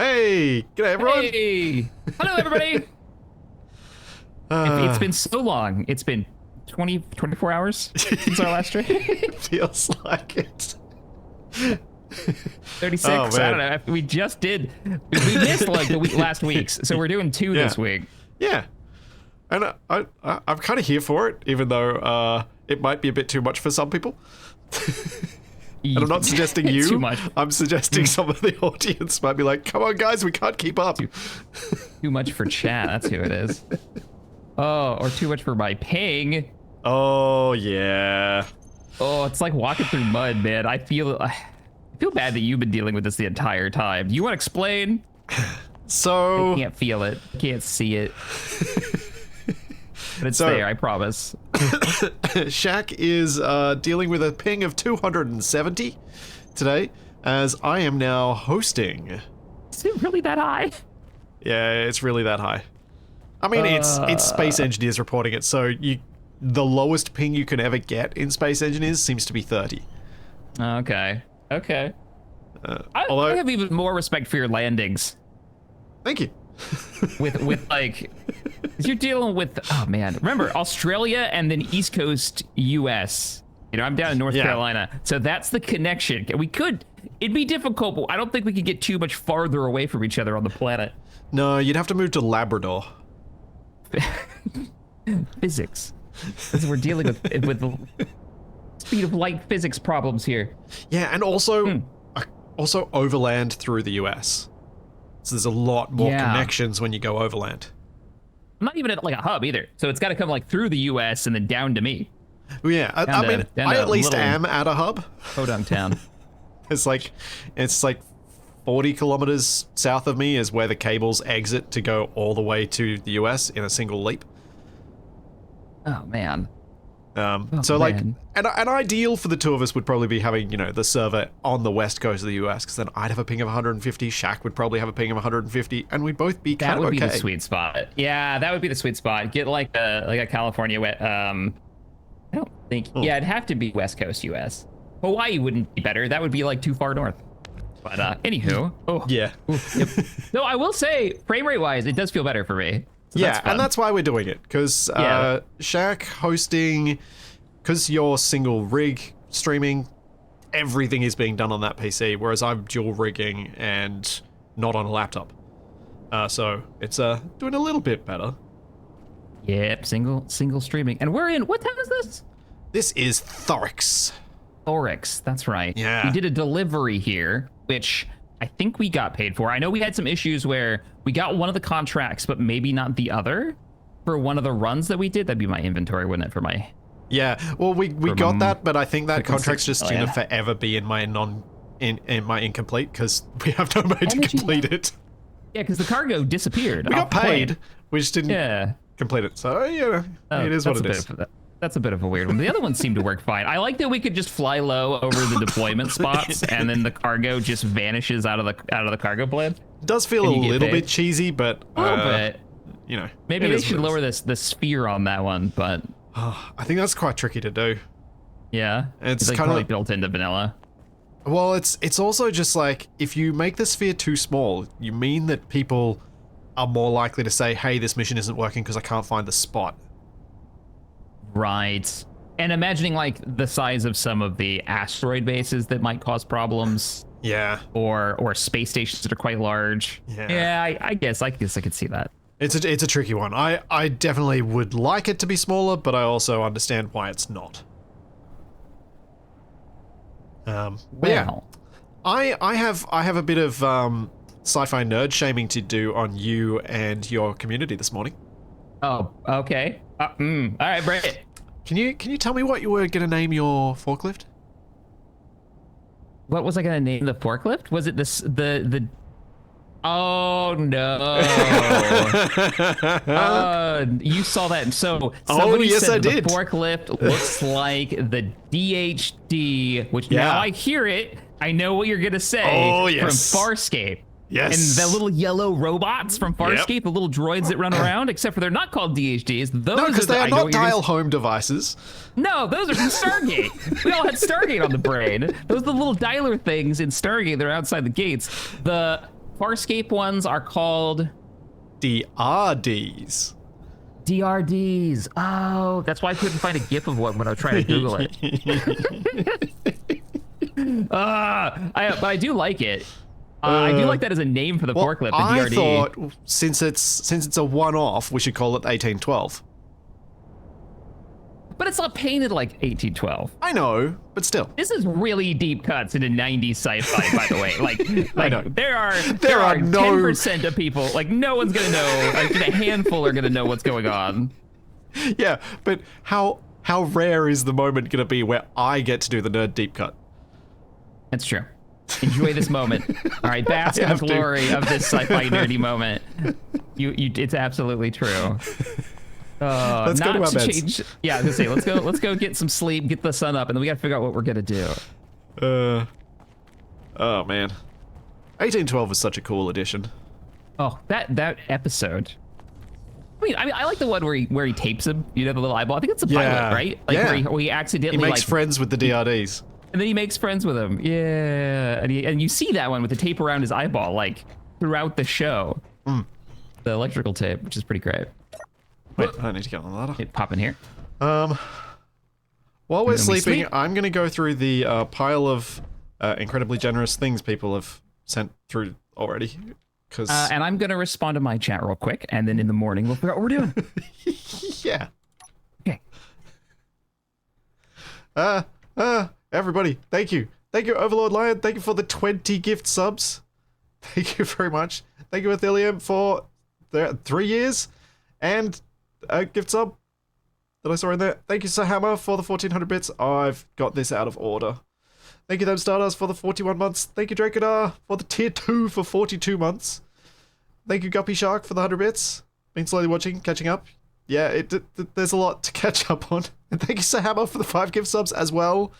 Hey, g'day everyone. Hey, hello everybody. It's been so long. It's been 24 hours since our last stream. Feels like it. 36. Oh, I don't know. We just did. We missed like the last weeks, so we're doing two this week. Yeah, and I'm kind of here for it, even though it might be a bit too much for some people. And I'm not suggesting you. Too much. I'm suggesting some of the audience might be like, "Come on, guys, we can't keep up." Too much for chat. That's who it is. Oh, or too much for my ping. Oh yeah. Oh, it's like walking through mud, man. I feel bad that you've been dealing with this the entire time. Do you want to explain? So I can't feel it. I can't see it. But it's there, I promise. Shaq is dealing with a ping of 270 today, as I am now hosting. Is it really that high? Yeah, it's really that high. I mean, it's Space Engineers reporting it, so the lowest ping you can ever get in Space Engineers seems to be 30. Okay. Okay. Although, I have even more respect for your landings. Thank you. with like, 'cause you're dealing with, oh man, remember Australia and then East Coast US. You know, I'm down in North Carolina, so that's the connection. It'd be difficult, but I don't think we could get too much farther away from each other on the planet. No, you'd have to move to Labrador. Physics. Because we're dealing with speed of light physics problems here. Yeah, and also overland through the US. So there's a lot more connections when you go overland. I'm not even at like a hub either, so it's got to come like through the US and then down to me. Well, yeah, I mean, I at least am at a hub. Podunk town. It's like 40 kilometers south of me is where the cables exit to go all the way to the US in a single leap. Oh man. So like, an ideal for the two of us would probably be having, you know, the server on the west coast of the US, because then I'd have a ping of 150, Shaq would probably have a ping of 150, and we'd both be kind of okay. That would be the sweet spot. Yeah, that would be the sweet spot. Get like a California, I don't think, yeah, it'd have to be west coast US. Hawaii wouldn't be better. That would be like too far north. But anywho. Oh. Yeah. Yep. No, I will say, frame rate wise, it does feel better for me. So yeah, and that's why we're doing it, because Shaq hosting, because you're single rig streaming, everything is being done on that PC, whereas I'm dual rigging and not on a laptop. So it's doing a little bit better. Yep, single streaming. And we're in, what town is this? This is Thorix. Thorix, that's right. Yeah. We did a delivery here, which I think we got paid for. I know we had some issues where we got one of the contracts, but maybe not the other for one of the runs that we did. That'd be my inventory, wouldn't it, for my... Yeah, well, we got that, but I think that contract's just gonna forever be in my in my incomplete, because we have no way to complete it. Yeah, because the cargo disappeared. We got paid, we just didn't complete it. So, yeah, it is what it is. That's a bit of a weird one. The other one seemed to work fine. I like that we could just fly low over the deployment spots, and then the cargo just vanishes out of the cargo plane. It does feel a little bit cheesy, but a little bit. You know, maybe they should lower the sphere on that one, but I think that's quite tricky to do. Yeah, it's like kind of built into vanilla. Well, it's also just like, if you make the sphere too small, you mean that people are more likely to say, "Hey, this mission isn't working because I can't find the spot." Right. And imagining like the size of some of the asteroid bases that might cause problems. Yeah. Or space stations that are quite large. Yeah, I guess I could see that. It's a tricky one. I definitely would like it to be smaller, but I also understand why it's not. Yeah. I have a bit of sci-fi nerd shaming to do on you and your community this morning. Oh, okay. All right, Brett. Can you tell me what you were gonna name your forklift? What was I gonna name the forklift? Was it the? Oh no! You saw that. So somebody said the forklift looks like the DHD, which now I hear it. I know what you're gonna say. Oh yes. From Farscape. Yes. And the little yellow robots from Farscape, the little droids that run around, except for they're not called DHDs. Those no, because they are not dial-home devices. No, those are from Stargate. We all had Stargate on the brain. Those are the little dialer things in Stargate that are outside the gates. The Farscape ones are called DRDs. DRDs. Oh, that's why I couldn't find a GIF of one when I was trying to Google it. But I do like it. I do like that as a name for the forklift, the DRD. I thought since it's a one-off, we should call it 1812. But it's not painted like 1812. I know, but still. This is really deep cuts into 90s sci-fi, by the way. Like there are no 10% of people, like no one's gonna know. Like a handful are gonna know what's going on. Yeah, but how rare is the moment gonna be where I get to do the nerd deep cut? That's true. Enjoy this moment. All right, bask in the glory of this sci-fi nerdy moment. It's absolutely true. Let's go to our beds. Yeah, I was gonna say let's go get some sleep, get the sun up, and then we gotta figure out what we're gonna do. Oh man, 1812 was such a cool addition. Oh, that episode. I mean, I like the one where he tapes him. You know, the little eyeball. I think it's a pilot, right? Like where he accidentally makes friends with the DRDs. And then he makes friends with him. Yeah, and you see that one with the tape around his eyeball, like throughout the show. The electrical tape, which is pretty great. Wait, I need to get on the ladder. Okay, pop in here. While we're sleeping, I'm going to go through the pile of incredibly generous things people have sent through already. And I'm going to respond to my chat real quick, and then in the morning we'll figure out what we're doing. Yeah. Okay. Everybody, thank you. Thank you, Overlord Lion. Thank you for the 20 gift subs. Thank you very much. Thank you, Athelium, for the 3 years. And a gift sub that I saw in there. Thank you, Sir Hammer, for the 1400 bits. I've got this out of order. Thank you, Them Stardust, for the 41 months. Thank you, Drakadar, for the tier 2 for 42 months. Thank you, Guppy Shark, for the 100 bits. Been slowly watching, catching up. Yeah, there's a lot to catch up on. And thank you, Sir Hammer, for the 5 gift subs as well.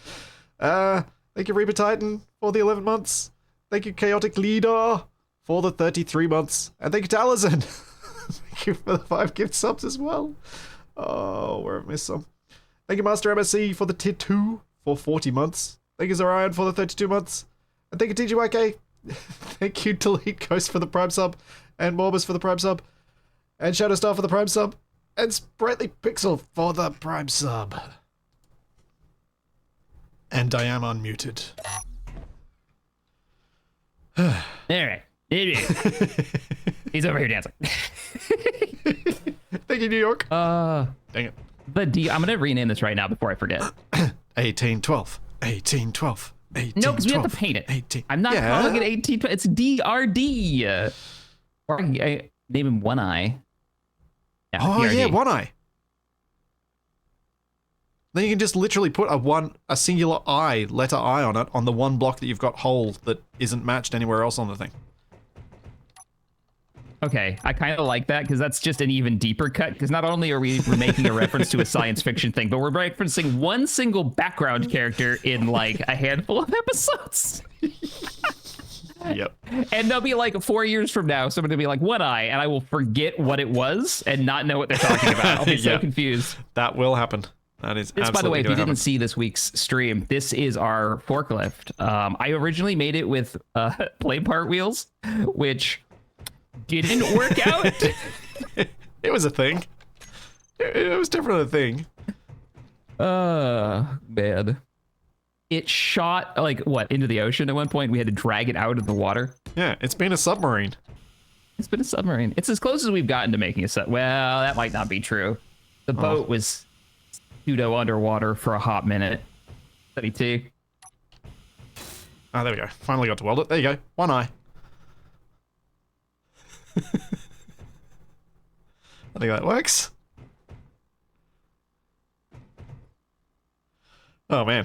Thank you, Reaper Titan, for the 11 months. Thank you, Chaotic Leader, for the 33 months. And thank you to Allison. Thank you for the 5 gift subs as well. Oh, where have I missed some? Thank you, Master MSC, for the tier 2 for 40 months. Thank you, Zorion, for the 32 months. And thank you, TGYK. Thank you, Delete Ghost, for the Prime sub. And Morbus for the Prime sub. And Shadowstar for the Prime sub. And Sprightly Pixel for the Prime sub. And I am unmuted. All right. He's over here dancing. Thank you, New York. Dang it. I'm gonna rename this right now before I forget. 1812. 1812. 1812. No, because we have to paint it. 18. I'm not calling it 1812. It's DRD. Or I name him One Eye. Yeah, DRD. Yeah, One Eye. Then you can just literally put a singular letter I on it, on the one block that you've got whole that isn't matched anywhere else on the thing. Okay, I kind of like that because that's just an even deeper cut. Because not only are we're making a reference to a science fiction thing, but we're referencing one single background character in like a handful of episodes. Yep. And they'll be like 4 years from now, somebody will be like One Eye, and I will forget what it was and not know what they're talking about. I'll be so confused. That will happen. That is absolutely. By the way, if you happen. didn't see this week's stream, this is our forklift. I originally made it with play part wheels, which didn't work out. It was a thing. It was definitely a thing. Man. It shot, like, into the ocean at one point? We had to drag it out of the water? Yeah, it's been a submarine. It's been a submarine. It's as close as we've gotten to making a well, that might not be true. The boat was pseudo underwater for a hot minute. 32. Oh, there we go. Finally got to weld it. There you go. One eye. I think that works. Oh, man.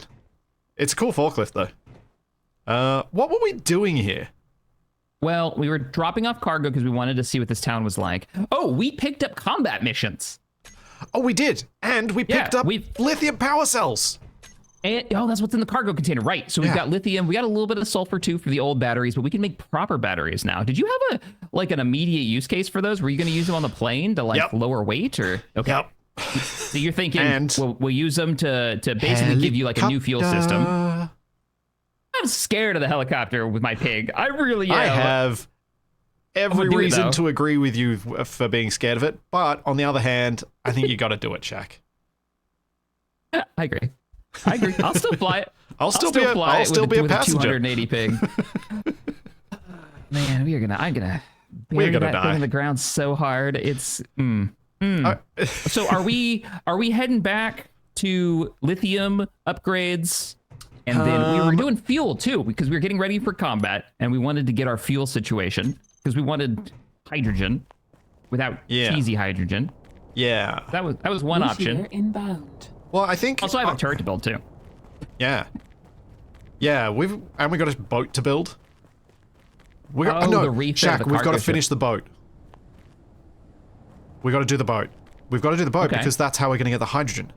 It's a cool forklift, though. What were we doing here? Well, we were dropping off cargo because we wanted to see what this town was like. Oh, we picked up combat missions. Oh, we did. And we picked up lithium power cells. And, that's what's in the cargo container. Right. So we've got lithium. We got a little bit of sulfur, too, for the old batteries, but we can make proper batteries now. Did you have an immediate use case for those? Were you going to use them on the plane to, lower weight? Or okay. Yep. So you're thinking, we'll use them to basically give you, like, a new fuel system. I'm scared of the helicopter with my pig. I really am. I have every do it, reason though. to agree with you for being scared of it. But on the other hand, I think you got to do it, Shaq. I agree. I'll still fly it. I'll still be a passenger. 280 ping. Man, I'm gonna bury gonna that die. thing in the ground so hard. It's So are we heading back to lithium upgrades? And then we were doing fuel too, because we were getting ready for combat, and we wanted to get our fuel situation because we wanted hydrogen without cheesy hydrogen. Yeah. That was one option. Inbound. Well, I think Also, I have a turret to build too. Yeah. Yeah, we got a boat to build. We got the refit of Shaq, the we've got cargo to finish the boat. We got to do the boat. We've got to do the boat because that's how we're going to get the hydrogen.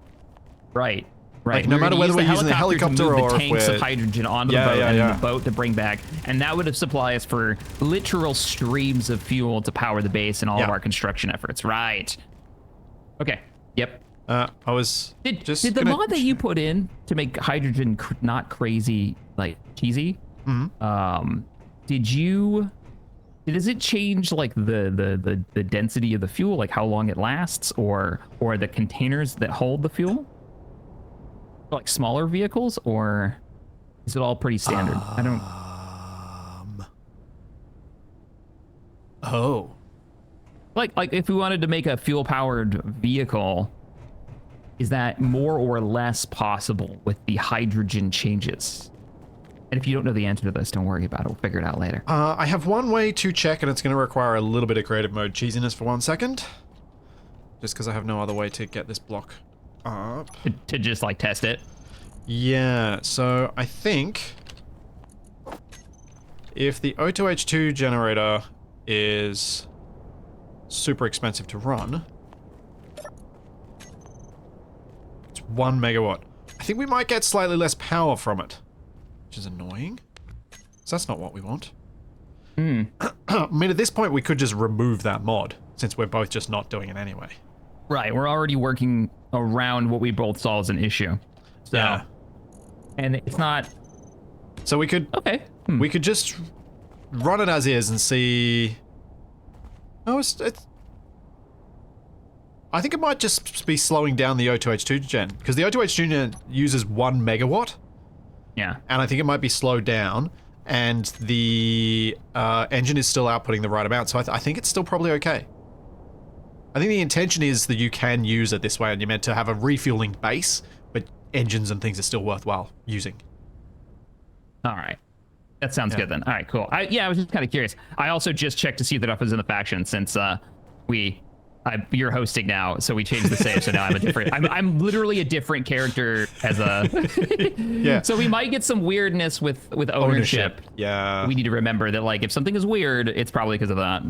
Right. Like, no matter whether we're using the helicopter to move or the if tanks we're... of hydrogen onto the boat and then the boat to bring back, and that would have supplied us for literal streams of fuel to power the base and all of our construction efforts. Right. Okay. Yep. I was Did just the mod that you put in to make hydrogen not crazy, like cheesy? Mm-hmm. Does it change like the density of the fuel, like how long it lasts, or the containers that hold the fuel? Like smaller vehicles, or is it all pretty standard? I don't. Oh. Like if we wanted to make a fuel powered vehicle, is that more or less possible with the hydrogen changes? And if you don't know the answer to this, don't worry about it. We'll figure it out later. I have one way to check, and it's going to require a little bit of creative mode cheesiness for 1 second. Just because I have no other way to get this block up. To just like test it. Yeah, so I think if the O2H2 generator is super expensive to run, it's 1 megawatt. I think we might get slightly less power from it, which is annoying. So that's not what we want. I mean, at this point, we could just remove that mod, since we're both just not doing it anyway. Right, we're already working around what we both saw as an issue. So, Yeah. And it's not... So we could... Okay. We could just run it as is and see... Oh, it's... I think it might just be slowing down the O2H2 gen, because the O2H2 gen uses 1 megawatt. Yeah. And I think it might be slowed down, and the engine is still outputting the right amount, so I think it's still probably okay. I think the intention is that you can use it this way, and you're meant to have a refueling base, but engines and things are still worthwhile using. All right. That sounds good then. All right, cool. I was just kind of curious. I also just checked to see that I was in the faction since you're hosting now, so we changed the save, so now I'm a different... I'm literally a different character as a... Yeah. So we might get some weirdness with ownership. Yeah. We need to remember that, like, if something is weird, it's probably because of that.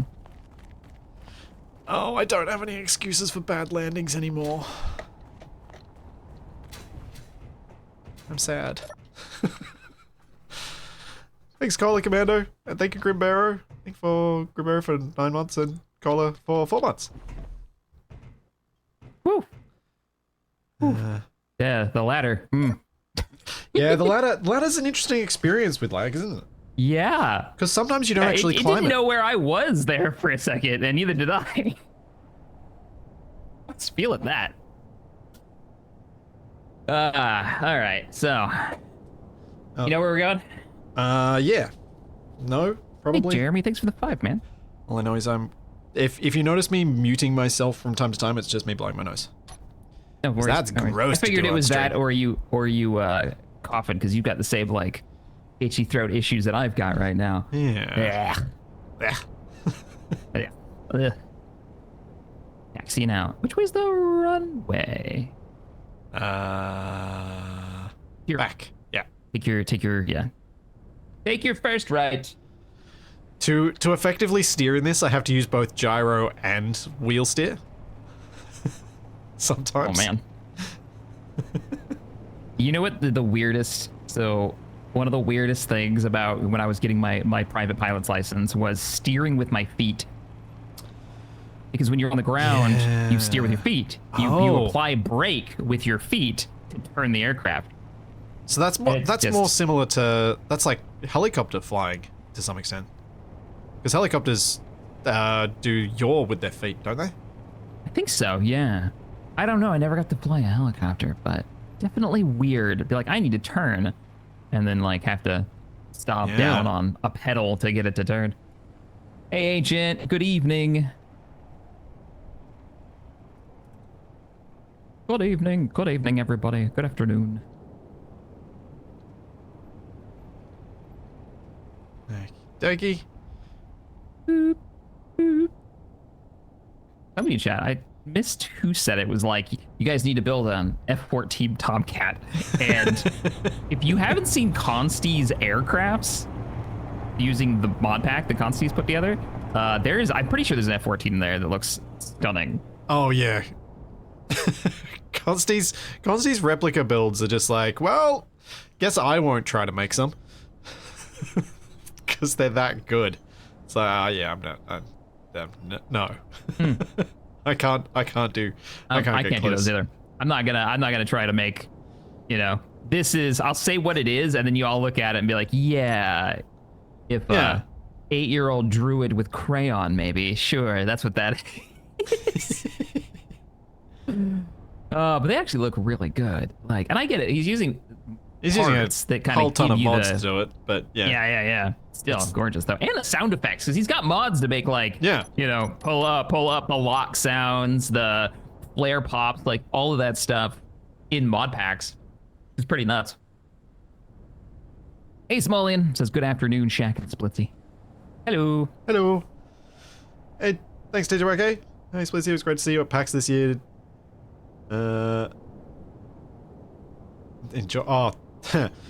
Oh, I don't have any excuses for bad landings anymore. I'm sad. Thanks, Cola Commando, and thank you, Grimbarrow. Thank for Grimbarrow for 9 months and Cola for 4 months. Woo. Yeah, the ladder. Yeah, the ladder's an interesting experience with lag, isn't it? Yeah. Because sometimes you don't actually it climb didn't it. know where I was there for a second, and neither did I. I was feeling that. All right, so... You know where we're going? Yeah. No, probably. Hey, Jeremy, thanks for the 5, man. All I know is if you notice me muting myself from time to time, it's just me blowing my nose. No worries. That's gross. I figured to do it was on that, stream. or you coughing because you've got the same like itchy throat issues that I've got right now. Yeah. Yeah. Taxiing out. Which way's the runway? Here. Back. Yeah. Take your first right. To effectively steer in this, I have to use both gyro and wheel steer. Sometimes. Oh man. You know what the weirdest? So one of the weirdest things about when I was getting my private pilot's license was steering with my feet. Because when you're on the ground, you steer with your feet. You apply brake with your feet to turn the aircraft. So that's more similar to that's like helicopter flying to some extent. Because helicopters do yaw with their feet, don't they? I think so, yeah. I don't know. I never got to fly a helicopter, but definitely weird. It'd be like, I need to turn, and then like have to stop down on a pedal to get it to turn. Hey, Agent. Good evening. Good evening. Good evening, everybody. Good afternoon. Dokey. Boop, boop. Somebody in chat, I missed who said it. Was like, you guys need to build an F-14 Tomcat. And if you haven't seen Consti's aircrafts using the mod pack that Consti's put together, I'm pretty sure there's an F-14 in there that looks stunning. Oh, yeah. Consti's replica builds are just like, well, guess I won't try to make some. Because they're that good. So, yeah, no. I can't do those either. I'm not gonna try to make, I'll say what it is, and then you all look at it and be like, yeah, if 8-year-old druid with crayon, maybe, sure, that's what that is. But they actually look really good. Like, and I get it. He's using a that kind whole of ton of you mods the, to do it, but yeah. Yeah. Still gorgeous though, and the sound effects, because he's got mods to make like, pull up the lock sounds, the flare pops, like all of that stuff in mod packs. It's pretty nuts. Hey, Smolian says good afternoon, Shaq and Splitsy. Hello. Hey, thanks, TJYK. Hey, Splitsy, it was great to see you at PAX this year. Enjoy. Oh,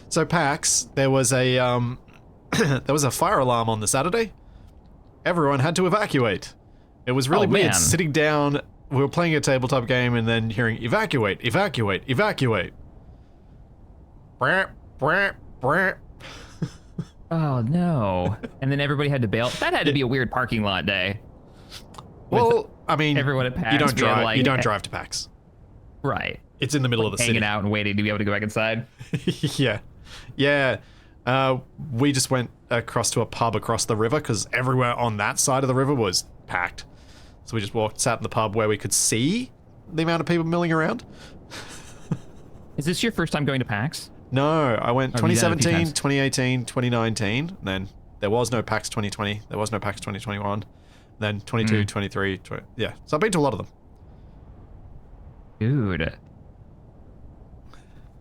so PAX, there was a fire alarm on the Saturday. Everyone had to evacuate. It was really weird sitting down. We were playing a tabletop game and then hearing evacuate. Brap, brap, brap. Oh no! And then everybody had to bail. That had to be a weird parking lot day. Well, I mean, everyone at PAX, you don't drive. You don't drive to PAX. Right. It's in the middle of the city. Hanging out and waiting to be able to go back inside. Yeah. We just went across to a pub across the river because everywhere on that side of the river was packed. So we just sat in the pub where we could see the amount of people milling around. Is this your first time going to PAX? No, I went 2017, 2018, 2019. And then there was no PAX 2020. There was no PAX 2021. Then 22, 23, 20, yeah. So I've been to a lot of them. Dude.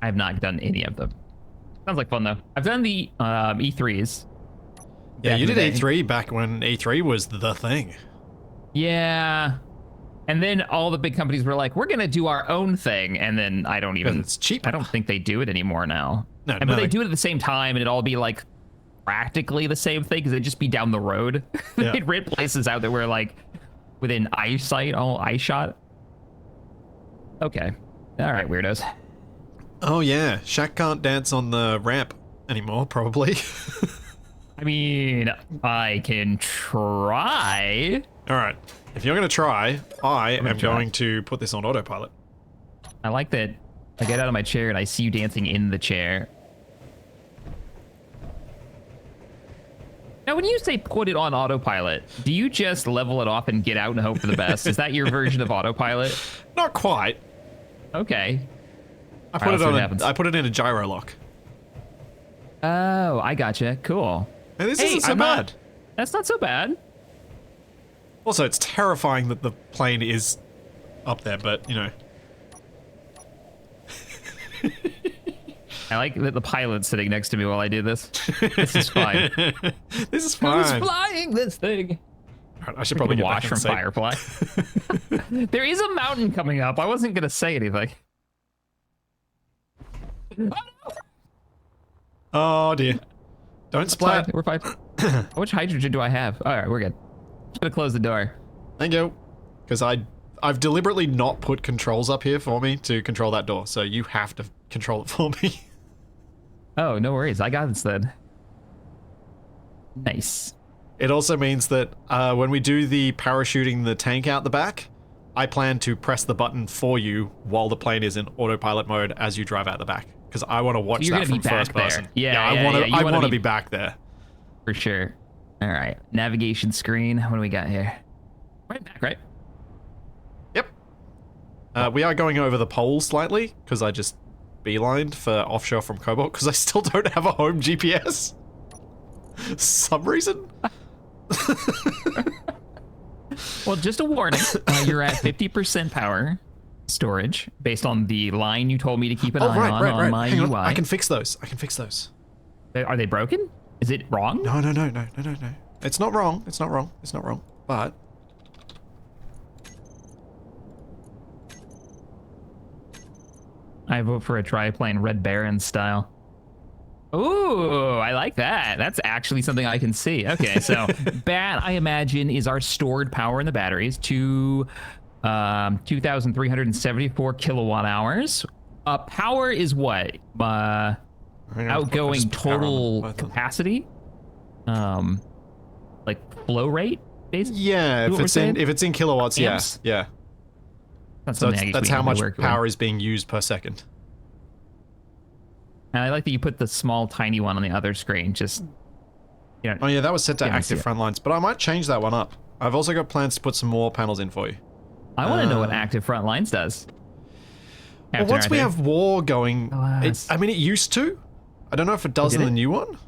I have not done any of them. Sounds like fun, though. I've done the E3s. Yeah, you did E3 back when E3 was the thing. Yeah. And then all the big companies were like, we're going to do our own thing. And then I don't even... It's cheap. I don't think they do it anymore now. No, but they do it at the same time, and it'd all be like practically the same thing, because it'd just be down the road. Yeah. They'd rent places out that were like within eyesight, all eye shot. Okay. All right, weirdos. Oh yeah, Shaq can't dance on the ramp anymore, probably. I mean, I can try. All right, if you're gonna try, I am going to put this on autopilot. I like that I get out of my chair and I see you dancing in the chair. Now, when you say put it on autopilot, do you just level it off and get out and hope for the best? Is that your version of autopilot? Not quite. Okay. I put it in a gyro lock. Oh, I gotcha. Cool. And this isn't so bad. That's not so bad. Also, it's terrifying that the plane is up there, but, you know. I like that the pilot's sitting next to me while I do this. This is fine. This is fine. Who's flying this thing? Right, I should probably get watch from Firefly. There is a mountain coming up. I wasn't going to say anything. Oh dear. Don't splat. We're fine. How much hydrogen do I have? All right, we're good. Just gonna close the door. Thank you. Because I've deliberately not put controls up here for me to control that door, so you have to control it for me. Oh, no worries. I got it instead. Nice. It also means that when we do the parachuting the tank out the back, I plan to press the button for you while the plane is in autopilot mode as you drive out the back. Because I want to watch that from first person. Yeah, I want to be back there. For sure. All right, navigation screen. What do we got here? Right back, right? Yep. We are going over the pole slightly, because I just beelined for offshore from Cobalt, because I still don't have a home GPS. Some reason. Well, just a warning. You're at 50% power storage, based on the line you told me to keep an eye on my Hang UI. on. I can fix those. Are they broken? Is it wrong? No. It's not wrong. But I vote for a triplane Red Baron style. Ooh, I like that. That's actually something I can see. Okay, so bat, I imagine, is our stored power in the batteries to 2,374 kilowatt hours. Power is what? Outgoing total capacity? Like flow rate, basically? yeah, if it's in kilowatts, Amps? yeah. So that's how much power is being used per second. And I like that you put the small, tiny one on the other screen. Just, you know. Oh yeah, that was set to active front lines, but I might change that one up. I've also got plans to put some more panels in for you. I want to know what active front lines does. Well, once we have war going, I mean, it used to. I don't know if it does in the new one.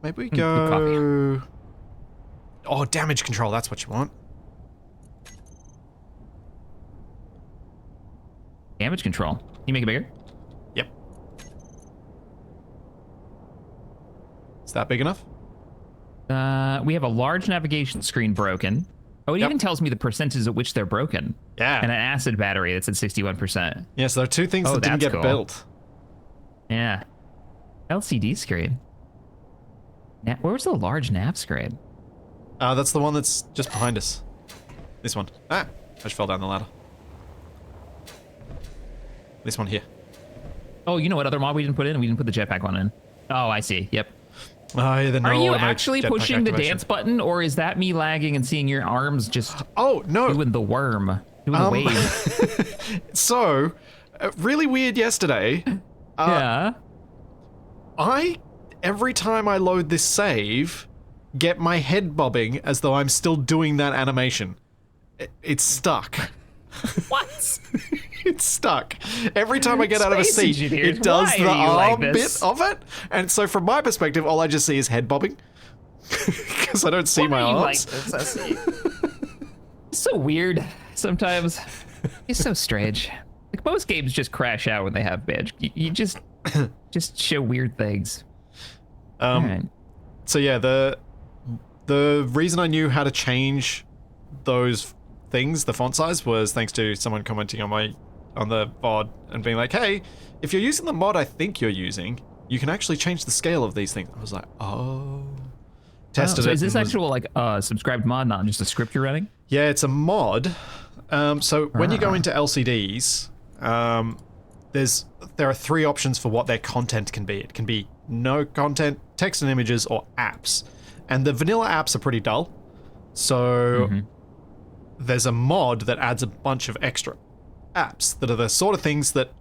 Maybe we go. Oh, damage control. That's what you want. Damage control. Can you make it bigger? Yep. Is that big enough? We have a large navigation screen broken. Oh, it even tells me the percentages at which they're broken. Yeah. And an acid battery that's at 61%. Yeah, so there are two things that didn't get built. Yeah. LCD screen. Where was the large nav screen? That's the one that's just behind us. This one. Ah, I just fell down the ladder. This one here. Oh, you know what other mod we didn't put in? We didn't put the jetpack one in. Oh, I see. Yep. Oh, yeah, Are you actually pushing the dance button, or is that me lagging and seeing your arms just doing the worm, doing the wave? So, really weird yesterday. Yeah. Every time I load this save, get my head bobbing as though I'm still doing that animation. It's stuck. What? It's stuck. Every time I get out of a seat, it does the arm bit of it. And so from my perspective, all I just see is head bobbing. Because I don't see my arms. It's so weird sometimes. It's so strange. Like most games just crash out when they have badge. You just show weird things. Right. So yeah, the reason I knew how to change those things, the font size, was thanks to someone commenting on the VOD and being like, hey, if you're using the mod I think you're using, you can actually change the scale of these things. I was like, tested it. So is this actual like subscribed mod, not just a script you're running? Yeah, it's a mod. So when you go into LCDs, there are three options for what their content can be. It can be no content, text and images, or apps. And the vanilla apps are pretty dull. So there's a mod that adds a bunch of extra apps that are the sort of things that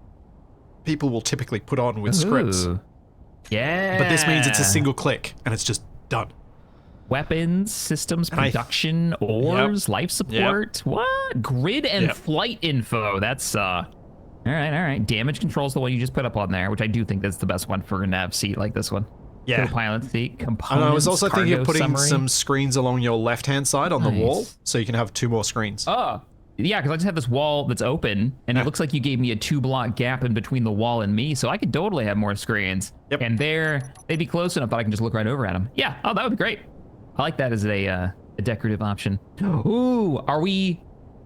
people will typically put on with scripts. Yeah. But this means it's a single click and it's just done. Weapons, systems, production, ores, life support. What? Grid and flight info. That's all right. Damage control is the one you just put up on there, which I do think that's the best one for a nav seat like this one. Yeah. Pilot seat, components, and I was also thinking of putting summary. some screens along your left-hand side on the wall, so you can have two more screens. Oh, yeah, because I just have this wall that's open, and it looks like you gave me a 2-block gap in between the wall and me, so I could totally have more screens. Yep. And they'd be close enough that I can just look right over at them. Yeah, that would be great. I like that as a decorative option. Ooh, are we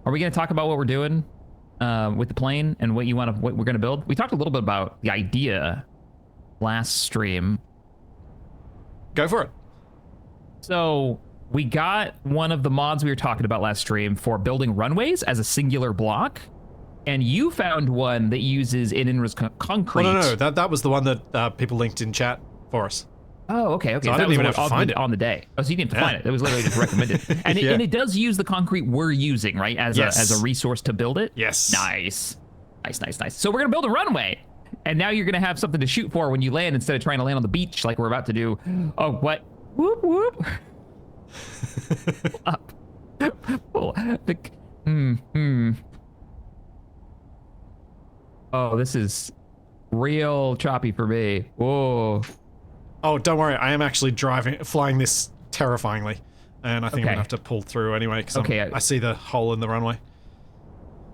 gonna talk about what we're doing with the plane and what we're gonna build? We talked a little bit about the idea last stream. Go for it. So we got one of the mods we were talking about last stream for building runways as a singular block, and you found one that uses in-inwards concrete. Oh, no, that was the one that people linked in chat for us. Oh, okay. So I didn't even have to find it on the day. Oh, so you didn't have to find it. It was literally just recommended. And, and it does use the concrete we're using, right, as a resource to build it. Yes. Nice. So we're gonna build a runway, And now you're going to have something to shoot for when you land instead of trying to land on the beach like we're about to do. Oh, what? Whoop, whoop. Pull up. Pull. Oh, this is real choppy for me. Whoa. Oh, don't worry. I am actually flying this terrifyingly. And I think I'm going to have to pull through anyway because I see the hole in the runway.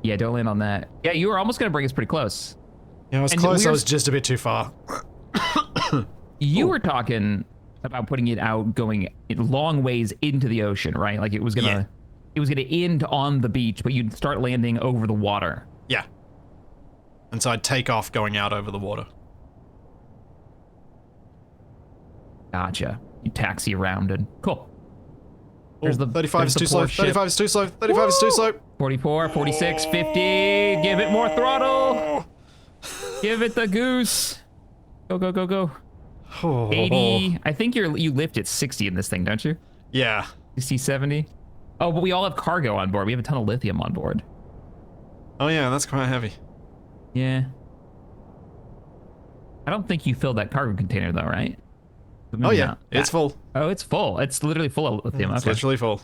Yeah, don't land on that. Yeah, you were almost going to bring us pretty close. Yeah, I was close. I was just a bit too far. You were talking about putting it out, going long ways into the ocean, right? Like it was gonna end on the beach, but you'd start landing over the water. Yeah. And so I'd take off going out over the water. Gotcha. You taxi around and cool. There's the 35 is too slow. 35 is too slow. 35 is too slow. 44, 46, 50. Give it more throttle. Give it the goose. Go, go, go, go. 80. I think you lift at 60 in this thing, don't you? Yeah. 60, 70. Oh, but we all have cargo on board. We have a ton of lithium on board. Oh yeah, that's quite heavy. Yeah. I don't think you filled that cargo container though, right? Oh yeah, it's full. Oh, it's full. It's literally full of lithium. It's literally full.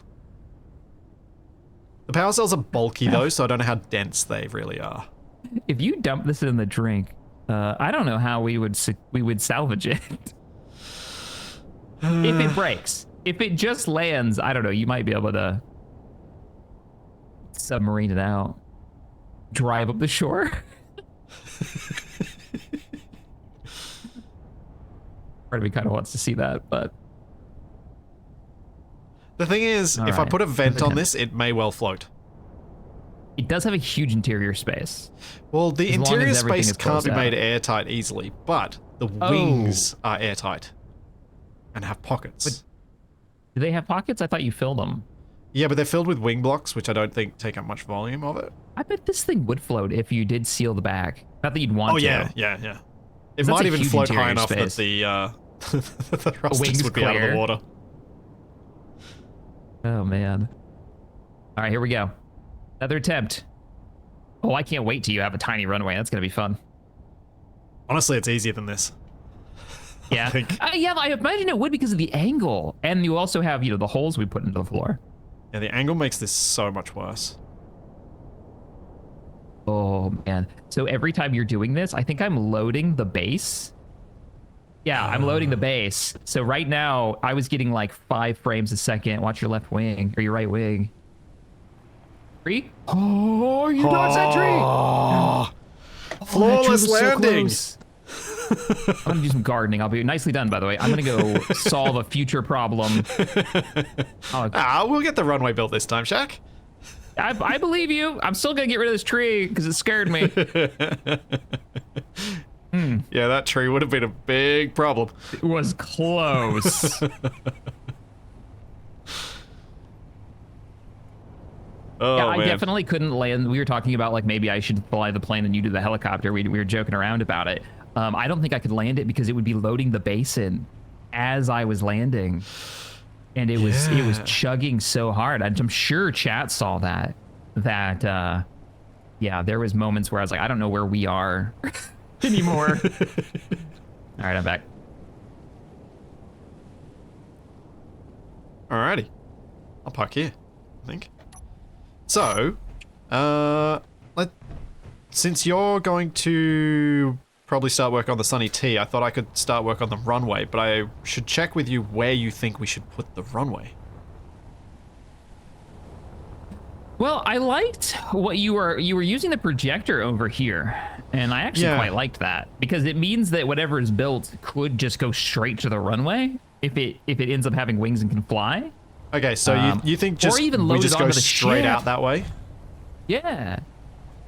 The power cells are bulky though, so I don't know how dense they really are. If you dump this in the drink, I don't know how we would salvage it. If it breaks, if it just lands, I don't know. You might be able to submarine it out, drive up the shore. Part of me kind of wants to see that, but the thing is, if I put a vent on this, it may well float. It does have a huge interior space. Well, the interior space can't be made airtight easily, but the wings are airtight and have pockets. But do they have pockets? I thought you filled them. Yeah, but they're filled with wing blocks, which I don't think take up much volume of it. I bet this thing would float if you did seal the back. Not that you'd want to. Oh, yeah. It might even float high enough that the thrusters would be out of the water. Oh, man. All right, here we go. Another attempt. Oh, I can't wait till you have a tiny runway. That's going to be fun. Honestly, it's easier than this. Yeah. Yeah, I imagine it would because of the angle. And you also have, the holes we put into the floor. Yeah, the angle makes this so much worse. Oh, man. So every time you're doing this, I think I'm loading the base. Yeah, I'm loading the base. So right now, I was getting like 5 frames a second. Watch your left wing, or your right wing. Tree? Oh, you dodged that tree! Flawless landing! I'm gonna do some gardening. I'll be nicely done, by the way. I'm gonna go solve a future problem. We'll get the runway built this time, Shaq. I believe you. I'm still gonna get rid of this tree because it scared me. Yeah, that tree would have been a big problem. It was close. Oh, yeah, I man. definitely couldn't land. We were talking about like maybe I should fly the plane and you do the helicopter. We were joking around about it. I don't think I could land it because it would be loading the basin as I was landing, and it was chugging so hard. I'm sure chat saw that. Yeah, there was moments where I was like, I don't know where we are anymore. All right, I'm back. Alrighty, I'll park here, I think. So, since you're going to probably start work on the Sunny T, I thought I could start work on the runway, but I should check with you where you think we should put the runway. Well, I liked what you were using the projector over here, and I actually quite liked that because it means that whatever is built could just go straight to the runway if it ends up having wings and can fly. Okay, so you think just we just go straight out that way? Yeah.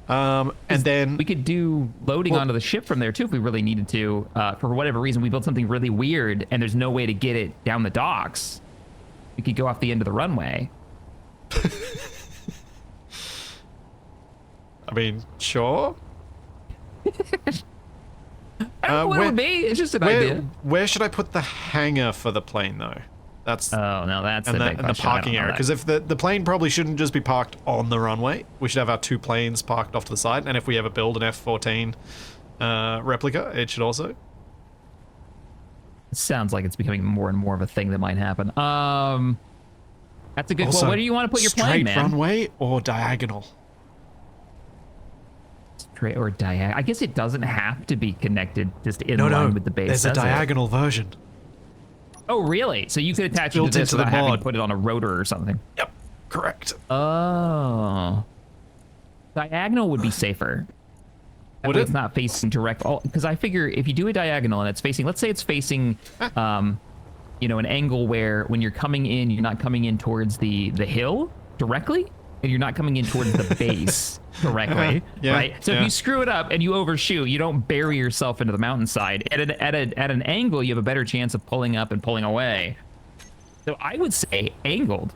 And then we could do loading onto the ship from there too if we really needed to. For whatever reason, we built something really weird and there's no way to get it down the docks. We could go off the end of the runway. I mean, sure. I don't know what it would be. It's just an idea. Where should I put the hangar for the plane, though? That's the big and the parking area. Because if the plane probably shouldn't just be parked on the runway. We should have our 2 planes parked off to the side. And if we ever build an F-14 Replica, it should also. It sounds like it's becoming more and more of a thing that might happen. That's a good. Also, well, where do you want to put your plane, man? Straight runway or diagonal? Straight or diagonal? I guess it doesn't have to be connected just in No, line with the base. there's a diagonal version. Oh, really? So you could attach it to built this into the without having mod. to put it on a rotor or something. Yep, correct. Oh. Diagonal would be safer. That Would way it? It's not facing direct. Because I figure if you do a diagonal and it's facing, let's say it's facing, you know, an angle where when you're coming in, you're not coming in towards the hill directly, and you're not coming in towards the base directly, Yeah, right? So if yeah. you screw it up and you overshoot, you don't bury yourself into the mountainside. At an angle, you have a better chance of pulling up and pulling away. So I would say angled.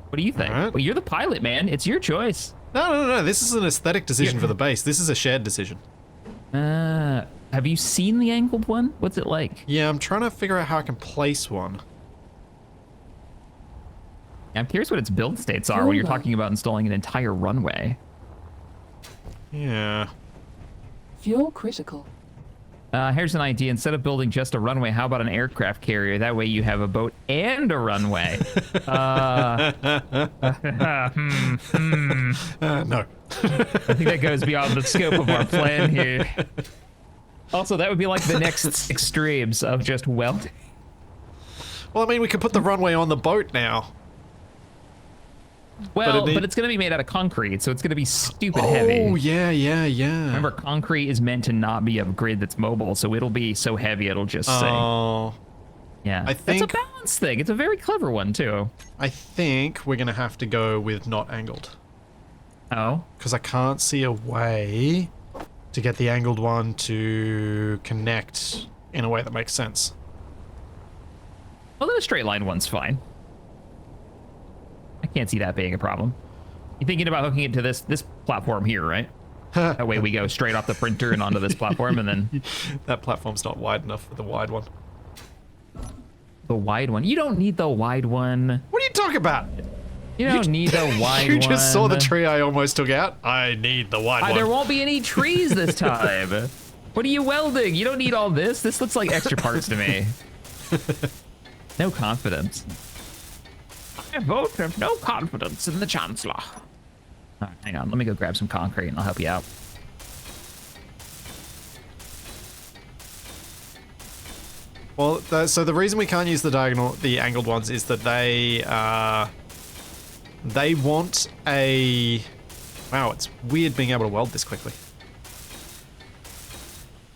What do you think? All right. Well, you're the pilot, man. It's your choice. No. This is an aesthetic decision for the base. This is a shared decision. Have you seen the angled one? What's it like? Yeah, I'm trying to figure out how I can place one. I'm curious what its build states are when you're talking about installing an entire runway. Yeah. Fuel critical. Here's an idea. Instead of building just a runway, how about an aircraft carrier? That way you have a boat and a runway. No. I think that goes beyond the scope of our plan here. Also, that would be like the next extremes of just welding. Well, I mean, we could put the runway on the boat now. Well, it but need- it's going to be made out of concrete, so it's going to be stupid heavy. Oh, yeah. Remember, concrete is meant to not be a grid that's mobile, so it'll be so heavy it'll just sink. Oh, Yeah, I that's think- a balance thing. It's a very clever one, too. I think we're gonna have to go with not angled. Oh? Because I can't see a way to get the angled one to connect in a way that makes sense. Well, then a straight line one's fine. I can't see that being a problem. You're thinking about hooking it to this platform here, right? That way we go straight off the printer and onto this platform, and then That platform's not wide enough for the wide one. the wide one. You don't need the wide one. What are you talking about? You don't need the wide one. You just saw the tree I almost took out? I need the wide one. There won't be any trees this time. What are you welding? You don't need all this. This looks like extra parts to me. No confidence. I vote have no confidence in the Chancellor. All right, hang on. Let me go grab some concrete and I'll help you out. Well, so the reason we can't use the angled ones is that they want a. Wow, it's weird being able to weld this quickly.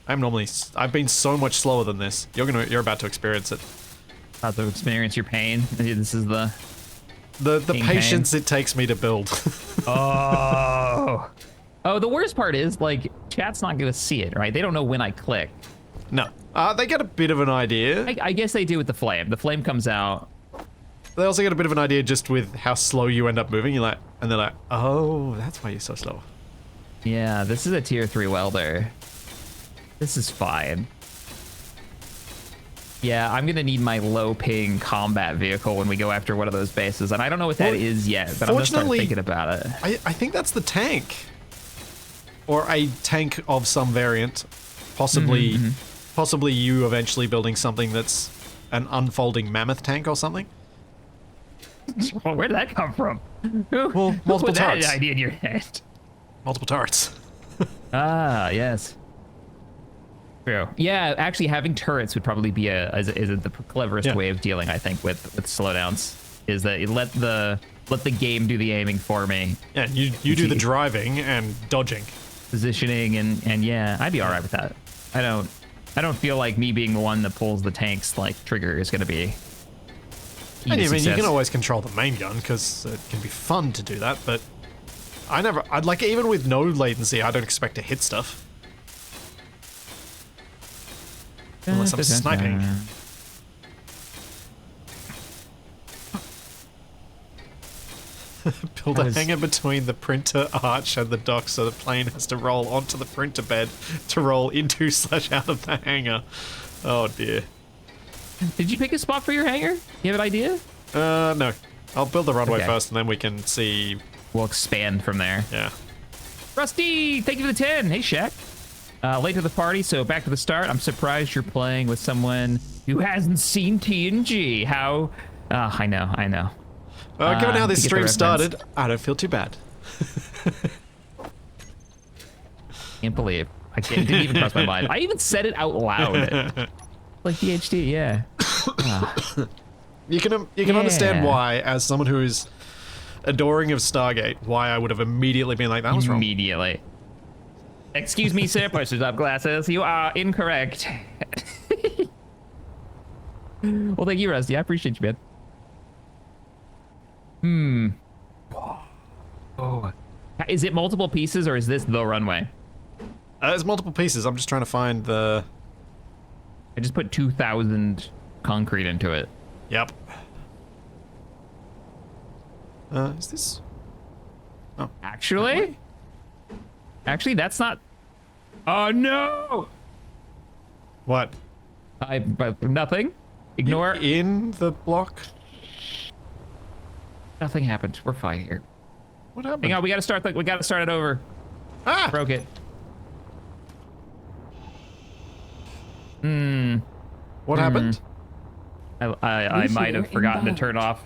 I've been so much slower than this. You're about to experience it. About to experience your pain. This is the King patience pain. it takes me to build. Oh, the worst part is, like, chat's not gonna see it, right? They don't know when I click. No, they get a bit of an idea. I guess they do with the flame. The flame comes out. They also get a bit of an idea just with how slow you end up moving. You're like, and they're like, oh, that's why you're so slow. Yeah, this is a tier 3 welder. This is fine. Yeah, I'm gonna need my low-ping combat vehicle when we go after one of those bases, and I don't know what that Well, is yet, but I'm gonna start fortunately, thinking about it. I think that's the tank. Or a tank of some variant. Possibly, possibly you eventually building something that's an unfolding mammoth tank or something. Well, where did that come from? Well, Who multiple put that turrets. idea in your head? Multiple turrets. Ah, yes. True. Yeah, actually, having turrets would probably be is the cleverest Yeah. way of dealing, I think, with slowdowns. Is that you let the game do the aiming for me, Yeah, you do the driving and dodging. positioning, and yeah, I'd be all right with that. I don't feel like me being the one that pulls the tank's like trigger is gonna be. And key I to mean, you success. can always control the main gun because it can be fun to do that. But I'd like even with no latency, I don't expect to hit stuff unless I'm sniping. Build a hangar between the printer arch and the dock so the plane has to roll onto the printer bed to roll into / out of the hangar. Oh dear. Did you pick a spot for your hangar? You have an idea? No. I'll build the runway Okay. first and then we can see. We'll expand from there. Yeah. Rusty, thank you for the 10. Hey, Shaq. Late to the party, so back to the start. I'm surprised you're playing with someone who hasn't seen TNG. How? I know. Given how this to get the stream reference. started, I don't feel too bad. Can't believe. It didn't even cross my mind. I even said it out loud. Like DHD, yeah. You can understand why, as someone who is adoring of Stargate, why I would have immediately been like, that was wrong. Immediately. Excuse me, sir, pushes up glasses. You are incorrect. Well, thank you, Rusty. I appreciate you, man. Oh. Is it multiple pieces or is this the runway? There's multiple pieces. I'm just trying to find the... I just put 2,000 concrete into it. Yep. Is this... Oh. Actually, that's not... Oh, no! What? Nothing. Ignore. In the block? Nothing happened. We're fine here. What happened? Hang on, we gotta start it over. Ah! Broke it. What happened? I might have forgotten to turn off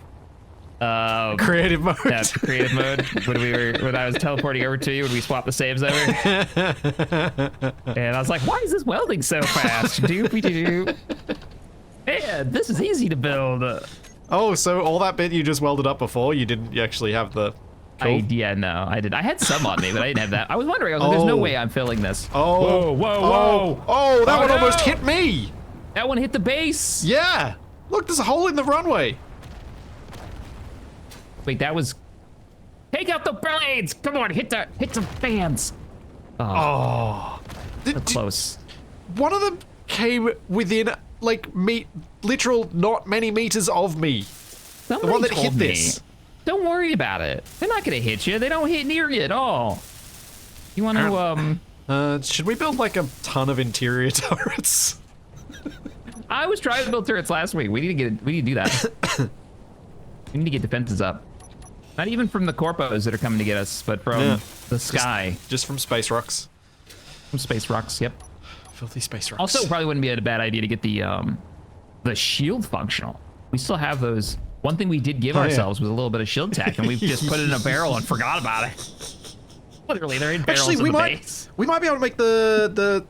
Creative mode. yeah, creative mode when I was teleporting over to you when we swapped the saves over. And I was like, why is this welding so fast? Doopy-doo. Man, this is easy to build. Oh, so all that bit you just welded up before, you didn't actually have the... Cool. Yeah, no, I did. I had some on me, but I didn't have that. I was wondering, there's no way I'm filling this. Oh. Whoa. Oh, that one no. almost hit me. That one hit the base. Yeah. Look, there's a hole in the runway. Wait, that was... Take out the blades! Come on, hit the fans. Oh. Close. One of them came within, like, literal not many meters of me. Somebody The one that told hit me, this. Don't worry about it. They're not gonna hit you. They don't hit near you at all. You want to, should we build, like, a ton of interior turrets? I was trying to build turrets last week. We need to do that. We need to get defenses up. Not even from the corpos that are coming to get us, but from the sky. Just from space rocks. From space rocks, yep. Filthy space rocks. Also, probably wouldn't be a bad idea to get the shield functional. We still have those. One thing we did give ourselves was a little bit of shield tech, and we've just put it in a barrel and forgot about it. Literally, they're in barrels in the base. We might be able to make the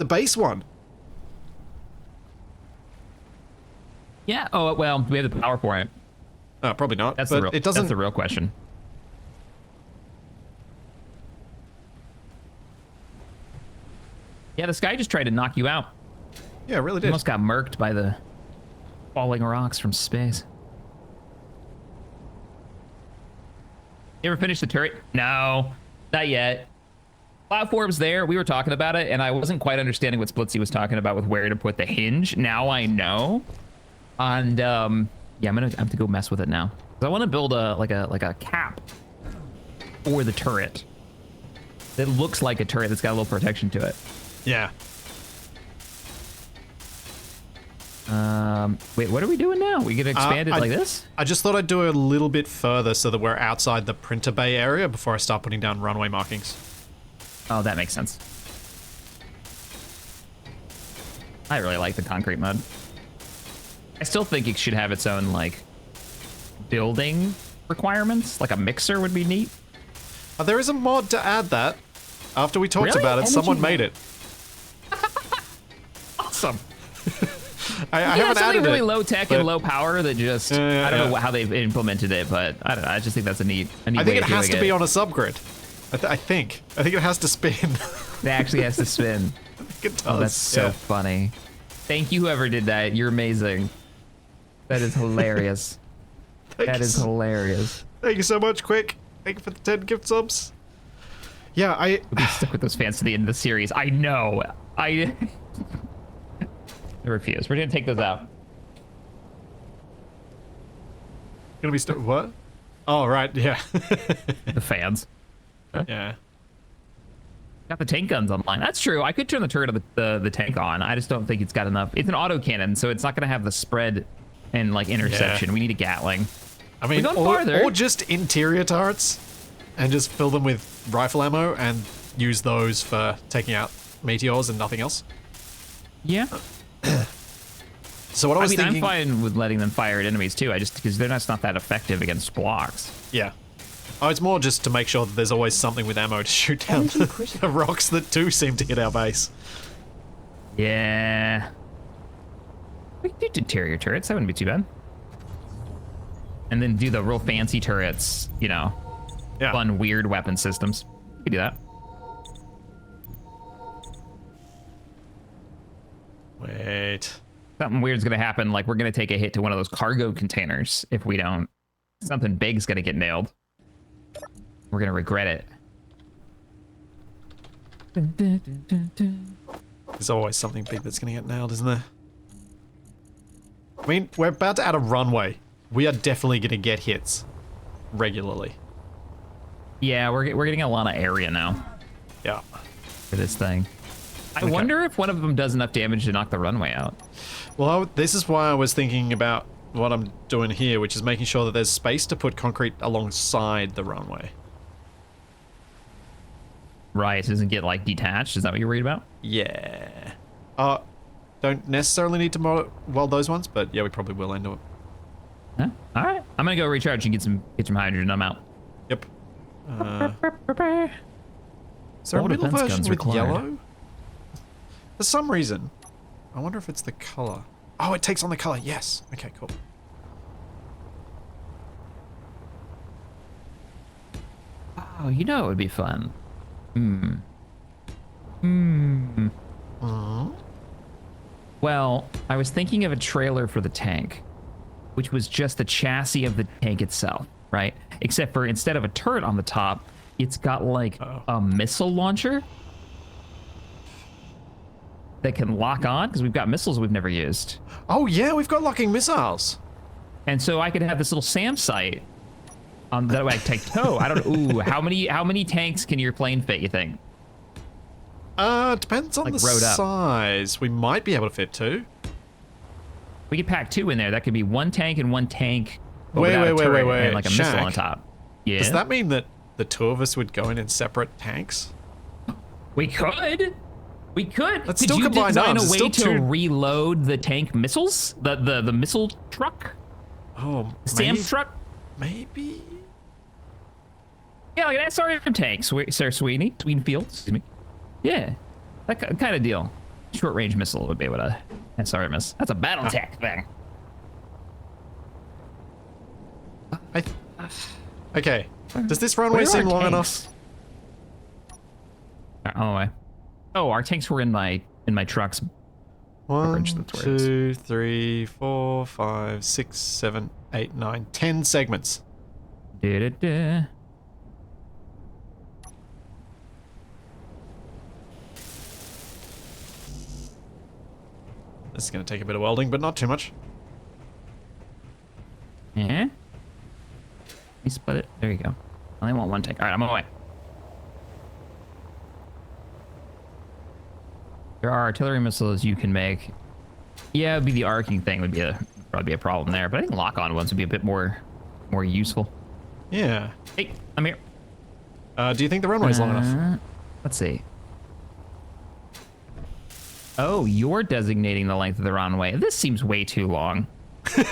base one. Yeah. Oh well, we have the power for it. Probably not. That's but it doesn't. That's the real question. Yeah, this guy just tried to knock you out. Yeah, it really did. Almost got murked by the falling rocks from space. You ever finished the turret? No, not yet. Platform's there. We were talking about it, and I wasn't quite understanding what Splitsy was talking about with where to put the hinge. Now I know. And yeah, I'm gonna have to go mess with it now. 'Cause I want to build a cap for the turret that looks like a turret that's got a little protection to it. Yeah. Wait, what are we doing now? We gonna expand it like this? I just thought I'd do it a little bit further so that we're outside the printer bay area before I start putting down runway markings. Oh, that makes sense. I really like the concrete mode. I still think it should have its own, like, building requirements. Like a mixer would be neat. There is a mod to add that. After we talked about it, someone made it. Awesome. I haven't added really it, low tech and low power that just I don't know how they've implemented it, but I don't know. I just think that's a neat. I think it has to be on a subgrid. I think it has to spin. It actually has to spin. I think it does. Oh, that's so funny. Thank you, whoever did that. You're amazing. That is hilarious. That is hilarious. Thank you so much, Quick. Thank you for the 10 gift subs. Yeah, We'll be stuck with those fans to the end of the series. I know. I refuse. We're gonna take those out. Gonna be stuck. What? Oh, right. Yeah. The fans. Yeah. Got the tank guns online. That's true. I could turn the turret of the tank on. I just don't think it's got enough. It's an autocannon, so it's not gonna have the spread and like interception. Yeah. We need a Gatling. I mean, or just interior turrets and just fill them with rifle ammo and use those for taking out meteors and nothing else. Yeah. So what I was thinking... I'm fine with letting them fire at enemies too. I just because they're not that effective against blocks. Yeah. Oh, it's more just to make sure that there's always something with ammo to shoot down the rocks that do seem to hit our base. Yeah. We could do interior turrets. That wouldn't be too bad. And then do the real fancy turrets, you know. Yeah. Fun, weird weapon systems. We could do that. Wait. Something weird's gonna happen, like we're gonna take a hit to one of those cargo containers if we don't. Something big's gonna get nailed. We're gonna regret it. There's always something big that's gonna get nailed, isn't there? I mean, we're about to add a runway. We are definitely gonna get hits regularly. Yeah, we're getting a lot of area now Yeah. for this thing. I wonder if one of them does enough damage to knock the runway out. Well, this is why I was thinking about what I'm doing here, which is making sure that there's space to put concrete alongside the runway. Right, it doesn't get like detached. Is that what you're worried about? Yeah. Don't necessarily need to weld those ones, but yeah, we probably will end up. Huh? All right, I'm gonna go recharge and get some hydrogen. I'm out. Yep. Is there a middle version with yellow? For some reason. I wonder if it's the color. Oh, it takes on the color. Yes. Okay, cool. Oh, you know it would be fun. Well, I was thinking of a trailer for the tank, which was just the chassis of the tank itself, right? Except for instead of a turret on the top, it's got like a missile launcher that can lock on because we've got missiles we've never used. Oh yeah, we've got locking missiles. And so I could have this little SAM site that way I take tow. I don't. Ooh, how many tanks can your plane fit? You think? Depends on Like the rode up. size. We might be able to fit two. We could pack two in there. That could be one tank and one tank. but Wait, without a wait, turret wait. And like a missile Shaq, on top. Yeah. Does that mean that the two of us would go in separate tanks? We could. We could. Let's Could still you combine design arms. a It's way still to two- reload the tank missiles? The missile truck? Oh, SAM truck? Maybe. Yeah, like an SRM tank, Sir Sweenfield, excuse me. Yeah, that kind of deal. Short range missile would be what a SRM is. That's a battle tech thing. Okay. Does this runway Where are seem our long tanks? enough? Oh, oh, our tanks were in my trucks. One, That's where it is. 2, 3, 4, 5, 6, 7, 8, 9, 10 segments. Da-da-da. This is going to take a bit of welding, but not too much. Yeah. You split it. There you go. I only want one tank. All right, I'm on my way. There are artillery missiles you can make. Yeah, it'd be the arcing thing would be probably be a problem there, but I think lock-on ones would be a bit more useful. Yeah. Hey, I'm here. Do you think the runway's long enough? Let's see. Oh, you're designating the length of the runway. This seems way too long. I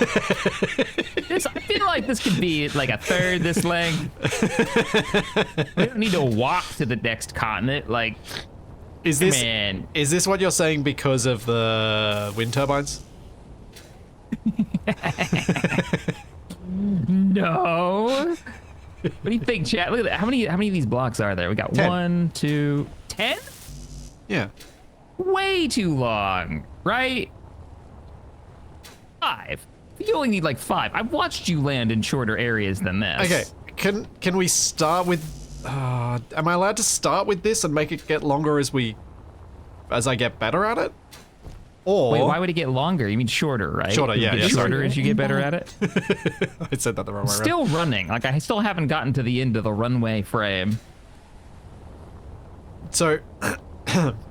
feel like this could be like a third this length. We don't need to walk to the next continent. Like, Is this man. is this what you're saying because of the wind turbines? No. What do you think, chat? Look at that. How many of these blocks are there? We got 10. 1, 2, 10? Yeah. Way too long, right? 5. You only need like 5. I've watched you land in shorter areas than this. Okay. Can we start with? Am I allowed to start with this and make it get longer as I get better at it? Or Wait, why would it get longer? You mean shorter, right? Shorter, It would yeah, get yeah, sorry. shorter as you get better at it. I said that the wrong way around. Still running. Like I still haven't gotten to the end of the runway frame. So,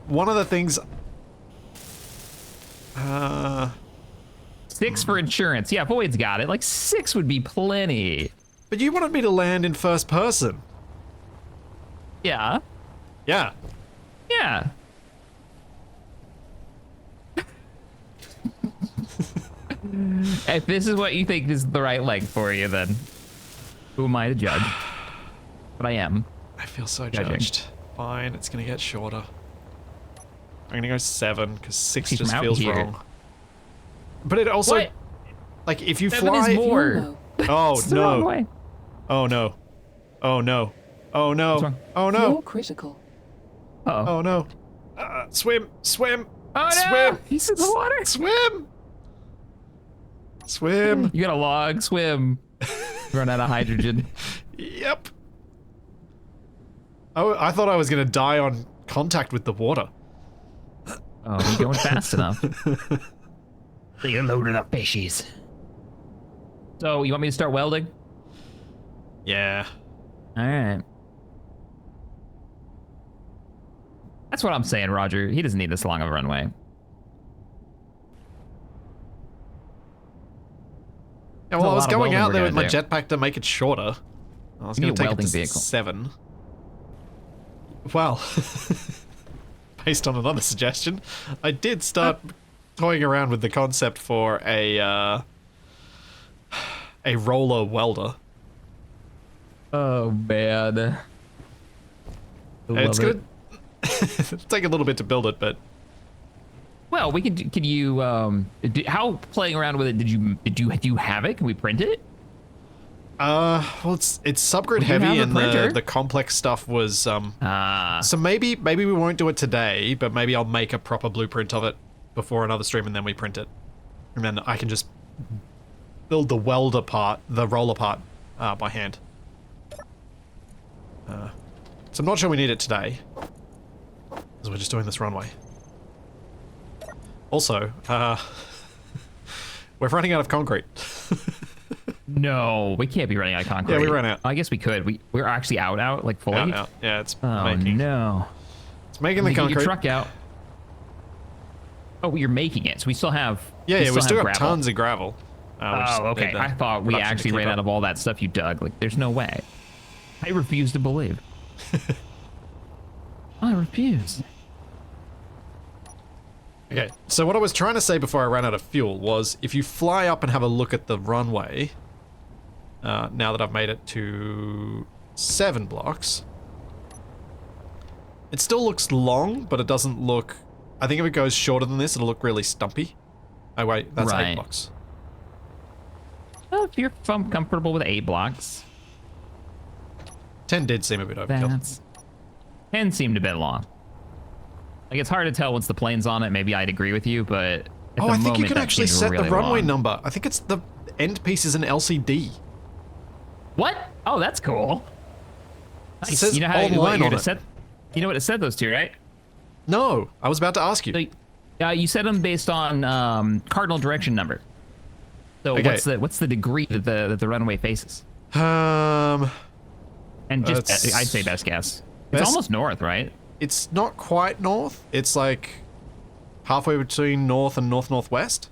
one of the things. 6 for insurance. Yeah, Void's got it. Like 6 would be plenty. But you wanted me to land in first person. Yeah. Yeah. Yeah. If this is what you think is the right length for you, then who am I to judge? But I am. I feel so Judging. judged. Fine, it's gonna get shorter. I'm gonna go 7 because 6 He's just from out feels here. wrong. But it also, What? like, if you 7 fly. is more. Fuel low. Oh It's the wrong no! way. Oh no! Oh no! Oh What's no! wrong? Oh Fuel no! critical. Oh no! Swim! Swim! Oh no! Swim! He's in the water. Swim! Swim! You got a log. Swim. Run out of hydrogen. Yep. Oh, I thought I was gonna die on contact with the water. Oh, you're going fast enough. So you're loading up fishies. So you want me to start welding? Yeah. All right. That's what I'm saying, Roger. He doesn't need this long of a runway. Yeah, well, I a was lot of going welding out we're there with my gonna do. jetpack to make it shorter. I was We going need to a take it welding to vehicle. 7. Well, based on another suggestion, I did start toying around with the concept for a roller welder. Oh man. It's good. It'll take a little bit to build it, but Well, we can you how playing around with it do you have it? Can we print it? well, it's subgrid We do heavy, have a and printer. the complex stuff was Ah. So maybe we won't do it today, but maybe I'll make a proper blueprint of it before another stream, and then we print it, and then I can just build the welder part, the roller part, by hand. So I'm not sure we need it today, because we're just doing this runway. Also, we're running out of concrete. No, we can't be running out of concrete. Yeah, we ran out. I guess we could. We're actually out, like fully. Out. Yeah, it's Oh making no. it's making the Get concrete. your truck out. Oh, you're making it, so we still have. Yeah, we still have gravel. tons of gravel. We just Oh, okay. need the I thought we production to actually keep ran up. out of all that stuff you dug. Like, there's no way. I refuse to believe. I refuse. Okay, so what I was trying to say before I ran out of fuel was, if you fly up and have a look at the runway, now that I've made it to 7 blocks, it still looks long, but it doesn't look... I think if it goes shorter than this, it'll look really stumpy. Oh wait, that's 8 Right. blocks. Well, if you're comfortable with 8 blocks, 10 did seem a bit overkill. that's 10 seemed a bit long. Like, it's hard to tell once the plane's on it. Maybe I'd agree with you, but at Oh, the I think you moment, can that actually seems set really the runway long. number. I think it's the end piece is an LCD. What? Oh, that's cool. It Nice. says You know how online you're on to it. set? You know what it said those two, right? No, I was about to ask you. So, you set them based on cardinal direction number. So Okay. what's the degree that the runway faces? Um, And just It's- I'd say best guess. It's Best- almost north, right? it's not quite north. It's like halfway between north and north-northwest.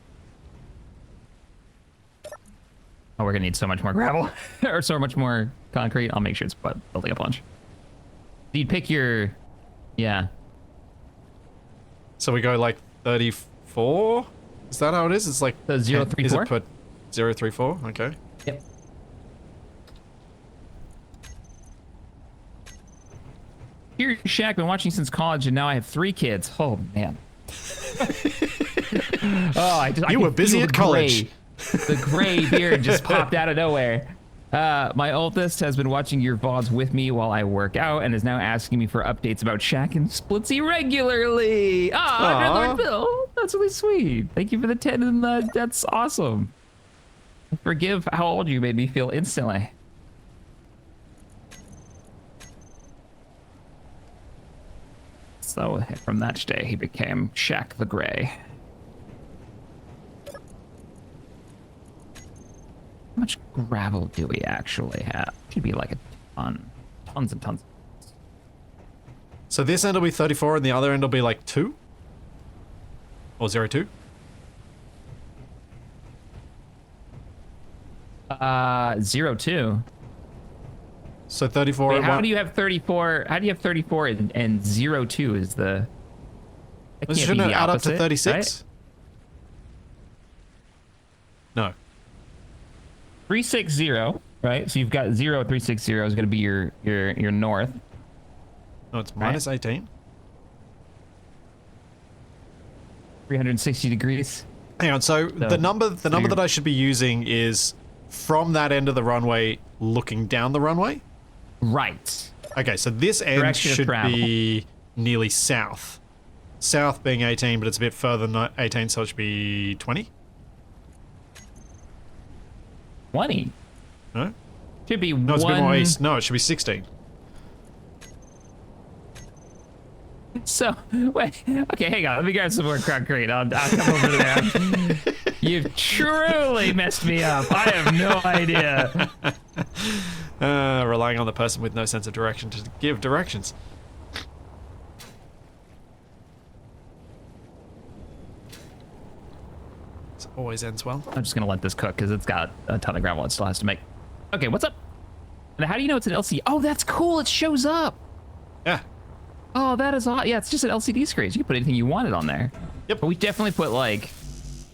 Oh, we're gonna need so much more gravel or so much more concrete. I'll make sure it's building a bunch. You'd pick your, yeah. So we go like 34? Is that how it is? It's like... So 034? Is it per 034? Okay. Yep. Here, Shaq, been watching since college, and now I have 3 kids. Oh man. I You can were busy feel at the college. The gray beard just popped out of nowhere. My oldest has been watching your VODs with me while I work out and is now asking me for updates about Shaq and Splitsy regularly. Aw. Lord Bill, that's really sweet. Thank you for the 10, and that's awesome. Forgive how old you made me feel instantly. So from that day, he became Shaq the Gray. How much gravel do we actually have? Should be like a ton. Tons and tons. So this end will be 34 and the other end will be like 2? Or 02? 02. So 34 Wait, at how one... do you have 34? How do you have 34 and 02 is the... That can't be Shouldn't it the add up to opposite, 36? right? 360, right? So you've got 0, 360 is going to be your north. No, it's minus 18. 360 degrees. Hang on. So the number that I should be using is from that end of the runway, looking down the runway. Right. Okay, so this end Direction of should travel. be nearly south. South being 18, but it's a bit further than 18, so it should be 20. 20. No? Should be No, it's a bit more east. No, it should be 16. So, wait. Okay, hang on. Let me grab some more concrete. I'll come over there. You've truly messed me up. I have no idea. Relying on the person with no sense of direction to give directions. It always ends well. I'm just going to let this cook because it's got a ton of gravel it still has to make. Okay, what's up? And how do you know it's an LCD? Oh, that's cool. It shows up. Yeah. Oh, that is odd. Yeah, it's just an LCD screen. You can put anything you wanted on there. Yep. But we definitely put like,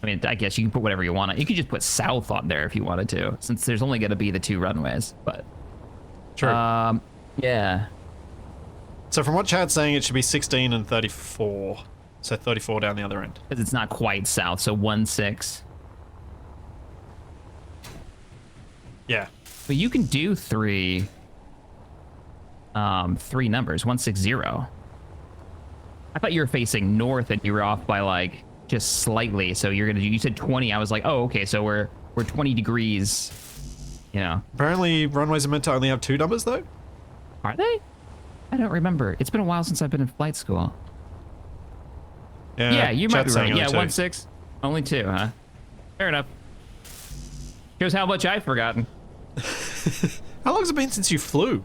I mean, I guess you can put whatever you want. You could just put south on there if you wanted to, since there's only going to be the 2 runways. But True. yeah. So from what Chad's saying, it should be 16 and 34. So 34 down the other end. Because it's not quite south, so 16. Yeah. But you can do three numbers, 160. I thought you were facing north and you were off by like just slightly. So you said 20. I was like, oh, okay, so we're 20 degrees. You know. Apparently runways are meant to only have 2 numbers though. Are they? I don't remember. It's been a while since I've been in flight school. Yeah, you might be right. Yeah, 16. Only 2, huh? Fair enough. Shows how much I've forgotten. How long has it been since you flew?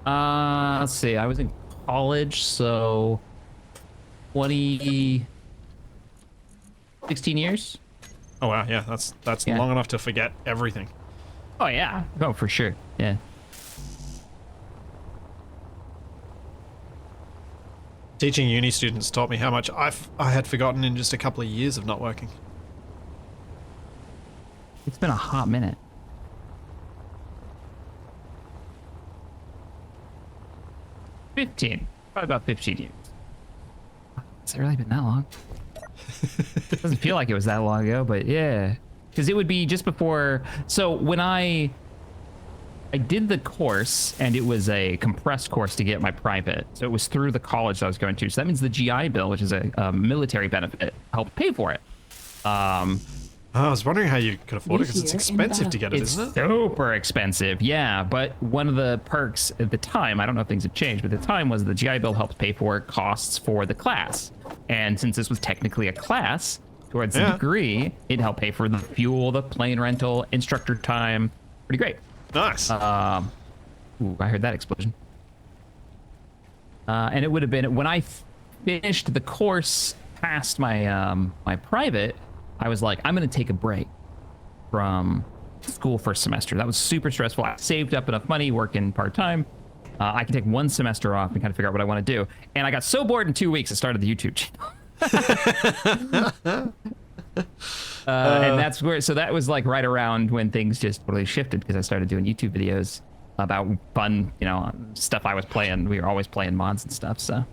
Let's see. I was in college, so 16 years. Oh wow, yeah, that's Yeah. long enough to forget everything. Oh yeah. Oh, for sure. Yeah. Teaching uni students taught me how much I had forgotten in just a couple of years of not working. It's been a hot minute. Probably about 15 years. Has it really been that long? Doesn't feel like it was that long ago, but yeah. Because it would be just before. So when I did the course, and it was a compressed course to get my private. So it was through the college that I was going to. So that means the GI Bill, which is a military benefit, helped pay for it. I was wondering how you could afford it because it's Here in expensive to get it, It's isn't it? super expensive, yeah. But one of the perks at the time, I don't know if things have changed, but at the time was the GI Bill helped pay for costs for the class. And since this was technically a class, towards the degree, it helped pay for the fuel, the plane rental, instructor time. Pretty great. Nice. Ooh, I heard that explosion. And it would have been when I finished the course past my my private. I was like, I'm gonna take a break from school for a semester. That was super stressful. I saved up enough money, working part-time. I can take 1 semester off and kind of figure out what I want to do. And I got so bored in 2 weeks, I started the YouTube channel. And that's where, so that was like right around when things just totally shifted because I started doing YouTube videos about fun, you know, stuff I was playing. We were always playing mods and stuff, so.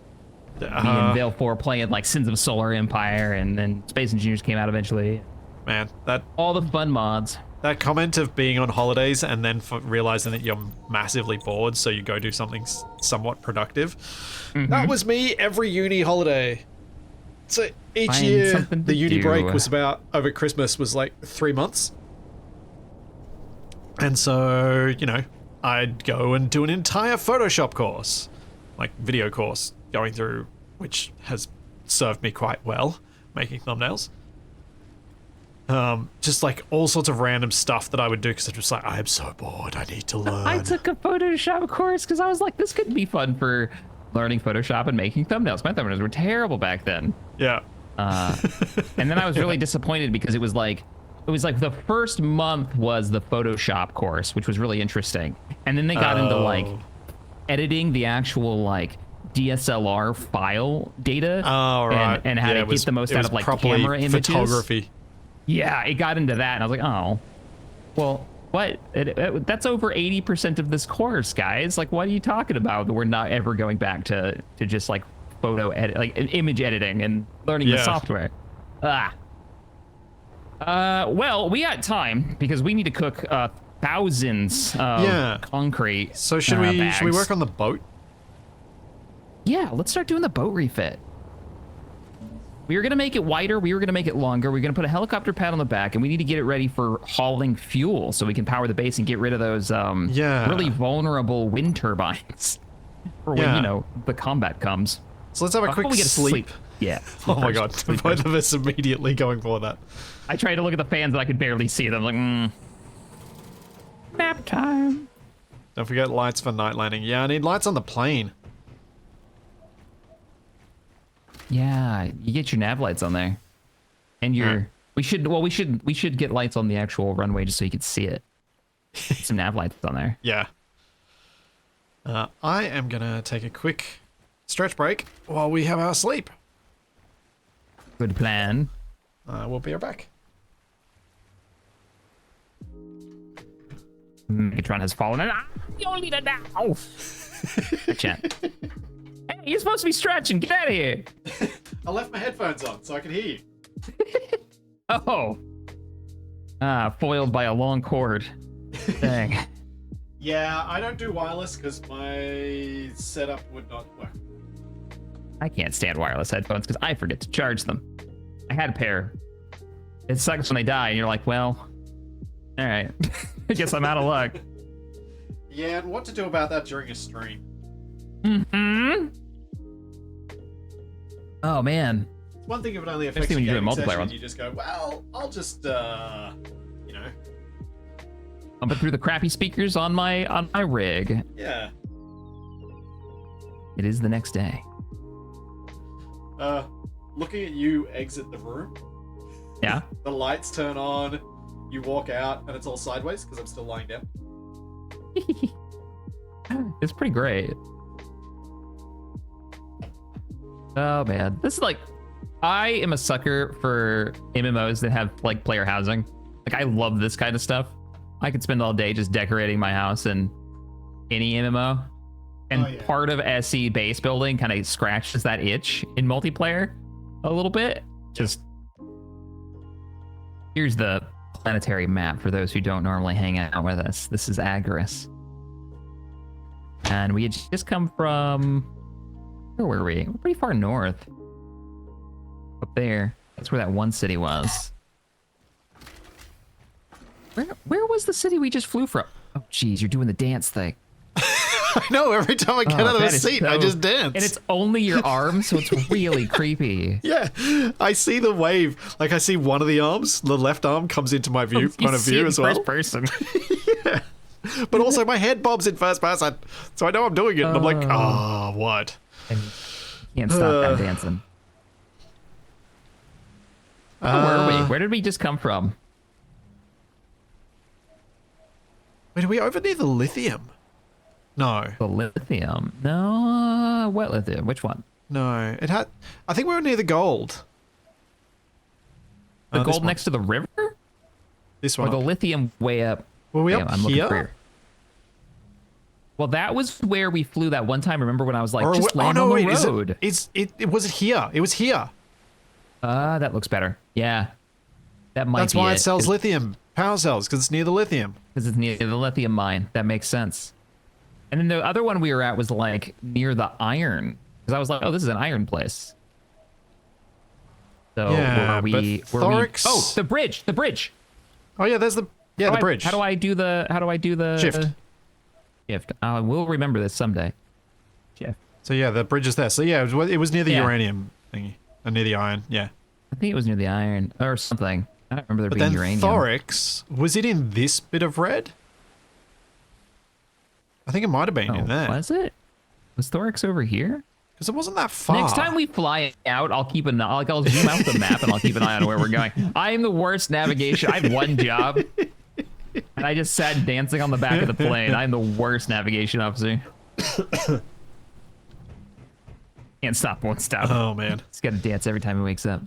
Me and Veil 4 playing like Sins of Solar Empire, and then Space Engineers came out eventually. Man, that All the fun mods. that comment of being on holidays and then realizing that you're massively bored, so you go do something somewhat productive. That was me every uni holiday. So each Find year, something to the uni do. break was about, over Christmas, was like 3 months. And so, you know, I'd go and do an entire Photoshop course, like video course, going through, which has served me quite well, making thumbnails. Just like all sorts of random stuff that I would do because I'm just like, I am so bored, I need to learn. I took a Photoshop course because I was like, this could be fun for learning Photoshop and making thumbnails. My thumbnails were terrible back then. Yeah. And then I was really disappointed because it was like the first month was the Photoshop course, which was really interesting. And then they got into like editing the actual like DSLR file data and how to get the most out of like camera images. Photography. Yeah, it got into that and I was like, oh. Well, what? That's over 80% of this course, guys. Like, what are you talking about? We're not ever going back to just like photo edit, like image editing and learning the software. Well, we got time because we need to cook thousands of concrete. So should we work on the boat? Yeah, let's start doing the boat refit. We were gonna make it wider. We were gonna make it longer. We're gonna put a helicopter pad on the back, and we need to get it ready for hauling fuel so we can power the base and get rid of those really vulnerable wind turbines for when you know the combat comes. So let's have a quick sleep. Yeah. Oh my god, both of us immediately going for that. I tried to look at the fans, and I could barely see them. Like, nap time. Don't forget lights for night landing. Yeah, I need lights on the plane. Yeah, you get your nav lights on there, and your we should get lights on the actual runway just so you can see it. Some nav lights on there. Yeah. I am gonna take a quick stretch break while we have our sleep. Good plan. We'll be right back. Megatron has fallen, and you only need it now. Chat. Hey, you're supposed to be stretching. Get out of here. I left my headphones on so I can hear you. Oh. Foiled by a long cord. Dang. Yeah, I don't do wireless because my setup would not work. I can't stand wireless headphones because I forget to charge them. I had a pair. It sucks when they die and you're like, well, all right. I guess I'm out of luck. Yeah, and what to do about that during a stream? Mm-hmm. Oh, man. One thing if it only affects Especially when you do a multiplayer one. You just go, well, I'll just, you know. I'll put through the crappy speakers on my rig. Yeah. It is the next day. Looking at you exit the room. Yeah. The lights turn on, you walk out, and it's all sideways because I'm still lying down. It's pretty great. Oh man, this is like, I am a sucker for MMOs that have like player housing. Like I love this kind of stuff. I could spend all day just decorating my house in any MMO. And part of SE base building kind of scratches that itch in multiplayer a little bit. Just here's the planetary map for those who don't normally hang out with us. This is Agaris. And we had just come from, where were we? We're pretty far north. Up there. That's where that one city was. Where was the city we just flew from? Oh, geez, you're doing the dance thing. I know, every time I get out of the seat, I just dance. And it's only your arm, so it's really creepy. Yeah, I see the wave. Like, I see one of the arms, the left arm comes into my front of view as well. First person. Yeah. But also my head bobs in first person, so I know I'm doing it, and I'm like, oh, what? And you can't stop that dancing. Where were we? Where did we just come from? Wait, are we over near the lithium? No. The lithium? No. What lithium? Which one? No. It had. I think we were near the gold. The gold next to the river? This one. Or the lithium way up? Were we up here? Well, that was where we flew that one time. Remember when I was like, just land on the road? Was it here? It was here. That looks better. Yeah. That might be it. That's why it sells lithium power cells, because it's near the lithium. Because it's near the lithium mine. That makes sense. And then the other one we were at was like near the iron. Because I was like, oh, this is an iron place. So yeah, oh, the bridge. The bridge. Oh yeah, there's the bridge. How do I do the shift? Shift. I will remember this someday. Shift. So yeah, the bridge is there. So yeah, it was near the uranium thingy. Near the iron, yeah. I think it was near the iron or something. I don't remember there being uranium. But then Thorax, was it in this bit of red? I think it might have been in there. Was it? Was Thorax over here? Because it wasn't that far. Next time we fly out, I'll keep I'll zoom out the map and I'll keep an eye on where we're going. I am the worst navigation. I have one job, and I just sat dancing on the back of the plane. I'm the worst navigation officer. Can't stop, won't stop. Oh man, he's got to dance every time he wakes up.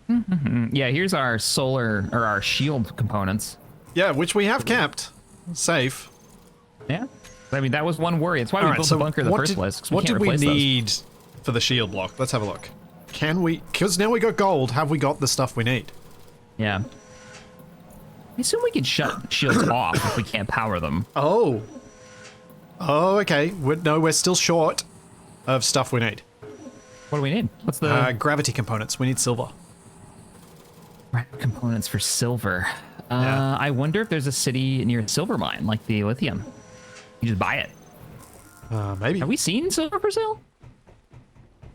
Yeah, here's our solar or our shield components. Yeah, which we have kept safe. Yeah. I mean, that was one worry. It's why we built the bunker in the first place. 'Cause What can't did we replace those. need for the shield block? Let's have a look. Can we? Because now we got gold. Have we got the stuff we need? Yeah. I assume we can shut shields off if we can't power them. Oh. Oh, okay. We're still short of stuff we need. What do we need? What's the Gravity components. We need silver. components for silver? Yeah. I wonder if there's a city near a silver mine, like the lithium. You just buy it. Maybe. Have we seen silver for sale?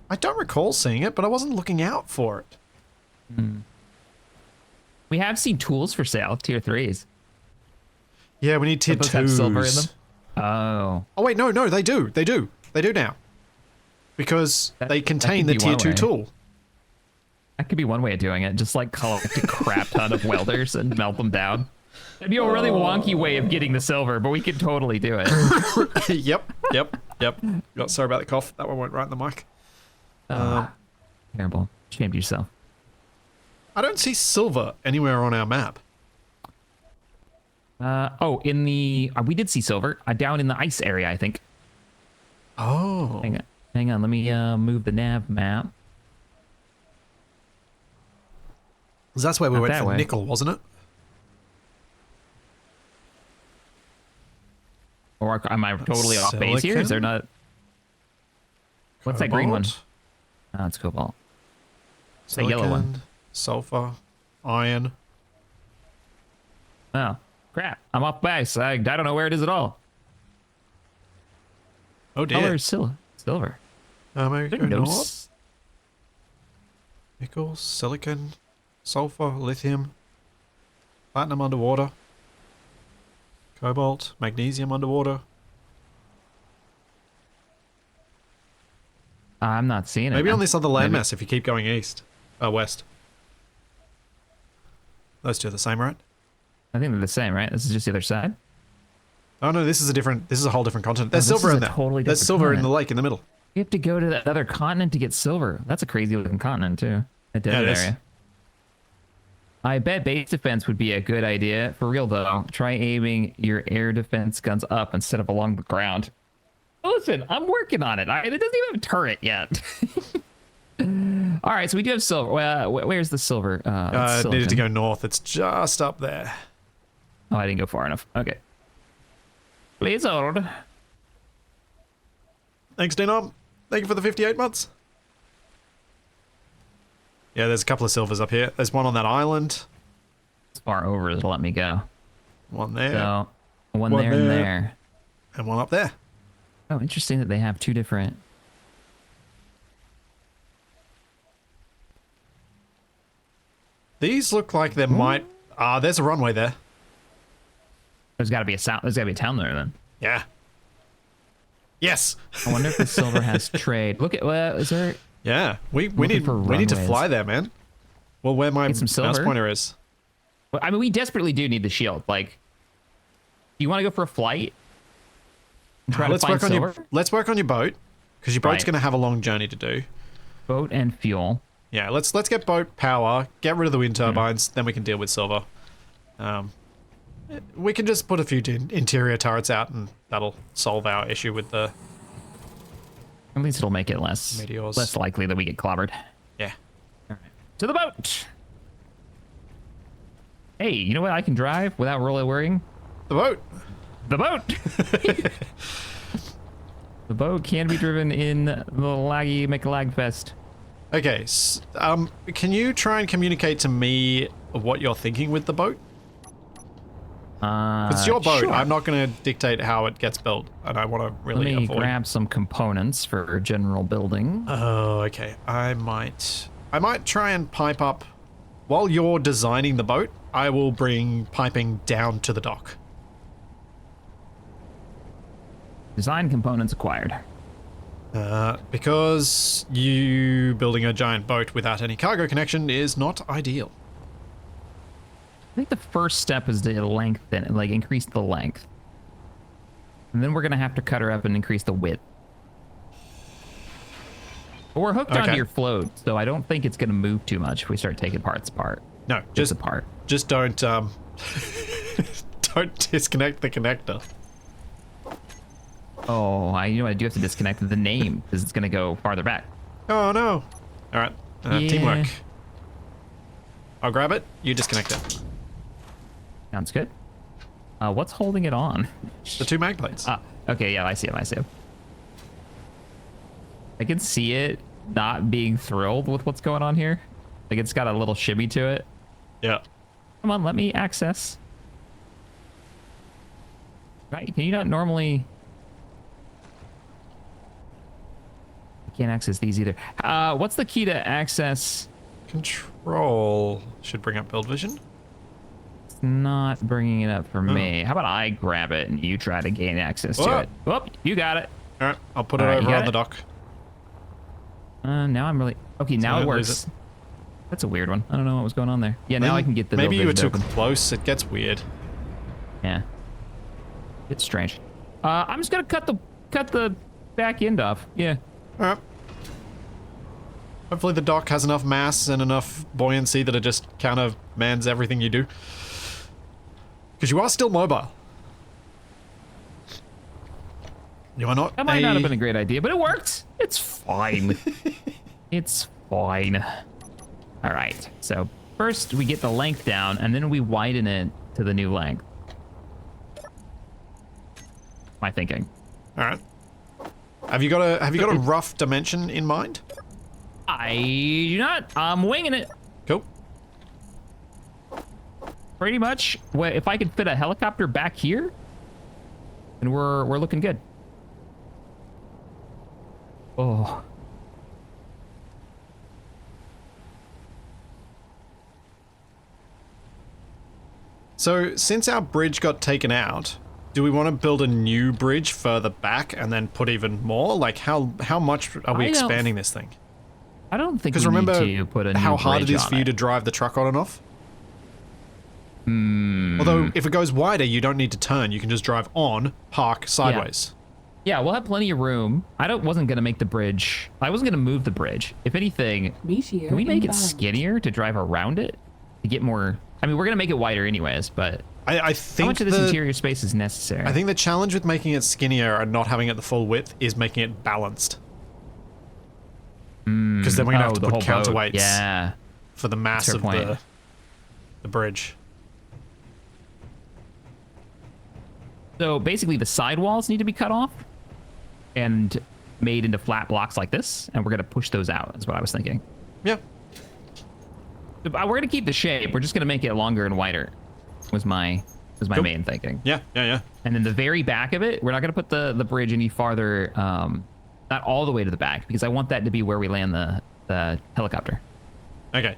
I don't recall seeing it, but I wasn't looking out for it. We have seen tools for sale, tier 3s. Yeah, we need tier Those 2s. have silver in them. Oh. Oh wait, no, they do. They do now. Because they contain the could be tier one 2 way. tool. That could be one way of doing it. Just like collect a crap ton of welders and melt them down. That'd be a really wonky way of getting the silver, but we could totally do it. Yep. Oh, sorry about the cough. That one went right in the mic. Terrible. Shamed yourself. I don't see silver anywhere on our map. Oh, in the... we did see silver. Down in the ice area, I think. Oh. Hang on. Let me move the nav map. That's where we Not went that for way. nickel, wasn't it? Or am I totally off base here? Is there not... What's that green one? Cobalt, Oh, it's cobalt. It's the yellow one. silicon, sulfur, iron. Oh, crap. I'm off base. I don't know where it is at all. Oh dear. Color is silver. Maybe There go no north. s- Nickel, silicon, sulfur, lithium, platinum underwater, cobalt, magnesium underwater. I'm not seeing it. Maybe now. on this other Maybe. landmass if you keep going west. Those two are the same, right? I think they're the same, right? This is just the other side. Oh no, this is a whole different continent. There's this silver is in a there. totally There's different silver in continent. the lake in the middle. You have to go to that other continent to get silver. That's a crazy looking continent too. A desert it is. area. I bet base defense would be a good idea. For real though, try aiming your air defense guns up instead of along the ground. Listen, I'm working on it. It doesn't even have a turret yet. All right, so we do have silver. Well, where's the silver? It needed to silicon. go north. It's just up there. Oh, I didn't go far enough. Okay. Please hold. Thanks, Denom. Thank you for the 58 months. Yeah, there's a couple of silvers up here. There's one on that island. As far over as to let me go. One there. So, one One there and there. there. And one up there. Oh, interesting that they have two different. These look like there might... there's a runway there. There's got to be a sound. There's got to be a town there then. Yeah. Yes. I wonder if the silver has trade. Look at is there? Yeah. We Looking need for we need to runways. fly there, man. Well, where my Get some mouse silver. pointer is. Well, I mean, we desperately do need the shield. Like, do you want to go for a flight? And try to Let's find work on silver? let's work on your boat, because your boat's Right. going to have a long journey to do. Boat and fuel. Yeah, let's get boat power, get rid of the wind Hmm. turbines, then we can deal with silver. We can just put a few interior turrets out, and that'll solve our issue with the... At least it'll make it less Meteors. likely that we get clobbered. Yeah. To the boat. Hey, you know what I can drive without really worrying? The boat! The boat. The boat can be driven in the laggy McLag fest. Okay, can you try and communicate to me what you're thinking with the boat? It's your boat. Sure. I'm not going to dictate how it gets built, and I want to Let really me avoid... grab some components for general building. Oh, okay. I might try and pipe up... While you're designing the boat, I will bring piping down to the dock. Design components acquired. Because you building a giant boat without any cargo connection is not ideal. I think the first step is to lengthen, like increase the length. And then we're gonna have to cut her up and increase the width. But we're hooked Okay. onto your float, so I don't think it's going to move too much if we start taking parts apart. No, Just apart. just don't don't disconnect the connector. Oh, I you know what? I do have to disconnect the name because it's going to go farther back. Oh no! All right, Yeah. teamwork. I'll grab it. You disconnect it. Sounds good. What's holding it on? The 2 mag plates. Okay, yeah, I see him. I see him. I can see it not being thrilled with what's going on here. Like it's got a little shimmy to it. Yeah. Come on, let me access. Right? Can you not normally? I can't access these either. What's the key to access? Control should bring up build vision. It's not bringing it up for me. How about I grab it and you try to gain access to Whoa. it? Whoop, you got it. All right, I'll put it All right, you over got on the it? dock. Now I'm really okay. Now So it lose works. it. That's a weird one. I don't know what was going on there. Yeah, now I can get the. Maybe build you were vision too open. close. It gets weird. Yeah. It's strange. I'm just gonna cut the back end off. Yeah. All right. Hopefully the dock has enough mass and enough buoyancy that it just kind of mans everything you do. Because you are still mobile. You are not. That might not have been a great idea, but it worked. It's fine. It's fine. All right. So first we get the length down, and then we widen it to the new length. My thinking. All right. Have you got a rough dimension in mind? I do not. I'm winging it. Cool. Pretty much. Well, if I could fit a helicopter back here, then we're looking good. Oh. So since our bridge got taken out, do we want to build a new bridge further back and then put even more? Like how much are we I don't- expanding this thing? I don't think Because we remember need to put a new how hard it bridge is on for you to drive the truck on and off? Hmm. Although if it goes wider, you don't need to turn. You can just drive on, park sideways. Yeah, we'll have plenty of room. Wasn't gonna make the bridge. I wasn't gonna move the bridge. If anything, Meteor can we make it inbound. skinnier to drive around it to get more? I mean, we're gonna make it wider anyways, but I how think much of this interior space is necessary? I think the challenge with making it skinnier and not having it the full width is making it balanced. Because then we're gonna have to the put whole boat. counterweights Yeah. for the mass Fair of point. the bridge. So basically, the sidewalls need to be cut off and made into flat blocks like this, and we're gonna push those out. Is what I was thinking. Yeah. We're gonna keep the shape. We're just gonna make it longer and wider. Was my Cool. main thinking. Yeah. And then the very back of it, we're not gonna put the bridge any farther, not all the way to the back, because I want that to be where we land the helicopter. Okay.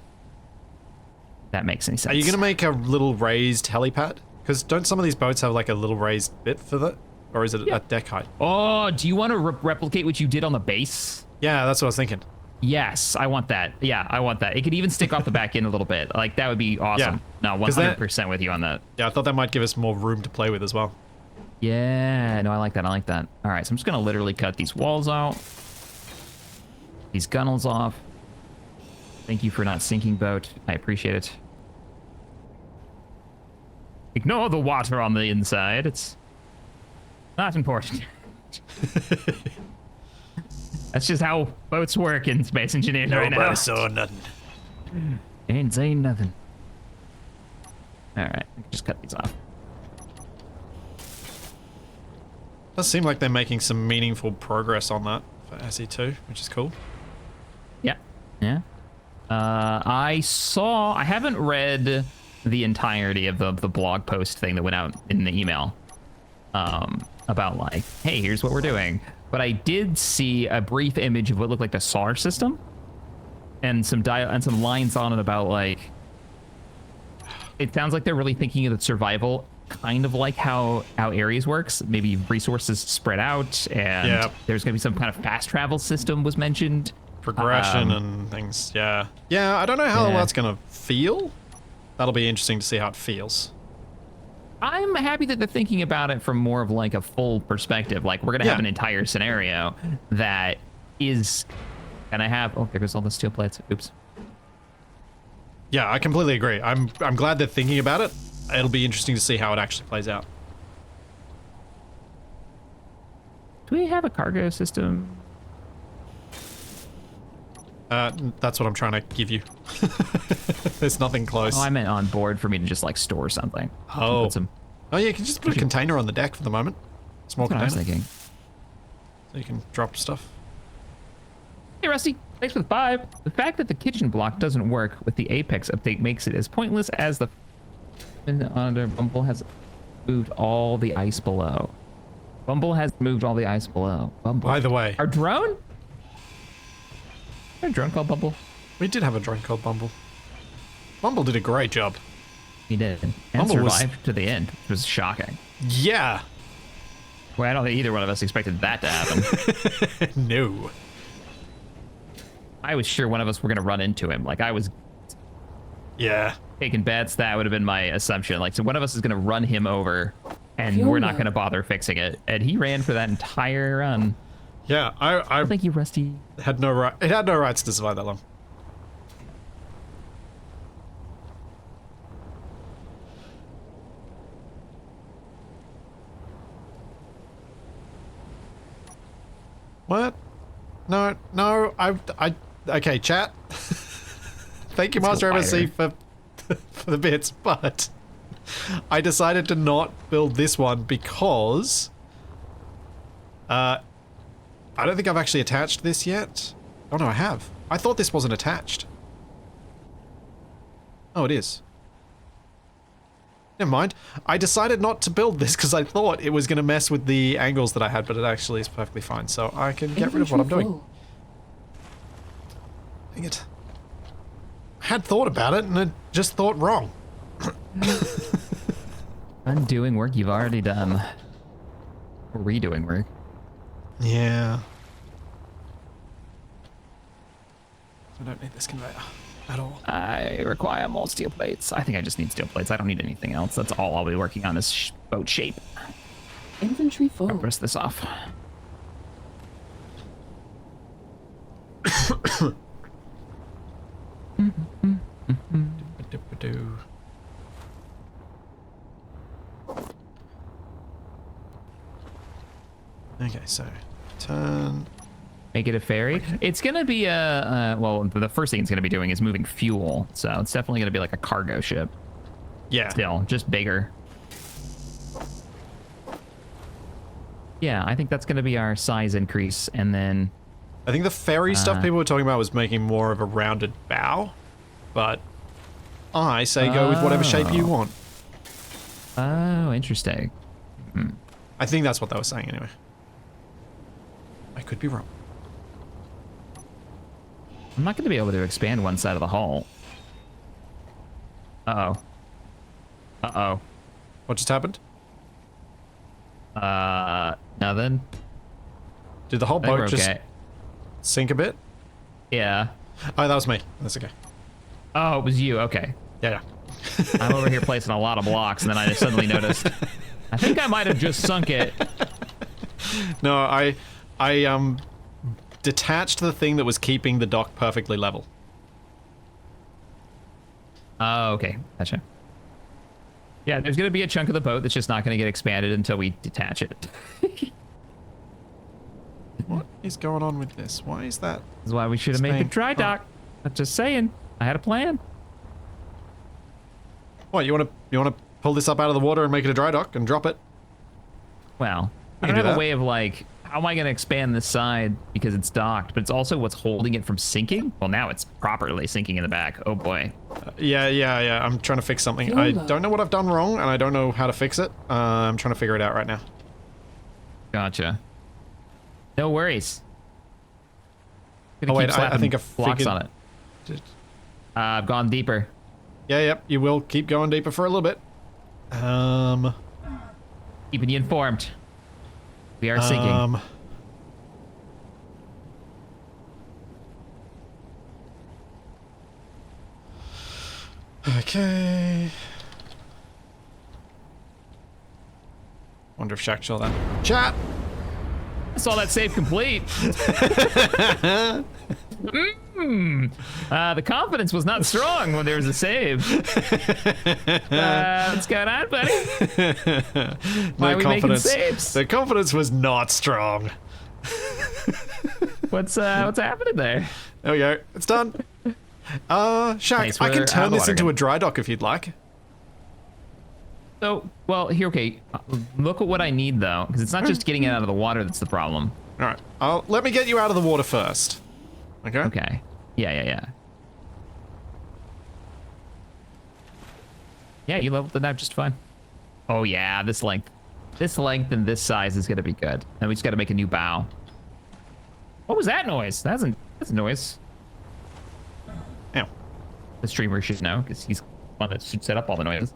That makes any sense. Are you gonna make a little raised helipad? Because don't some of these boats have like a little raised bit for that? Or is it at deck height? Oh, do you want to replicate what you did on the base? Yeah, that's what I was thinking. Yes, I want that. Yeah, I want that. It could even stick off the back end a little bit. Like, that would be awesome. Yeah. No, 'Cause that- 100% with you on that. Yeah, I thought that might give us more room to play with as well. Yeah, no, I like that. I like that. All right, so I'm just going to literally cut these walls out. These gunnels off. Thank you for not sinking, boat. I appreciate it. Ignore the water on the inside. It's not important. That's just how boats work in Space Engineers right now. saw nothing. Ain't saying nothing. All right, just cut these off. Does seem like they're making some meaningful progress on that for SE2, which is cool. Yeah, yeah. I haven't read the entirety of the blog post thing that went out in the email about like, hey, here's what we're doing. But I did see a brief image of what looked like the solar system and some lines on it about like, it sounds like they're really thinking of the survival kind of like how Ares works. Maybe resources spread out, and there's gonna be some kind of fast travel system was mentioned. Progression and things, yeah. Yeah, I don't know how Yeah. that's gonna feel. That'll be interesting to see how it feels. I'm happy that they're thinking about it from more of like a full perspective. Like, we're gonna have an entire scenario that is And I have, oh, there goes all the steel plates. Oops. Yeah, I completely agree. I'm glad they're thinking about it. It'll be interesting to see how it actually plays out. Do we have a cargo system? That's what I'm trying to give you. There's nothing close. Oh, I meant on board for me to just like store something. Oh. Put some, Oh yeah, you can just put a container on the deck for the moment. Small that's what I was container. thinking. So you can drop stuff. Hey, Rusty. Thanks for the 5. The fact that the kitchen block doesn't work with the Apex update makes it as pointless as the under Bumble has moved all the ice below. Bumble has moved all the ice below. Bumble. By the way, Our drone? Our drone called Bumble? we did have a drone called Bumble. Bumble did a great job. He did. And Bumble was- survived to the end, which was shocking. Yeah. Well, I don't think either one of us expected that to happen. No. I was sure one of us were going to run into him. Like, I was Yeah. taking bets. That would have been my assumption. Like, so one of us is going to run him over, and Fuel we're not low. going to bother fixing it. And he ran for that entire run. Yeah, I Thank you, Rusty. had no right. It had no rights to survive that long. What? No, no, okay, chat. Thank you, Let's Master go MSC, for the bits, but I decided to not build this one because I don't think I've actually attached this yet. Oh no, I have. I thought this wasn't attached. Oh, it is. Never mind. I decided not to build this because I thought it was going to mess with the angles that I had, but it actually is perfectly fine. So I can get rid of what I'm doing. Full. Dang it. I had thought about it and I just thought wrong. Undoing work you've already done. Or redoing work. Yeah. I don't need this conveyor at all. I require more steel plates. I think I just need steel plates. I don't need anything else. That's all I'll be working on is boat shape. Inventory I'll full. rest this off. Dip-a-doo. Okay, so turn. Make it a ferry. It's gonna be a well. The first thing it's gonna be doing is moving fuel, so it's definitely gonna be like a cargo ship. Yeah. Still, just bigger. Yeah, I think that's gonna be our size increase, and then I think the ferry stuff people were talking about was making more of a rounded bow, but I say go with whatever shape you want. oh, interesting. I think that's what they were saying anyway. I could be wrong. I'm not gonna be able to expand one side of the hull. Uh oh. Uh oh. What just happened? Nothing. Did the whole I think boat we're just okay. sink a bit? Yeah. Oh, that was me. That's okay. Oh, it was you. Okay. Yeah, I'm over here placing a lot of blocks, and then I just suddenly noticed. I think I might have just sunk it. No, I detached the thing that was keeping the dock perfectly level. Oh, okay. Gotcha. Yeah, there's going to be a chunk of the boat that's just not going to get expanded until we detach it. What is going on with this? Why is that? This is why we should have made the Spain. dry dock. I'm just saying. I had a plan. What, you want to pull this up out of the water and make it a dry dock and drop it? Well, We I can don't do have a that. way of like, how am I going to expand this side because it's docked, but it's also what's holding it from sinking? Well, now it's properly sinking in the back. Oh boy. Yeah. I'm trying to fix something. Fuel I low. don't know what I've done wrong, and I don't know how to fix it. I'm trying to figure it out right now. Gotcha. No worries. Gonna Oh, wait, keep I slapping think I blocks figured- on it. I've gone deeper. Yep, you will keep going deeper for a little bit. Keeping you informed. We are sinking. Okay. Wonder if Shaq saw that. Chat! I saw that save complete. The confidence was not strong when there was a save. What's going on, buddy? Why are we making saves? The confidence was not strong. What's happening there? There we go. It's done. Shaq, Nice, I can we're out turn of the this water into again. a dry dock if you'd like. So, well, here, okay. Look at what I need, though, because it's not just getting it out of the water that's the problem. All right. Let me get you out of the water first. Okay? Okay. Yeah. Yeah, you leveled it out just fine. Oh, yeah, this length and this size is going to be good. And we just got to make a new bow. What was that noise? That's a noise. Ow. The streamer should know, because he's the one that should set up all the noises.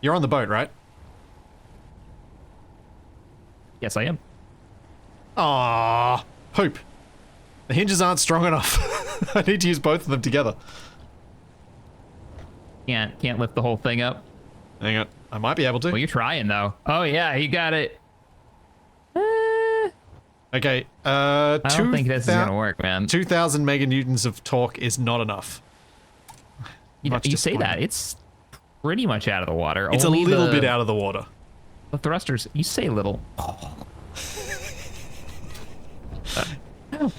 You're on the boat, right? Yes, I am. Ah, Poop. The hinges aren't strong enough. I need to use both of them together. Can't lift the whole thing up. Hang on. I might be able to. Well, you're trying, though. Oh, yeah, you got it. Okay, I don't think this is gonna work, man. 2,000 meganewtons of torque is not enough. You Much say that. disappointing. It's pretty much out of the water. It's Only a little the- bit out of the water. The thrusters, you say little.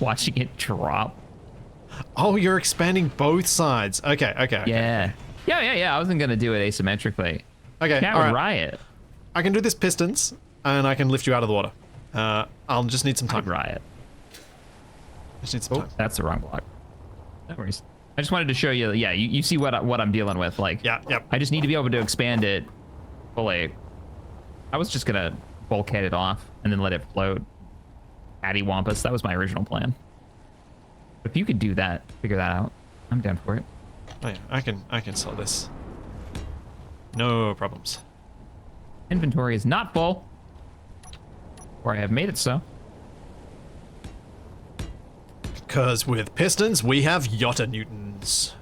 Watching it drop. Oh, you're expanding both sides. Okay. Yeah. I wasn't gonna do it asymmetrically. Okay, Cat all would right. riot. I can do this pistons, and I can lift you out of the water. I'll just need some I'd time. riot. Just need some Oh, time. that's the wrong block. No worries. I just wanted to show you. Yeah, you see what I'm dealing with. Like, Yeah, yep. I just need to be able to expand it fully. I was just gonna bulkhead it off and then let it float. Wampus. That was my original plan. But if you could do that, figure that out, I'm down for it. Oh yeah, I can sell this. No problems. Inventory is not full. Or I have made it so. Because with pistons, we have yotta newtons.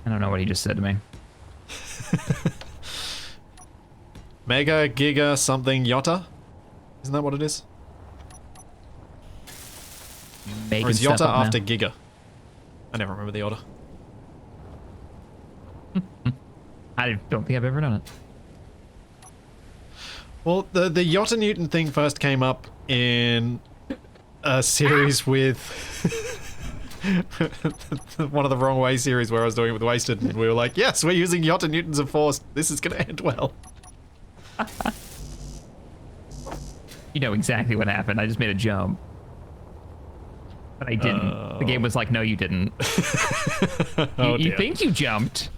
I don't know what he just said to me. Mega, giga, something, yotta? Isn't that what it is? Making Or is stuff yotta up now. after giga? I never remember the order. I don't think I've ever done it. Well, the yotta newton thing first came up in a series with one of the Runway series where I was doing it with Wasted, and we were like, yes, we're using yotta newtons of force. This is going to end well. You know exactly what happened. I just made a jump. But I didn't. The game was like, no, you didn't. Oh, you dear. think you jumped,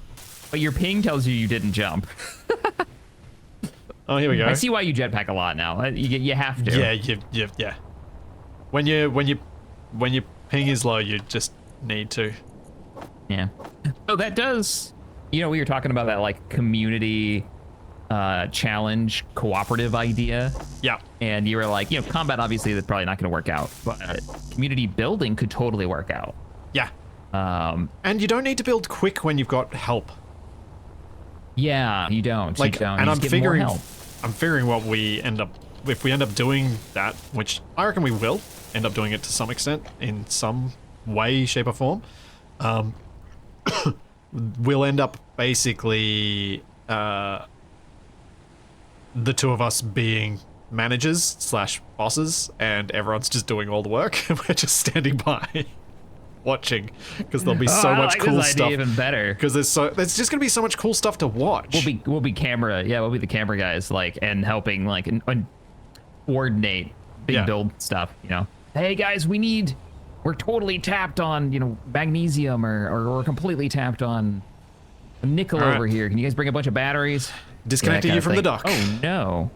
but your ping tells you did not jump. Oh, here we go. I see why you jetpack a lot now. You have to. Yeah. When your ping is low, you just need to. Yeah. So that does, we were talking about that like community challenge cooperative idea. Yeah. And you were like, combat obviously that's probably not going to work out, but community building could totally work out. Yeah. And you don't need to build quick when you've got help. Yeah, you don't. Like, you don't. and You I'm just get more figuring, help. I'm figuring what we end up, if we end up doing that, which I reckon we will end up doing it to some extent, in some way, shape, or form. We'll end up basically the two of us being managers / bosses, and everyone's just doing all the work, and we're just standing by. Watching, because there'll be so I much like cool this idea stuff. even better. Because there's just gonna be so much cool stuff to watch. We'll be camera. Yeah, we'll be the camera guys, like, and helping like and coordinate big build stuff. Hey guys, we're totally tapped on magnesium, or we're completely tapped on nickel All right. over here. Can you guys bring a bunch of batteries? Disconnecting Yeah, you that from kinda the thing. dock. Oh no.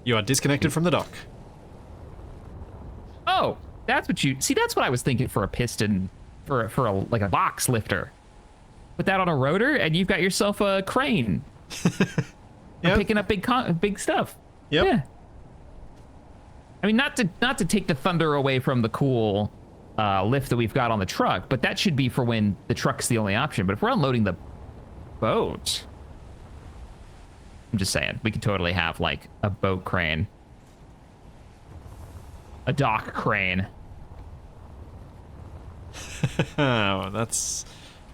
You are disconnected from the dock. Oh, that's what you see. That's what I was thinking for a piston, for a like a box lifter. Put that on a rotor, and you've got yourself a crane. Yep. Picking up big stuff. Yep. Yeah. I mean, not to take the thunder away from the cool lift that we've got on the truck, but that should be for when the truck's the only option. But if we're unloading the boat, I'm just saying, we could totally have like a boat crane. A dock crane. Oh, that's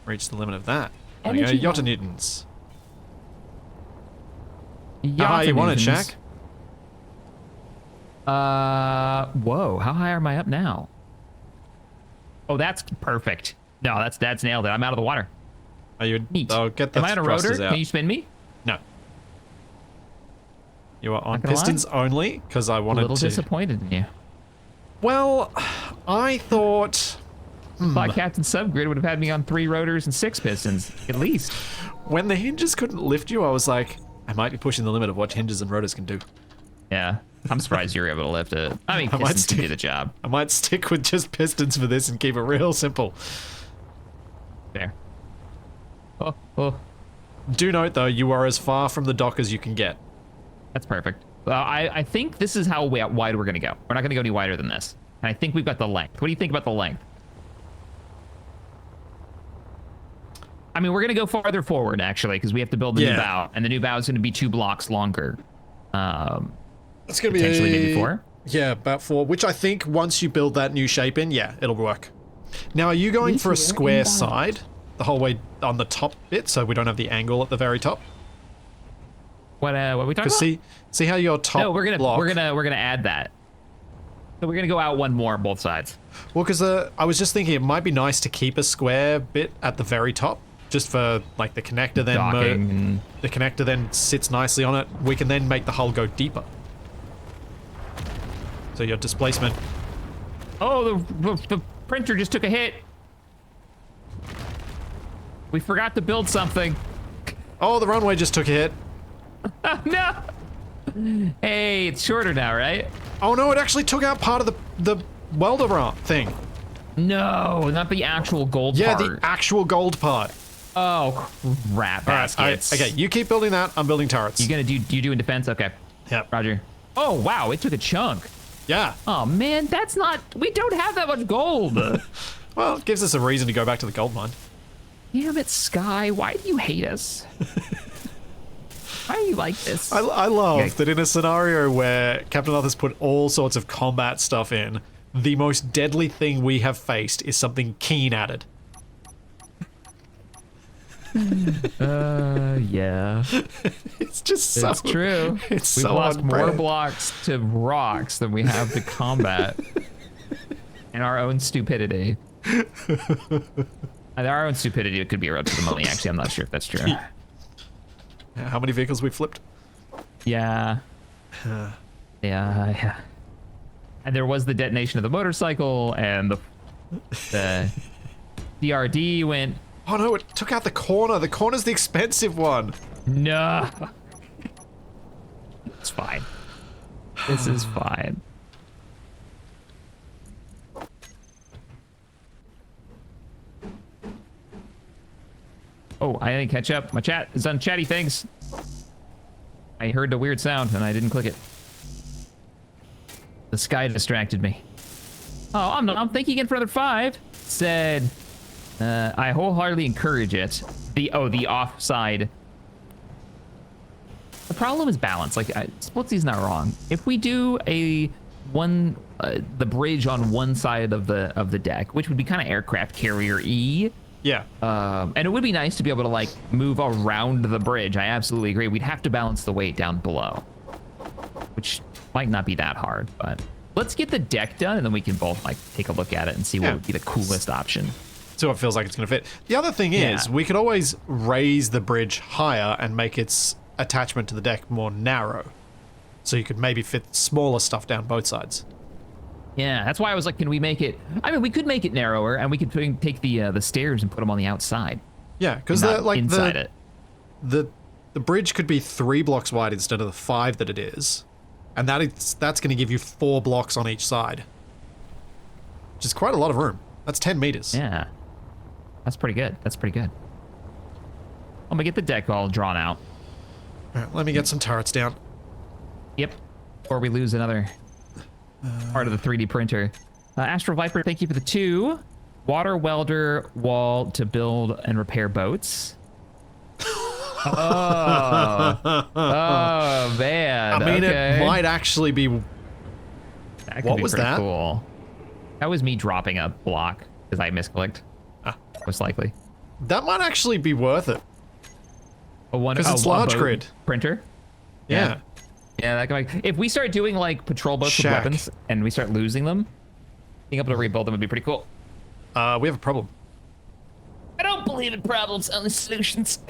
reached the limit of that. There we go, Energy Yotta one. Newtons. How high you want it, Shaq? Whoa, how high am I up now? Oh, that's perfect. No, that's nailed it. I'm out of the water. Are you? Neat. Oh, get the Am I on a thrusters rotor? out. Can you spin me? No. You are on Not gonna pistons only because I A wanted little to. disappointed in you. Well, I thought Thought Captain Subgrid would have had me on 3 rotors and 6 pistons, at least. when the hinges couldn't lift you, I was like, I might be pushing the limit of what hinges and rotors can do. Yeah, I'm surprised you were able to lift it. I mean, I might pistons can stick- do the job. I might stick with just pistons for this and keep it real simple. There. Oh, Do note though, you are as far from the dock as you can get. that's perfect. I think this is how wide we're gonna go. We're not gonna go any wider than this. And I think we've got the length. What do you think about the length? I mean, we're gonna go farther forward actually, because we have to build the new bow, and the new bow is gonna be 2 blocks longer. It's gonna Potentially be maybe 4. Yeah, about 4. Which I think once you build that new shape in, yeah, it'll work. Now, are you going for a Meteor square inbound. side the whole way on the top bit, so we don't have the angle at the very top? What are we talking Because about? see how your top No, we're gonna block. we're gonna add that. So we're gonna go out one more on both sides. Well, because I was just thinking it might be nice to keep a square bit at the very top, just for like the connector then Docking and the connector then sits nicely on it. We can then make the hull go deeper. So your displacement. oh, the printer just took a hit. We forgot to build something. Oh, the runway just took a hit. Oh, no. Hey, it's shorter now, right? Oh no, it actually took out part of the welder thing. No, not the actual gold Yeah, part. the actual gold part. Oh, crap All right, baskets. okay, you keep building that. I'm building turrets. You doing defense? Okay. Yep. Roger. Oh, wow, it took a chunk. Yeah. Oh, man, that's not... We don't have that much gold. Well, it gives us a reason to go back to the gold mine. Damn it, Sky. Why do you hate us? Why are you like this? I love Okay. that in a scenario where Captain Arthur's put all sorts of combat stuff in, the most deadly thing we have faced is something Keen added. Yeah. It's just so... It's true. It's We've so lost on more brand. blocks to rocks than we have to combat. And our own stupidity. Our own stupidity, it could be a road to the money, actually. I'm not sure if that's true. Yeah, how many vehicles we flipped? Yeah. Yeah. And there was the detonation of the motorcycle, and the DRD went, Oh no, it took out the corner. The corner's the expensive one. no. It's fine. This is fine. Oh, I didn't catch up. My chat is on chatty things. I heard the weird sound and I didn't click it. The sky distracted me. Oh, I'm thinking in for another 5. Said, I wholeheartedly encourage it. The offside. The problem is balance. Like, Splitsy's not wrong. If we do the bridge on one side of the deck, which would be kind of aircraft carrier-y. Yeah. And it would be nice to be able to like move around the bridge. I absolutely agree. We'd have to balance the weight down below, which might not be that hard, but let's get the deck done and then we can both like take a look at it and see what would be the coolest option. So it feels like it's going to fit. The other thing is, we could always raise the bridge higher and make its attachment to the deck more narrow. So you could maybe fit smaller stuff down both sides. Yeah, that's why I was like, can we make it? I mean, we could make it narrower, and we could take the stairs and put them on the outside. Yeah, because inside it. The bridge could be 3 blocks wide instead of the 5 that it is, and that's going to give you 4 blocks on each side, which is quite a lot of room. That's 10 meters. Yeah, that's pretty good. That's pretty good. I'm gonna get the deck all drawn out. All right, let me get some turrets down. Yep. Or we lose another part of the 3D printer. Astral Viper, thank you for the 2. Water welder wall to build and repair boats. Oh man. I mean, okay. it might actually be. That could What be was pretty that? cool. That was me dropping a block because I misclicked. Most likely. That might actually be worth it. Because it's large grid. Printer. Yeah. Yeah, that could if we start doing like patrol boats with weapons and we start losing them, being able to rebuild them would be pretty cool. We have a problem. I don't believe in problems, only solutions.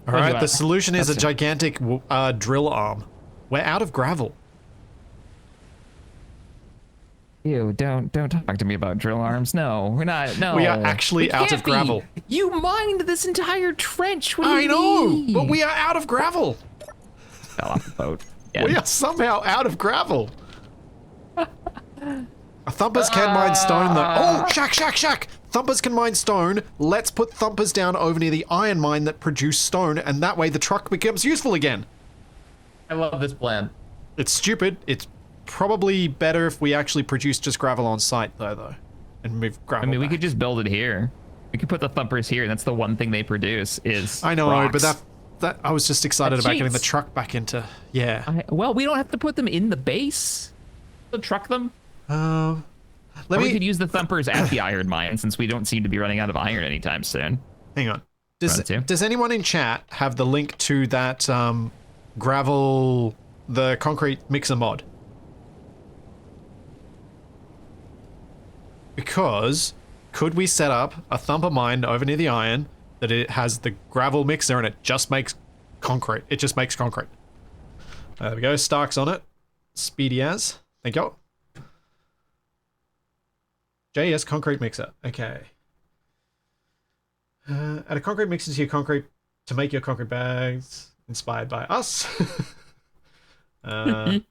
All right, the solution is a gigantic drill arm. We're out of gravel. Ew, don't talk to me about drill arms. No, we're not. No, we are actually out of gravel. You mined this entire trench. What do I you know, mean? but we are out of gravel. Fell off the boat. Yeah. We are somehow out of gravel. Thumpers can mine stone though. Oh, shack. Thumpers can mine stone. Let's put thumpers down over near the iron mine that produce stone, and that way the truck becomes useful again. I love this plan. It's stupid. It's probably better if we actually produce just gravel on site though, and move gravel. I mean, back. we could just build it here. We could put the thumpers here, and that's the one thing they produce is I know, rocks. but that I was just excited That about getting the cheats. truck back into. Yeah. Well, we don't have to put them in the base. We'll truck them. Let We me could use the thumpers at the iron mine since we don't seem to be running out of iron anytime soon. hang on. Does anyone in chat have the link to that gravel, the concrete mixer mod? Because could we set up a thumper mine over near the iron that it has the gravel mixer and it just makes concrete? It just makes concrete. There we go. Stark's on it. Speedy as. Thank you. JS concrete mixer. Okay. Add a concrete mixer to your concrete to make your concrete bags. Inspired by us. Oh,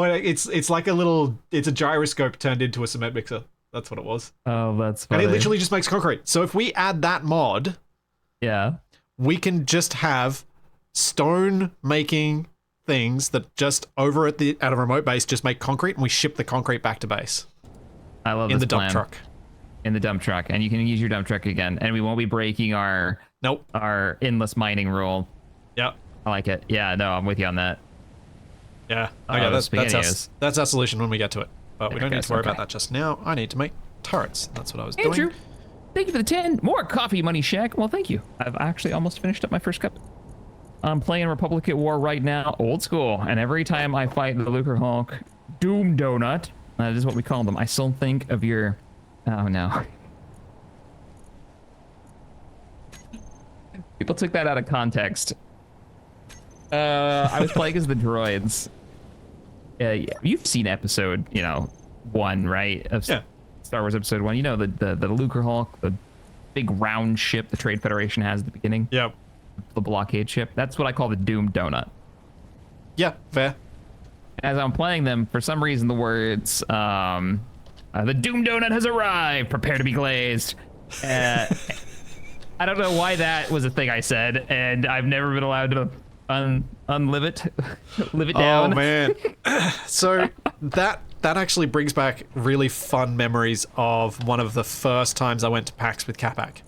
it's like it's a gyroscope turned into a cement mixer. That's what it was. Oh, that's funny. And it literally just makes concrete. So if we add that mod, yeah, we can just have stone making things that just over at a remote base just make concrete, and we ship the concrete back to base. I love in this the dump plan. truck. In the dump truck, and you can use your dump truck again, and we won't be breaking our endless mining rule. Yep. I like it. Yeah, no, I'm with you on that. Yeah. Okay, that's that's our solution when we get to it. But we don't need to worry okay. about that just now. I need to make turrets. That's what I was Andrew, doing. thank you for the 10 more coffee money, Shaq. Well, thank you. I've actually almost finished up my first cup. I'm playing Republic at War right now, old school, and every time I fight the Lucre Hulk Doom Donut, that is what we call them, I still think of your... Oh, no. People took that out of context. I was playing as the droids. You've seen episode, 1, right? Of Yeah. Star Wars episode 1. You know, the Lucre Hulk, the big round ship the Trade Federation has at the beginning? Yep. The blockade ship. That's what I call the Doom Donut. Yeah, fair. As I'm playing them, for some reason the words, the Doom Donut has arrived, prepare to be glazed. I don't know why that was a thing I said, and I've never been allowed to unlive it, live it down. Oh man. So that actually brings back really fun memories of one of the first times I went to PAX with Capac.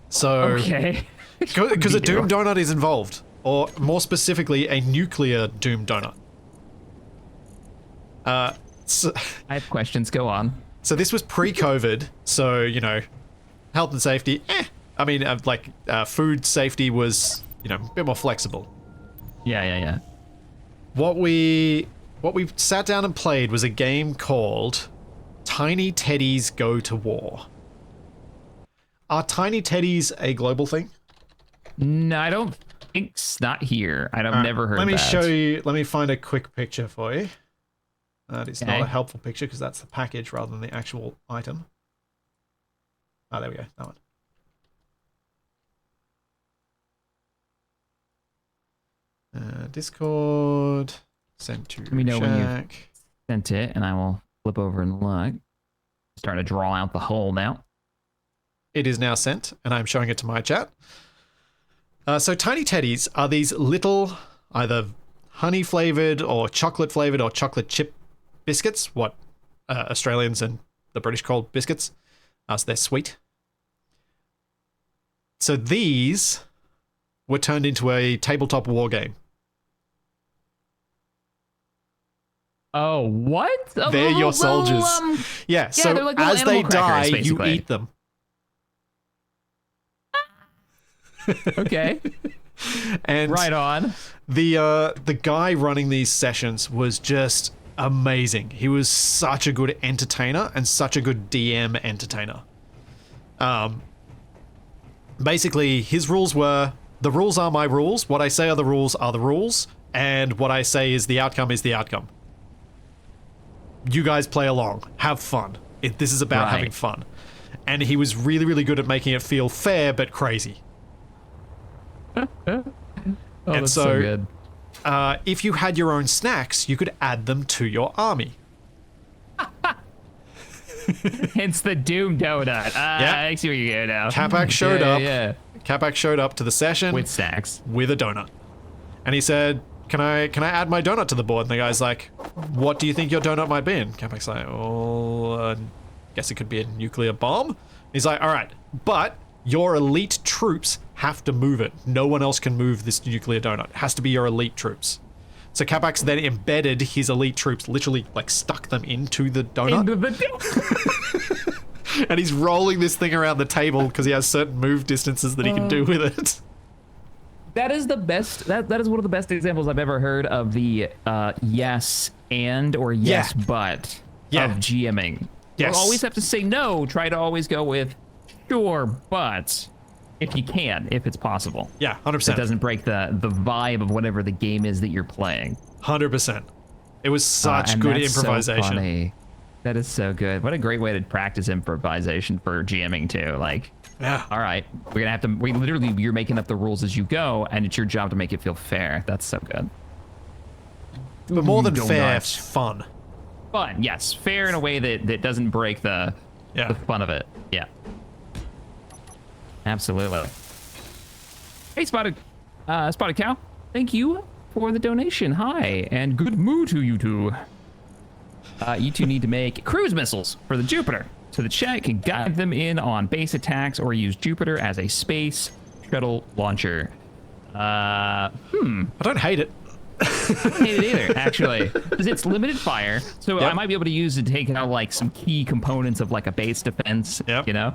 So Okay. Because a Doom Donut is involved, or more specifically, a nuclear Doom Donut. So, I have questions. Go on. so this was pre-COVID, so health and safety. I mean, food safety was a bit more flexible. Yeah. What we sat down and played was a game called Tiny Teddies Go to War. Are Tiny Teddies a global thing? No, I don't think it's not here. I've never heard Let me that. show you. Let me find a quick picture for you. That is not Okay. a helpful picture because that's the package rather than the actual item. There we go. That one. Discord. Send to Let me know when Shaq. you've sent it, and I will flip over and look. Starting to draw out the hole now. It is now sent, and I'm showing it to my chat. So Tiny Teddies are these little, either honey flavored or chocolate chip biscuits, what Australians and the British call biscuits. So they're sweet. So these were turned into a tabletop war game. Oh, what? They're your soldiers. Yeah, so they're like as they animal die, crackers, you basically. eat them. Okay. And Right on. the guy running these sessions was just amazing. He was such a good entertainer and such a good DM entertainer. Basically, his rules were, the rules are my rules, what I say are the rules, and what I say is the outcome is the outcome. You guys play along, have fun. This is about having fun. And he was really, really good at making it feel fair but crazy. Oh, and that's so good. If you had your own snacks, you could add them to your army. Hence the Doom Donut. I see where you're going now. Capac showed up. Yeah. Capac showed up to the session With snacks. with a donut. And he said, Can I add my donut to the board? And the guy's like, what do you think your donut might be? And Capac's like, guess it could be a nuclear bomb. And he's like, all right, but your elite troops have to move it. No one else can move this nuclear donut. It has to be your elite troops. So Capac's then embedded his elite troops, literally like stuck them into the donut. And he's rolling this thing around the table because he has certain move distances that he can do with it. That is the best. That is one of the best examples I've ever heard of the yes and or yes but of GMing. Yes. You always have to say no. Try to always go with sure, but if you can, if it's possible. Yeah, 100%. It doesn't break the vibe of whatever the game is that you're playing. 100%. It was such And good that's improvisation. So funny. That is so good. What a great way to practice improvisation for GMing too. Like, Yeah. all right, we're gonna have to. You're making up the rules as you go, and it's your job to make it feel fair. That's so good. But more than fair, Donuts. fun. Fun, yes, fair in a way that doesn't break the fun of it. Yeah, absolutely. Hey, spotted cow. Thank you for the donation. Hi, and good moo to you two. You two need to make cruise missiles for the Jupiter, so the chat can guide them in on base attacks or use Jupiter as a space shuttle launcher. I don't hate it. I don't hate it either, actually, because it's limited fire, so I might be able to use it to take out like some key components of like a base defense. Yep. You know,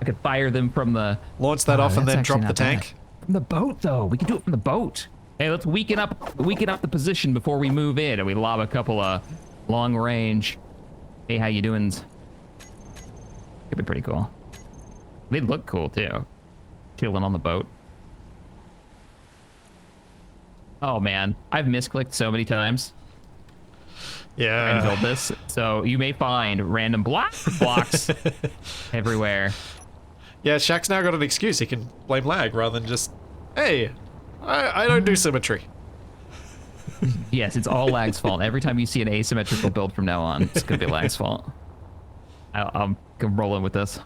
I could fire them from the Launch that off and that's then actually drop the not bad. tank. From the boat, though, we can do it from the boat. Hey, let's weaken up the position before we move in, and we lob a couple of long range. Hey, how you doing? Could be pretty cool. They look cool too. Chilling on the boat. Oh man, I've misclicked so many times. Yeah. And build this, so you may find random blocks everywhere. Yeah, Shaq's now got an excuse. He can blame lag rather than just, hey, I don't do symmetry. Yes, it's all lag's fault. Every time you see an asymmetrical build from now on, it's gonna be lag's fault. I'm rolling with this,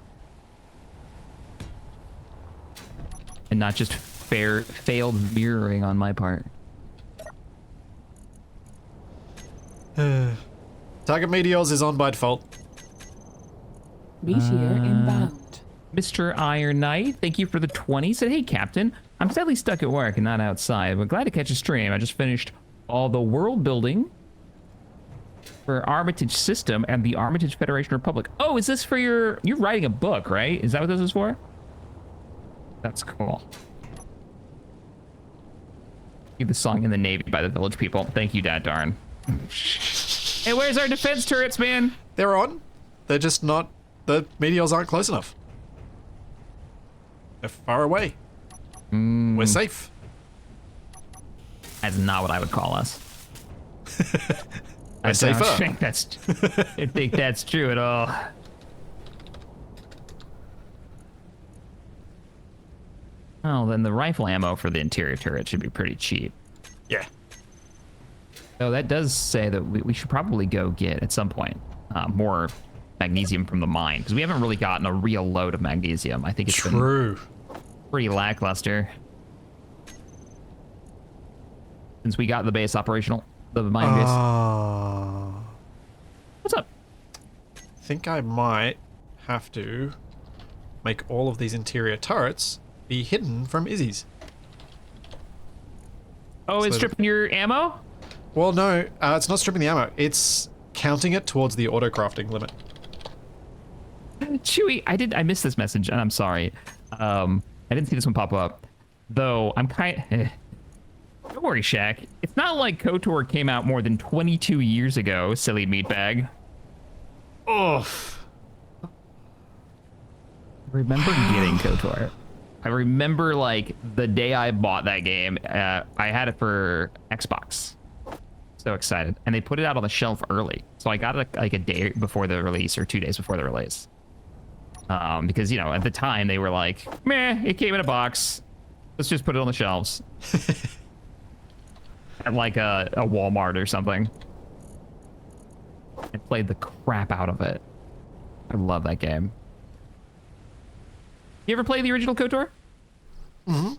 and not just failed mirroring on my part. Target meteors is on by default. Meteor inbound. Mr. Iron Knight, thank you for the 20. Said, hey, Captain, I'm sadly stuck at work and not outside, but glad to catch a stream. I just finished all the world building for Armitage System and the Armitage Federation Republic. Oh, is this for you're writing a book, right? Is that what this is for? That's cool. Give the song in the Navy by the Village People. Thank you, Dad Darn. Hey, where's our defense turrets, man? They're on. They're just not, the meteors aren't close enough. They're far away. We're safe. That's not what I would call us. We're safer. I don't think that's true at all. Oh, then the rifle ammo for the interior turret should be pretty cheap. Yeah. So that does say that we should probably go get, at some point, more magnesium from the mine, because we haven't really gotten a real load of magnesium. I think it's been pretty lackluster since we got the base operational, the mine base. What's up? I think I might have to make all of these interior turrets be hidden from Izzy's. Oh, it's So- stripping your ammo? Well, no, it's not stripping the ammo. It's counting it towards the auto-crafting limit. Chewy, I missed this message, and I'm sorry. I didn't see this one pop up. Though, I'm don't worry, Shaq. It's not like KOTOR came out more than 22 years ago, silly meatbag. Oh. I remember getting KOTOR. I remember, like, the day I bought that game, I had it for Xbox. So excited. And they put it out on the shelf early. So I got it, like, a day before the release, or 2 days before the release. Because, you know, at the time, they were like, meh, it came in a box. Let's just put it on the shelves. At, like, a Walmart or something. I played the crap out of it. I love that game. You ever play the original KOTOR? Mm-hmm.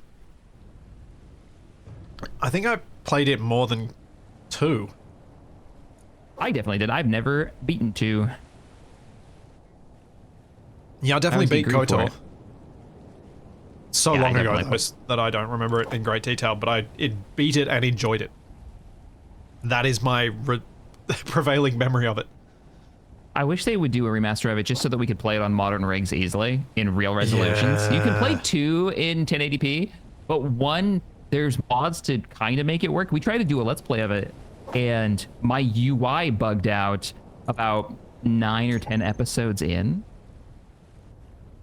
I think I played it more than 2. I definitely did. I've never beaten 2. Yeah, I definitely beat KOTOR. So Yeah, long I ago definitely that I don't remember it in great detail, but I beat it and enjoyed it. That is my prevailing memory of it. I wish they would do a remaster of it just so that we could play it on modern rigs easily in real resolutions. You can play 2 in 1080p, but 1, there's mods to kind of make it work. We tried to do a let's play of it, and my UI bugged out about 9 or 10 episodes in.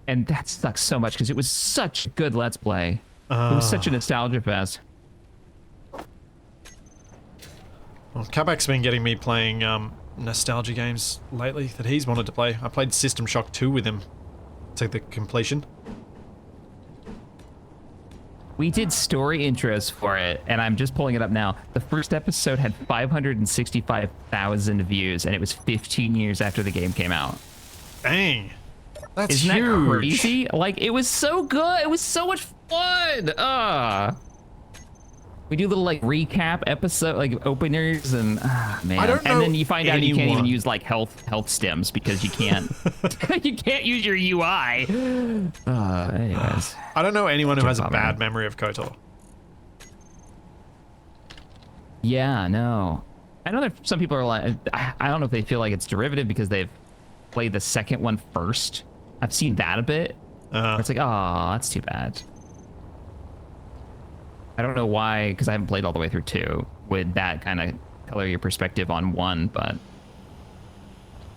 And that sucks so much because it was such a good let's play. It was such a nostalgia fest. Well, Kabak's been getting me playing nostalgia games lately that he's wanted to play. I played System Shock 2 with him to the completion. We did story intros for it, and I'm just pulling it up now. The first episode had 565,000 views, and it was 15 years after the game came out. Dang. That's Isn't huge. that crazy? Like, it was so good. It was so much fun. We do little, like, recap episode, like, openers, and, man. I don't know and then you find out you can't even anyone. use, like, health stems because you can't, you can't use your UI. Anyways. I don't know anyone who has a Bummer. bad memory of KOTOR. Yeah, no. I know that some people are like, I don't know if they feel like it's derivative because they've played the second one first. I've seen that a bit. It's like, oh, that's too bad. I don't know why, because I haven't played all the way through 2. Would that kind of color your perspective on 1? But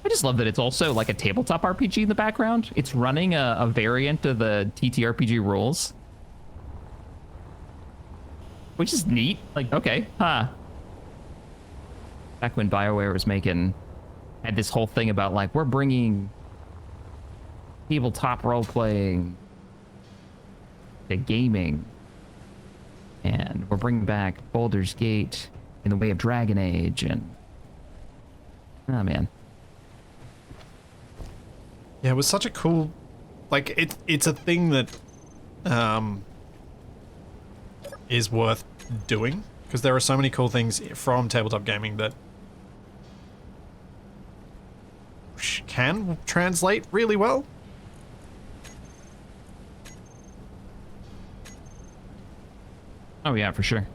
I just love that it's also like a tabletop RPG in the background. It's running a variant of the TTRPG rules, which is neat. Like, okay, huh. Back when BioWare was had this whole thing about, like, we're bringing tabletop role-playing to gaming. And we're bringing back Baldur's Gate in the way of Dragon Age, and oh man, Yeah, it was such a cool, like, it's a thing that is worth doing, because there are so many cool things from tabletop gaming that can translate really well. oh yeah, for sure.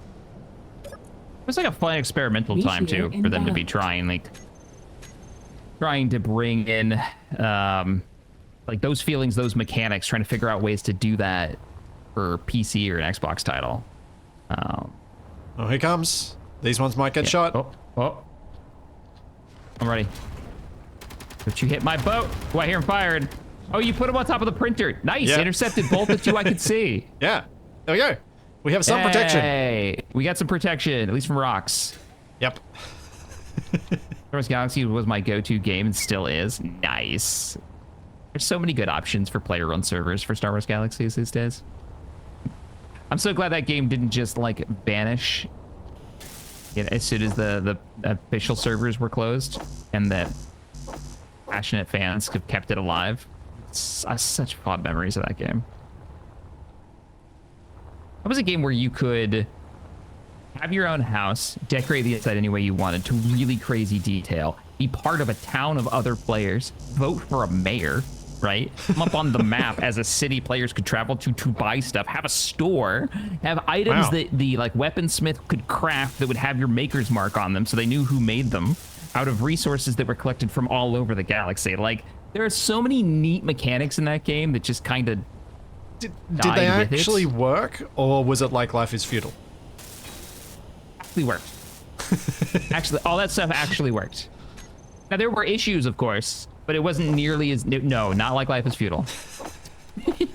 It was like a fun experimental time too for them to be trying to bring in like those feelings, those mechanics, trying to figure out ways to do that for PC or an Xbox title. Oh, here he comes. These ones might get Yeah. shot. Oh. I'm ready. But you hit my boat. Oh, I hear him fired. Oh, you put him on top of the printer. Nice. Yeah. Intercepted both the 2 I could see. Yeah, there we go. We have some protection. Hey, we got some protection, at least from rocks. Yep. Star Wars Galaxy was my go-to game and still is. Nice. There's so many good options for player-run servers for Star Wars Galaxies these days. I'm so glad that game didn't just, like, vanish as soon as the official servers were closed, and that passionate fans have kept it alive. Such fond memories of that game. That was a game where you could have your own house, decorate the inside any way you wanted to really crazy detail, be part of a town of other players, vote for a mayor, right? Come up on the map as a city players could travel to buy stuff, have a store, have items that the like weaponsmith could craft that would have your maker's mark on them so they knew who made them out of resources that were collected from all over the galaxy. Like, there are so many neat mechanics in that game that just kind of Did they actually work, or was it like Life is Feudal? actually worked. Actually, all that stuff actually worked. Now, there were issues, of course, but it wasn't nearly as... No, not like Life is Feudal.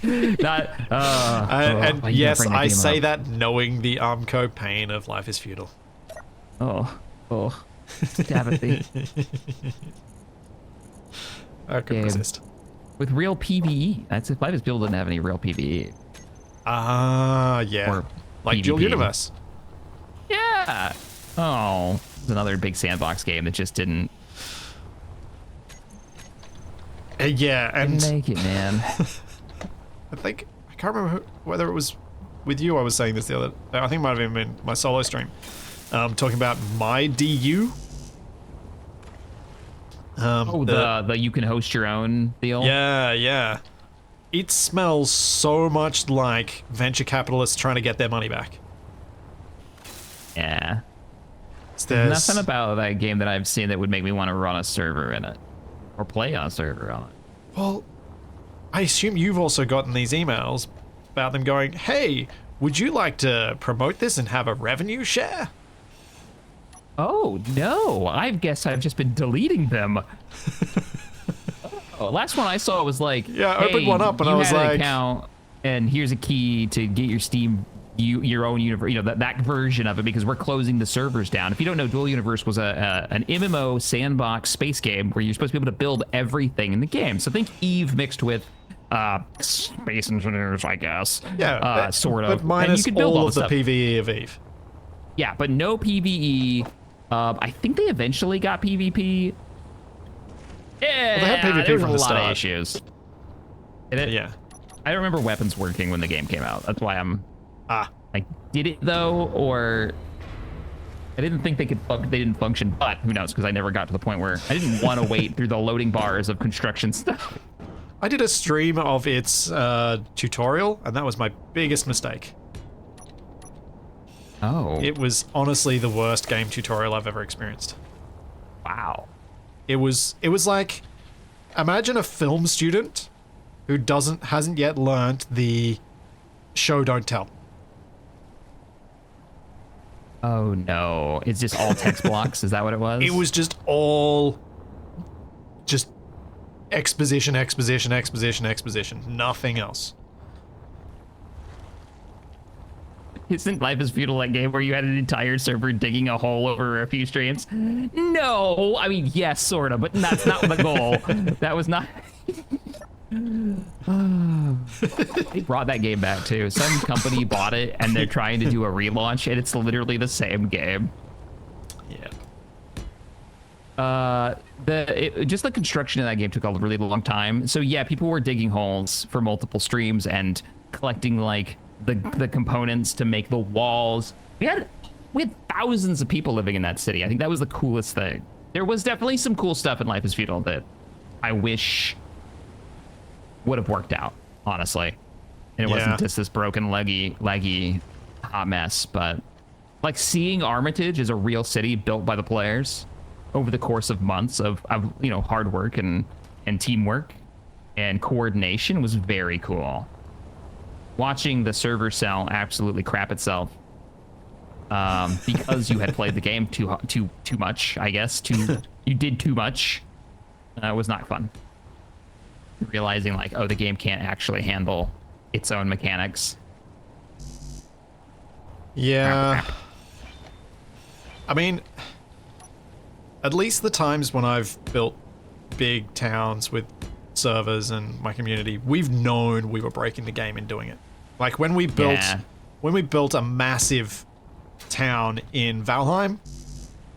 Not... and yes, I say that knowing the Armco pain of Life is Feudal. Damn it. I could resist. With real PvE. That's if Life is Feudal didn't have any real PvE. Yeah. Or like Dual PvP. Universe. Yeah. Oh, it's another big sandbox game that just didn't Yeah, and make it, man. I can't remember whether it was with you I was saying this the other... I think it might have even been my solo stream. Talking about my DU. The you can host your own deal? Yeah. It smells so much like venture capitalists trying to get their money back. Yeah. There's nothing about that game that I've seen that would make me want to run a server in it. Or play on a server on it. Well, I assume you've also gotten these emails about them going, hey, would you like to promote this and have a revenue share? Oh, no. I guess I've just been deleting them. Last one I saw was like, Yeah, I opened hey, one up and I was you had an like... account, and here's a key to get your Steam, your own universe, that version of it, because we're closing the servers down. If you don't know, Dual Universe was an MMO sandbox space game where you're supposed to be able to build everything in the game. So think Eve mixed with Space Engineers, I guess. Yeah, sort of. But minus and you could build all of the stuff. PvE of Eve. Yeah, but no PvE. I think they eventually got PvP. Yeah, Well, they had PvP there was from a the lot start. of issues. Yeah. I don't remember weapons working when the game came out. That's why I'm... Like, did it though, or... I didn't think they didn't function, but who knows, because I never got to the point where I didn't want to wait through the loading bars of construction stuff. I did a stream of its tutorial, and that was my biggest mistake. Oh. It was honestly the worst game tutorial I've ever experienced. Wow. It was like, imagine a film student who hasn't yet learned the show don't tell. Oh no. It's just all text blocks? Is that what it was? It was just all exposition, exposition, exposition, exposition. Nothing else. Isn't Life is Feudal that game where you had an entire server digging a hole over a few streams? No, I mean, yes, sort of, but that's not the goal. That was not... They brought that game back too. Some company bought it and they're trying to do a relaunch and it's literally the same game. Yeah. Just the construction of that game took a really long time. So yeah, people were digging holes for multiple streams and collecting like the components to make the walls. We had thousands of people living in that city. I think that was the coolest thing. There was definitely some cool stuff in Life is Feudal that I wish would have worked out, honestly. And it wasn't just this broken, laggy hot mess. But like seeing Armitage as a real city built by the players over the course of months of hard work and teamwork and coordination was very cool. Watching the server cell absolutely crap itself because you had played the game too much, I guess. You did too much. Was not fun. Realizing like, oh, the game can't actually handle its own mechanics. Yeah. Crap. I mean, at least the times when I've built big towns with servers and my community, we've known we were breaking the game in doing it. Like when we built a massive town in Valheim,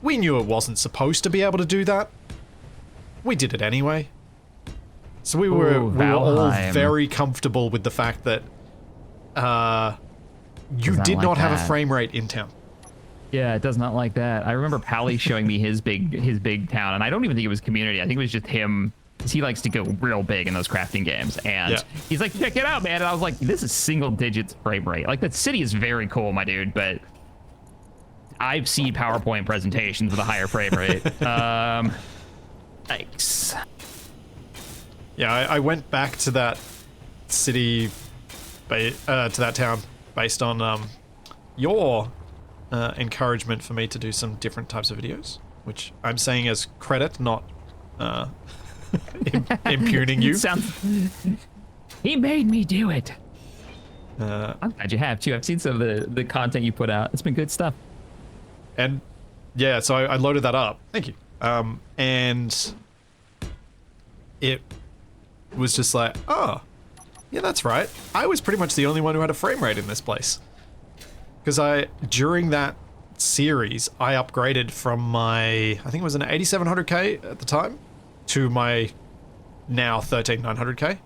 we knew it wasn't supposed to be able to do that. We did it anyway. So we were all very comfortable with the fact that you did not have a frame rate in town. Yeah, it does not like that. I remember Pally showing me his big town, and I don't even think it was community. I think it was just him because he likes to go real big in those crafting games. And Yeah. he's like, check it out, man. And I was like, this is single digits frame rate. Like, that city is very cool, my dude, but I've seen PowerPoint presentations with a higher frame rate. Thanks. Yeah, I went back to that city, to that town, based on your encouragement for me to do some different types of videos, which I'm saying as credit, not impugning you. He made me do it. I'm glad you have too. I've seen some of the content you put out. It's been good stuff. And yeah, so I loaded that up. Thank you. And it was just like, oh, yeah, that's right. I was pretty much the only one who had a frame rate in this place. Because during that series, I upgraded from my, I think it was an 8700K at the time, to my now 13900K.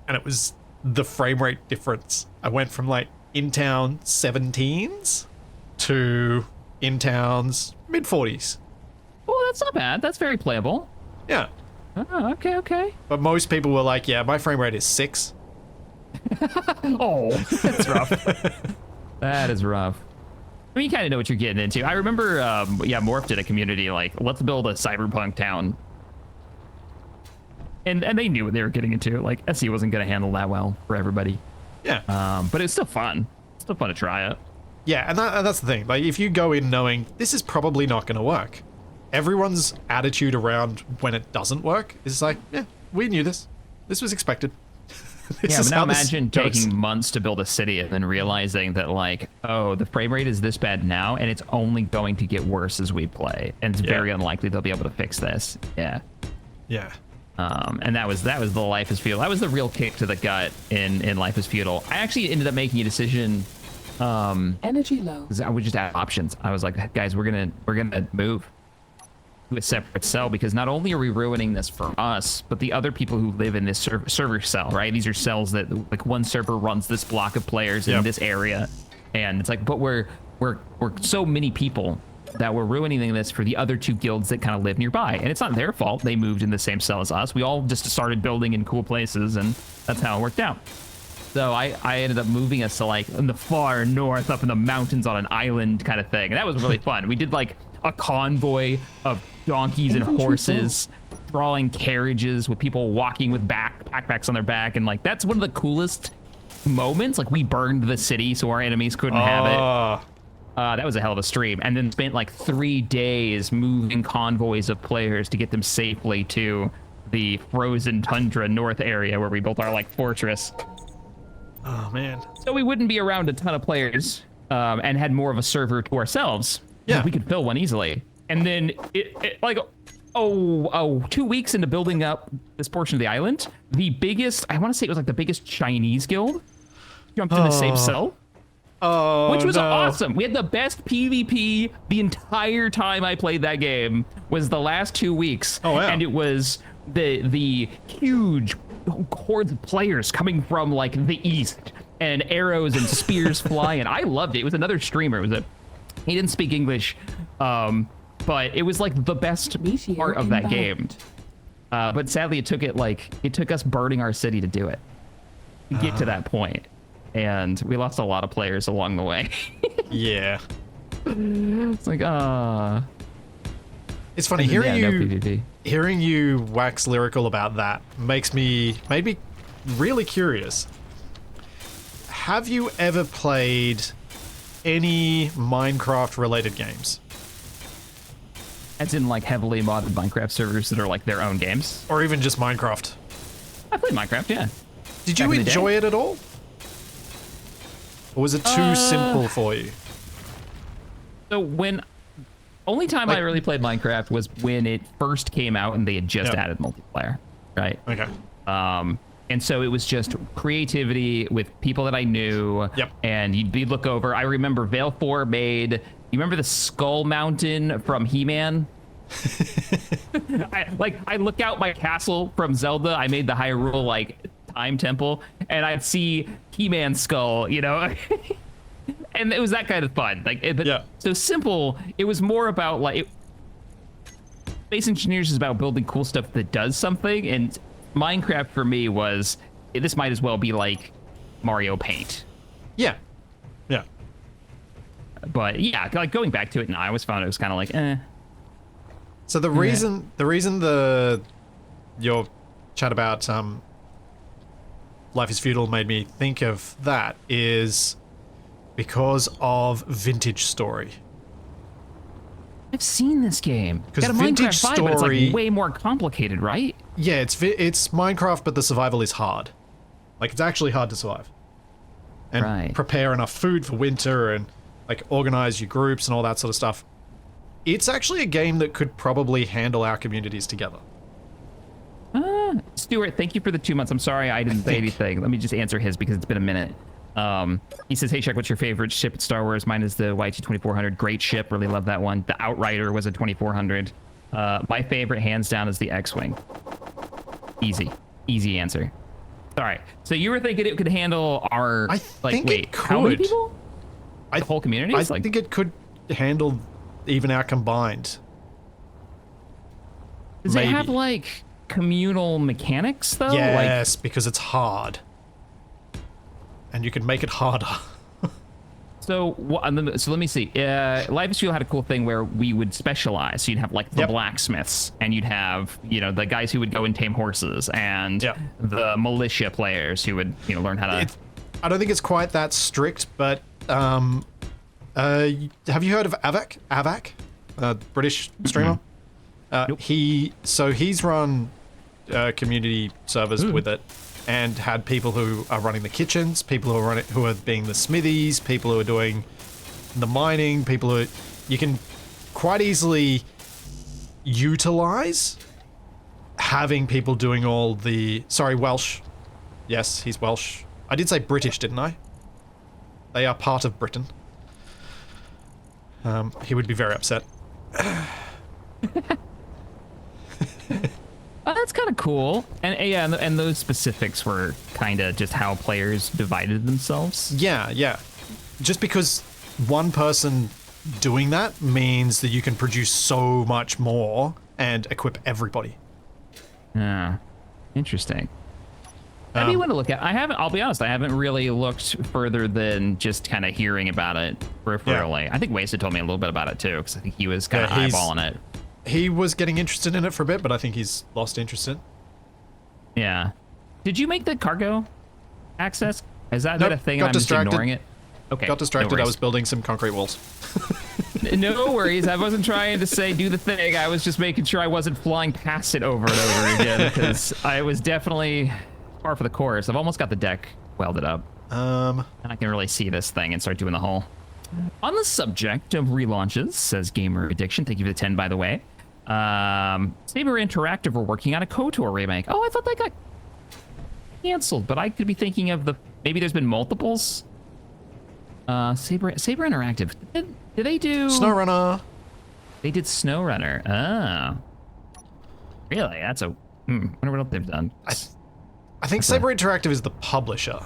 And it was the frame rate difference. I went from like in-town 17s to in-towns mid-40s. Oh, that's not bad. That's very playable. Yeah. Oh, okay, okay. But most people were like, yeah, my frame rate is 6. Oh, that's rough. That is rough. I mean, you kind of know what you're getting into. I remember, yeah, Morph did a community like, let's build a cyberpunk town. And they knew what they were getting into. Like, SE wasn't going to handle that well for everybody. Yeah. But it's still fun. It's still fun to try it. Yeah, and that's the thing. Like, if you go in knowing this is probably not going to work, everyone's attitude around when it doesn't work is like, yeah, we knew this. This was expected. Yeah, but now imagine taking months to build a city and then realizing that, like, oh, the frame rate is this bad now, and it's only going to get worse as we play, and it's very unlikely they'll be able to fix this. Yeah. Yeah. And that was the Life is Feudal. That was the real kick to the gut in Life is Feudal. I actually ended up making a decision. Energy low. I would just add options. I was like, guys, we're gonna move to a separate cell, because not only are we ruining this for us, but the other people who live in this server cell, right? These are cells that, like, one server runs this block of players in this area, and it's like, but we're so many people that we're ruining this for the other 2 guilds that kind of live nearby, and it's not their fault. They moved in the same cell as us. We all just started building in cool places, and that's how it worked out. So I ended up moving us to, like, in the far north, up in the mountains on an island kind of thing, and that was really fun. We did like a convoy of donkeys and horses, drawing carriages with people walking with backpacks on their back, and like that's one of the coolest moments. Like, we burned the city so our enemies couldn't have it. That was a hell of a stream, and then spent like 3 days moving convoys of players to get them safely to the frozen tundra north area where we built our, like, fortress. Oh, man. So we wouldn't be around a ton of players, and had more of a server to ourselves. Yeah. We could fill one easily. And then it like, 2 weeks into building up this portion of the island, the biggest, I want to say it was like the biggest Chinese guild jumped in the same cell. Oh, which was awesome. We had the best PvP the entire time I played that game, was the last 2 weeks. Oh, wow. And it was the huge hordes of players coming from, like, the east, and arrows and spears flying. I loved it. It was another streamer. He didn't speak English, but it was like the best part of that game. But sadly, it took us burning our city to do it, to get to that point. And we lost a lot of players along the way. Yeah. It's like, It's funny, hearing you wax lyrical about that made me really curious. Have you ever played any Minecraft related games? As in, like, heavily modded Minecraft servers that are like their own games? Or even just Minecraft? I played Minecraft, yeah. Did you enjoy it at all? Or was it too simple for you? So only time I really played Minecraft was when it first came out and they had just added multiplayer, right? Okay. And so it was just creativity with people that I knew. Yep. And you'd look over. I remember Vale 4 made, you remember the Skull Mountain from He-Man? I look out my castle from Zelda. I made the Hyrule, like, time temple, and I'd see He-Man's skull, you know? And it was that kind of fun. Like, so simple. It was more about, like, Space Engineers is about building cool stuff that does something, and Minecraft for me was, this might as well be like Mario Paint. Yeah. Yeah. But yeah, like going back to it now, I always found it was kind of like, eh. So the reason your chat about Life is Feudal made me think of that is because of Vintage Story. I've seen this game. Because got a Vintage Minecraft vibe, but it's Story- like way more complicated, right? Yeah, it's Minecraft, but the survival is hard. Like, it's actually hard to survive. And Right. prepare enough food for winter and, like, organize your groups and all that sort of stuff. It's actually a game that could probably handle our communities together. Stuart, thank you for the 2 months. I'm sorry I didn't say anything. Let me just answer his because it's been a minute. He says, hey, Chuck, what's your favorite ship at Star Wars? Mine is the YT-2400. Great ship. Really love that one. The Outrider was a 2400. My favorite, hands down, is the X-Wing. Easy answer. All right. So you were thinking it could handle our, I like, think wait, it how many could. people? The whole community? I think it could handle even our combined. Does it have, maybe. like, communal mechanics, though? Like, Yes, because it's hard. And you can make it harder. so let me see. Life is Fuel had a cool thing where we would specialize. So you'd have like the Yep. blacksmiths, and you'd have the guys who would go and tame horses, and Yep. the militia players who would learn how to. I don't think it's quite that strict, but have you heard of Avak? British streamer. Nope. He's run community servers with it, and had people who are running the kitchens, people who are being the smithies, people who are doing the mining, people who you can quite easily utilize having people doing all the Welsh. Yes, he's Welsh. I did say British, didn't I? They are part of Britain. He would be very upset. Oh, that's kind of cool. And yeah, and those specifics were kind of just how players divided themselves. Yeah. Just because one person doing that means that you can produce so much more and equip everybody. Yeah, interesting. That'd be one to look at. I'll be honest, I haven't really looked further than just kind of hearing about it peripherally. I think Wasted told me a little bit about it too, because I think he was kind of eyeballing it. He was getting interested in it for a bit, but I think he's lost interest in it. Yeah. Did you make the cargo access? Is that Nope, a thing? got I'm just distracted. ignoring it. Okay. Got distracted. No I was building some concrete walls. No worries. I wasn't trying to say do the thing. I was just making sure I wasn't flying past it over and over again, because I was definitely par for the course. I've almost got the deck welded up. And I can really see this thing and start doing the hull. On the subject of relaunches, says Gamer Addiction, thank you for the 10, by the way. Saber Interactive were working on a KOTOR remake. Oh, I thought that got canceled, but I could be thinking of maybe there's been multiples. Saber Interactive. Did they do SnowRunner? They did SnowRunner. Oh. Really? That's a wonder what else they've done. I think Saber Interactive is the publisher.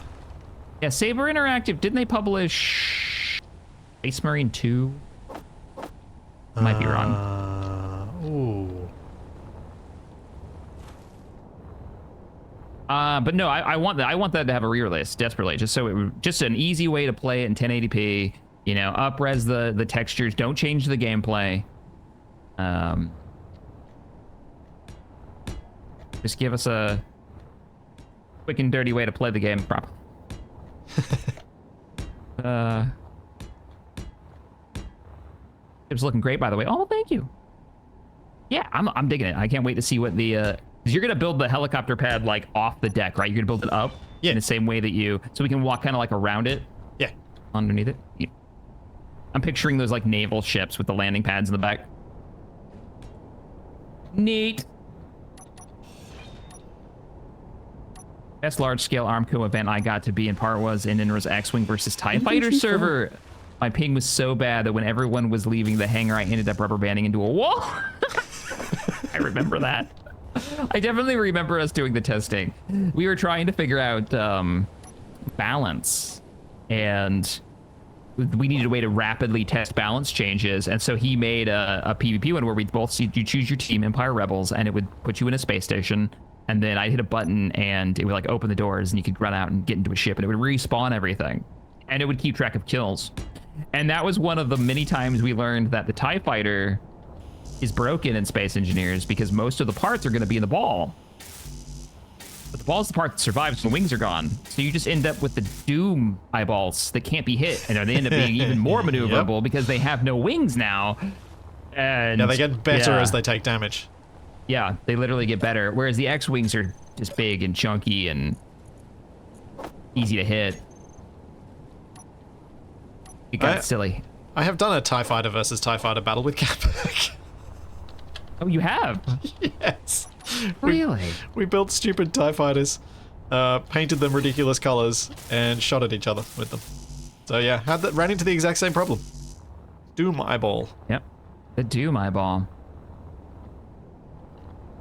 Yeah, Saber Interactive, didn't they publish Space Marine 2? I might be wrong. Ooh. But no, I want that. I want that to have a re-release desperately, just so just an easy way to play it in 1080p. Up-res the textures. Don't change the gameplay. Just give us a quick and dirty way to play the game properly. It's looking great, by the way. Oh, thank you. Yeah, I'm digging it. I can't wait to see what the you're gonna build the helicopter pad like off the deck, right? You're gonna build it up in the same way that so we can walk kind of like around it. Yeah. Underneath it. Yeah. I'm picturing those like naval ships with the landing pads in the back. Neat. Best large-scale Armco event I got to be in part was in Inra's X-Wing versus TIE Fighter server. My ping was so bad that when everyone was leaving the hangar, I ended up rubber banding into a wall. I remember that. I definitely remember us doing the testing. We were trying to figure out balance, and we needed a way to rapidly test balance changes, and so he made a PvP one where we both you choose your team, Empire Rebels, and it would put you in a space station, and then I'd hit a button and it would like open the doors and you could run out and get into a ship, and it would respawn everything, and it would keep track of kills. And that was one of the many times we learned that the TIE fighter is broken in Space Engineers because most of the parts are going to be in the ball. But the ball's the part that survives when the wings are gone. So you just end up with the Doom eyeballs that can't be hit, and they end up being even more maneuverable because they have no wings now. And yeah, they get better as they take damage. Yeah, they literally get better. Whereas the X-Wings are just big and chunky and easy to hit. It got silly. I have done a TIE Fighter versus TIE Fighter battle with Catpack. Oh, you have? Yes. Really? We built stupid TIE Fighters, painted them ridiculous colors, and shot at each other with them. So yeah, ran into the exact same problem. Doom eyeball. Yep. The Doom eyeball.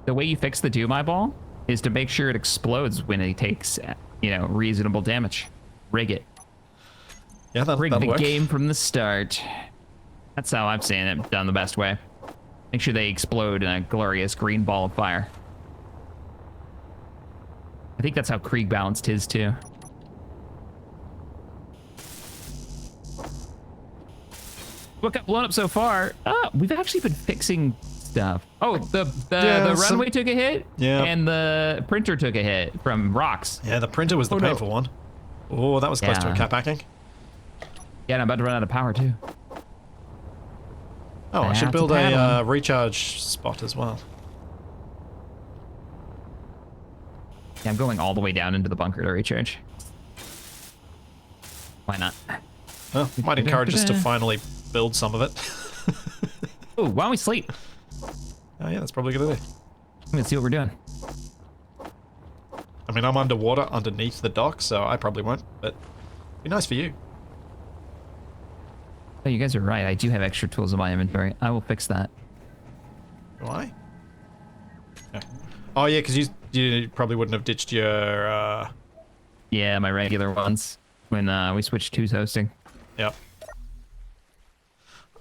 The way you fix the Doom eyeball is to make sure it explodes when it takes, reasonable damage. Rig it. Yeah, Rig that'll the work. game from the start. That's how I'm seeing it done the best way. Make sure they explode in a glorious green ball of fire. I think that's how Krieg balanced his too. What got blown up so far? We've actually been fixing stuff. Oh, the runway took a hit. Yeah. And the printer took a hit from rocks. Yeah, the printer was the painful one. Oh, that was close to a cap hacking. Yeah, and I'm about to run out of power too. Oh, I should build a recharge spot as well. Yeah, I'm going all the way down into the bunker to recharge. Why not? Well, might encourage us to finally build some of it. Oh, why don't we sleep? Oh yeah, that's probably a good idea. Let's see what we're doing. I mean, I'm underwater underneath the dock, so I probably won't, but it'd be nice for you. Oh, you guys are right. I do have extra tools in my inventory. I will fix that. Why? Yeah. Oh yeah, because you probably wouldn't have ditched your... Yeah, my regular ones when we switched to hosting. Yep.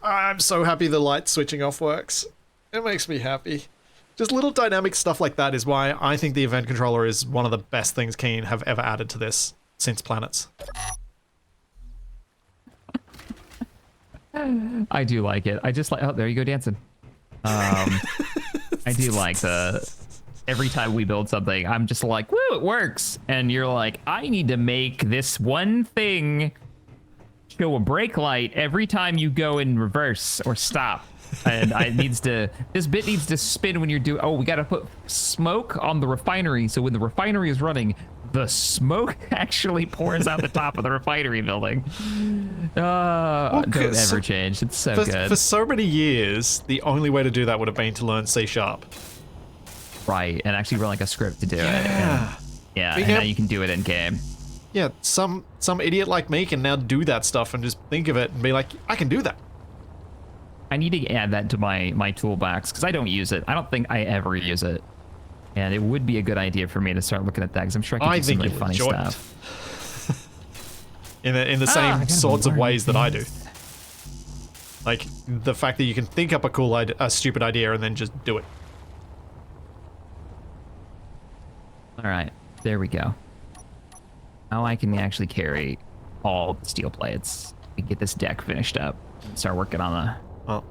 I'm so happy the light switching off works. It makes me happy. Just little dynamic stuff like that is why I think the event controller is one of the best things Keen have ever added to this since Planets. I do like it. I just like... Oh, there you go dancing. I do like every time we build something, I'm just like, woo, it works. And you're like, I need to make this one thing show a brake light every time you go in reverse or stop. And this bit needs to spin when you're doing... Oh, we got to put smoke on the refinery. So when the refinery is running, the smoke actually pours out the top of the refinery building. Don't ever change. It's so good. For so many years, the only way to do that would have been to learn C#. Right, and actually run like a script to do it. Yeah. And now you can do it in game. Yeah, some idiot like me can now do that stuff and just think of it and be like, I can do that. I need to add that to my toolbox because I don't use it. I don't think I ever use it. And it would be a good idea for me to start looking at that because I'm sure I can do some really funny stuff. in the same sorts of ways that I do. Like the fact that you can think up a stupid idea and then just do it. All right, there we go. Now I can actually carry all the steel plates. We can get this deck finished up and start working on the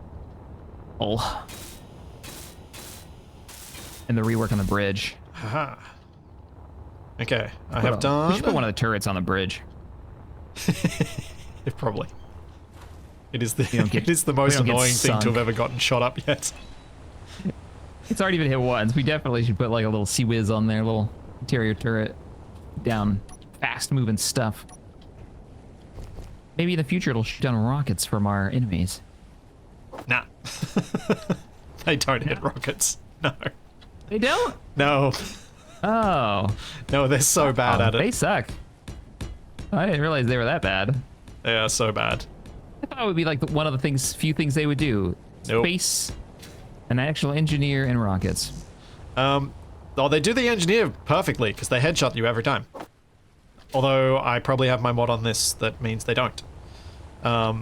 hull. And the rework on the bridge. Haha. Okay, I have done... We should put one of the turrets on the bridge. Probably. It is the most annoying thing to have ever gotten shot up yet. It's already been hit once. We definitely should put like a little Sea Whiz on there, a little interior turret. Down fast moving stuff. Maybe in the future it'll shoot down rockets from our enemies. Nah. They don't hit rockets. No. They don't? No. Oh. No, they're so bad at it. They suck. I didn't realize they were that bad. They are so bad. I thought it would be like one of the few things they would do. Nope. Space, an actual engineer, and rockets. Oh, they do the engineer perfectly because they headshot you every time. Although I probably have my mod on this that means they don't. But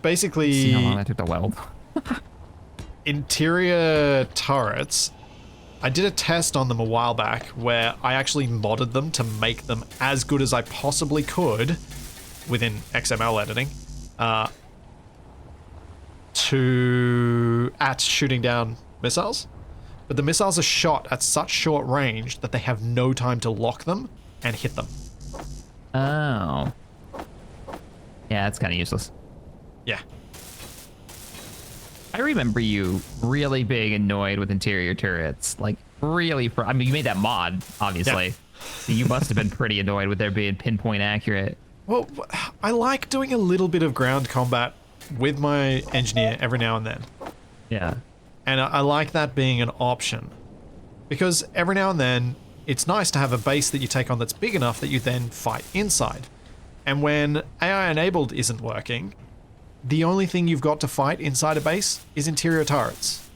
basically, See how long that took to weld. interior turrets, I did a test on them a while back where I actually modded them to make them as good as I possibly could within XML editing at shooting down missiles. But the missiles are shot at such short range that they have no time to lock them and hit them. Oh. Yeah, that's kind of useless. Yeah. I remember you really being annoyed with interior turrets. Like, really, I mean, you made that mod, obviously. Yeah. So you must have been pretty annoyed with their being pinpoint accurate. Well, I like doing a little bit of ground combat with my engineer every now and then. Yeah. And I like that being an option. Because every now and then, it's nice to have a base that you take on that's big enough that you then fight inside. And when AI enabled isn't working, the only thing you've got to fight inside a base is interior turrets.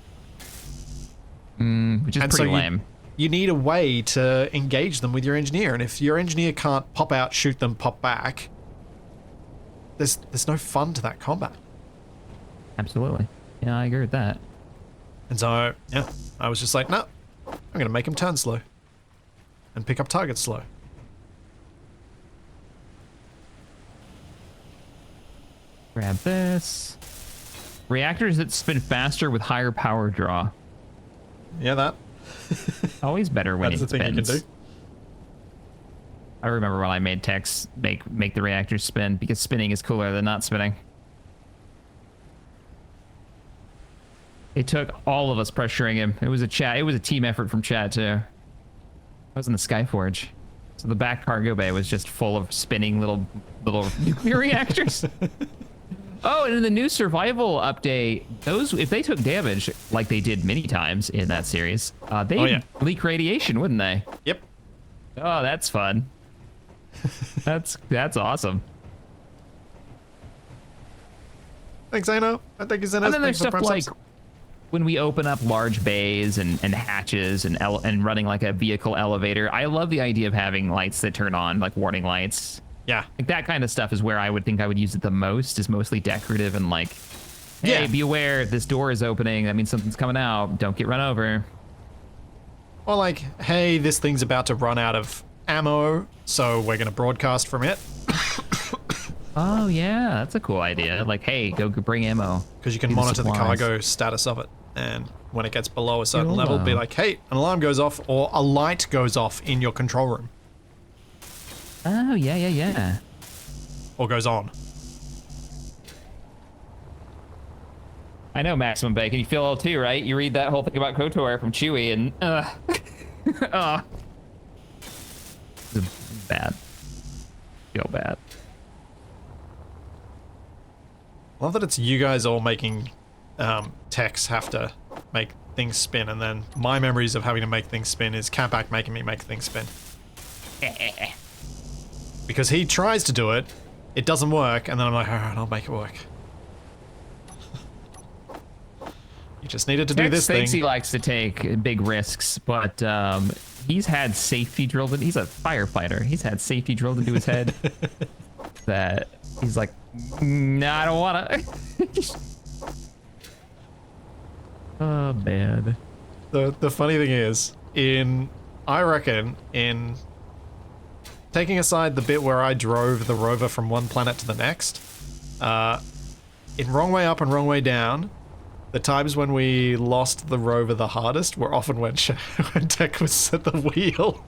Which is pretty lame. You need a way to engage them with your engineer, and if your engineer can't pop out, shoot them, pop back, there's no fun to that combat. Absolutely. Yeah, I agree with that. And so, yeah, I was just like, no, I'm going to make him turn slow and pick up targets slow. Grab this. Reactors that spin faster with higher power draw. Yeah, that. Always better when That's it the thing spins. you can do. I remember when I made Tex make the reactors spin because spinning is cooler than not spinning. It took all of us pressuring him. It was a chat. It was a team effort from chat too. I was in the Skyforge, so the back cargo bay was just full of spinning little nuclear reactors. Oh, and in the new survival update, those, if they took damage like they did many times in that series, they'd leak radiation, wouldn't they? Yep. Oh, that's fun. That's awesome. Thanks, Zeno. Thank you, Zeno. And then there's stuff like when we open up large bays and hatches and running like a vehicle elevator. I love the idea of having lights that turn on, like warning lights. Yeah. Like that kind of stuff is where I would think I would use it the most, is mostly decorative and like, hey, be aware, this door is opening. That means something's coming out. Don't get run over. Or like, hey, this thing's about to run out of ammo, so we're going to broadcast from it. Oh, yeah, that's a cool idea. Like, hey, go bring ammo. Because you can monitor the cargo status of it. And when it gets below a certain level, be like, hey, an alarm goes off or a light goes off in your control room. Oh, yeah. Or goes on. I know, Maximum Bacon. You feel ill too, right? You read that whole thing about KOTOR from Chewie and, bad. Feel bad. Love that it's you guys all making techs have to make things spin, and then my memories of having to make things spin is Catback making me make things spin. Because he tries to do it, it doesn't work, and then I'm like, alright, I'll make it work. You just needed to do this thing. He likes to take big risks, but he's had safety drilled in. He's a firefighter. He's had safety drilled into his head that he's like, no, I don't want to. Oh, man. The funny thing is, I reckon, in taking aside the bit where I drove the rover from one planet to the next, in Wrong Way Up and Wrong Way Down, the times when we lost the rover the hardest were often when Tech was at the wheel.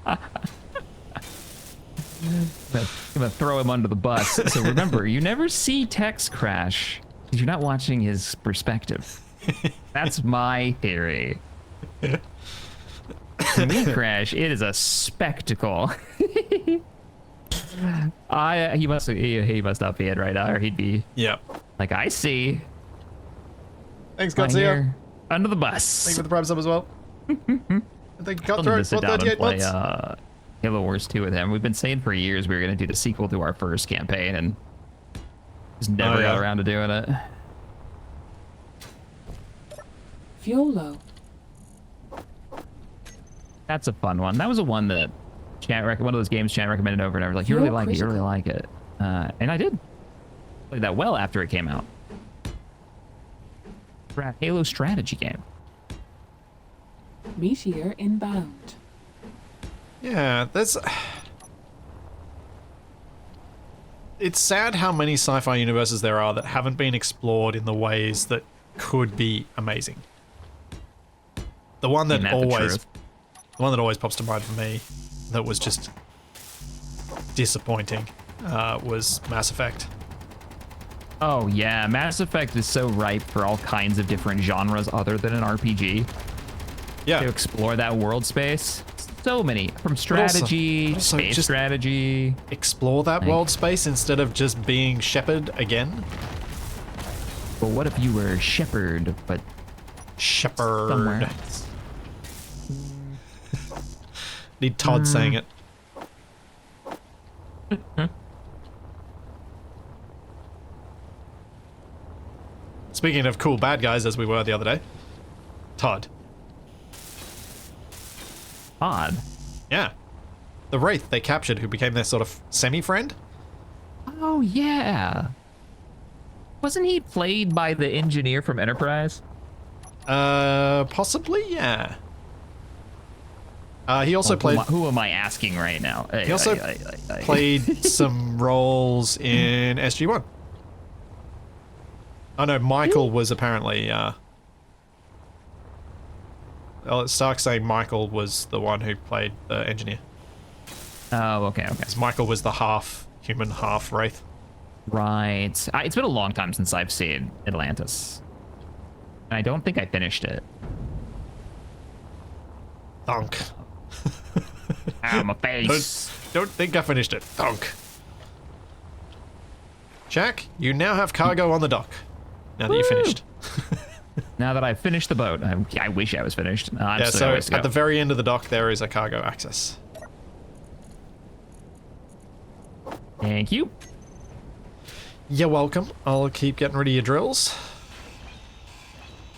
I'm gonna throw him under the bus. So remember, you never see Tech's crash because you're not watching his perspective. That's my theory. When we crash, it is a spectacle. He must not be in right now, or he'd be. Yep. Like, I see. Thanks, Godzilla. Under the bus. Thank you for the prime sub as well. Thank you, Cutthroat. Sit down and play months. Halo Wars 2 with him. We've been saying for years we were going to do the sequel to our first campaign, and just never got around to doing it. Fuel low. That's a fun one. That was a one that one of those games chat recommended over and over. Like, you really like it. You really like it. And I did. Played that well after it came out. Halo strategy game. Meteor inbound. Yeah, that's... It's sad how many sci-fi universes there are that haven't been explored in the ways that could be amazing. The one that always pops to mind for me that was just disappointing was Mass Effect. Oh yeah, Mass Effect is so ripe for all kinds of different genres other than an RPG. Yeah. To explore that world space. So many. From strategy, also space just strategy. Explore that world space instead of just being Shepard again. But what if you were Shepard, but Shepard. somewhere else? Need Todd saying it. Speaking of cool bad guys, as we were the other day, Todd. Odd. Yeah. The Wraith they captured, who became their sort of semi-friend. Oh yeah. Wasn't he played by the engineer from Enterprise? Possibly, yeah. He also played... Who am I asking right now? He also played some roles in SG-1. Oh no, Michael was apparently... Stark's saying Michael was the one who played the engineer. Oh, okay. 'Cause Michael was the half human, half Wraith. Right. It's been a long time since I've seen Atlantis. And I don't think I finished it. Thunk. Ow, my face. Don't think I finished it. Thunk. Jack, you now have cargo on the dock. Now that you finished. Now that I've finished the boat, I wish I was finished. I'm Yeah, still so got ways to go. at the very end of the dock, there is a cargo access. Thank you. You're welcome. I'll keep getting rid of your drills.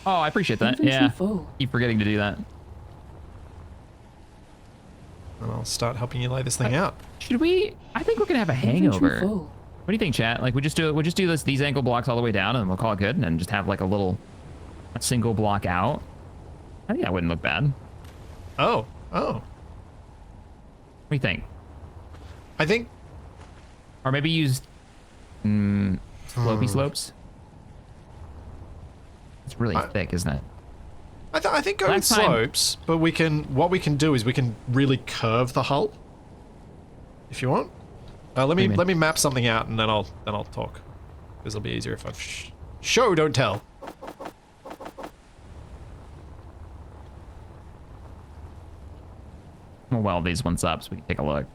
Oh, I appreciate that. Inventory Yeah. full. Keep forgetting to do that. And I'll start helping you lay this thing out. Should we? I think we're gonna have a Inventory hangover. full. What do you think, chat? Like we just do these angle blocks all the way down, and we'll call it good, and just have like a single block out. I think that wouldn't look bad. Oh. What do you think? I think... Or maybe use slopey slopes. It's really thick, isn't it? I think go with Last time- slopes, but what we can do is we can really curve the hull. If you want. Let me map something out and then I'll talk. Because it'll be easier if I show, don't tell. We'll weld these ones up so we can take a look.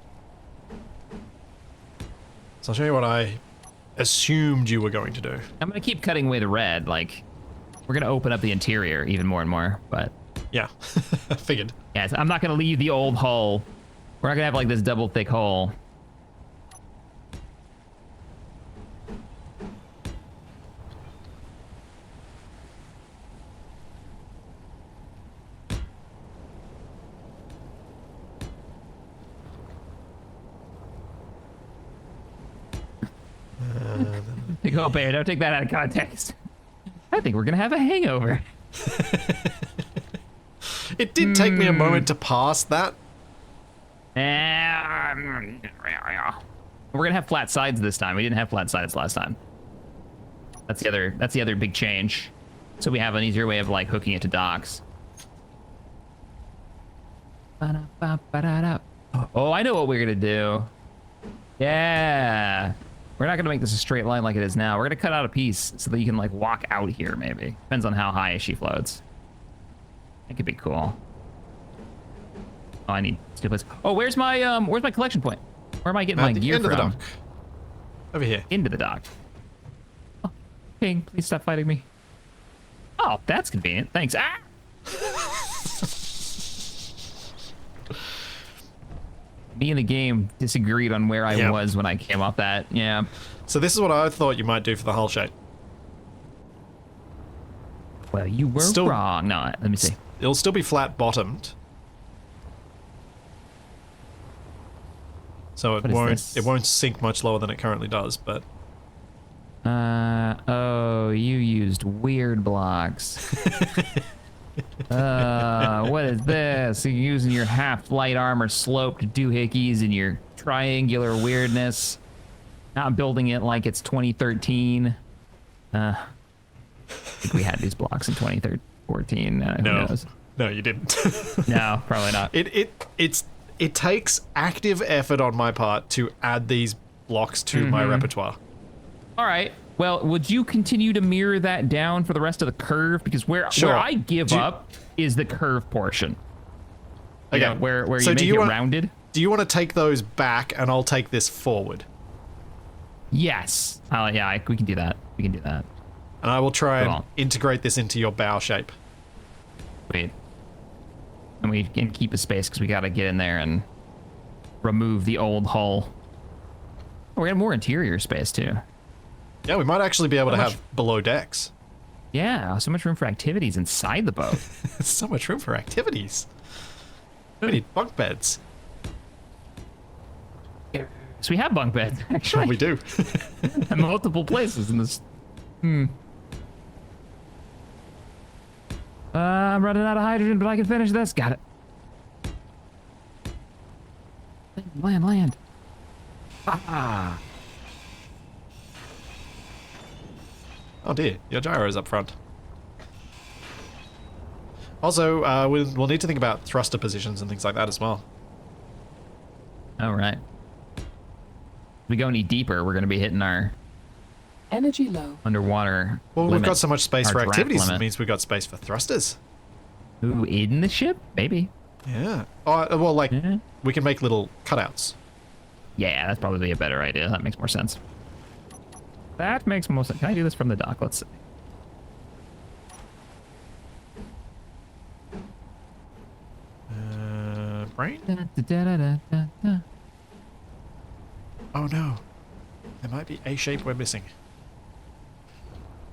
So I'll show you what I assumed you were going to do. I'm gonna keep cutting away the red. Like, we're gonna open up the interior even more and more. But Yeah, figured. yeah, I'm not gonna leave the old hull. We're not gonna have like this double thick hull. Oh, Bear, don't take that out of context. I think we're gonna have a hangover. It did take me a moment to pass that. We're gonna have flat sides this time. We didn't have flat sides last time. That's the other big change. So we have an easier way of like hooking it to docks. Oh, I know what we're gonna do. Yeah. We're not gonna make this a straight line like it is now. We're gonna cut out a piece so that you can like walk out here maybe. Depends on how high she floats. That could be cool. Oh, I need to place. Oh, where's my collection point? Where am I getting my gear End of the from? dock. Over here. Into the dock. Oh, King, please stop fighting me. Oh, that's convenient. Thanks. Ah! Me and the game disagreed on where I was when I came off that. Yeah. So this is what I thought you might do for the hull shape. Well, you were wrong. No, let me see. It'll still be flat bottomed. So it won't sink much lower than it currently does, but... Oh, you used weird blocks. What is this? You're using your half-light armor sloped doohickeys and your triangular weirdness. Not building it like it's 2013. I think we had these blocks in 2014. Who knows? No, you didn't. No, probably not. It takes active effort on my part to add these blocks to my repertoire. All right. Well, would you continue to mirror that down for the rest of the curve? Because where I give up is the curve portion. Okay. You know, where you make it rounded. Do you want to take those back and I'll take this forward? Yes. Yeah, we can do that. We can do that. And I will try and integrate this into your bow shape. Wait. And we can keep a space because we got to get in there and remove the old hull. Oh, we have more interior space too. Yeah, we might actually be able to have below decks. Yeah, so much room for activities inside the boat. So much room for activities. We need bunk beds. So we have bunk beds, actually. We do. In multiple places in this. I'm running out of hydrogen, but I can finish this. Got it. Land. Ah. Oh dear, your gyro's up front. Also, we'll need to think about thruster positions and things like that as well. All right. If we go any deeper, we're going to be hitting our Energy low. underwater. Well, we've got so much space for activities. Limit. It means we've got space for thrusters. Ooh, in the ship? Maybe. Yeah. Oh, well, like, we can make little cutouts. Yeah, that's probably a better idea. That makes more sense. That makes more sense. Can I do this from the dock? Let's see. Brain? Oh no. There might be a shape we're missing.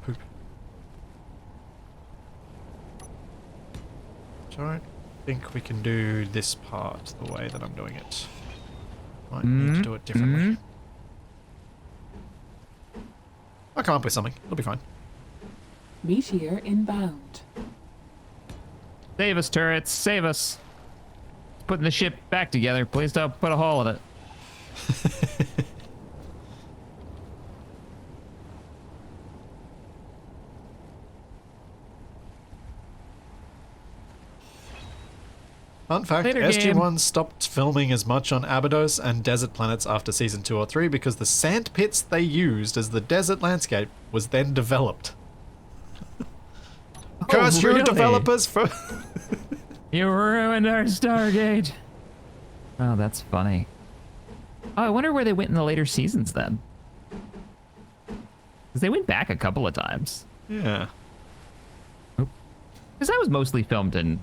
Poop. So I think we can do this part the way that I'm doing it. Might need to do it differently. I'll come up with something. It'll be fine. Meteor inbound. Save us, turrets. Save us. Putting the ship back together. Please don't put a hole in it. Fun fact, Later, SG-1 stopped filming as much on Abydos and desert planets after season 2 or 3 because the sand pits they used as the desert landscape was then developed. Curse you developers for... You ruined our Stargate. Oh, that's funny. Oh, I wonder where they went in the later seasons then. Because they went back a couple of times. Yeah. Because that was mostly filmed in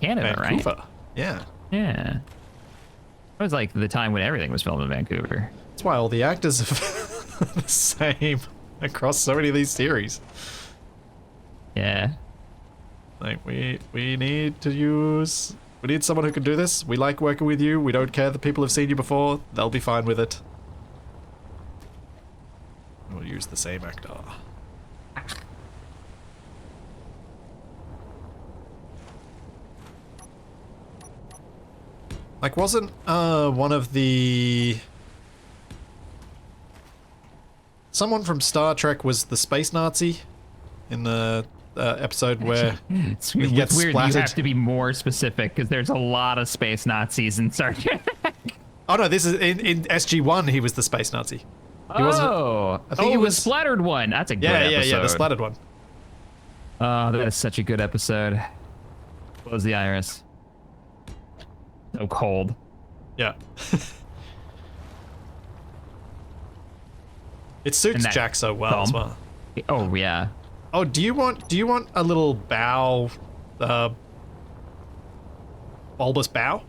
Canada, Vancouver. right? Yeah. Yeah. It was like the time when everything was filmed in Vancouver. That's why all the actors are the same across so many of these series. Yeah. Like, we need to use... We need someone who can do this. We like working with you. We don't care that people have seen you before. They'll be fine with it. We'll use the same actor. Like, wasn't one of the... Someone from Star Trek was the space Nazi in the episode where It's he gets weird. splattered? You have to be more specific because there's a lot of space Nazis in Star Trek. Oh no, this is in SG-1. He was the space Nazi. He I think he was the splattered one. That's a good episode. Yeah, the splattered one. Oh, that is such a good episode. Close the iris. So cold. Yeah. It suits Jack so well as well. Oh yeah. Oh, do you want a little bow, bulbous bow?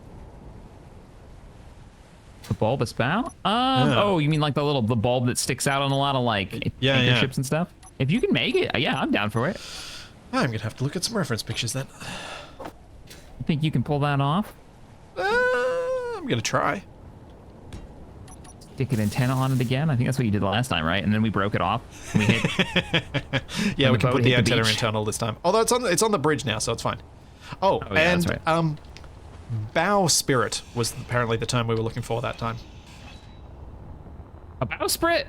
The bulbous bow? Oh, you mean like the bulb that sticks out on a lot of like anchor ships and stuff? If you can make it, yeah, I'm down for it. I'm gonna have to look at some reference pictures then. You think you can pull that off? I'm gonna try. stick an antenna on it again. I think that's what you did last time, right? And then we broke it off. And we hit. Yeah, we can put the hit the antenna beach. internal this time. Although it's on the bridge now, so it's fine. Oh, yeah, and that's right. bowsprit was apparently the term we were looking for that time. A bowsprit?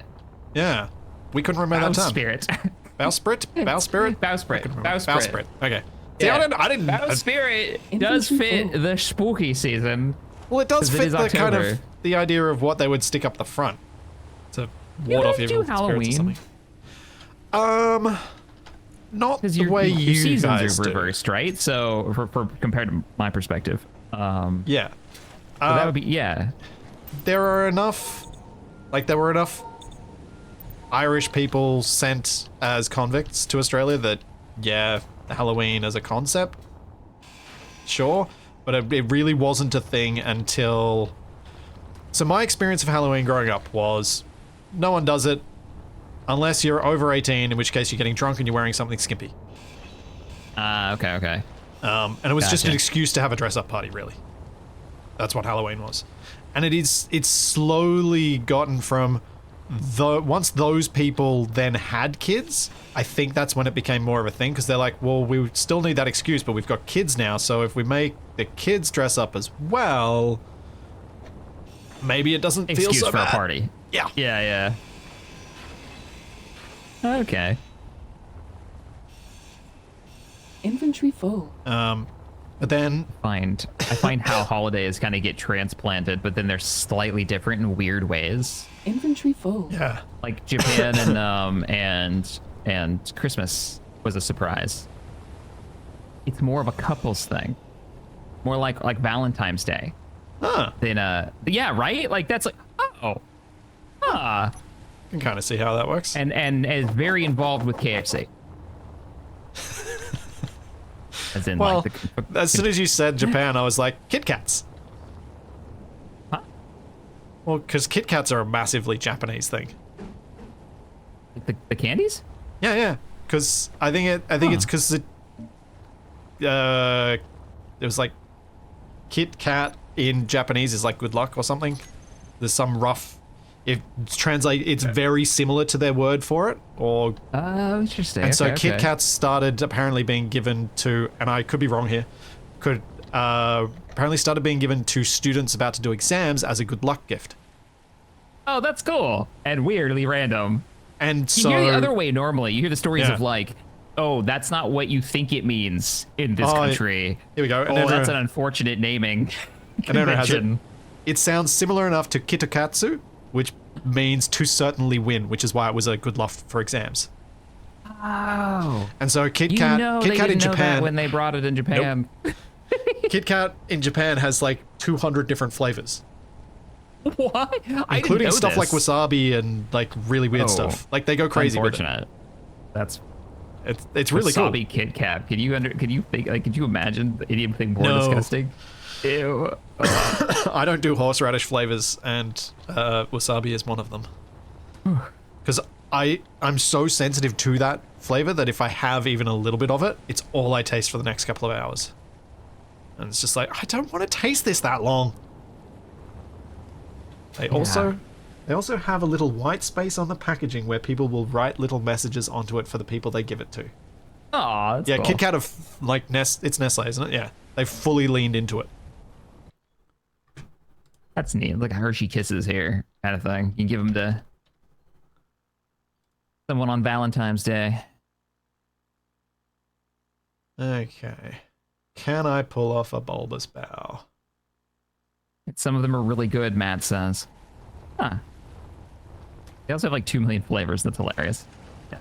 Yeah, we couldn't remember that term. Bowspirit. Bowsprit? Bowspirit? Bowsprit. Bowsprit. Bowsprit. Okay. See, Yeah. I didn't. Bowspirit does fit the spooky season. Well, it does 'Cause it fit is the kind October. of the idea of what they would stick up the front to ward off guys evil do spirits or Halloween? something. Not Because the way your you seasons guys are do. reversed, right? So for compared to my perspective, Yeah. so that would be There were enough Irish people sent as convicts to Australia that, yeah, Halloween as a concept, sure, but it really wasn't a thing until... So my experience of Halloween growing up was no one does it unless you're over 18, in which case you're getting drunk and you're wearing something skimpy. Okay. And it was just an Gotcha. excuse to have a dress-up party, really. That's what Halloween was. And it's slowly gotten from... once those people then had kids, I think that's when it became more of a thing, because they're like, well, we still need that excuse, but we've got kids now, so if we make the kids dress up as well, maybe it doesn't feel Excuse so for bad. a party. Yeah. Yeah. Okay. Inventory full. But then, I find how holidays kind of get transplanted, but then they're slightly different in weird ways. Inventory full. yeah. Like Japan and Christmas was a surprise. It's more of a couples thing. More like Valentine's Day. Huh. Than yeah, right? Like that's like I can kind of see how that works. and is very involved with KFC. As in Well, like the, as soon as you said Japan, I was like, Kit Kats. Huh? Well, because Kit Kats are a massively Japanese thing. the candies? Yeah. Because I think it's because it was like Kit Kat in Japanese is like good luck or something. There's some rough. It's very similar to their word for it, or Oh, interesting. and so Okay, Kit okay. Kats started apparently being given to, and I could be wrong here, apparently started being given to students about to do exams as a good luck gift. Oh, that's cool and weirdly random. And You so hear the other way normally. You hear the stories Yeah. of like, oh, that's not what you think it means in this country. here we go. Oh, that's an unfortunate naming Anona has it. convention. It sounds similar enough to Kitokatsu, which means to certainly win, which is why it was a good luck for exams. Oh. And so Kit You Kat, know Kit they Kat in didn't know Japan, that when they brought it in Japan. Kit Kat in Japan has like 200 different flavors, What? I didn't including know stuff like this. wasabi and like really weird Oh, stuff. Like they go crazy with it. Unfortunate. That's It's really cool. wasabi Kit Kat. Could you think like could you imagine anything more No. disgusting? Ew. I don't do horseradish flavors, and wasabi is one of them. Because I'm so sensitive to that flavor that if I have even a little bit of it, it's all I taste for the next couple of hours. And it's just like, I don't want to taste this that long. They also have a little white space on the packaging where people will write little messages onto it for the people they give it to. Aw, that's Yeah, cool. Kit Kat of like it's Nestle, isn't it? Yeah, they've fully leaned into it. That's neat. Like Hershey Kisses here, kind of thing. You can give them to someone on Valentine's Day. Okay, can I pull off a bulbous bow? Some of them are really good, Matt says. Huh. They also have like 2 million flavors. That's hilarious. Yeah.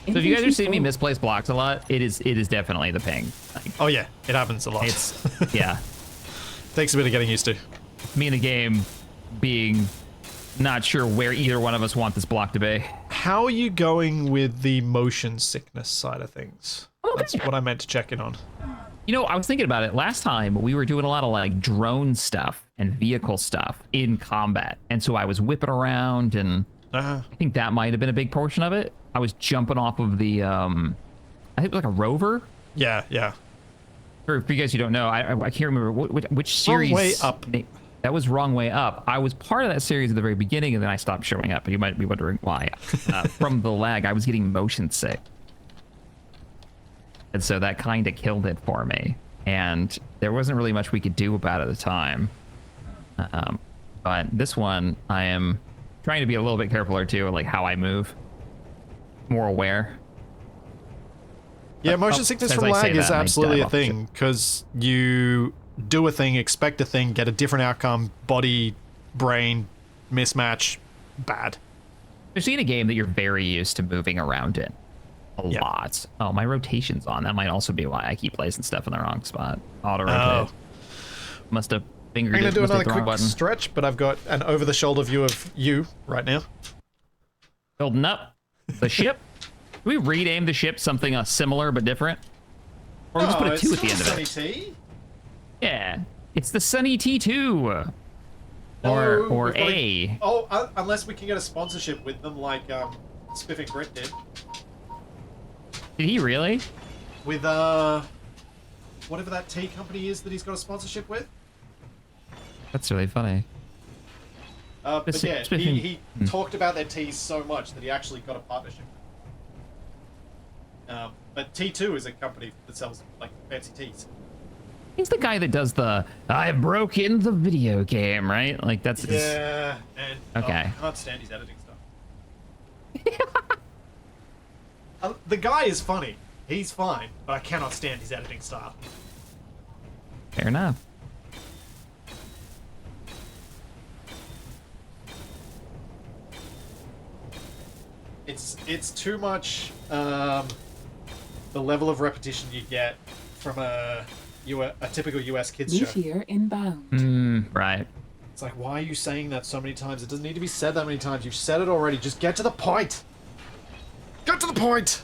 So if you guys are seeing me misplace blocks a lot, it is definitely the ping. Like, Oh yeah, it happens a lot. it's yeah. Takes a bit of getting used to. Me in the game being not sure where either one of us want this block to be. How are you going with the motion sickness side of things? That's what I meant to check in on. You know, I was thinking about it. Last time we were doing a lot of like drone stuff and vehicle stuff in combat. And so I was whipping around, and I think that might have been a big portion of it. I was jumping off of the, I think it was like a rover. Yeah. For you guys who don't know, I can't remember which series. Runway up. That was Wrong Way Up. I was part of that series at the very beginning, and then I stopped showing up. You might be wondering why. From the lag, I was getting motion sick. And so that kind of killed it for me. And there wasn't really much we could do about it at the time. But this one, I am trying to be a little bit careful too, like how I move. More aware. Yeah, motion sickness from lag is absolutely a thing, because you do a thing, expect a thing, get a different outcome, body, brain, mismatch, bad. Especially in a game that you're very used to moving around in a lot. Oh, my rotation's on. That might also be why I keep placing stuff in the wrong spot. Auto rotate. Must have fingered I'm it. going to do must have another quick button. stretch, but I've got an over-the-shoulder view of you right now. Building up the ship. Can we rename the ship something similar but different? Or we'll just put a 2 at the end of it. Sunny T? Yeah, it's the Sunny T2. No, or we've got A. Unless we can get a sponsorship with them, like Spiffing Brit did. Did he really? With whatever that tea company is that he's got a sponsorship with. That's really funny. But yeah, he talked about their teas so much that he actually got a partnership. But T2 is a company that sells like fancy teas. He's the guy that does the "I broke in the video game," right? Like that's yeah. And okay. I can't stand his editing stuff. The guy is funny. He's fine, but I cannot stand his editing style. Fair enough. It's too much. The level of repetition you get from a typical US kids show. Meteor inbound. Right. It's like, why are you saying that so many times? It doesn't need to be said that many times. You've said it already. Just get to the point. Get to the point.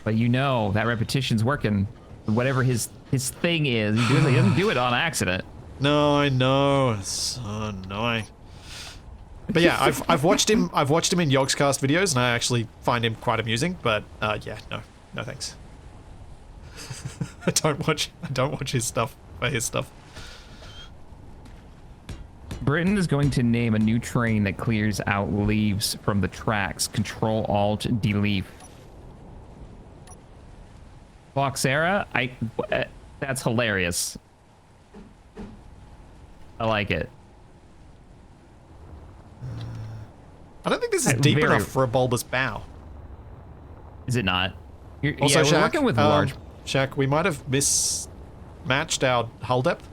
But you know that repetition's working. Whatever his thing is, he doesn't do it on accident. No, I know. It's so annoying. But yeah, I've watched him. I've watched him in Yogscast videos, and I actually find him quite amusing. But yeah, no thanks. I don't watch his stuff for his stuff. Britain is going to name a new train that clears out leaves from the tracks. Control Alt Delete. Boxera, that's hilarious. I like it. I don't think this is deep enough for a bulbous bow. Is it not? Also, yeah, Shaq, we're working with large. Shaq, we might have mismatched our hull depth.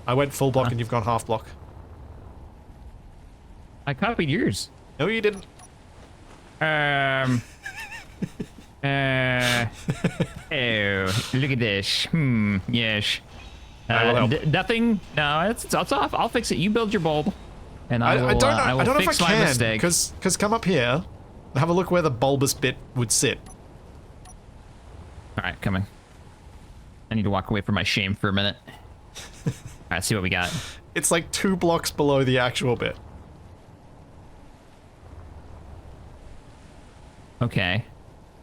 I went full block and you've gone half block. I copied yours. No, you didn't. Oh, look at this. Yes. Nothing. No, it's off. I'll fix it. You build your bulb, and I will fix my mistake. Because come up here, and have a look where the bulbous bit would sit. All right, coming. I need to walk away from my shame for a minute. All right, see what we got. It's like 2 blocks below the actual bit. Okay.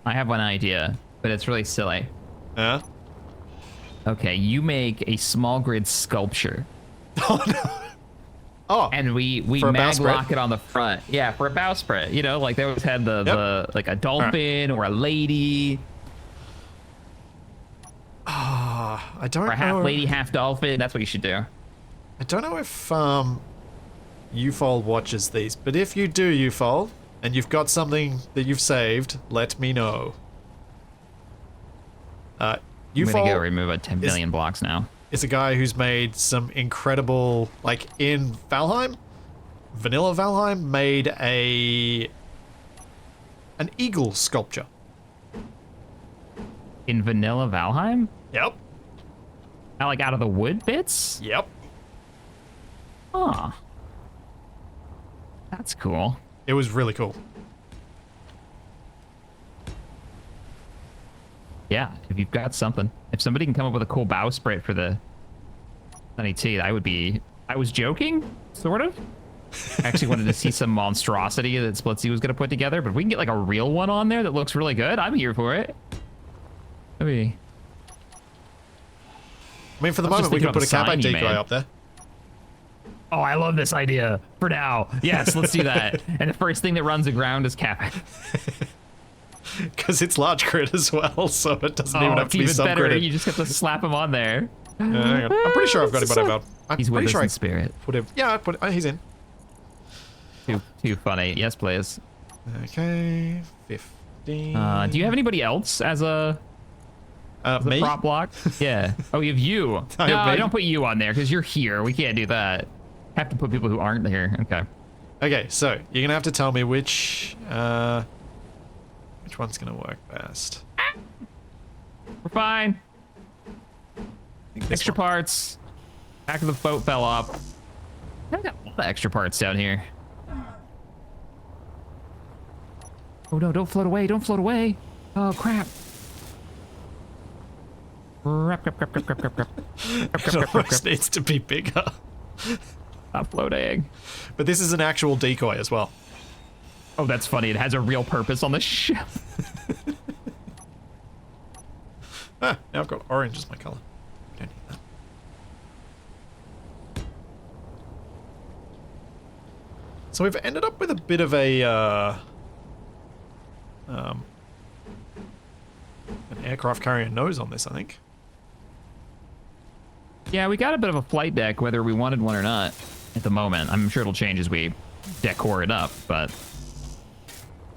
I have one idea, but it's really silly. Yeah? Okay, you make a small grid sculpture. Oh, no. Oh. And we mag lock it on the front. Yeah, for a bowsprit. You know, like they always had the like a dolphin or a lady. I don't know. Or a half lady, half dolphin. That's what you should do. I don't know if Ufold watches these, but if you do, Ufold, and you've got something that you've saved, let me know. I'm gonna go remove a 10 billion blocks now. Is a guy who's made some incredible, like in Valheim, vanilla Valheim made an eagle sculpture. In vanilla Valheim? Yep. Not like out of the wood bits? Yep. Huh. That's cool. It was really cool. Yeah, if you've got something. If somebody can come up with a cool bowsprit for the Sunny T, I was joking, sort of. I actually wanted to see some monstrosity that Splitsy was going to put together, but if we can get like a real one on there that looks really good, I'm here for it. I mean, for the moment, we can put a Campite decoy up there. Oh, I love this idea. For now. Yes, let's do that. And the first thing that runs aground is Cap. Because it's large grid as well, so it doesn't even have it's to be even better. subgridded. You just have to slap him on there. Hang on. I'm pretty sure I've got him on about. He's with us in spirit. Put him. Yeah, I put. He's in. Too funny. Yes, please. Okay, 15. Do you have anybody else as a me? prop block? Yeah. Oh, you have you. I have No, me. don't put you on there because you're here. We can't do that. Have to put people who aren't here. Okay. Okay, so you're gonna have to tell me which one's gonna work best. We're fine. I think this Extra one. parts. Back of the boat fell off. I've got a lot of extra parts down here. Oh no, don't float away, don't float away. Oh crap. Crap, crap, crap, crap, crap, crap, crap. The rest needs to be bigger. Stop floating. But this is an actual decoy as well. Oh, that's funny. It has a real purpose on the ship. Ah, now I've got orange as my color. Don't need that. So we've ended up with a bit of a an aircraft carrier nose on this, I think. Yeah, we got a bit of a flight deck, whether we wanted one or not, at the moment. I'm sure it'll change as we decor it up, but...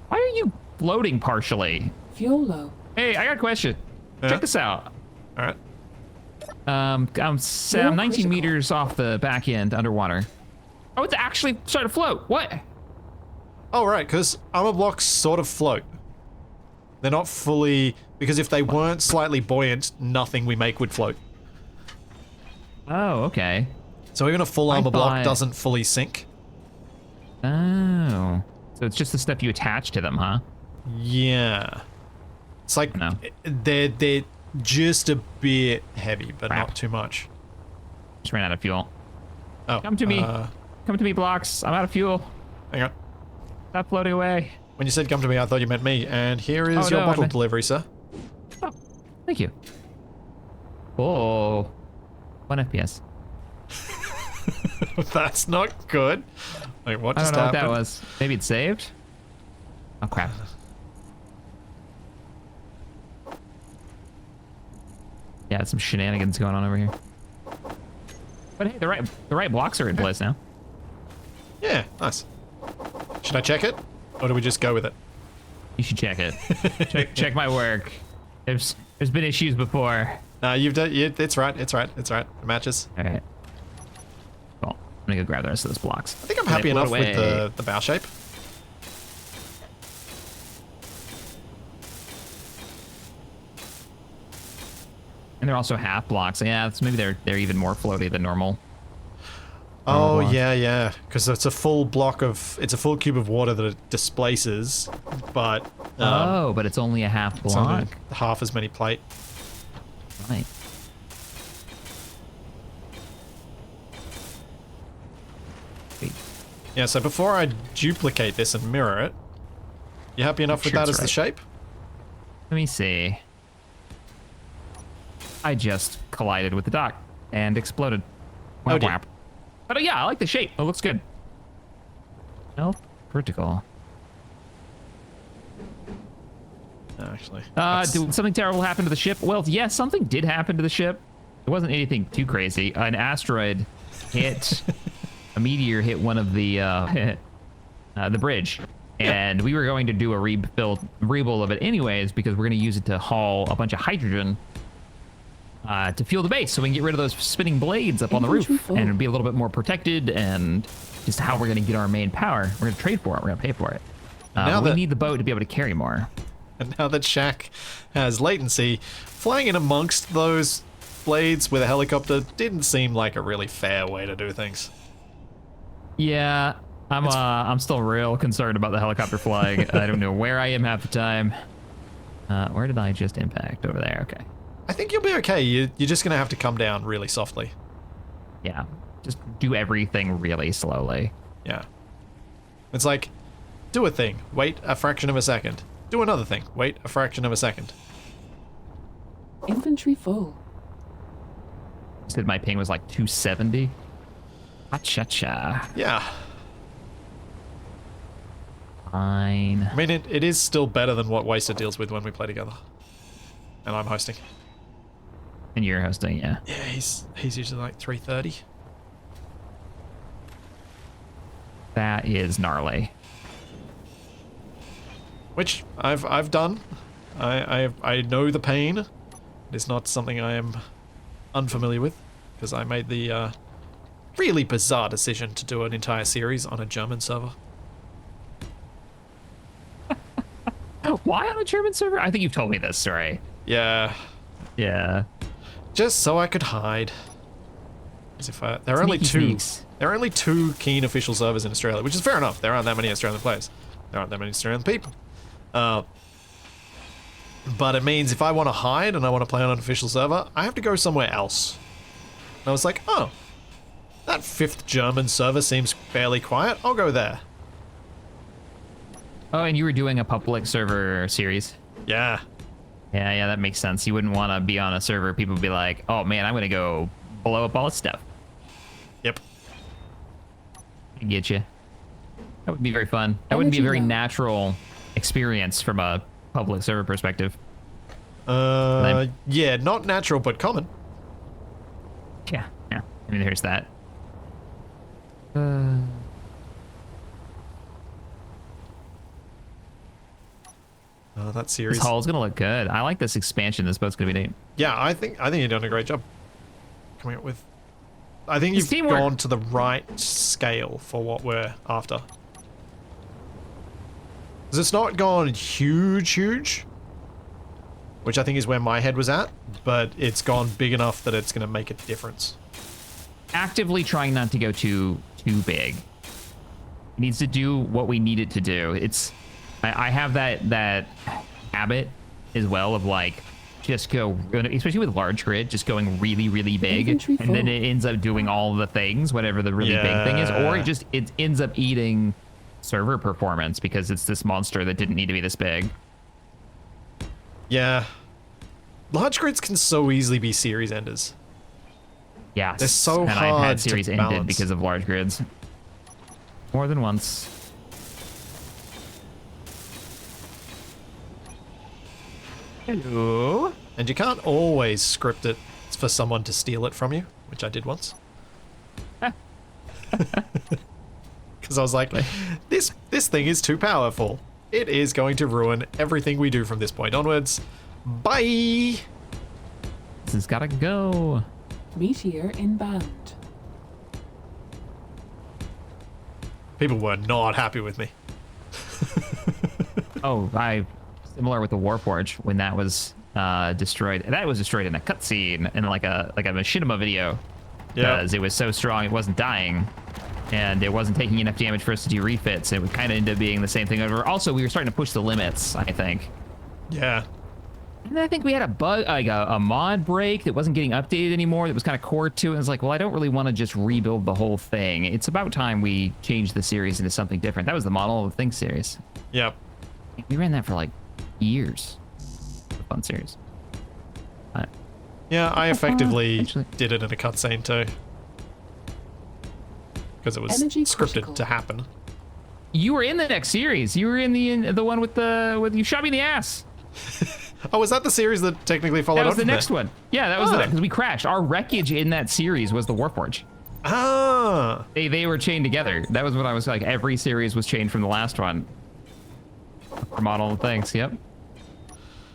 Why are you floating partially? Fuel low. Hey, I got a question. Yeah? Check this out. Alright. I'm 19 critical. meters off the back end underwater. Oh, it's actually starting to float. What? Oh, right, because armor blocks sort of float. They're not fully... Because if they weren't slightly buoyant, nothing we make would float. Oh, okay. So even a full armor block thought- doesn't fully sink. Oh. So it's just the stuff you attach to them, huh? Yeah. It's like No. they're just a bit heavy, but Crap. not too much. Just ran out of fuel. Oh, Come to me. Come to me, blocks. I'm out of fuel. hang on. Stop floating away. When you said come to me, I thought you meant me. And here is Oh, your no, I bottle meant- delivery, sir. Oh, thank you. Oh. 1 FPS. That's not good. Wait, what I just don't know happened? what that was. Maybe it's saved? Oh, crap. Yeah, some shenanigans going on over here. But hey, the right blocks are in place now. Yeah, nice. Should I check it? Or do we just go with it? You should check it. check my work. There's been issues before. You've done. It's right. It's right. It's right. It matches. All right. Well, I'm gonna go grab the rest of those blocks. I think I'm happy enough with the bow shape. And they're also half blocks. Yeah, so maybe they're even more floaty than normal. Oh block. yeah, because it's a full cube of water that it displaces, but Oh, but it's only a half it's only block. half as many plate. Right. Wait, Yeah, so before I duplicate this and mirror it, you happy enough with Sure that it's as the right. shape? let me see. I just collided with the dock and exploded. Oh, Whap, dear. whap. But yeah, I like the shape. It looks good. No, vertical. No, actually. Did something terrible happen to the ship? Well, yes, something did happen to the ship. It wasn't anything too crazy. An asteroid hit, a meteor hit one of the bridge. And we were going to do a rebuild of it anyways because we're going to use it to haul a bunch of hydrogen to fuel the base so we can get rid of those spinning blades up on the Inventory roof full. and be a little bit more protected and just how we're going to get our main power. We're going to trade for it. We're going to pay for it. Now We that- need the boat to be able to carry more. And now that Shaq has latency, flying in amongst those blades with a helicopter didn't seem like a really fair way to do things. Yeah, I'm still real concerned about the helicopter flying. I don't know where I am half the time. Where did I just impact? Over there. Okay. I think you'll be okay. You're just gonna have to come down really softly. Yeah. Just do everything really slowly. Yeah. It's like, do a thing, wait a fraction of a second. Do another thing, wait a fraction of a second. Inventory full. Said my ping was like 270. Cha-cha. Yeah. Fine. I mean, it is still better than what Wasted deals with when we play together. And I'm hosting. And you're hosting, yeah. Yeah, he's usually like 3:30. That is gnarly. Which I've done. I know the pain. It's not something I am unfamiliar with, because I made the really bizarre decision to do an entire series on a German server. Why on a German server? I think you've told me this story. Yeah. Yeah. Just so I could hide. As if there are only Sneaks. there are only two keen official servers in Australia, which is fair enough. There aren't that many Australian players. There aren't that many Australian people. But it means if I want to hide and I want to play on an official server, I have to go somewhere else. And I was like, oh, that 5th German server seems fairly quiet. I'll go there. Oh, and you were doing a public server series. Yeah. Yeah, that makes sense. You wouldn't want to be on a server. People would be like, oh man, I'm going to go blow up all this stuff. Yep. I get you. That would be very fun. That wouldn't be a very Energy natural experience from a public server perspective. Yeah, not natural, but common. Yeah. I mean, there's that. That series. This hull's gonna look good. I like this expansion. This boat's gonna be neat. Yeah, I think you're doing a great job coming up with. I think It's you've teamwork. gone to the right scale for what we're after. Because it's not gone huge, which I think is where my head was at, but it's gone big enough that it's going to make a difference. Actively trying not to go too big. It needs to do what we need it to do. I have that habit as well of like just go, especially with large grid, just going really big, Inventory and then full. it ends up doing all the things, whatever the really big thing is, or it ends up eating server performance because it's this monster that didn't need to be this big. Yeah. Large grids can so easily be series enders. Yeah, They're so and I've hard had to series ended balance. because of large grids more than once. Hello. And you can't always script it for someone to steal it from you, which I did once. Because I was like, this thing is too powerful. It is going to ruin everything we do from this point onwards. Bye! This has gotta go. Meteor inbound. People were not happy with me. Oh, similar with the Warforge when that was destroyed. That was destroyed in a cutscene in like a machinima video. Yeah. Because it was so strong it wasn't dying. And it wasn't taking enough damage for us to do refits. It would kind of end up being the same thing over. Also, we were starting to push the limits, I think. Yeah. And I think we had a bug, like a mod break that wasn't getting updated anymore. That was kind of core to it. And it's like, well, I don't really want to just rebuild the whole thing. It's about time we changed the series into something different. That was the Model of the Things series. Yep. We ran that for like years. A fun series. Yeah, I effectively Actually- did it in a cutscene too. Because it was Energy scripted critical. to happen. You were in the next series. You were in the one with you shot me in the ass. Oh, was that the series that technically followed That was on the from next there? one. Yeah, that was the Ah. next, because we crashed. Our wreckage in that series was the Warforge. Ah! They were chained together. That was what I was like. Every series was chained from the last one. For Model of Things, yep.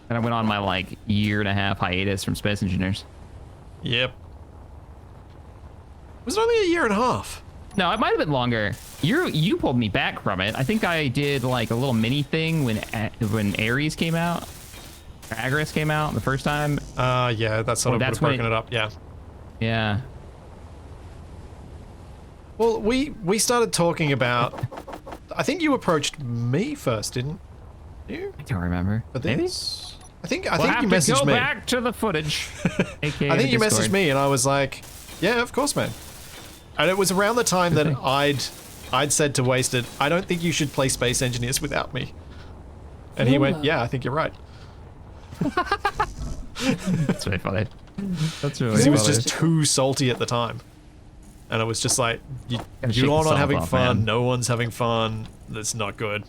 And I went on my like 1.5 year hiatus from Space Engineers. Yep. Was it only 1.5 years? No, it might have been longer. You pulled me back from it. I think I did like a little mini thing when Ares came out. Or Agaris came out the first time. Yeah, that sort Well, of would that's have when broken it up, yeah. Yeah. Well, we started talking about... I think you approached me first, didn't you? I don't remember. For Maybe? this? I think We'll you have to messaged go me. back to the footage. AKA I think the you Discord. messaged me and I was like, yeah, of course, man. And it was around the time that I'd said to Wasted, I don't think you should play Space Engineers without me. And he went, yeah, I think you're right. That's really funny. That's really Because he was funny. just too salty at the time. And it was just like, Gotta shake you're the not salt having off, fun, man. no one's having fun. That's not good.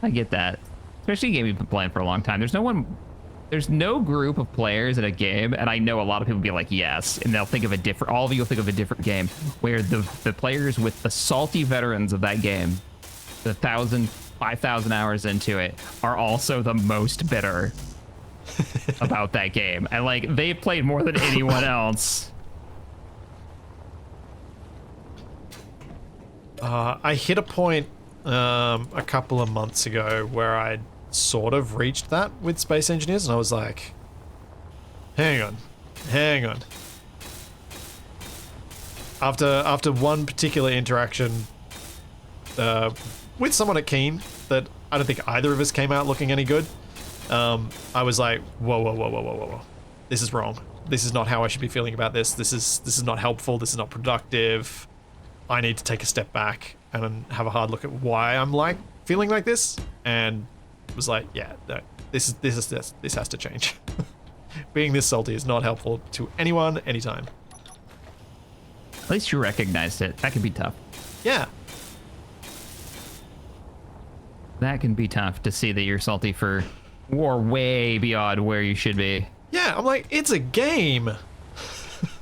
I get that. Especially a game you've been playing for a long time. There's no group of players in a game, and I know a lot of people be like, yes, and they'll think of a different, all of you will think of a different game, where the players with the salty veterans of that game, the 1,000, 5,000 hours into it, are also the most bitter about that game. And like, they've played more than anyone else. I hit a point a couple of months ago where I sort of reached that with Space Engineers, and I was like, hang on. After one particular interaction with someone at Keen that I don't think either of us came out looking any good, I was like, whoa. This is wrong. This is not how I should be feeling about this. This is not helpful. This is not productive. I need to take a step back and have a hard look at why I'm like feeling like this, and was like, yeah, no, this has to change. Being this salty is not helpful to anyone, anytime. At least you recognized it. That can be tough. Yeah. That can be tough to see that you're salty for war way beyond where you should be. Yeah, I'm like, it's a game.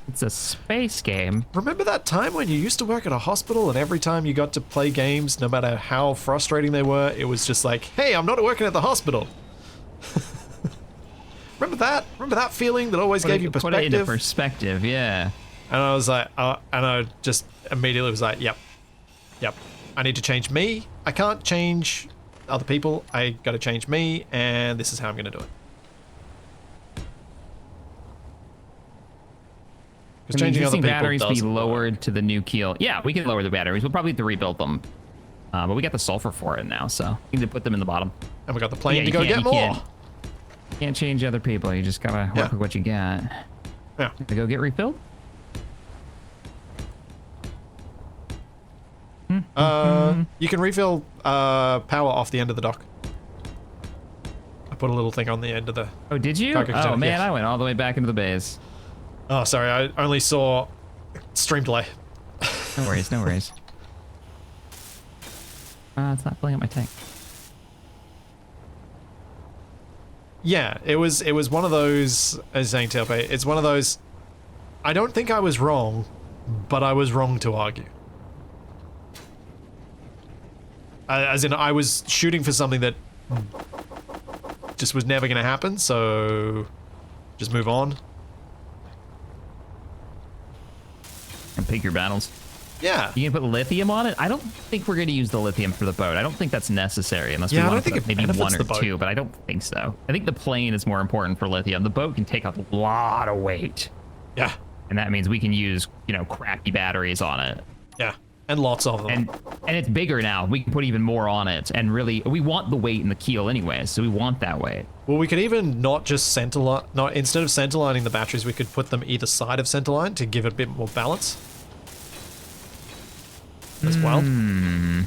It's a space game. Remember that time when you used to work at a hospital and every time you got to play games, no matter how frustrating they were, it was just like, hey, I'm not working at the hospital. Remember that? Remember that feeling that always gave you perspective? Put it into perspective, yeah. And I was like, and I just immediately was like, yep. I need to change me. I can't change other people. I got to change me, and this is how I'm going to do it. Because changing other people batteries be doesn't lowered work. to the new keel. Yeah, we can lower the batteries. We'll probably have to rebuild them. But we got the sulfur for it now, so we need to put them in the bottom. And we got the plane Yeah, to you go can't- get you more. Can't change other people. You just gotta work with what you got. Yeah. To go get refilled? You can refill power off the end of the dock. I put a little thing on the end of the... Oh, did you? Cargo Oh, container, man, yeah. I went all the way back into the base. Oh, sorry, I only saw stream delay. No worries, no worries. It's not filling up my tank. Yeah, it was one of those, as saying Tailpay, it's one of those, I don't think I was wrong, but I was wrong to argue. As in, I was shooting for something that just was never going to happen, so just move on. And pick your battles. Yeah. You can put lithium on it? I don't think we're going to use the lithium for the boat. I don't think that's necessary unless Yeah, I we don't want think to it put maybe benefits one or the boat. two, but I don't think so. I think the plane is more important for lithium. The boat can take a lot of weight. Yeah. And that means we can use, crappy batteries on it. Yeah. And lots of them. And it's bigger now. We can put even more on it. And really, we want the weight in the keel anyway, so we want that weight. Well, we could even not just centerline, instead of centerlining the batteries, we could put them either side of centerline to give it a bit more balance. As well. You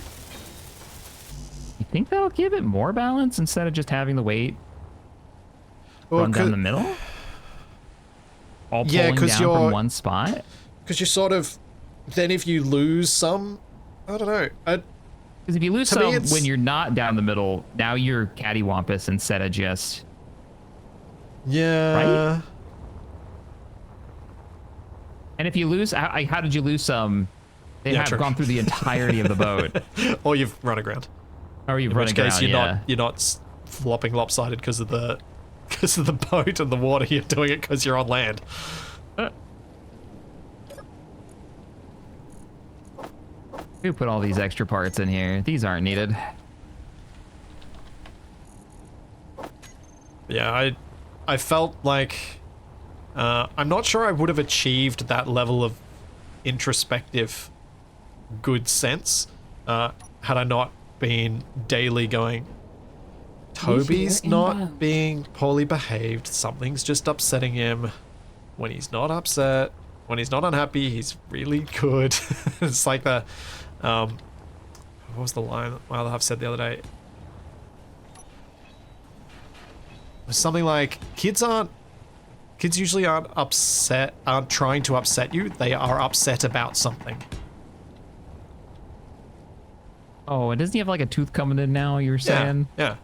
think that'll give it more balance instead of just having the weight run down the middle? All pulling down from one spot? Because you sort of, then if you lose some, I don't know. Because if you lose some when you're not down the middle, now you're cattywampus instead of just... Yeah. Right? And if you lose, how did you lose some? They have gone through the entirety of the boat. Or you've run aground. Or you've In run which aground, case you're not flopping lopsided because of the boat and the water. You're doing it because you're on land. Who put all these extra parts in here? These aren't needed. Yeah, I felt like I'm not sure I would have achieved that level of introspective good sense had I not been daily going, Toby's not being poorly behaved, something's just upsetting him. When he's not upset, when he's not unhappy, he's really good. It's like the what was the line my other half said the other day? It was something like, kids aren't Kids usually aren't trying to upset you. They are upset about something. Oh, and doesn't he have like a tooth coming in now, you were saying? Yeah.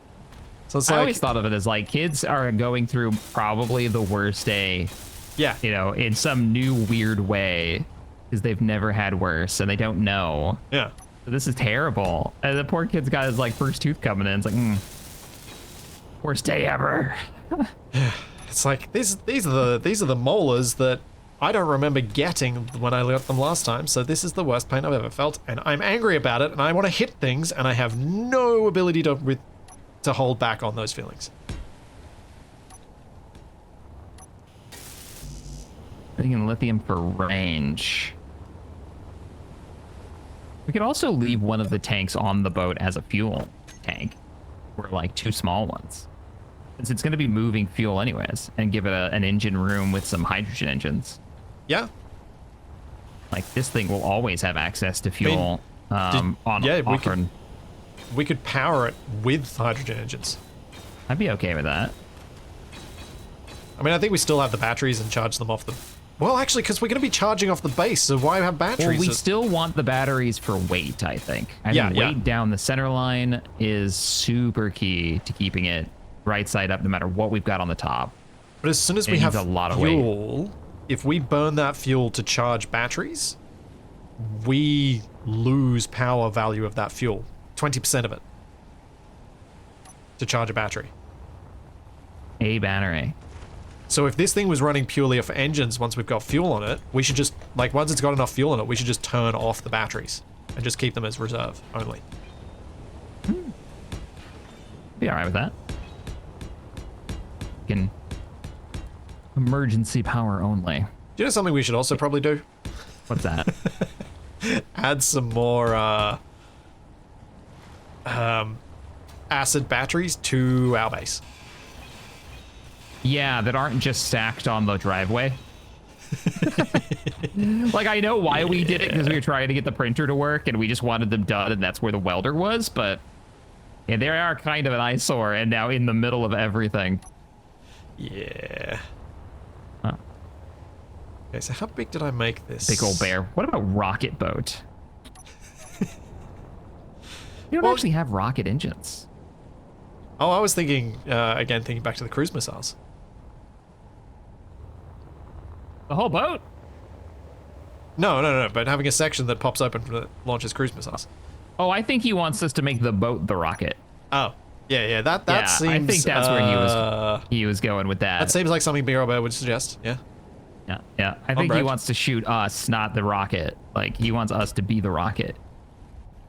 So it's I like, always thought of it as like kids are going through probably the worst day, yeah. you know, in some new weird way because they've never had worse and they don't know. Yeah. So this is terrible. And the poor kid's got his like first tooth coming in. It's like, worst day ever. It's like these are the molars that I don't remember getting when I got them last time, so this is the worst pain I've ever felt, and I'm angry about it, and I want to hit things, and I have no ability to hold back on those feelings. Thinking lithium for range. We could also leave one of the tanks on the boat as a fuel tank, or like 2 small ones, since it's going to be moving fuel anyways, and give it an engine room with some hydrogen engines. Yeah. Like this thing will always have access to fuel we could power it with hydrogen engines. I'd be okay with that. I mean, I think we still have the batteries and charge them off the... Well, actually, because we're going to be charging off the base, so why have batteries? Well, we still want the batteries for weight, I think. I think weight down the center line is super key to keeping it right side up no matter what we've got on the top. But as soon as we have a lot of fuel, if we burn that fuel to charge batteries, we lose power value of that fuel. 20% of it. To charge a battery. A battery. So if this thing was running purely off engines once we've got fuel on it, we should just, like, once it's got enough fuel on it, we should just turn off the batteries and just keep them as reserve only. Be alright with that. Can emergency power only. Do you know something we should also probably do? What's that? Add some more acid batteries to our base. Yeah, that aren't just stacked on the driveway. Like, I know why we did it, because we were trying to get the printer to work and we just wanted them done, and that's where the welder was, but yeah, they are kind of an eyesore and now in the middle of everything. Yeah. Oh. Okay, so how big did I make this? Big old bear. What about rocket boat? You don't actually have rocket engines. Oh, I was thinking, again, thinking back to the cruise missiles. The whole boat? No, but having a section that pops open that launches cruise missiles. Oh, I think he wants us to make the boat the rocket. Oh, yeah, that seems... I think that's where he was going with that. That seems like something Big Old Bear would suggest, yeah. Yeah. I think he wants to shoot us, not the rocket. Like, he wants us to be the rocket.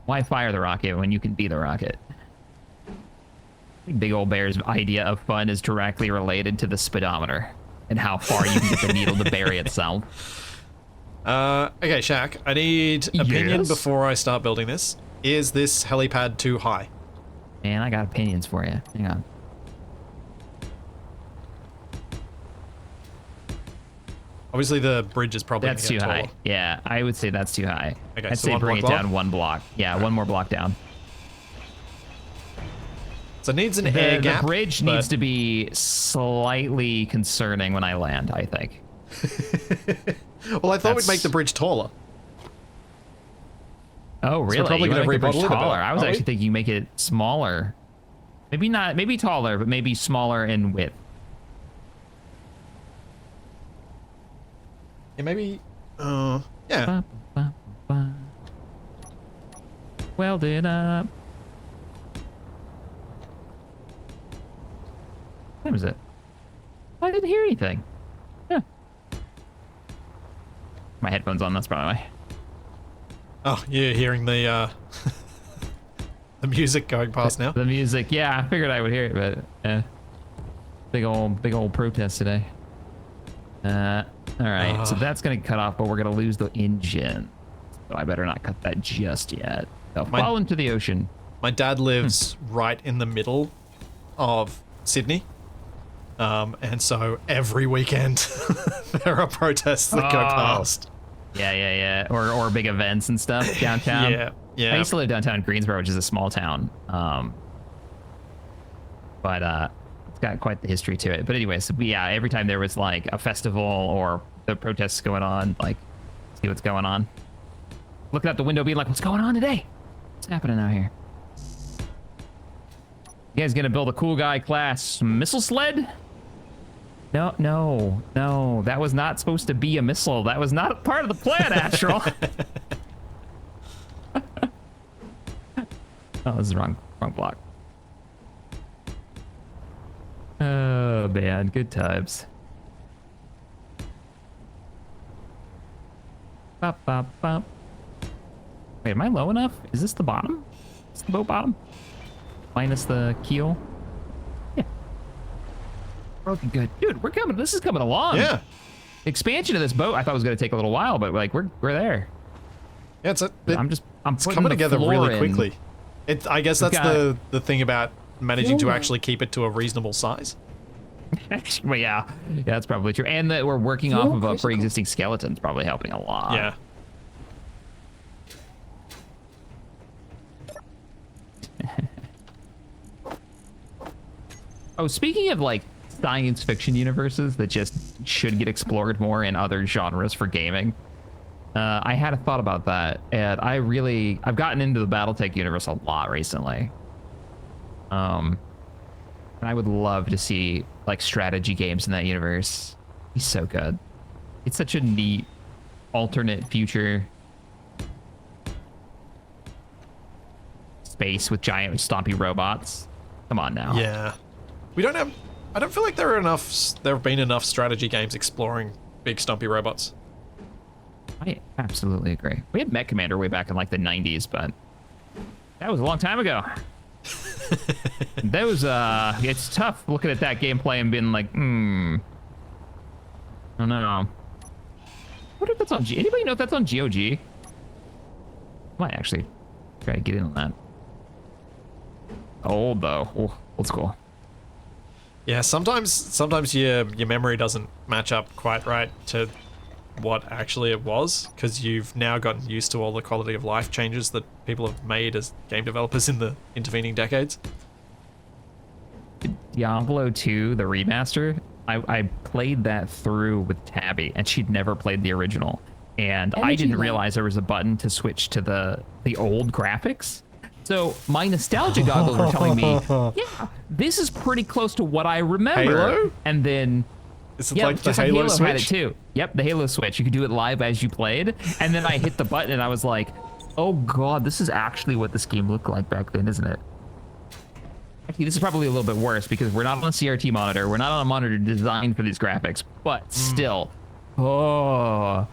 Why fire the rocket when you can be the rocket? I think Big Old Bear's idea of fun is directly related to the speedometer and how far you can get the needle to bury itself. Okay, Shaq, I need opinion before I start building this. Is this helipad too high? Man, I got opinions for you. Hang on. Obviously, the bridge is probably that's too high. Yeah, I would say that's too high. Okay, I'd so say one bring it block? down 1 block. Yeah, one more block down. So it needs an air gap. The bridge needs to be slightly concerning when I land, I think. Well, I thought we'd make the bridge taller. Oh, really? So we're probably going to remodel it a bit. Taller. I was actually thinking you make it smaller. Maybe not, maybe taller, but maybe smaller in width. Yeah, maybe, yeah. Welded up. What was it? I didn't hear anything. Huh. My headphones on, that's probably why. Oh, you're hearing the, the music going past now? The music, yeah, I figured I would hear it, but, big old protest today. All right, so that's gonna cut off, but we're gonna lose the engine. So I better not cut that just yet. They'll fall into the ocean. My dad lives right in the middle of Sydney. And so every weekend there are protests that go past. Yeah. Or big events and stuff downtown. Yeah. I used to live downtown in Greensboro, which is a small town. But It's got quite the history to it. But anyways, yeah, every time there was like a festival or the protests going on, like, see what's going on. Looking out the window, being like, what's going on today? What's happening out here? You guys gonna build a cool guy class missile sled? No, no, no. That was not supposed to be a missile. That was not a part of the plan, Astral. Oh, this is wrong block. Oh, man. Good times. Bop, bop, bop. Wait, am I low enough? Is this the bottom? Is this the boat bottom? Minus the keel? Yeah. We're looking good. Dude, we're coming. This is coming along. Yeah. Expansion of this boat, I thought was going to take a little while, but like we're there. Yeah, it's it's coming together really quickly. I guess that's got, the thing about managing to actually keep it to a reasonable size. Well, yeah, that's probably true. And that we're working off of a pre-existing skeleton is probably helping a lot. Yeah. Oh, speaking of like science fiction universes that just should get explored more in other genres for gaming, I had a thought about that, and I've gotten into the BattleTech universe a lot recently. And I would love to see like strategy games in that universe. It'd be so good. It's such a neat alternate future space with giant stompy robots. Come on now. Yeah. I don't feel like there have been enough strategy games exploring big stumpy robots. I absolutely agree. We had Mech Commander way back in like the 90s, but that was a long time ago. It's tough looking at that gameplay and being like, I don't know. What if that's on anybody know if that's on GOG? Might actually try to get in on that. Old though. Oh, old school. Yeah, sometimes your memory doesn't match up quite right to what actually it was, because you've now gotten used to all the quality of life changes that people have made as game developers in the intervening decades. Diablo 2, the remaster, I played that through with Tabby, and she'd never played the original. And I didn't realize there was a button to switch to the old graphics. So my nostalgia goggles were telling me, yeah, this is pretty close to what I remember. Halo? And then, Is it like the Halo Switch? had it too. Yep, the Halo Switch. You could do it live as you played. And then I hit the button and I was like, oh god, this is actually what this game looked like back then, isn't it? Actually, this is probably a little bit worse because we're not on a CRT monitor. We're not on a monitor designed for these graphics, but still. Oh.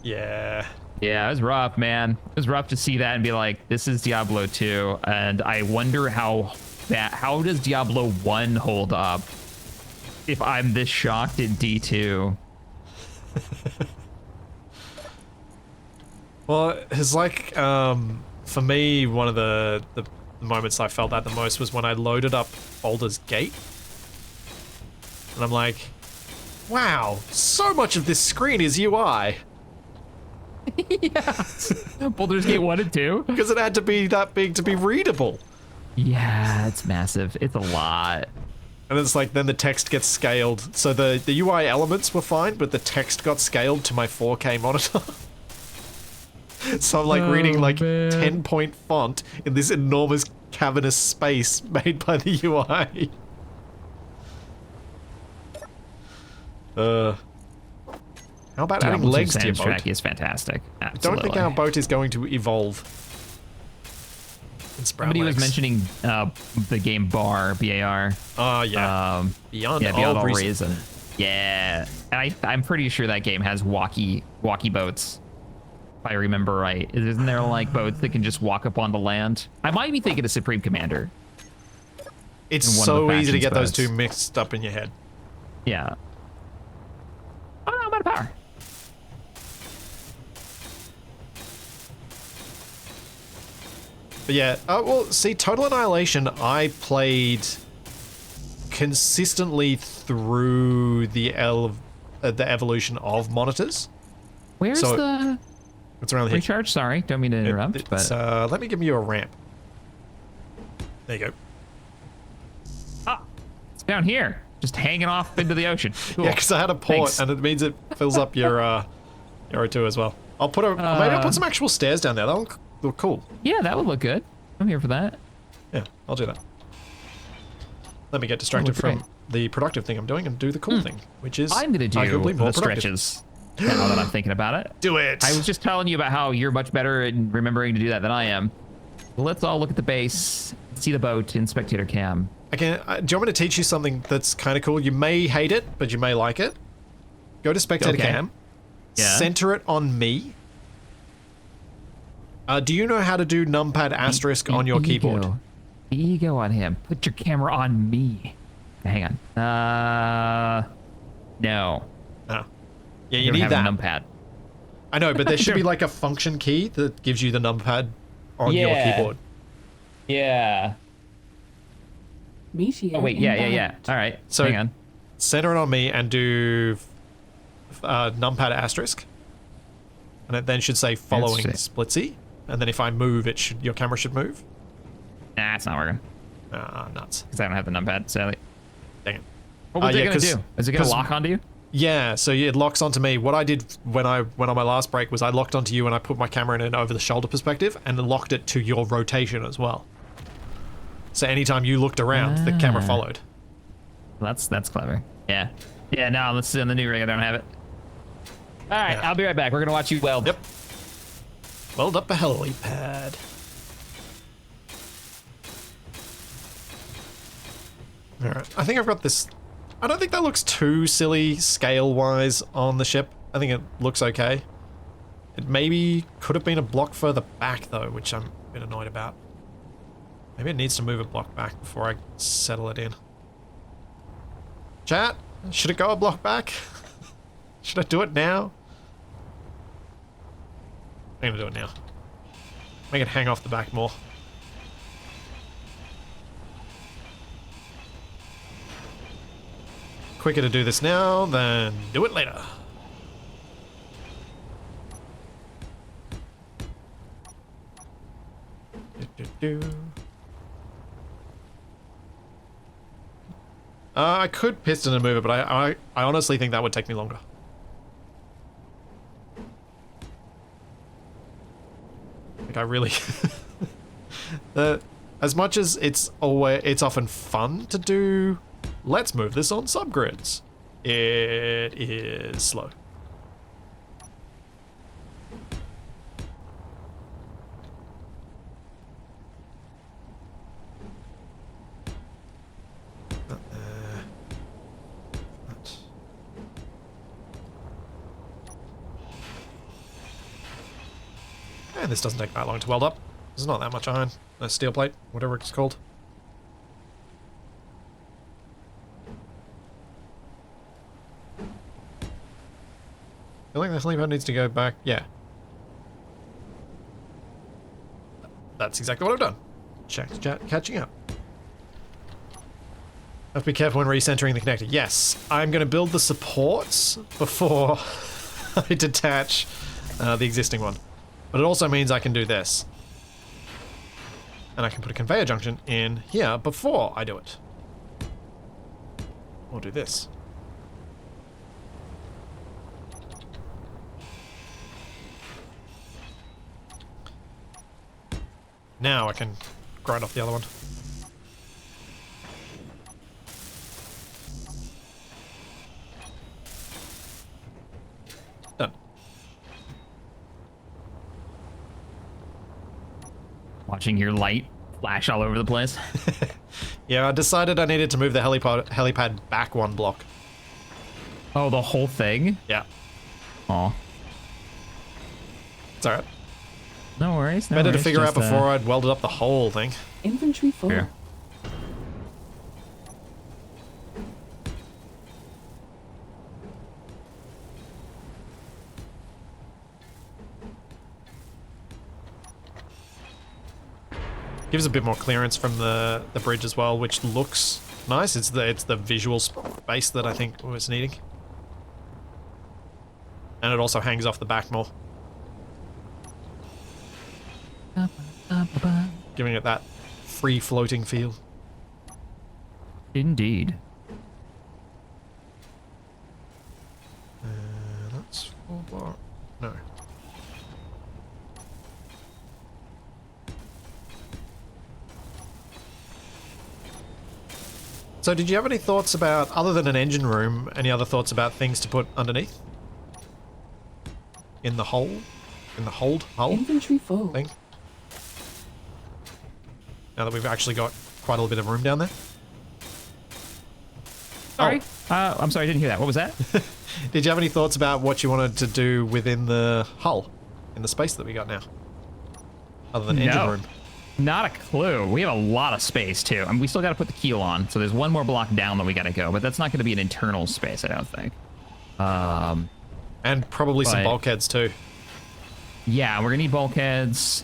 Yeah. Yeah, it was rough, man. It was rough to see that and be like, this is Diablo 2. And I wonder how does Diablo 1 hold up if I'm this shocked at D2? Well, it's like, for me, one of the moments I felt that the most was when I loaded up Baldur's Gate. And I'm like, wow, so much of this screen is UI. Yeah. Baldur's Gate 1 and 2? Because it had to be that big to be readable. Yeah, it's massive. It's a lot. And it's like, then the text gets scaled. So the UI elements were fine, but the text got scaled to my 4K monitor. So I'm like reading like 10-point font in this enormous cavernous space made by the UI. How about adding legs to your boat? Track is fantastic. Absolutely. I don't think our boat is going to evolve. Somebody was mentioning the game Bar, B-A-R. Oh, yeah. Beyond all reason. Yeah. And I'm pretty sure that game has walkie boats. If I remember right. Isn't there like boats that can just walk up onto land? I might be thinking of Supreme Commander. It's so easy to get those two mixed up in your head. Yeah. Oh no, I'm out of power. But yeah, well, see, Total Annihilation, I played consistently through the evolution of monitors. Where's the it's around here. recharge? Sorry, don't mean to interrupt. But let me give you a ramp. There you go. Ah, it's down here, just hanging off into the ocean. Cool. Yeah, because I had a port, Thanks. and it means it fills up your O2 as well. I'll put maybe I'll put some actual stairs down there. That'll look cool. Yeah, that would look good. I'm here for that. Yeah, I'll do that. Let me get distracted from great. the productive thing I'm doing and do the cool thing, which is I'm gonna do arguably more the productive. stretches. Now that I'm thinking about it. Do it. I was just telling you about how you're much better in remembering to do that than I am. Let's all look at the base, see the boat in spectator cam. Again, do you want me to teach you something that's kind of cool? You may hate it, but you may like it. Go to spectator Okay. cam. Yeah. Center it on me. Do you know how to do numpad asterisk on your keyboard? The ego on him. Put your camera on me. Hang on. No. Oh. Yeah, you don't need have that. a numpad. I know, but there should be like a function key that gives you the numpad on your Yeah. keyboard. Yeah. Meteor Oh wait. Yeah. All right. So hang on. center it on me and do numpad asterisk, and it then should say following splitsy. And then if I move, your camera should move. Nah, it's not working Nuts. because I don't have the numpad. Sadly. Dang it. What was it yeah, gonna do? Is it gonna 'cause- lock onto you? Yeah, so it locks onto me. What I did when I went on my last break was I locked onto you and I put my camera in an over-the-shoulder perspective and locked it to your rotation as well. So anytime you looked around, the camera followed. That's clever. Yeah. Yeah. No, let's see on the new rig. I don't have it. All right. Yeah. I'll be right back. We're gonna watch you weld. Yep. Weld up a helipad. Alright, I think I've got this. I don't think that looks too silly scale-wise on the ship. I think it looks okay. It maybe could have been a block further back though, which I'm a bit annoyed about. Maybe it needs to move a block back before I settle it in. Chat, should it go a block back? Should I do it now? I'm gonna do it now. Make it hang off the back more. Quicker to do this now than do it later. I could piston and move it, but I honestly think that would take me longer. Like I really, as much as it's often fun to do. Let's move this on subgrids. It is slow. And this doesn't take that long to weld up. There's not that much iron. Steel plate, whatever it's called. I think the Helipad needs to go back. Yeah. That's exactly what I've done. Catching up. Have to be careful when recentering the connector. Yes, I'm going to build the supports before I detach the existing one. But it also means I can do this. And I can put a conveyor junction in here before I do it. Or do this. Now I can grind off the other one. Done. Watching your light flash all over the place. Yeah, I decided I needed to move the helipad back one block. Oh, the whole thing? Yeah, Aw. it's alright. No worries. No Better to worries, figure out just, before I'd welded up the whole thing. Inventory full. Here. Gives a bit more clearance from the bridge as well, which looks nice. It's the visual space that I think was needing. And it also hangs off the back more. Giving it that free floating feel. Indeed. That's 4 bar. No. So did you have any thoughts about, other than an engine room, any other thoughts about things to put underneath? In the hole? In the hull Inventory full. thing? Now that we've actually got quite a little bit of room down there? Sorry. I'm sorry, I didn't hear that. What was that? Did you have any thoughts about what you wanted to do within the hull? In the space that we got now? Other than engine room? Not a clue. We have a lot of space, too. I mean, we still got to put the keel on, so there's one more block down that we got to go, but that's not going to be an internal space, I don't think. And probably some bulkheads, too. Yeah, we're going to need bulkheads.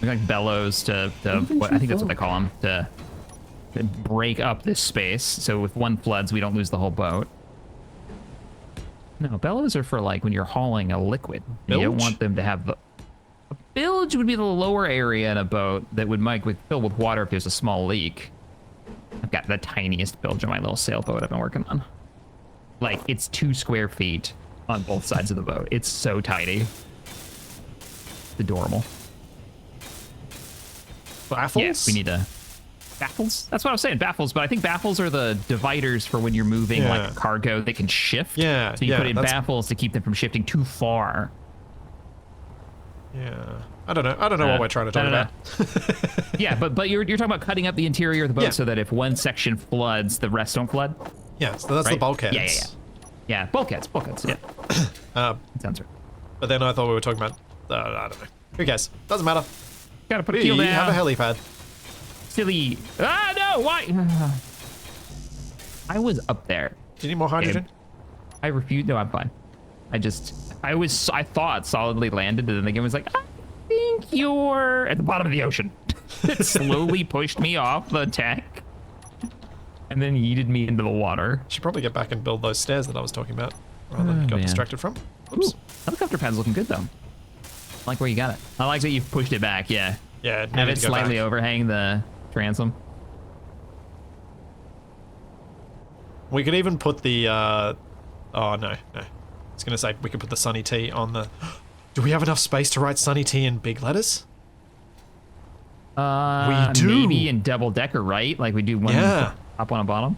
Like bellows to what, I think that's what they call them, to break up this space. So if one floods, we don't lose the whole boat. No, bellows are for like when you're hauling a liquid. You don't want them to have the... A bilge would be the lower area in a boat that would fill with water if there's a small leak. I've got the tiniest bilge on my little sailboat I've been working on. Like, it's 2 square feet on both sides of the boat. It's so tiny. It's adorable. Baffles? Yes, we need to... Baffles? That's what I was saying, baffles. But I think baffles are the dividers for when you're moving like cargo that can shift. Yeah, so you put in baffles to keep them from shifting too far. Yeah. I don't know what we're trying to talk about. Yeah, but you're talking about cutting up the interior of the boat so that if one section floods, the rest don't flood? Yeah, so that's the bulkheads. Yeah, bulkheads, yeah. That sounds right. But then I thought we were talking about... I don't know. Who cares? Doesn't matter. Gotta put a keel down. We have a helipad. Silly. Ah, no, why? I was up there. Do you need more hydrogen? I refused. No, I'm fine. I thought solidly landed, and then the game was like, I think you're at the bottom of the ocean. It slowly pushed me off the deck, and then yeeted me into the water. Should probably get back and build those stairs that I was talking about, rather than got distracted from. Oops. Ooh, helicopter pad's looking good, though. I like where you got it. I like that you've pushed it back, yeah. Yeah, have it slightly overhang the transom. We could even put the, oh, no. I was going to say, we could put the Sunny T on the... Do we have enough space to write Sunny T in big letters? We do. Maybe in double-decker, right? Like we do one top, one on bottom?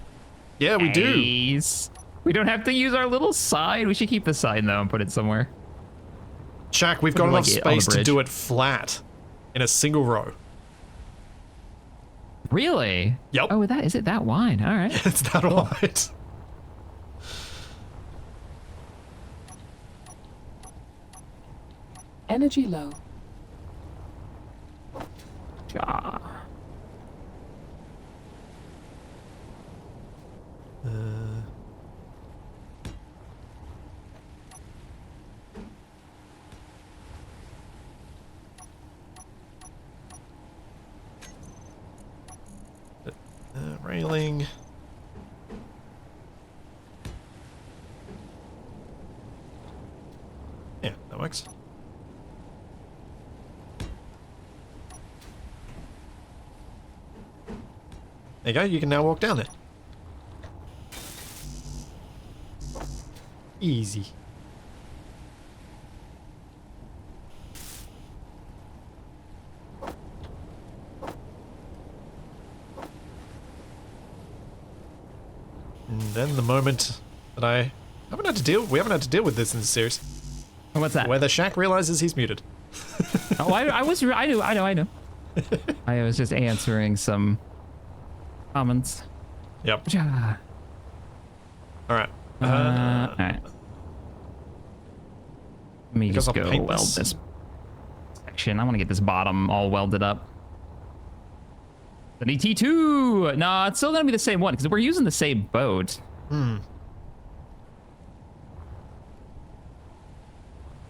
Yeah, we do. We don't have to use our little side. We should keep the side, though, and put it somewhere. Jack, we've got enough space to do it flat in a single row. Really? Yep. Oh, is it that wide? All right. It's that wide. Energy low. Ja. Railing. Yeah, that works. There you go, you can now walk down there. Easy. And then the moment that we haven't had to deal with this in the series. What's that? Where the Shack realizes he's muted. Oh, I know. I was just answering some comments. Yep. Ja. All right. All right. Let me just go weld this section. I want to get this bottom all welded up. The T2! No, it's still going to be the same one, because we're using the same boat. And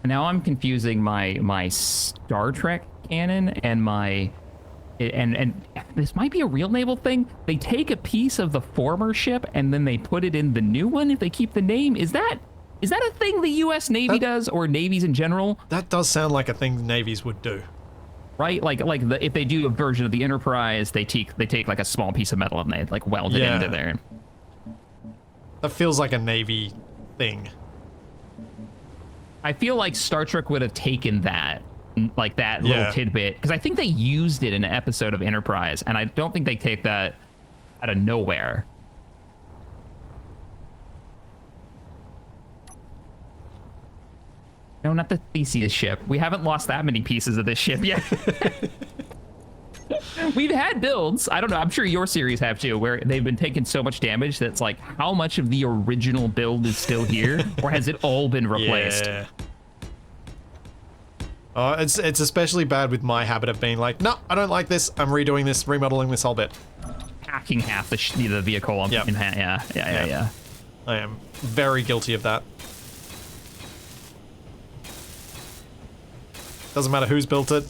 now I'm confusing my Star Trek canon and my... And this might be a real naval thing. They take a piece of the former ship, and then they put it in the new one if they keep the name. Is that a thing the U.S. Navy does, or navies in general? That does sound like a thing navies would do. right? If they do a version of the Enterprise, they take like a small piece of metal and they like weld it into there. That feels like a Navy thing. I feel like Star Trek would have taken that, like that little tidbit, because I think they used it in an episode of Enterprise, and I don't think they take that out of nowhere. No, not the Theseus ship. We haven't lost that many pieces of this ship yet. We've had builds, I don't know, I'm sure your series have too, where they've been taking so much damage that's like, how much of the original build is still here? Or has it all been replaced? Yeah. It's especially bad with my habit of being like, no, I don't like this. I'm redoing this, remodeling this whole bit. Hacking half the vehicle in half. Yeah. I am very guilty of that. Doesn't matter who's built it,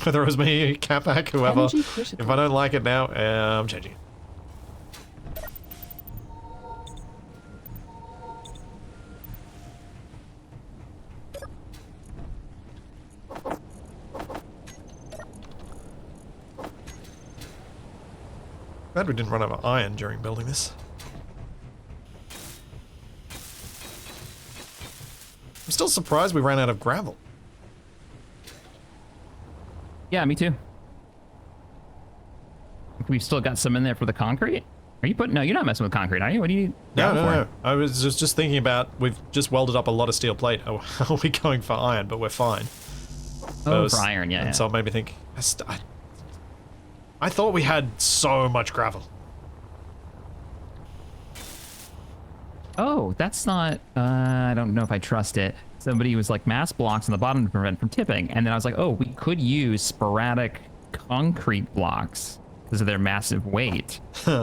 whether it was me, Capac, whoever. If I don't like it now, I'm changing it. Glad we didn't run out of iron during building this. I'm still surprised we ran out of gravel. Yeah, me too. We've still got some in there for the concrete. Are you putting? No, you're not messing with concrete, are you? What do you need? No. I was just thinking about, we've just welded up a lot of steel plate. Are we going for iron? But we're fine. Oh, for iron, yeah. And so it made me think, I thought we had so much gravel. Oh, that's not, I don't know if I trust it. Somebody was like mass blocks on the bottom to prevent from tipping. And then I was like, oh, we could use sporadic concrete blocks because of their massive weight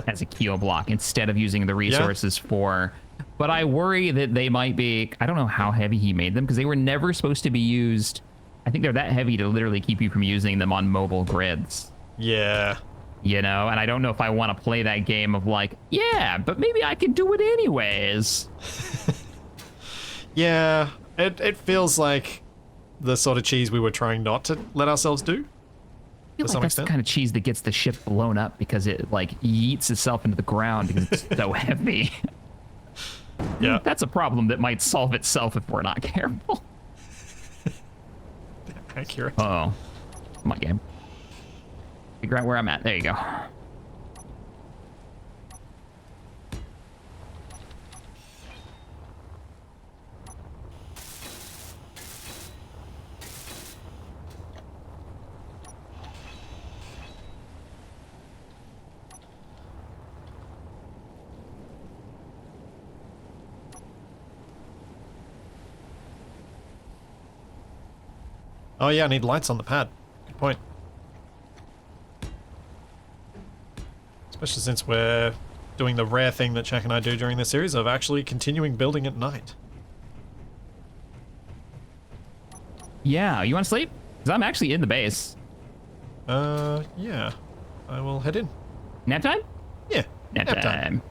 as a keel block instead of using the resources for, but I worry that they might be, I don't know how heavy he made them because they were never supposed to be used. I think they're that heavy to literally keep you from using them on mobile grids. Yeah. You know, and I don't know if I want to play that game of like, yeah, but maybe I can do it anyways. Yeah, it feels like the sort of cheese we were trying not to let ourselves do. I feel like that's the kind of cheese that gets the ship blown up because it like yeets itself into the ground because it's so heavy. Yeah. That's a problem that might solve itself if we're not careful. Accurate. Oh, come on, game. Figure out where I'm at. There you go. Oh yeah, I need lights on the pad. Good point. Especially since we're doing the rare thing that Jack and I do during this series of actually continuing building at night. Yeah, you want to sleep? Because I'm actually in the base. Yeah. I will head in. Nap time? Yeah. Nap time.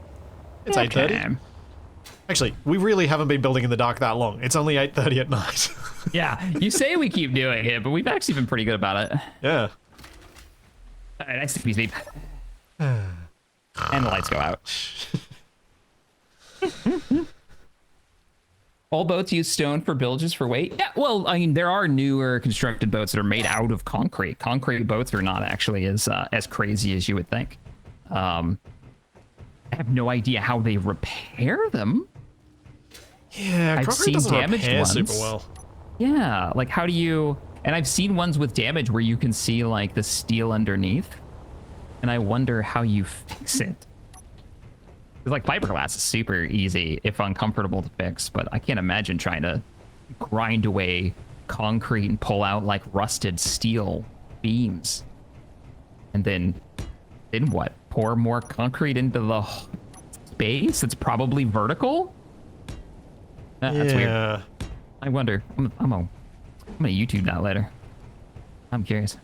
It's 8:30. Actually, we really haven't been building in the dark that long. It's only 8:30 at night. Yeah, you say we keep doing it, but we've actually been pretty good about it. Yeah. All right, nice to be sleep. And the lights go out. All boats use stone for bilges for weight? Yeah, well, I mean, there are newer constructed boats that are made out of concrete. Concrete boats are not actually as crazy as you would think. I have no idea how they repair them. Yeah, I've seen damaged ones super well. Yeah, like how do you... And I've seen ones with damage where you can see like the steel underneath. And I wonder how you fix it. Because like fiberglass is super easy if uncomfortable to fix, but I can't imagine trying to grind away concrete and pull out like rusted steel beams. And then what? Pour more concrete into the space? It's probably vertical? That's weird. I wonder. I'm gonna YouTube that later. I'm curious.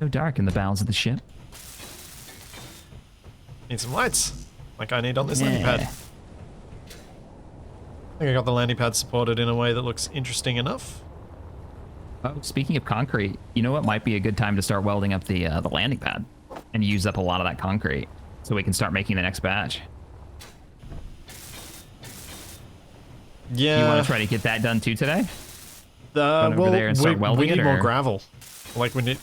So dark in the bowels of the ship. Need some lights, like I need on this landing pad. think I got the landing pad supported in a way that looks interesting enough. Oh, speaking of concrete, you know what might be a good time to start welding up the landing pad and use up a lot of that concrete so we can start making the next batch. Yeah. You want to try to get that done too today? Well, there and start welding we need it, more or- gravel. Like we're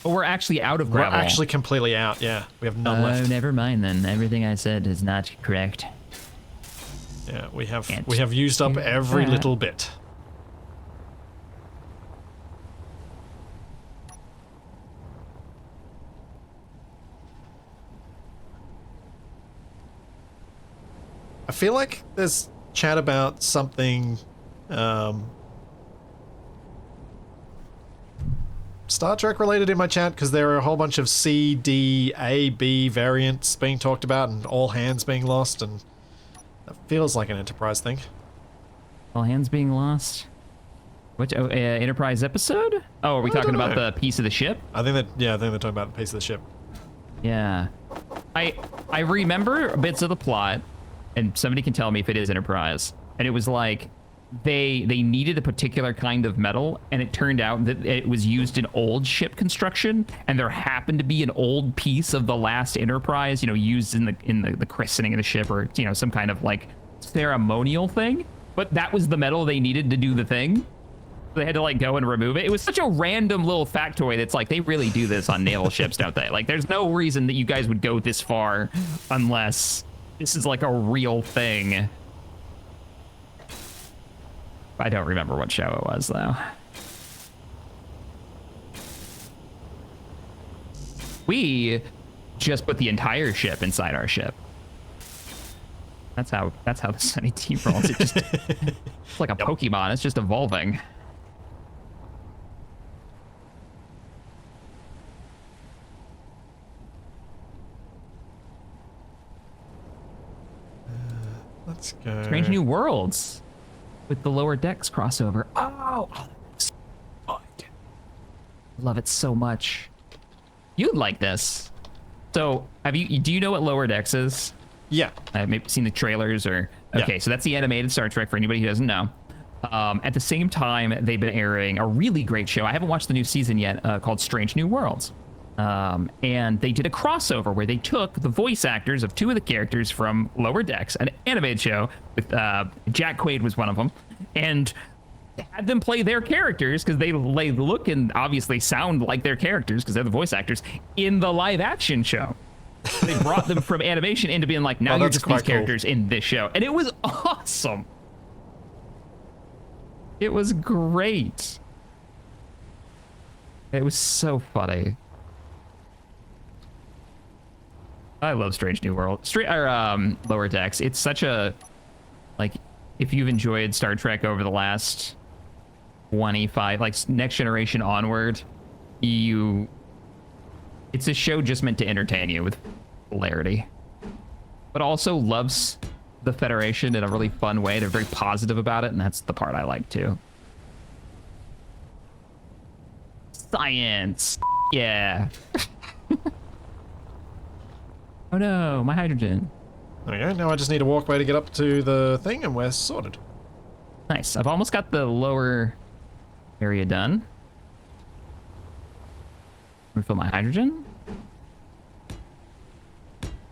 Oh, we're actually out of gravel. actually completely out. Yeah, we have none Oh, left. never mind then. Everything I said is not correct. Yeah, we have Can't used up do every that. little bit. I feel like there's chat about something Star Trek related in my chat, because there are a whole bunch of C, D, A, B variants being talked about and all hands being lost, and that feels like an Enterprise thing. All hands being lost. Which Enterprise episode? Oh, are we I talking don't about know. the piece of the ship? I think they're talking about the piece of the ship. Yeah. I remember bits of the plot, and somebody can tell me if it is Enterprise. And it was like they needed a particular kind of metal, and it turned out that it was used in old ship construction, and there happened to be an old piece of the last Enterprise, used in the christening of the ship, or some kind of like ceremonial thing. But that was the metal they needed to do the thing. They had to like go and remove it. It was such a random little factoid that's like, they really do this on naval ships, don't they? Like, there's no reason that you guys would go this far unless this is like a real thing. I don't remember what show it was, though. We just put the entire ship inside our ship. That's how the Sunny T rolls. It's like a Pokemon. It's just evolving. Let's go. Strange New Worlds with the Lower Decks crossover. Oh, that's fun. Love it so much. You'd like this. So, do you know what Lower Decks is? Yeah. I've maybe seen the trailers or... Okay, Yeah. So that's the animated Star Trek for anybody who doesn't know. At the same time, they've been airing a really great show. I haven't watched the new season yet, called Strange New Worlds. And they did a crossover where they took the voice actors of two of the characters from Lower Decks, an animated show with Jack Quaid was one of them, and had them play their characters because they look and obviously sound like their characters because they're the voice actors in the live action show. They brought them from animation into being like, now you're that's just these quite cool. characters in this show. And it was awesome. It was great. It was so funny. I love Strange New World. Lower Decks. It's such a, like, if you've enjoyed Star Trek over the last 25, like Next Generation onward, it's a show just meant to entertain you with hilarity, but also loves the Federation in a really fun way. They're very positive about it, and that's the part I like too. Science. Yeah. Oh no, my hydrogen. There we go. Now I just need a walkway to get up to the thing, and we're sorted. Nice. I've almost got the lower area done. Refill my hydrogen.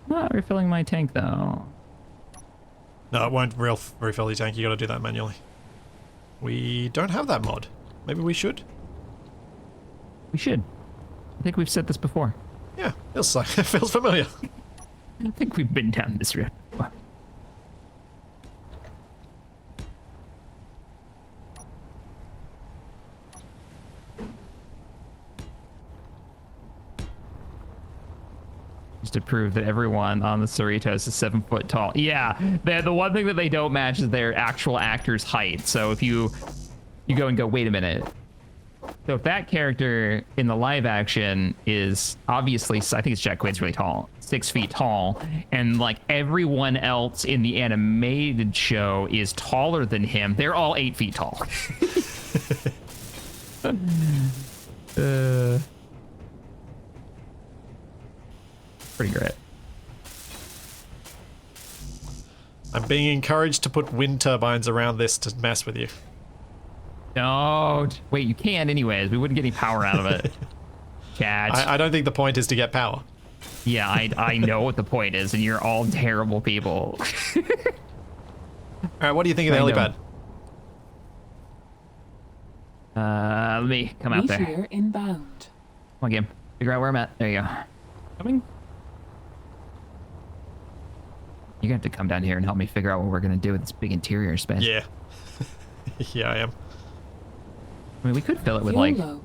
Not refilling my tank though. No, it won't refill your tank. You got to do that manually. We don't have that mod. Maybe we should. We should. I think we've said this before. Yeah, feels like it feels familiar. I think we've been down this road before. Just to prove that everyone on the Cerritos is 7 foot tall. Yeah, the one thing that they don't match is their actual actor's height. So if you go and go, wait a minute. So if that character in the live action is obviously, I think it's Jack Quaid's really tall, 6 feet tall, and like everyone else in the animated show is taller than him, they're all 8 feet tall. Pretty great. I'm being encouraged to put wind turbines around this to mess with you. Don't. Wait, you can anyways. We wouldn't get any power out of it. Catch. I don't think the point is to get power. Yeah, I know what the point is, and you're all terrible people. Alright, what do you think of the helipad? Let me come out there. Meteor inbound. Come on, game. Figure out where I'm at. There you go. Coming. You're going to have to come down here and help me figure out what we're going to do with this big interior space. Yeah. Yeah, I am. I mean, we could fill it with, Fuel like... low.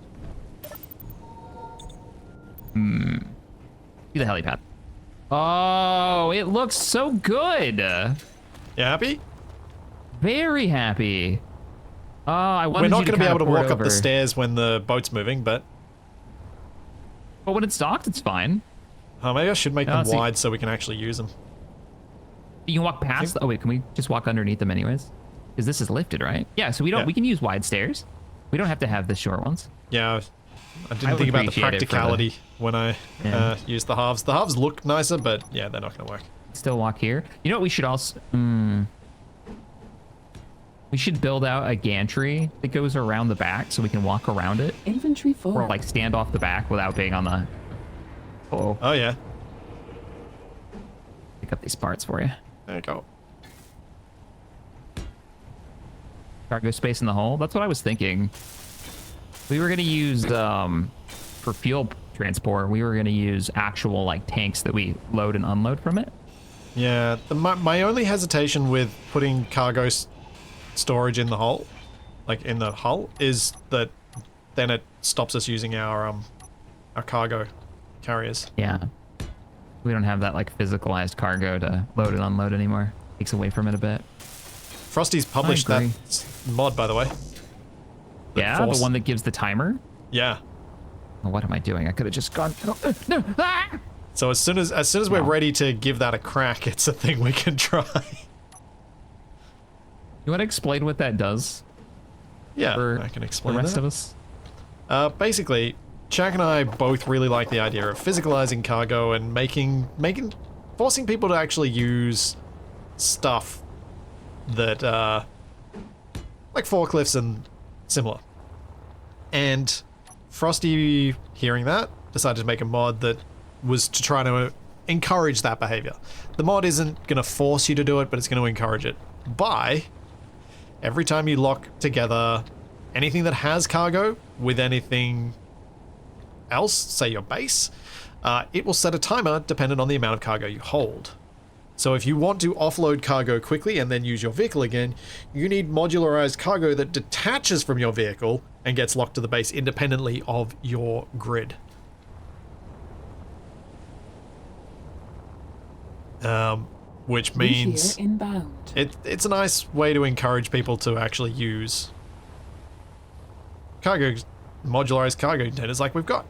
Do the helipad. Oh, it looks so good. You happy? Very happy. Oh, I wanted We're not you going to be able to walk up over. the stairs when the boat's moving, but... But when it's docked, it's fine. Oh, maybe I should make them let's see. wide so we can actually use them. You can walk past. Oh wait, can we just walk underneath them anyways? Because this is lifted, right? Yeah. So we don't. Yeah. We can use wide stairs. We don't have to have the short ones. Yeah, I didn't would think about the appreciate it for the- practicality when I Yeah. used the halves. The halves look nicer, but yeah, they're not going to work. Still walk here. You know what we should also... We should build out a gantry that goes around the back so we can walk around it. Inventory full. Or like stand off the back without being on the... Oh, Oh, yeah. pick up these parts for you. There you go. Cargo space in the hull. That's what I was thinking. We were going to use, for fuel transport, we were going to use actual like tanks that we load and unload from it. Yeah, my only hesitation with putting cargo storage in the hull, like in the hull, is that then it stops us using our cargo carriers. Yeah. We don't have that like physicalized cargo to load and unload anymore. Takes away from it a bit. Frosty's published that agree. mod, by the way. Yeah, force- the one that gives the timer. Yeah. Oh, what am I doing? I could have just gone. No. Ah! So as soon as we're No. ready to give that a crack, it's a thing we can try. You want to explain what that does Yeah, for I can the explain rest that. of us? Basically, Jack and I both really like the idea of physicalizing cargo and forcing people to actually use stuff that, like forklifts and similar. And Frosty, hearing that, decided to make a mod that was to try to encourage that behavior. The mod isn't going to force you to do it, but it's going to encourage it by every time you lock together anything that has cargo with anything else, say your base, it will set a timer dependent on the amount of cargo you hold. So if you want to offload cargo quickly and then use your vehicle again, you need modularized cargo that detaches from your vehicle and gets locked to the base independently of your grid. Which means Meteor inbound. it's a nice way to encourage people to actually use modularized cargo containers like we've got.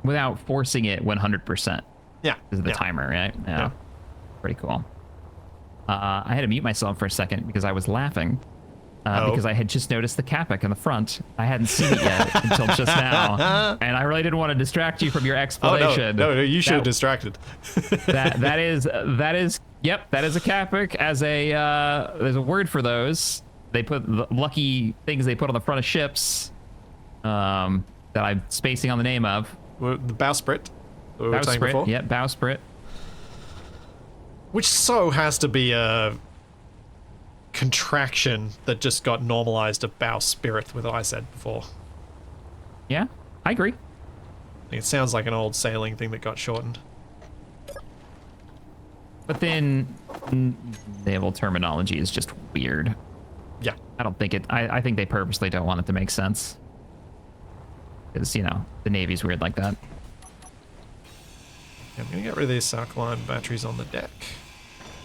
Without forcing it 100%. Yeah. This is the yeah. timer, right? Yeah. Yeah. Pretty cool. I had to mute myself for a second because I was laughing. Oh. Because I had just noticed the Capic in the front. I hadn't seen it yet until just now. And I really didn't want to distract you from your Oh, explanation. no, you should have That- distracted. that is yep, that is a Capic. As a there's a word for those. They put the lucky things they put on the front of ships. That I'm spacing on the name of. The bowsprit. We were saying before. Bowsprit. Yep, bowsprit. Which so has to be a contraction that just got normalized of bowsprit with what I said before. Yeah, I agree. I think it sounds like an old sailing thing that got shortened. But then naval terminology is just weird. Yeah. I don't think it. I think they purposely don't want it to make sense. Because, you know, the Navy's weird like that. I'm gonna get rid of these alkaline batteries on the deck.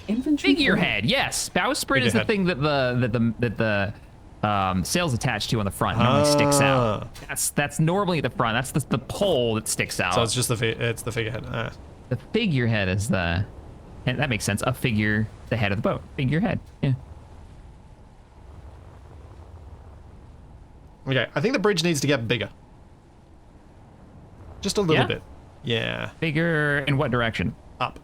Infantry Figurehead, yes. Bowsprit is the Figurehead. thing that the sail's attached to on the front. Normally sticks out. That's normally the front. That's the pole that sticks out. So it's just the figurehead. Ah. The figurehead is the. And that makes sense. A figure, the head of the boat. Figurehead. Yeah. Okay, I think the bridge needs to get bigger. Just a little Yeah? bit. Yeah. Figure in what direction? Up.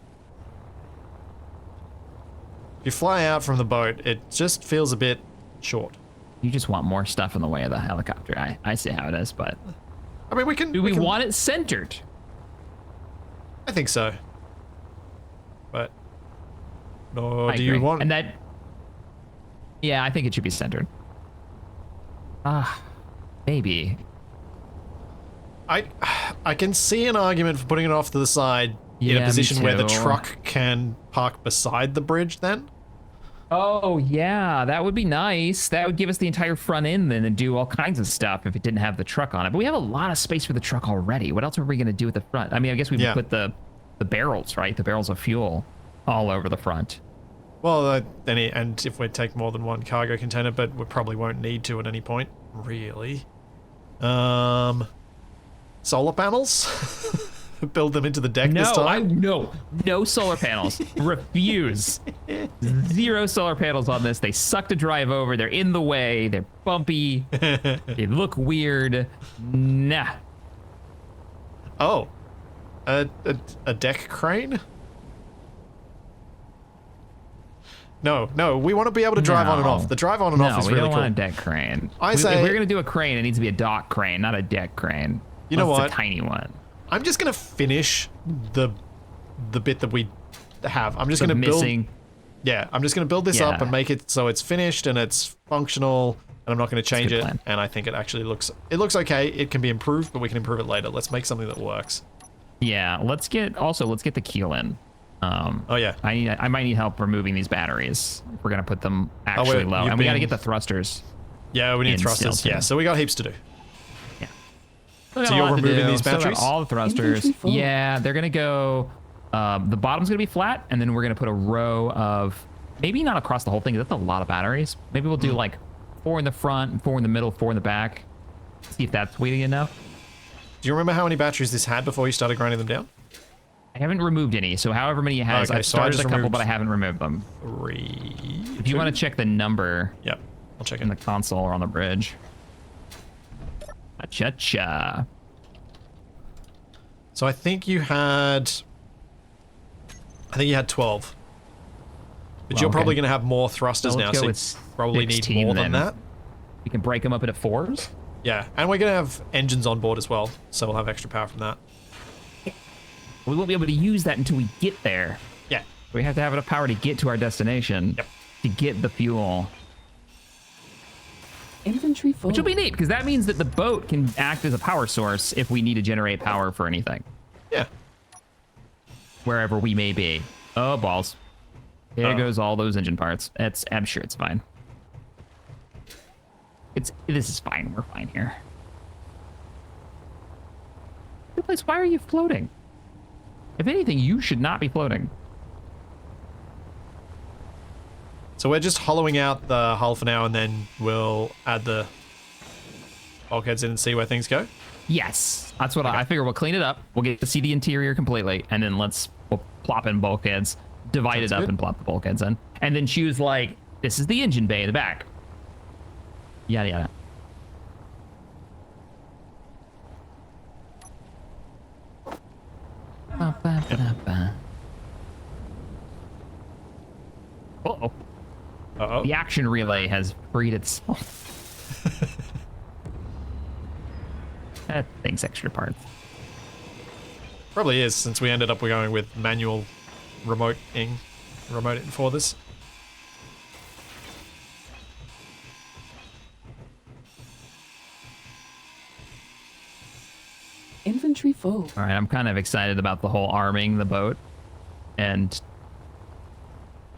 If you fly out from the boat, it just feels a bit short. You just want more stuff in the way of the helicopter. I see how it is, but I mean, we can... do we want it centered? I think so. But... No, I do agree. you want... And that... Yeah, I think it should be centered. Maybe. I can see an argument for putting it off to the side in a position where the truck can park beside the bridge then. Oh, yeah, that would be nice. That would give us the entire front end then and do all kinds of stuff if it didn't have the truck on it. But we have a lot of space for the truck already. What else are we going to do at the front? I mean, I guess we would put the barrels, right? The barrels of fuel all over the front. Well, and if we take more than one cargo container, but we probably won't need to at any point, really. Solar panels? Build them into the deck this time? No solar panels. Refuse. 0 solar panels on this. They suck to drive over. They're in the way. They're bumpy. They look weird. Nah. Oh. A deck crane? No, we want to be able to drive on and off. The drive on and off is really cool. No, we don't want a deck crane. If we're going to do a crane, it needs to be a dock crane, not a deck crane. You know what? It's a tiny one. I'm just going to finish the bit that we have. I'm just going to build... Yeah, I'm just going to build this up and make it so it's finished and it's functional, and I'm not going to change it. And I think it actually looks okay. It can be improved, but we can improve it later. Let's make something that works. Yeah, let's get the keel in. Oh yeah. I might need help removing these batteries. We're gonna put them actually low, and we gotta get the thrusters. Yeah, we need thrusters. Yeah, so we got heaps to do. Yeah. So you're removing these batteries? All the thrusters. Yeah, they're gonna go. The bottom's gonna be flat, and then we're gonna put a row of maybe not across the whole thing. That's a lot of batteries. Maybe we'll do like 4 in the front, 4 in the middle, 4 in the back. See if that's weighty enough. Do you remember how many batteries this had before you started grinding them down? I haven't removed any, so however many it has, I've started a couple, but I haven't removed them. 3. If you want to check the number, yep, I'll check it in the console or on the bridge. Cha-cha. So I think you had 12. But you're probably going to have more thrusters now, so you probably need more than that. We can break them up into 4s. Yeah, and we're going to have engines on board as well, so we'll have extra power from that. We won't be able to use that until we get there. Yeah. We have to have enough power to get to our destination. Yep. To get the fuel. Inventory full. Which will be neat, because that means that the boat can act as a power source if we need to generate power for anything. Yeah. Wherever we may be. Oh, balls. There goes all those engine parts. I'm sure it's fine. This is fine. We're fine here. Good place. Why are you floating? If anything, you should not be floating. So we're just hollowing out the hull for now, and then we'll add the bulkheads in and see where things go? Yes. That's what I figure. We'll clean it up. We'll get to see the interior completely, and then we'll plop in bulkheads, divide it up and plop the bulkheads in. And then choose, like, this is the engine bay in the back. Yada, yada. Uh-oh. Uh-oh. The action relay has freed itself. That thing's extra parts. Probably is, since we ended up going with manual remoting for this. Inventory full. All right, I'm kind of excited about the whole arming the boat and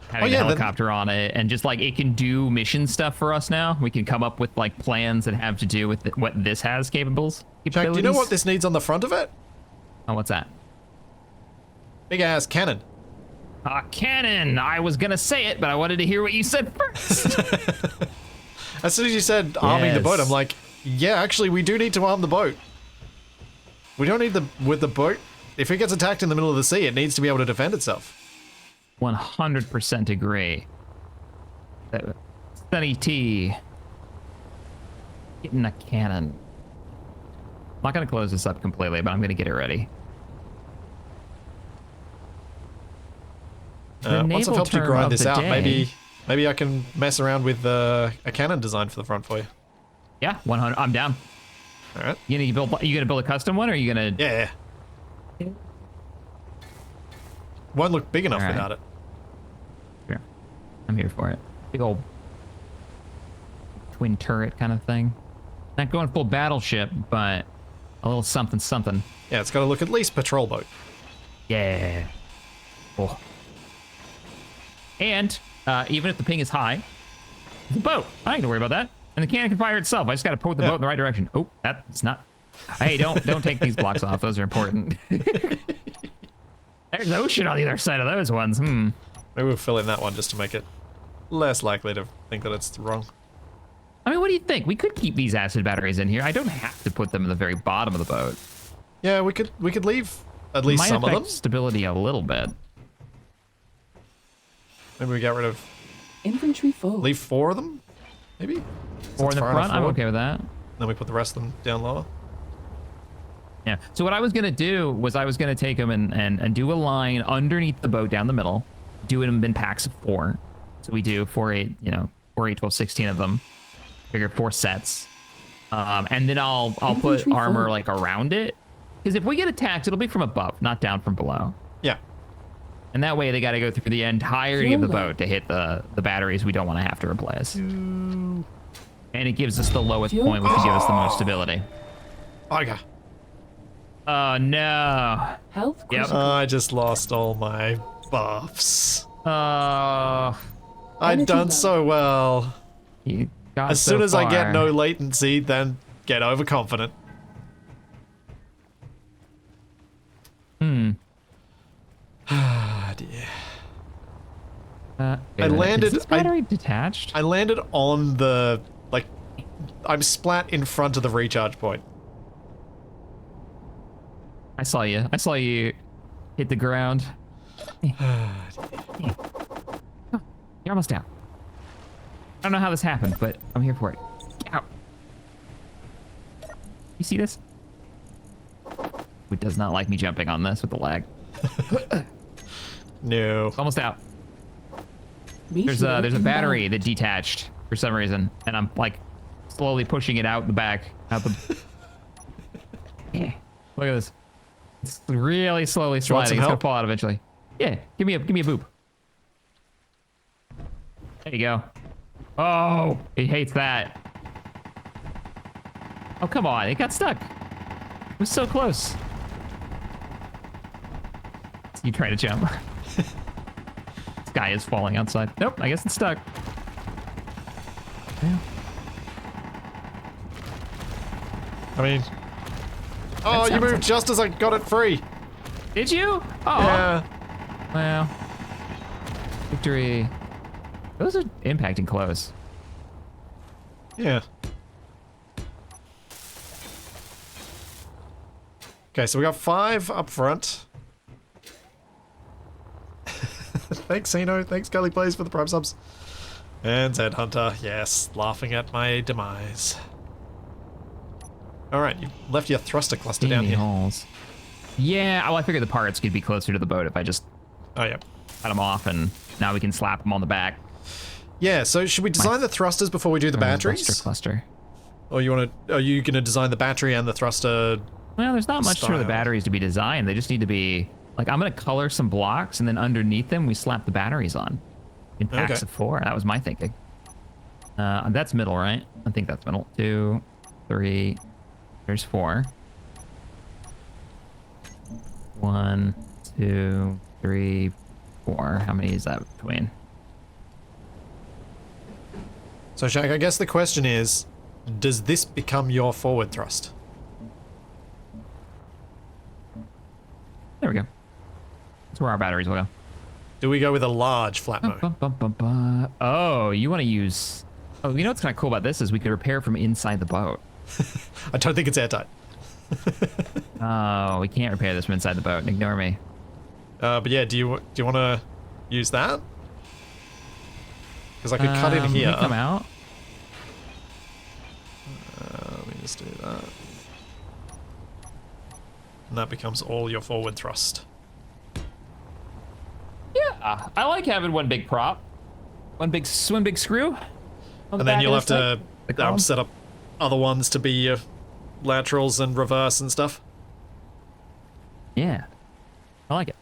having the helicopter on it, and just like it can do mission stuff for us now. We can come up with like plans that have to do with what this has capabilities. Jack, do you know what this needs on the front of it? Oh, what's that? Big ass cannon. A cannon! I was gonna say it, but I wanted to hear what you said first. As soon as you said arming the boat, I'm like, yeah, actually, we do need to arm the boat. We don't need with the boat. If it gets attacked in the middle of the sea, it needs to be able to defend itself. 100% agree. Sunny T. Getting a cannon. I'm not gonna close this up completely, but I'm gonna get it ready. Once I've helped you term grind of this the out, day. maybe I can mess around with a cannon design for the front for you. Yeah, 100. I'm down. All right. You gonna build a custom one, or are you gonna? Yeah. Won't look big enough All right. without it. Sure. I'm here for it. Big old twin turret kind of thing. Not going full battleship, but a little something something. Yeah, it's got to look at least patrol boat. Yeah. Cool. And even if the ping is high, it's a boat. I ain't gonna worry about that. And the cannon can fire itself. I just gotta point the boat in the right direction. Oh, that's not. Hey, don't take these blocks off. Those are important. There's ocean on the other side of those ones. Maybe we'll fill in that one just to make it less likely to think that it's wrong. I mean, what do you think? We could keep these acid batteries in here. I don't have to put them in the very bottom of the boat. Yeah, we could leave at least Might some of affect them. stability a little bit. Maybe we get rid of Inventory full. leave 4 of them. Maybe. Or in the far front, enough I'm forward. okay with that. Then we put the rest of them down lower. Yeah. So what I was gonna do was I was gonna take them and do a line underneath the boat down the middle, do them in packs of 4. So we do 4, 8, 4, 8, 12, 16 of them. Figure 4 sets. And then I'll put Infantry armor full. like around it. Because if we get attacked, it'll be from above, not down from below. Yeah. And that way they got to go through the entirety of the Hello. boat to hit the batteries we don't want to have to replace. And it gives us the lowest Fuel. point, which will give us the most stability. Okay. Oh no. Health Yep. critical. I just lost all my buffs. Oh, I'd Energy done low. so well. you got As so soon as I get far. no latency, then get overconfident. Ah, dear. I landed- Is this battery detached? I landed on the, like, I'm splat in front of the recharge point. I saw you. I saw you hit the ground. Oh, you're almost down. I don't know how this happened, but I'm here for it. Get out. You see this? It does not like me jumping on this with the lag. No. It's almost out. Mission There's a inbound. battery that detached for some reason, and I'm like slowly pushing it out the back, out the. Yeah. Look at this. It's really slowly want sliding. some It's gonna help? fall out eventually. Yeah. Give me a boop. There you go. Oh, it hates that. Oh, come on. It got stuck. It was so close. You try to jump. This guy is falling outside. Nope, I guess it's stuck. Yeah. I mean... Oh, you sounds moved like- just as I got it free. Did you? Oh. Yeah. Well. Victory. Those are impacting close. Yeah. Okay, so we got 5 up front. Thanks, Sino. Thanks, Gully Plays, for the Prime subs. And Zed Hunter, yes, laughing at my demise. Alright, you left your thruster cluster down Teeny here. holes. Yeah, well, I figured the parts could be closer to the boat if I just Oh, yeah. cut them off, and now we can slap them on the back. Yeah, so should we design the thrusters before we do the batteries? Cluster. Or are you gonna design the battery and the thruster? Well, there's not much for the Style. batteries to be designed. They just need to be like, I'm gonna color some blocks, and then underneath them we slap the batteries on in packs Okay. of 4. That was my thinking. That's middle, right? I think that's middle. 2, 3. There's 4. 1, 2, 3, 4. How many is that between? So, Shaq, I guess the question is, does this become your forward thrust? There we go. That's where our batteries will go. Do we go with a large flat mode? Oh, you want to use... Oh, you know what's kind of cool about this is we could repair from inside the boat. I don't think it's airtight. Oh, we can't repair this from inside the boat. Ignore me. But yeah, do you want to use that? Because I could cut in Can here. we come out? Let me just do that. And that becomes all your forward thrust. Yeah, I like having one big prop, one big screw. And then you'll have to column. set up other ones to be your laterals and reverse and stuff. Yeah, I like it.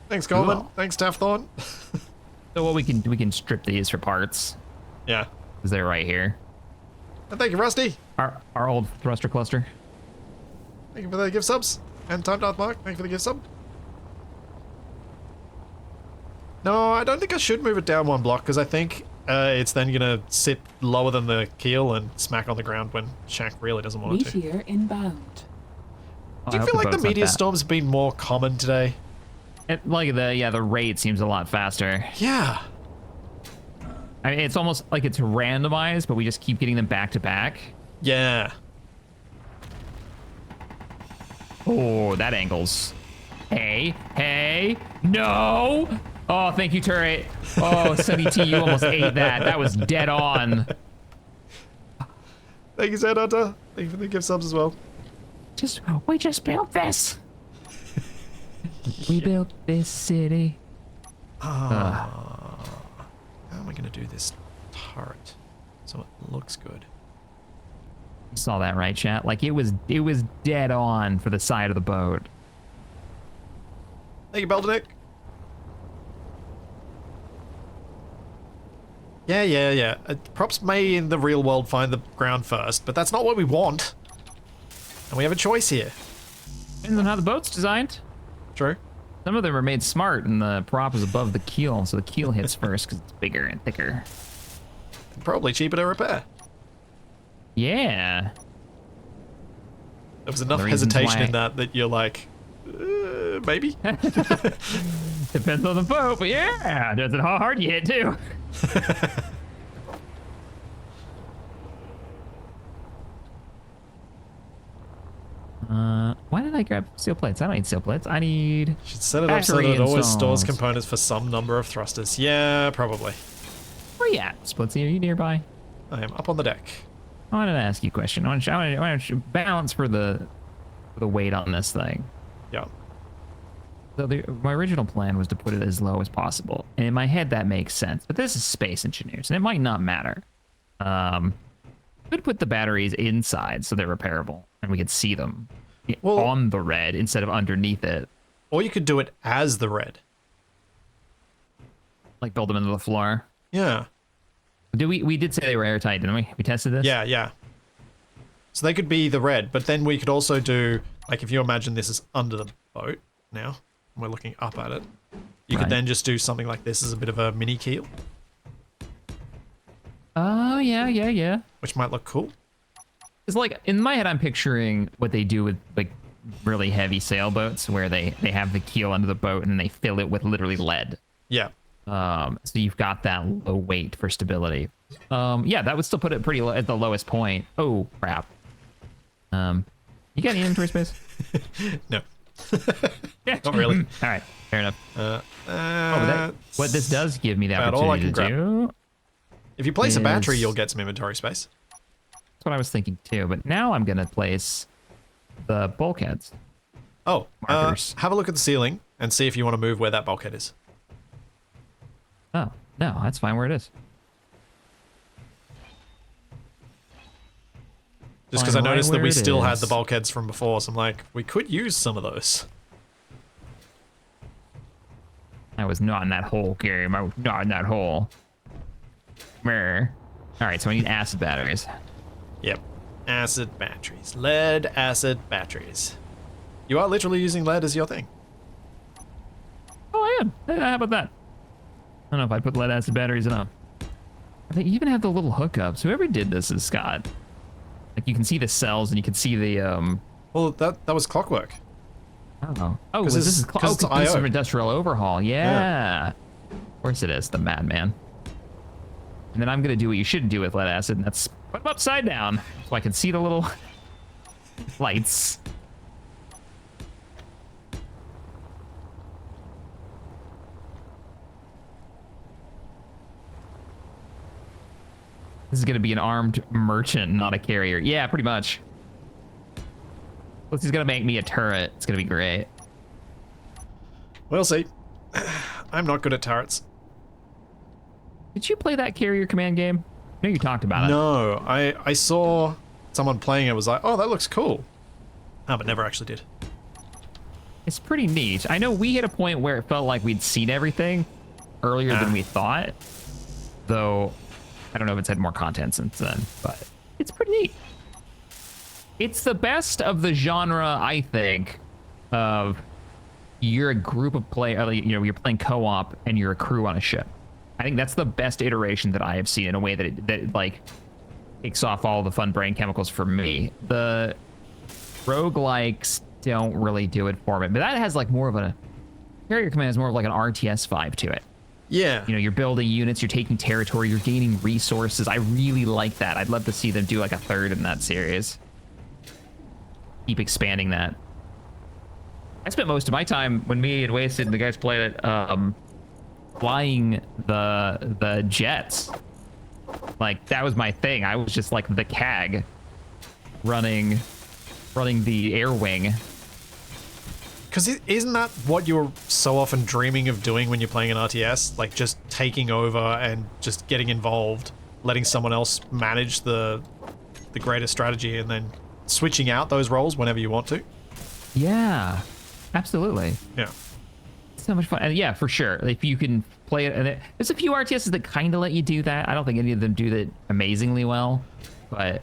Thanks, Coleman. Cool. Thanks, Taffthorn. So what we can strip these for parts Yeah. because they're right here. And thank you, Rusty. Our old thruster cluster. Thank you for the gift subs. And Time Darth Mark, thank you for the gift sub. No, I don't think I should move it down one block because I think it's then going to sit lower than the keel and smack on the ground when Shaq really doesn't want it to. Meteor inbound. Do you feel like the meteor storms have been more common today? The rate seems a lot faster. Yeah. I mean, it's almost like it's randomized, but we just keep getting them back to back. Yeah. Oh, that angles. Hey, no! Oh, thank you, turret. Oh, Sunny T, you almost ate that. That was dead on. Thank you, Zed Hunter. Thank you for the gift subs as well. We just built this. We built this city. How am I going to do this turret so it looks good? You saw that, right, chat? Like it was dead on for the side of the boat. Thank you, Beldenik. Yeah. Props may in the real world find the ground first, but that's not what we want. And we have a choice here. Depends on how the boat's designed. True. Some of them are made smart, and the prop is above the keel, so the keel hits first because it's bigger and thicker. Probably cheaper to repair. Yeah. There was enough The reasons hesitation why- in that you're like, maybe? Depends on the boat, but yeah, depends on how hard you hit too. Why did I grab steel plates? I don't need steel plates. I need. Should set it up so that Factory it always stores installs. components for some number of thrusters. Yeah, probably. Where you at, Splitsy? Are you nearby? I am up on the deck. I wanted to ask you a question. I want to balance for the weight on this thing. Yeah. So my original plan was to put it as low as possible, and in my head that makes sense. But this is Space Engineers, and it might not matter. Could put the batteries inside so they're repairable, and we could see them on the red instead of underneath it. Or you could do it as the red. Like build them into the floor. Yeah. We did say they were airtight, didn't we? We tested this. Yeah. So they could be the red, but then we could also do, like, if you imagine this is under the boat now, and we're looking up at it, you could then just do something like this as a bit of a mini keel, Oh yeah. which might look cool. It's like in my head, I'm picturing what they do with like really heavy sailboats, where they have the keel under the boat and then they fill it with literally lead. Yeah. So you've got that low weight for stability. Yeah, that would still put it pretty low at the lowest point. Oh crap. You got any inventory space? No. Yeah. Not really. All right, fair enough. What What this does give me the about all I opportunity to can do. If you place a battery, is- you'll get some inventory space. That's what I was thinking too. But now I'm gonna place the bulkheads. Oh, Markers. have a look at the ceiling and see if you want to move where that bulkhead is. Oh no, that's fine where it is. Just because I Fine right noticed that where we it still had is. the bulkheads from before, so I'm like, we could use some of those. I was not in that hole, Gary. I was not in that hole. Mer. All right, so I need acid batteries. Yep. Acid batteries. Lead acid batteries. You are literally using lead as your thing. Oh, I am. How about that? I don't know if I put lead acid batteries in them. They even have the little hookups. Whoever did this is Scott. Like you can see the cells and you can see the Well, that was clockwork. Oh, Because this is it's this is IO. from industrial overhaul. Yeah. Of course it is. The madman. And then I'm gonna do what you shouldn't do with lead acid, and that's put them upside down so I can see the little lights. This is gonna be an armed merchant, not a carrier. Yeah, pretty much. Plus, he's gonna make me a turret. It's gonna be great. We'll see. I'm not good at turrets. Did you play that carrier command game? I know you talked about it. No, I saw someone playing it, was like, oh, that looks cool. Oh, but never actually did. It's pretty neat. I know we hit a point where it felt like we'd seen everything earlier than we thought. Though, I don't know if it's had more content since then, but it's pretty neat. It's the best of the genre, I think, of you're a group of you're playing co-op and you're a crew on a ship. I think that's the best iteration that I have seen in a way that like kicks off all the fun brain chemicals for me. The roguelikes don't really do it for me, but that has like more of a carrier command is more of like an RTS vibe to it. Yeah. You know, you're building units, you're taking territory, you're gaining resources. I really like that. I'd love to see them do like a third in that series. Keep expanding that. I spent most of my time when me and Wasted and the guys played it, flying the jets. Like that was my thing. I was just like the CAG running the air wing. Because isn't that what you're so often dreaming of doing when you're playing an RTS? Like just taking over and just getting involved, letting someone else manage the greater strategy, and then switching out those roles whenever you want to. Yeah, absolutely. Yeah. So much fun. And yeah, for sure. If you can play it, and there's a few RTSs that kind of let you do that. I don't think any of them do that amazingly well, but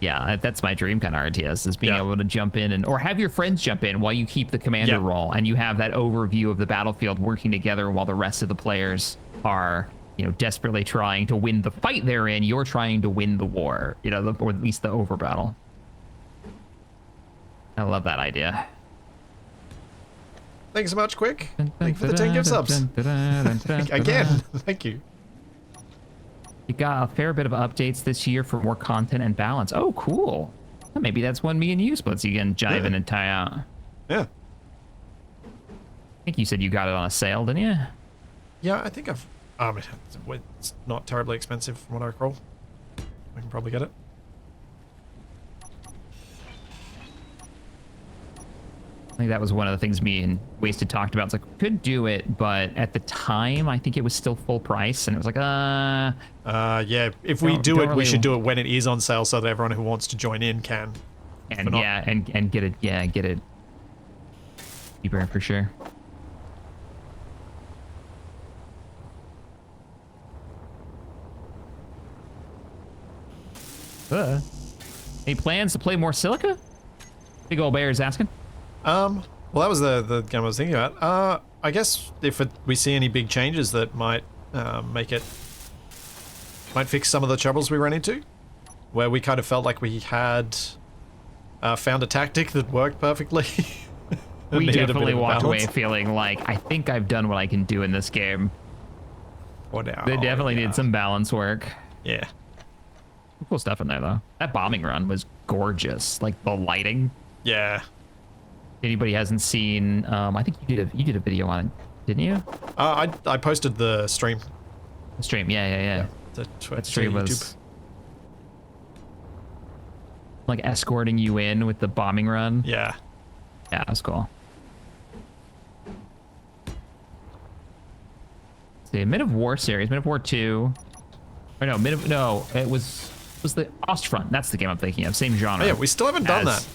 yeah, that's my dream kind of RTS, is being able to jump in or have your friends jump in while you keep the commander role, and you have that overview of the battlefield working together while the rest of the players are, you know, desperately trying to win the fight they're in. You're trying to win the war, you know, or at least the over battle. I love that idea. Thanks so much, Quick. Thank you for the 10 gift subs. Again, thank you. You got a fair bit of updates this year for more content and balance. Oh, cool. Well, maybe that's when me and you splits you can jive in and tie out. Yeah. I think you said you got it on a sale, didn't you? Yeah, I think I've... it's not terribly expensive from what I recall. I can probably get it. I think that was one of the things me and Wasted talked about. It's like, we could do it, but at the time, I think it was still full price, and it was like, yeah, if we do it, we should do it when it is on sale so that everyone who wants to join in can. And yeah, and get it, get it cheaper for sure. Any plans to play more Silica? Big old bear is asking. Well, that was the game I was thinking about. I guess if we see any big changes that might might fix some of the troubles we ran into, where we kind of felt like we had found a tactic that worked perfectly. We definitely walked away feeling like, I think I've done what I can do in this game. They definitely need some balance work. Yeah. Cool stuff in there though. That bombing run was gorgeous. Like the lighting. Yeah. Anybody hasn't seen, I think you did a video on it, didn't you? I posted the stream. The stream, yeah. That stream was like escorting you in with the bombing run. Yeah. Yeah, that's cool. The Men of War series, Men of War 2. Or no, it was the Ostfront. That's the game I'm thinking of. Same genre. Oh, yeah, we still haven't done that.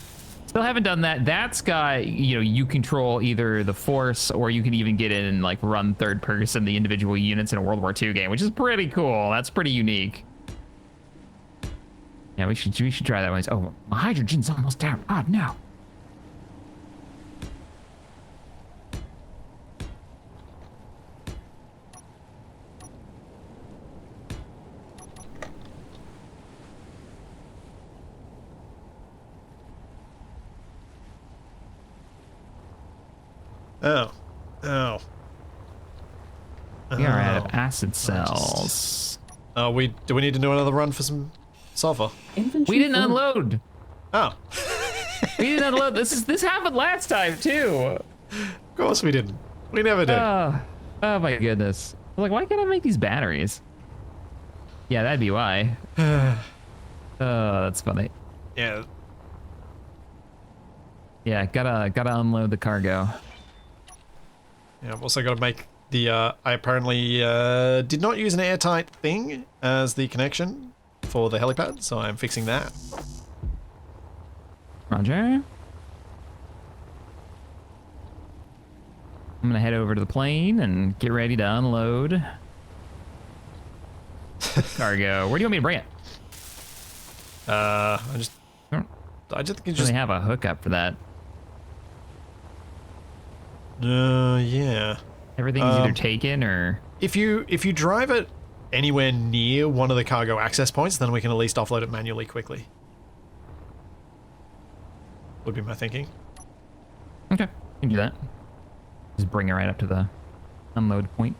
Still haven't done that. That's got, you know, you control either the force, or you can even get in and like run third person the individual units in a World War II game, which is pretty cool. That's pretty unique. Yeah, we should try that one. Oh, my hydrogen's almost down. Oh no. Oh. We are out of acid cells. Do we need to do another run for some sulfur? We didn't unload. Oh. We didn't unload. This happened last time too. Of course we didn't. We never did. Oh my goodness. I was like, why can't I make these batteries? Yeah, that'd be why. Oh, that's funny. Yeah. Yeah, gotta unload the cargo. Yeah, I've also got to make the, I apparently did not use an airtight thing as the connection for the helipad, so I'm fixing that. Roger. I'm gonna head over to the plane and get ready to unload cargo. Where do you want me to bring it? I just think you Just just, have a hookup for that. yeah. Everything's either taken or... If you drive it anywhere near one of the cargo access points, then we can at least offload it manually quickly. Would be my thinking. Okay, you can do that. Just bring it right up to the unload point.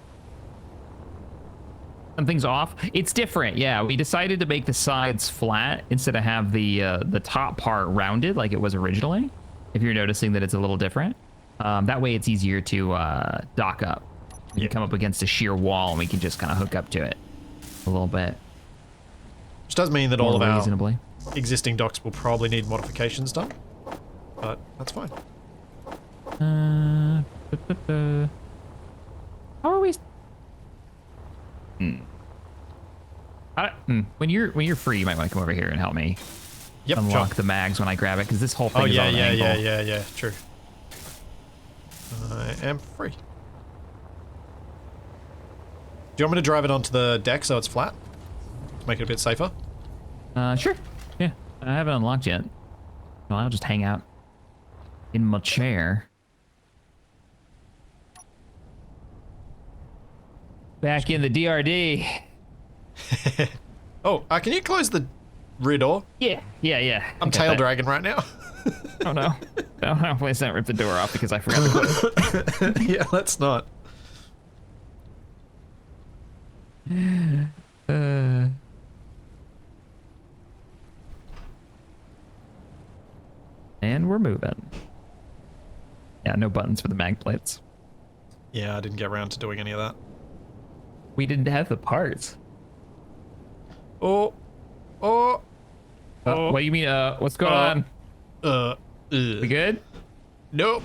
Something's off. It's different, yeah. We decided to make the sides flat instead of have the top part rounded like it was originally. If you're noticing that it's a little different. That way it's easier to dock up. You can come up against a sheer wall and we can just kind of hook up to it a little bit. Which does mean that all of our reasonably. existing docks will probably need modifications done. But that's fine. How are we? When you're free, you might want to come over here and help me Yep, unlock sure. the mags when I grab it, because this whole thing Oh is yeah, on an angle. yeah, true. I am free. Do you want me to drive it onto the deck so it's flat? To make it a bit safer? Sure. Yeah, I haven't unlocked yet. Well, I'll just hang out in my chair. Back in the DRD. Oh, can you close the rear door? Yeah. I'm tail dragging right now. Oh no. No, please don't rip the door off because I forgot to close it. Yeah, let's not. And we're moving. Yeah, no buttons for the mag plates. Yeah, I didn't get around to doing any of that. We didn't have the parts. Oh. What do you mean, what's going on? We good? Nope.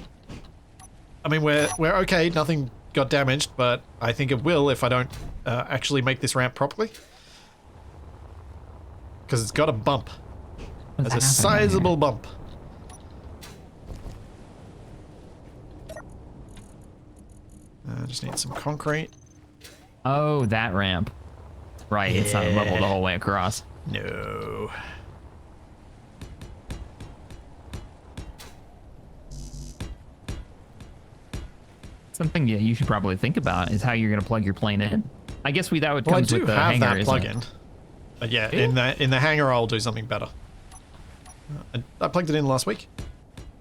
I mean, we're okay. Nothing got damaged, but I think it will if I don't actually make this ramp properly. Because it's got a bump. It's a sizable bump. I just need some concrete. Oh, that ramp. Right, it's not level the whole way across. No. Something you should probably think about is how you're going to plug your plane in. I guess that would come Well, I with do the have hangar, that isn't it? plug-in. But yeah, in the hangar I'll do something better. I plugged it in last week.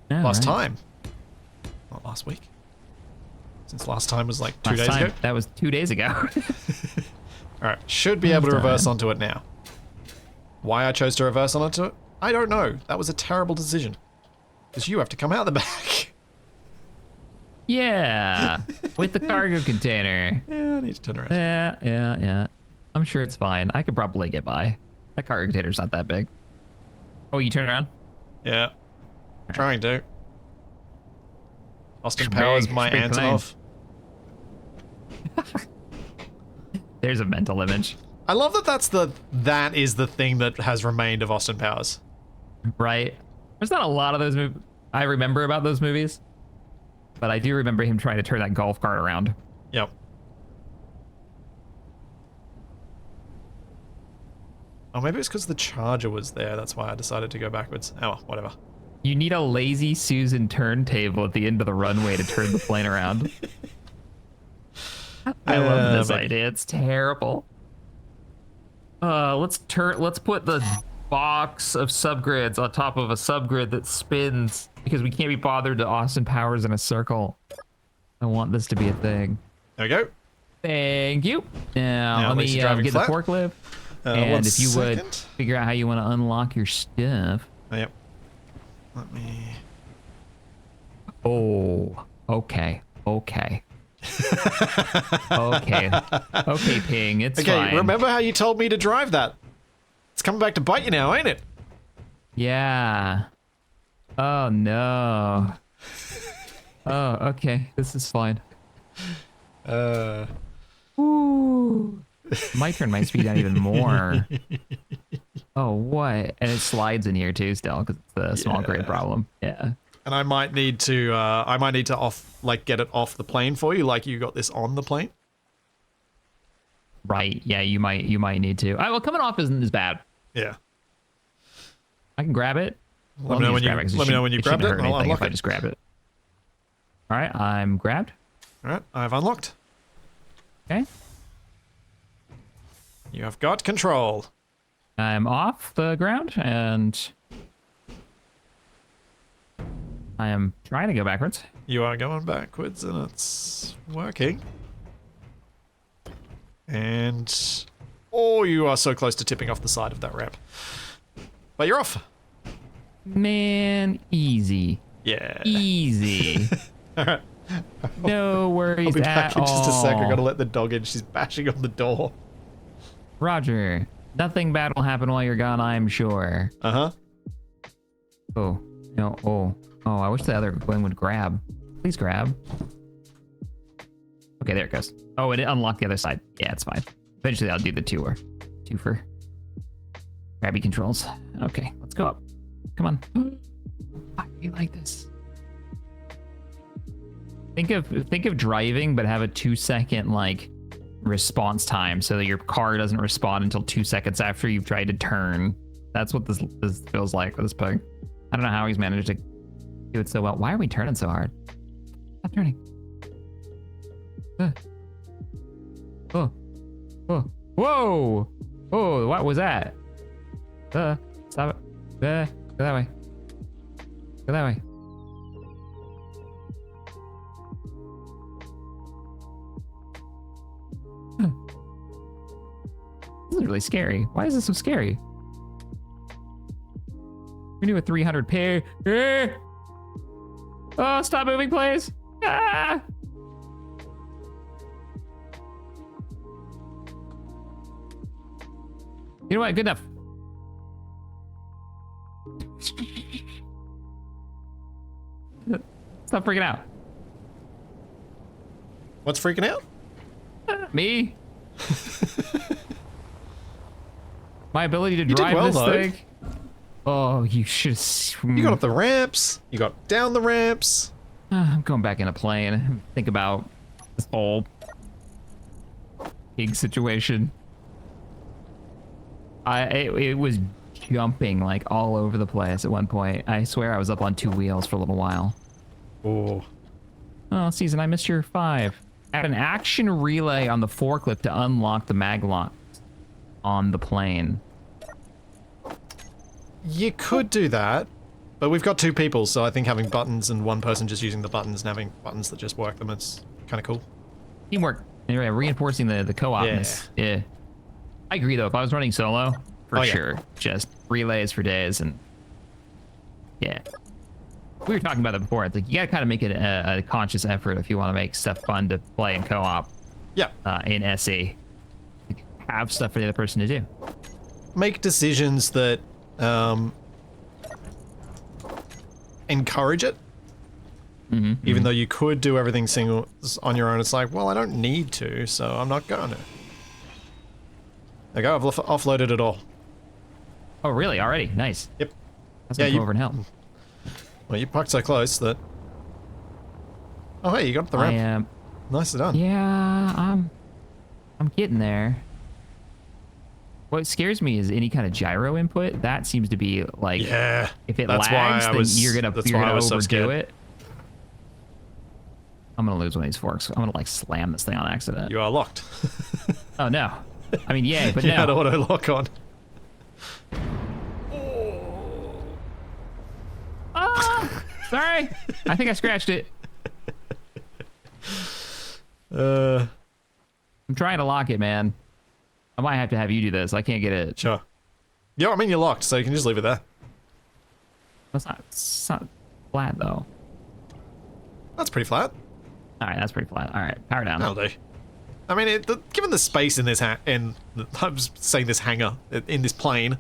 Yeah, Last right. time. Not last week. Since last time was like 2 Last days time, ago. that was 2 days ago. Alright, should be able to Last reverse time. onto it now. Why I chose to reverse onto it? I don't know. That was a terrible decision. Because you have to come out the back. Yeah, with the cargo container. Yeah, I need to turn around. Yeah. I'm sure it's fine. I could probably get by. That cargo container's not that big. Oh, you turn around? Yeah. Trying to. Austin Big- Powers, my big plane. Antonov. There's a mental image. I love that that is the thing that has remained of Austin Powers. Right? There's not a lot of those movies I remember about those movies. But I do remember him trying to turn that golf cart around. Yep. Oh, maybe it's because the charger was there. That's why I decided to go backwards. Oh, whatever. You need a lazy Susan turntable at the end of the runway to turn the plane around. I love this maybe. idea. It's terrible. Let's put the box of subgrids on top of a subgrid that spins because we can't be bothered to Austin Powers in a circle. I want this to be a thing. There we go. Thank you. Now at let least me you're driving get flat. the forklift. One And if you would second. figure out how you want to unlock your stuff. Oh, yep. Let me... Oh, okay. Okay, Ping, it's Okay, fine. remember how you told me to drive that? It's coming back to bite you now, ain't it? Yeah. Oh, no. Oh, okay. This is fine. Ooh. Might turn my speed down even more. Oh, what? And it slides in here too still because it's the small crate problem. Yeah. And I might need to get it off the plane for you, like you got this on the plane. Right. Yeah, you might need to. Well, coming off isn't as bad. Yeah. I can grab it. Let me know when you grabbed it. I'll unlock if I just grab it. All right, I'm grabbed. All right, I've unlocked. Okay. You have got control. I'm off the ground and I am trying to go backwards. You are going backwards and it's working. And oh, you are so close to tipping off the side of that ramp. But you're off. Man, easy. Yeah. Easy. All right. No worries I'll be back in just a sec. I all. gotta let the dog in. She's bashing on the door. Roger. Nothing bad will happen while you're gone, I'm sure. Uh-huh. Oh. No. Oh. Oh, I wish the other one would grab. Please grab. Okay, there it goes. Oh, and it unlocked the other side. Yeah, it's fine. Eventually I'll do the two for grabby controls. Okay, let's go up. Come on. I feel like this. Think of driving, but have a 2-second like response time, so that your car doesn't respond until 2 seconds after you've tried to turn. That's what this feels like with this pug. I don't know how he's managed to do it so well. Why are we turning so hard? Stop turning. Oh. Whoa. Oh, what was that? Stop it. Go that way. Go that way. This is really scary. Why is this so scary? We do a 300 pair. Oh, stop moving, please. Ah! You know what? Good enough. Stop freaking out. What's freaking out? Me? My ability to You did drive well, this though. thing? Oh, you should. You got up the ramps. You got down the ramps. I'm going back in a plane. Think about this whole pig situation. It was jumping like all over the place at one point. I swear I was up on 2 wheels for a little while. Oh. Oh, Season, I missed your 5. Add an action relay on the forklift to unlock the mag lock on the plane. You could do that, but we've got 2 people, so I think having buttons and one person just using the buttons and having buttons that just work them is kind of cool. Teamwork. Anyway, reinforcing the co-opness. Yeah. I agree, though. If I was running solo, for sure, just relays for days and yeah. We were talking about that before. It's like you gotta kind of make it a conscious effort if you want to make stuff fun to play in co-op. Yeah. In SE, have stuff for the other person to do. Make decisions that encourage it. Even though you could do everything single on your own, it's like, well, I don't need to, so I'm not gonna. There you go. I've offloaded it all. Oh, really? Already? Nice. Yep. Let's go over and help. Well, you parked so close that. Oh, hey, you got up the ramp. I am. Nicely done. Yeah, I'm getting there. What scares me is any kind of gyro input. That seems to be like, Yeah. if it that's lags, why I then was, you're gonna that's why I was so overdo scared. it. I'm gonna lose one of these forks. I'm gonna like slam this thing on accident. You are locked. Oh no. I mean, yay, but You no. had auto lock on. Sorry. I think I scratched it. I'm trying to lock it, man. I might have to have you do this. I can't get it. Sure. Yeah, I mean, you're locked, so you can just leave it there. It's not flat, though. That's pretty flat. All right, that's pretty flat. All right, power down. That'll do. I mean, given the space in this I'm saying this hangar, in this plane.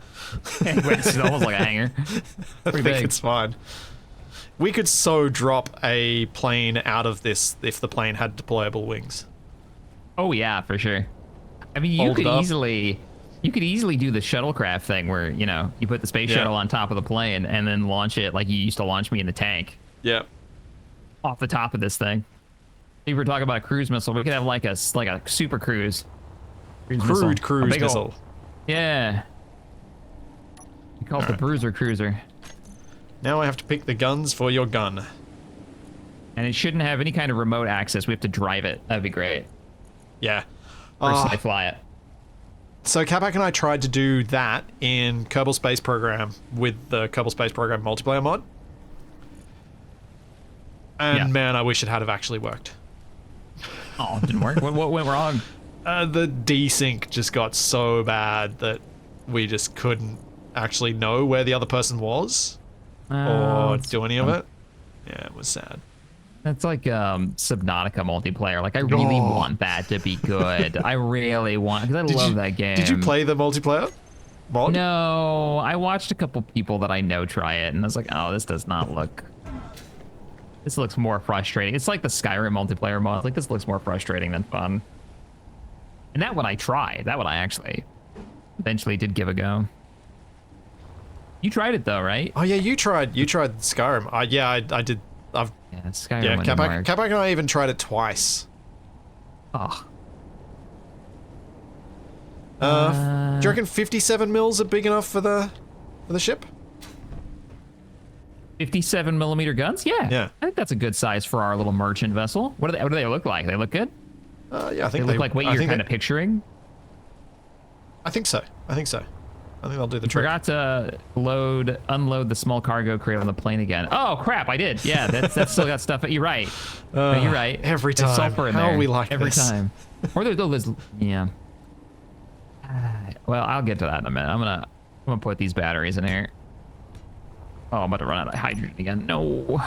It's almost like a hanger. I think big. it's fine. We could so drop a plane out of this if the plane had deployable wings. Oh yeah, for sure. I mean, you could easily do the shuttlecraft thing where, you know, you put the space shuttle on top of the plane and then launch it like you used to launch me in the tank. Yeah. Off the top of this thing. If we're talking about a cruise missile, we could have like a super cruise. Cruise missile. Yeah. We call it the Bruiser Cruiser. Now I have to pick the guns for your gun. And it shouldn't have any kind of remote access. We have to drive it. That'd be great. Yeah. First I fly it. So Capac and I tried to do that in Kerbal Space Program with the Kerbal Space Program multiplayer mod. And man, I wish it had have actually worked. Oh, it didn't work? What went wrong? The desync just got so bad that we just couldn't actually know where the other person was or do any of it. Yeah, it was sad. That's like Subnautica multiplayer. Like, I really want that to be good. I really want, because I love that game. Did you play the multiplayer mod? No, I watched a couple people that I know try it, and I was like, oh, this does not look... This looks more frustrating. It's like the Skyrim multiplayer mod. Like, this looks more frustrating than fun. And that one I tried. That one I actually eventually did give a go. You tried it though, right? Oh yeah, you tried Skyrim. I did. Skyrim. Yeah, Capac and I even tried it twice. Oh. Do you reckon 57 mils are big enough for the ship? 57 millimeter guns? Yeah. Yeah. I think that's a good size for our little merchant vessel. What do they look like? They look good? Yeah, I think they look like what you're kind of picturing. I think so. I think they'll do the trick. Forgot to unload the small cargo crate on the plane again. Oh crap! I did. Yeah, that's still got stuff. You're right. You're right. Every time. There's sulfur in How there. are we like every this? time? Or there's yeah. Well, I'll get to that in a minute. I'm gonna put these batteries in here. Oh, I'm about to run out of hydrogen again. No.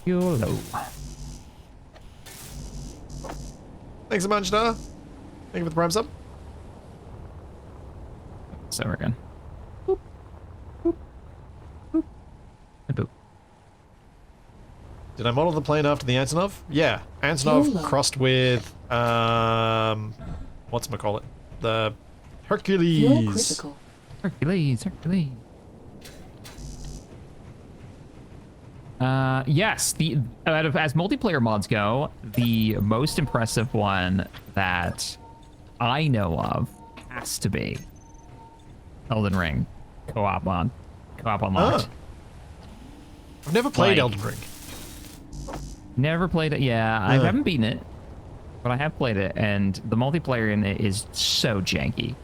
YOLO. Thanks a bunch, Noah. Thank you for the prime sub. So we're good. Boop. Boop. Boop. And boop. Did I model the plane after the Antonov? Yeah. Antonov crossed with, whatchamacallit? The Hercules. Hercules. Yes, as multiplayer mods go, the most impressive one that I know of has to be Elden Ring co-op mod. Co-op unlocked. I've never played Elden Ring. Never played it. Yeah, I haven't beaten it, but I have played it, and the multiplayer in it is so janky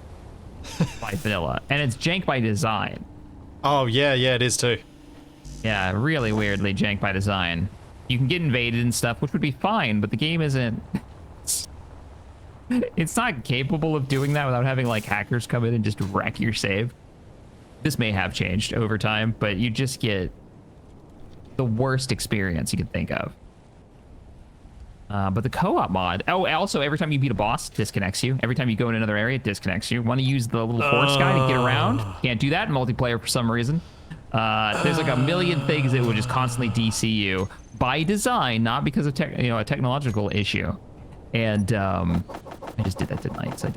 by vanilla, and it's jank by design. Oh yeah, it is too. Yeah, really weirdly jank by design. You can get invaded and stuff, which would be fine, but the game isn't... It's not capable of doing that without having, like, hackers come in and just wreck your save. This may have changed over time, but you just get the worst experience you could think of. But the co-op mod... Oh, also, every time you beat a boss, it disconnects you. Every time you go in another area, it disconnects you. Want to use the little horse guy to get around? Can't do that in multiplayer for some reason. There's like a million things that would just constantly DC you by design, not because of a technological issue. And I just did that tonight, so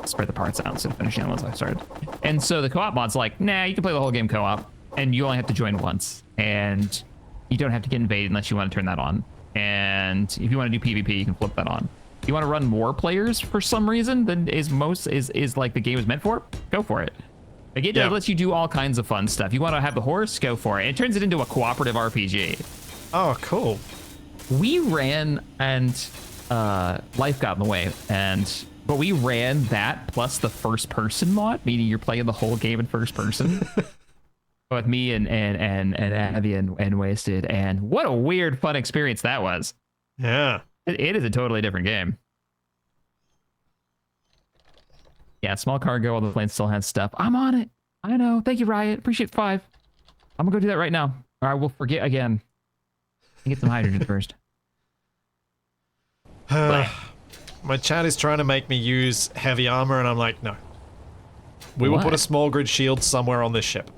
I spread the parts out instead of finishing the ones I started. And so the co-op mod's like, nah, you can play the whole game co-op, and you only have to join once, and you don't have to get invaded unless you want to turn that on. And if you want to do PvP, you can flip that on. If you want to run more players for some reason than is like the game is meant for, go for it. Like it lets you do all kinds of fun stuff. You want to have the horse? Go for it. It turns it into a cooperative RPG. Oh, cool. We ran and life got in the way, but we ran that plus the first person mod, meaning you're playing the whole game in first person. With me and Abby and Wasted, and what a weird fun experience that was. Yeah. It is a totally different game. Yeah, small cargo, all the plane still has stuff. I'm on it. I know. Thank you, Riot. Appreciate 5. I'm gonna go do that right now, or I will forget again. Get some hydrogen first. My chat is trying to make me use heavy armor, and I'm like, no. We will put a small grid shield somewhere on this ship.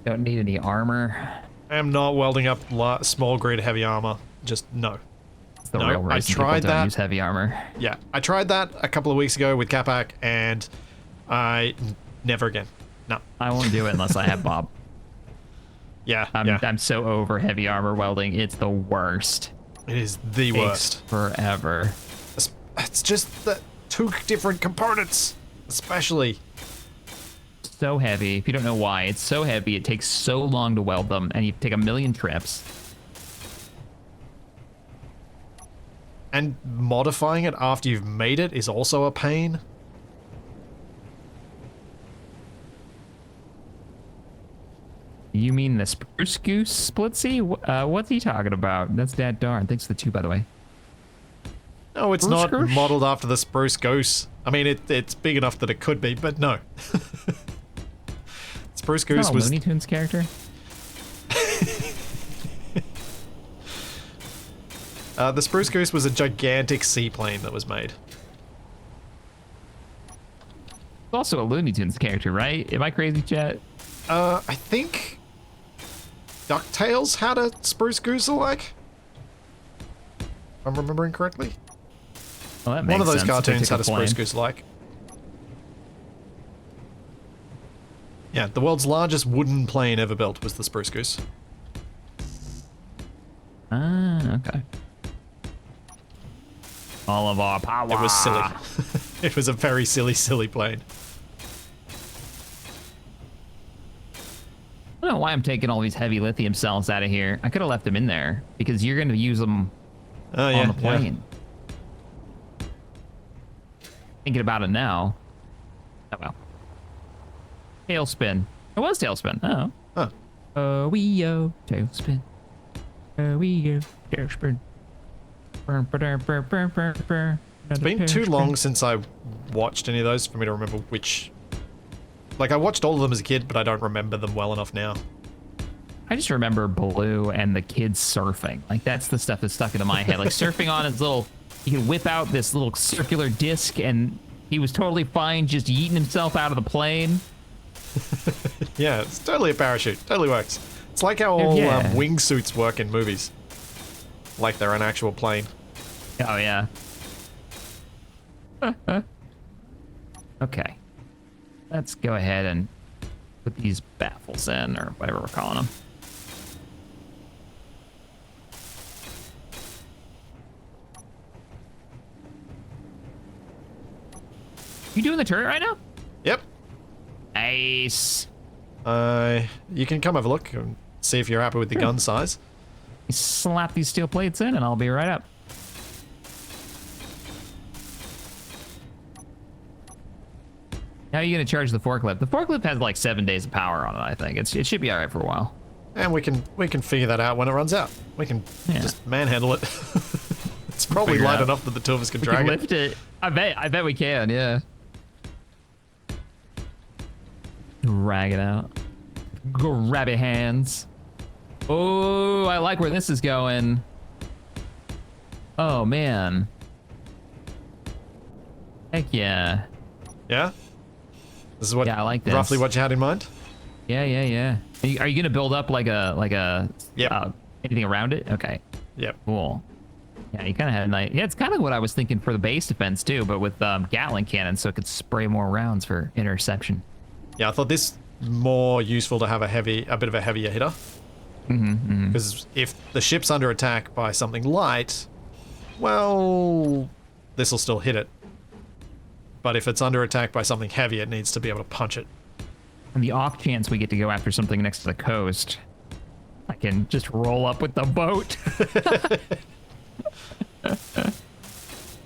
Don't need any armor. I am not welding up small grid heavy armor just no. It's the No, real I reason people tried don't that. use heavy armor. Yeah, I tried that a couple of weeks ago with Capac, and never again. No. I won't do it unless I have Bob. Yeah, I'm so over heavy armor welding. It's the worst. it is the Takes worst. forever. It's just the two different components, especially. So heavy. If you don't know why, it's so heavy. It takes so long to weld them, and you take a million trips. And modifying it after you've made it is also a pain. You mean the spruce goose splitsy? What's he talking about? That's Dad Darn. Thanks for the 2, by the way. No, it's Spruce not goose? modeled after the spruce goose. I mean, it's big enough that it could be, but no. Spruce It's goose not a was Looney Tunes character. the spruce goose was a gigantic seaplane that was made. It's also a Looney Tunes character, right? Am I crazy, chat? I think DuckTales had a spruce goose alike. If I'm remembering correctly. Well, that makes One of those sense. cartoons They had a took spruce plane. goose alike. Yeah, the world's largest wooden plane ever built was the spruce goose. Ah, okay. All of our power. It was silly. It was a very silly plane. I don't know why I'm taking all these heavy lithium cells out of here. I could have left them in there because you're going to use them Oh yeah, on the plane. Thinking about it now. Oh well. Tailspin. It was tailspin. Oh. Huh. Oh, tailspin. Oh, tailspin. It's been too long since I watched any of those for me to remember which. Like, I watched all of them as a kid, but I don't remember them well enough now. I just remember Blue and the kids surfing. Like, that's the stuff that's stuck into my head. Like, surfing on his little... He could whip out this little circular disc, and he was totally fine just yeeting himself out of the plane. Yeah, it's totally a parachute. Totally works. It's like how all Yeah. wingsuits work in movies. Like they're an actual plane. Oh, yeah. Okay. Let's go ahead and put these baffles in, or whatever we're calling them. You doing the turret right now? Yep. Nice. You can come have a look and see if you're happy with the gun size. Slap these steel plates in, and I'll be right up. How are you going to charge the forklift? The forklift has like 7 days of power on it, I think. It should be all right for a while. And we can figure that out when it runs out. We can just manhandle it. It's probably Figure it light out. enough that the two of us can We drag can it. lift it. I bet we can, yeah. Drag it out. Grab your hands. Oh, I like where this is going. Oh, man. Heck yeah. Yeah? This is what Yeah, I like this. roughly what you had in mind? Yeah. Are you gonna build up like a Yep. anything around it? Okay, Yep. cool. Yeah, you kind of had a nice. Yeah, it's kind of what I was thinking for the base defense too, but with Gatling cannon, so it could spray more rounds for interception. Yeah, I thought this more useful to have a bit of a heavier hitter. Because if the ship's under attack by something light, well, this will still hit it. But if it's under attack by something heavy, it needs to be able to punch it. And the off chance we get to go after something next to the coast, I can just roll up with the boat.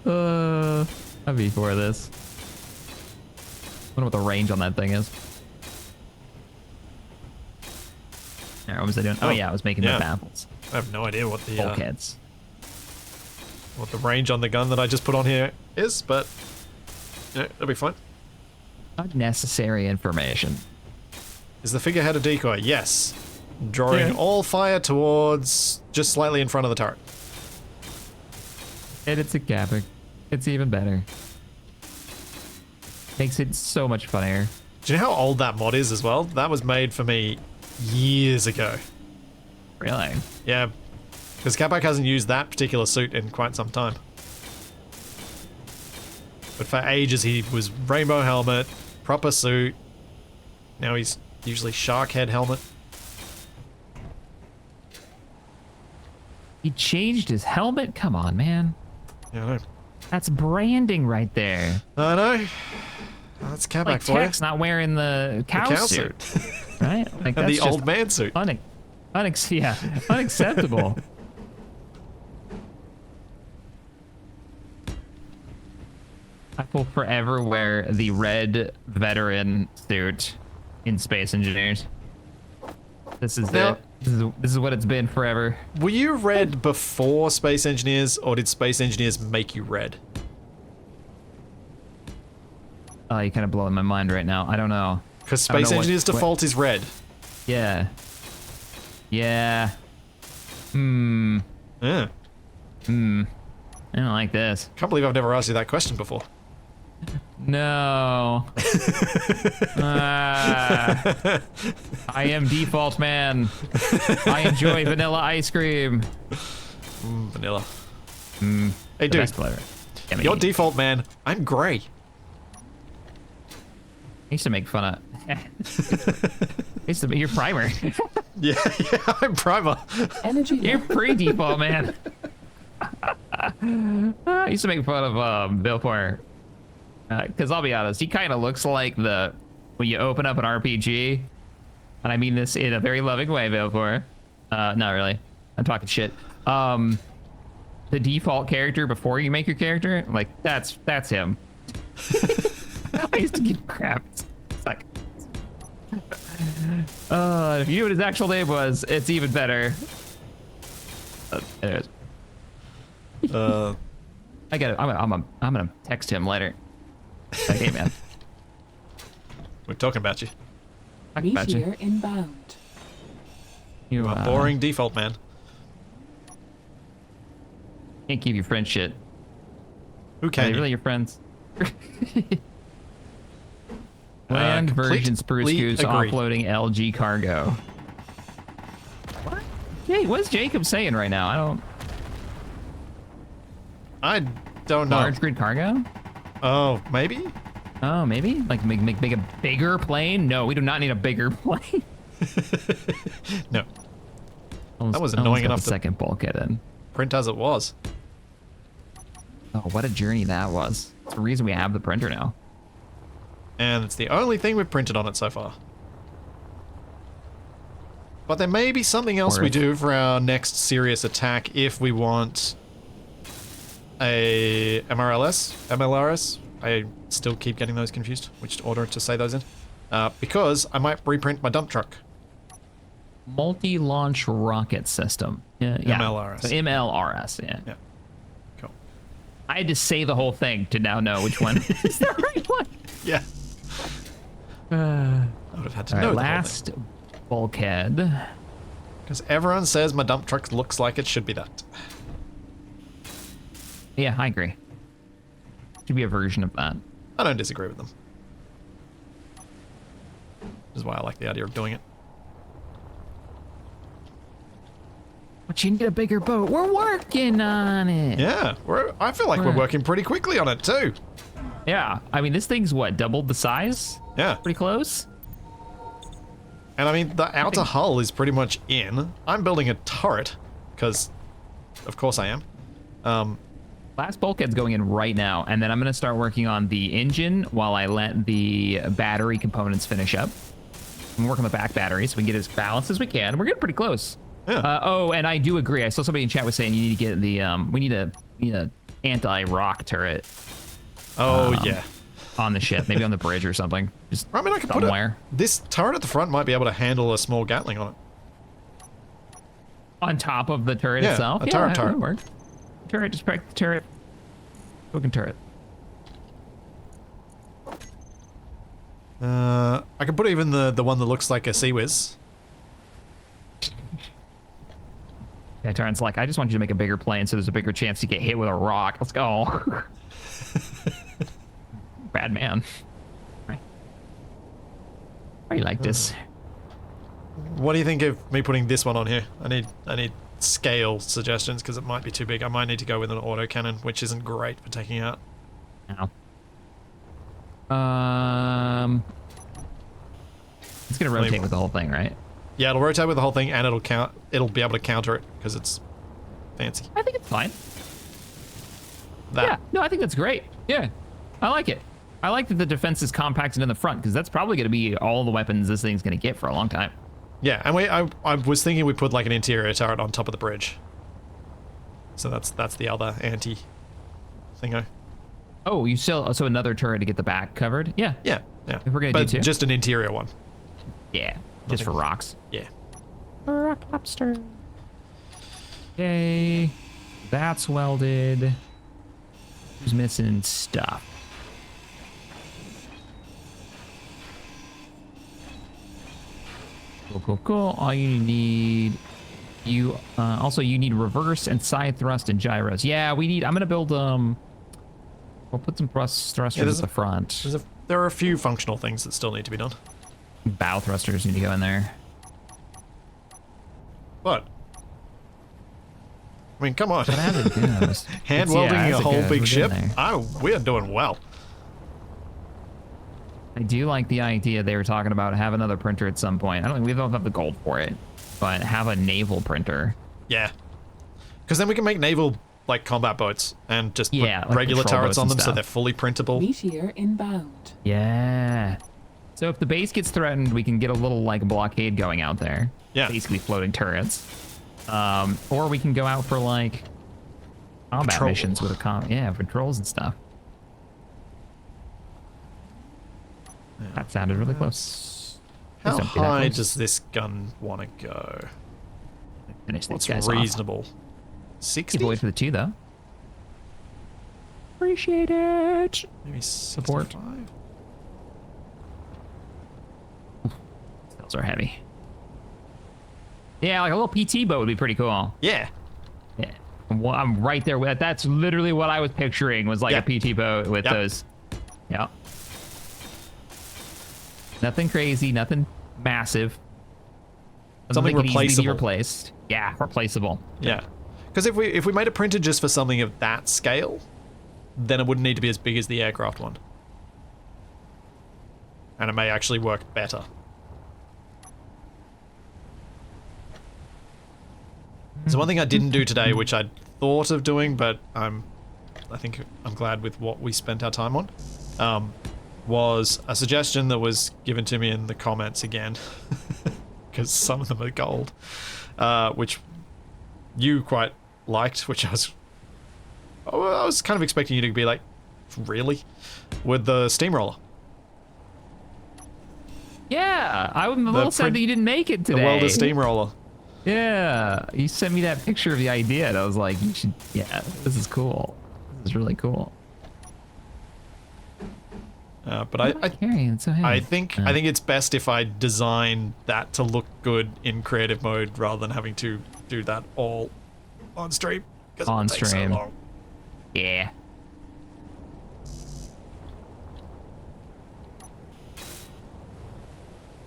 I'd be for this. I wonder what the range on that thing is. There, what was I doing? Oh, yeah, I was making the baffles. I have no idea what the Bulkheads. what the range on the gun that I just put on here is, but yeah, that'll be fine. Unnecessary information. Is the figurehead a decoy? Yes. Drawing all fire towards just slightly in front of the turret. And it's a Gabic. It's even better. Makes it so much funnier. Do you know how old that mod is as well? That was made for me years ago. Really? Yeah. Because Capac hasn't used that particular suit in quite some time. But for ages he was rainbow helmet, proper suit. Now he's usually shark head helmet. He changed his helmet? Come on, man. Yeah, I know. That's branding right there. I know. That's Capac Like for you. Tech's not wearing the cow suit. Right? Like, And that's the old man suit. Unacceptable. I will forever wear the red veteran suit in Space Engineers. This is Now- it. This is what it's been forever. Were you red before Space Engineers, or did Space Engineers make you red? Oh, you're kind of blowing my mind right now. I don't know. Because I don't Space know what- Engineers default is red. Yeah. Yeah. Hmm. Yeah. Hmm. I don't like this. Can't believe I've never asked you that question before. No. I am default man. I enjoy vanilla ice cream. Vanilla. Mm, Hey, the dude. best flavor. Yummy. You're default man. I'm grey. I used to make fun of. I used to be your primer. Yeah, I'm primer. Energy You're pre-default man. I used to make fun of Bill Porter. Because I'll be honest, he kind of looks like when you open up an RPG, and I mean this in a very loving way, Bill Porter. Not really. I'm talking shit. The default character before you make your character, like that's him. I used to give crap. It's like, if you knew what his actual name was, it's even better. Anyways, I got it. I'm gonna text him later. Like, hey man, We're talking about you. talking about you. Meteor inbound. You A boring default man. can't keep your friend shit. Who Are can they you? really your friends? Land version spruce completely goose agree. offloading LG cargo. What? Hey, what's Jacob saying right now? I don't know. Large grid cargo? Oh, maybe? Oh, maybe? Like make a bigger plane? No, we do not need a bigger plane. No. That was annoying enough The to- second bulkhead in. Print as it was. Oh, what a journey that was. It's the reason we have the printer now. And it's the only thing we've printed on it so far. But there may be something else we Worth. do for our next serious attack if we want a MLRS. I still keep getting those confused, which order to say those in. Because I might reprint my dump truck. Multi-launch rocket system. Yeah. MLRS. So MLRS, yeah. Yeah. Cool. I had to say the whole thing to now know which one is the right one. Yeah. I would have had to All know right, the whole last bulkhead. Because everyone says my dump truck looks like it should be that. Yeah, I agree. Should be a version of that. I don't disagree with them. This is why I like the idea of doing it. But you need a bigger boat. We're working on it. Yeah, I feel like we're working pretty quickly on it too. Yeah. I mean, this thing's what, doubled the size? Yeah. Pretty close? And I mean, the outer hull is pretty much in. I'm building a turret, because of course I am. Last bulkhead's going in right now, and then I'm going to start working on the engine while I let the battery components finish up. I'm working on the back battery so we can get as balanced as we can. We're getting pretty close. Yeah. Oh, and I do agree. I saw somebody in chat was saying you need to get the we need a anti-rock turret Oh yeah. on the ship, maybe on the bridge or something. Just I mean, I could put somewhere. this turret at the front might be able to handle a small Gatling on it. On top of the turret Yeah, itself. a turret, that turret. would work. Turret, just practice the turret. Cooking turret. I could put even the one that looks like a Sea Whiz. Yeah, Terran's like, I just want you to make a bigger plane so there's a bigger chance to get hit with a rock. Let's go. Bad man. Right. Why you like this? What do you think of me putting this one on here? I need scale suggestions because it might be too big. I might need to go with an autocannon, which isn't great for taking out. No. It's gonna rotate with the whole thing, right? Yeah, it'll rotate with the whole thing, and it'll be able to counter it because it's fancy. I think it's fine. That. Yeah, no, I think that's great. Yeah, I like it. I like that the defense is compacted in the front because that's probably going to be all the weapons this thing's going to get for a long time. Yeah, and I was thinking we put like an interior turret on top of the bridge. So that's the other anti-thingo. Oh, you still so another turret to get the back covered? Yeah. Yeah. If we're gonna do two, just an interior one. Yeah, just for rocks. Yeah. Rock lobster. Okay, that's welded. Who's missing stuff? Cool. All you need, also you need reverse and side thrust and gyros. Yeah, we need. I'm gonna build we'll put some thrusters at the front. There are a few functional things that still need to be done. Bow thrusters need to go in there. What? I mean, come on. But as it goes, Hand welding a whole big ship? there. Oh, we're doing well. I do like the idea they were talking about have another printer at some point. We don't have the gold for it, but have a naval printer. Yeah. Because then we can make naval like combat boats and just put like regular patrol turrets boats on and them so stuff. they're fully printable. Meteor inbound. Yeah. So if the base gets threatened, we can get a little like blockade going out there. Yeah. Basically floating turrets. Or we can go out for like combat missions with patrols and stuff. That sounded really close. How Please don't be that high close. does this gun want to go? Finish these What's guys off. reasonable? 60? Keep away for the 2 though. Appreciate it. Maybe Support. 65? Those are heavy. Yeah, like a little PT boat would be pretty cool. Yeah. Yeah. Well, I'm right there with that. That's literally what I was picturing was like a PT boat with those. Yeah. Nothing crazy, nothing massive. Something that can easily be replaceable. replaced. Yeah, replaceable. Yeah. Because if we made a printer just for something of that scale, then it wouldn't need to be as big as the aircraft one. And it may actually work better. So one thing I didn't do today, which I thought of doing, but I think I'm glad with what we spent our time on, was a suggestion that was given to me in the comments again, because some of them are gold, which you quite liked, which I was kind of expecting you to be like, really? With the steamroller. Yeah, I'm a little sad that you didn't make it today. The welder steamroller. Yeah, you sent me that picture of the idea, and I was like, you should, yeah, this is cool. This is really cool. But I think it's best if I design that to look good in creative mode rather than having to do that all on stream. On it takes stream. So long. Yeah.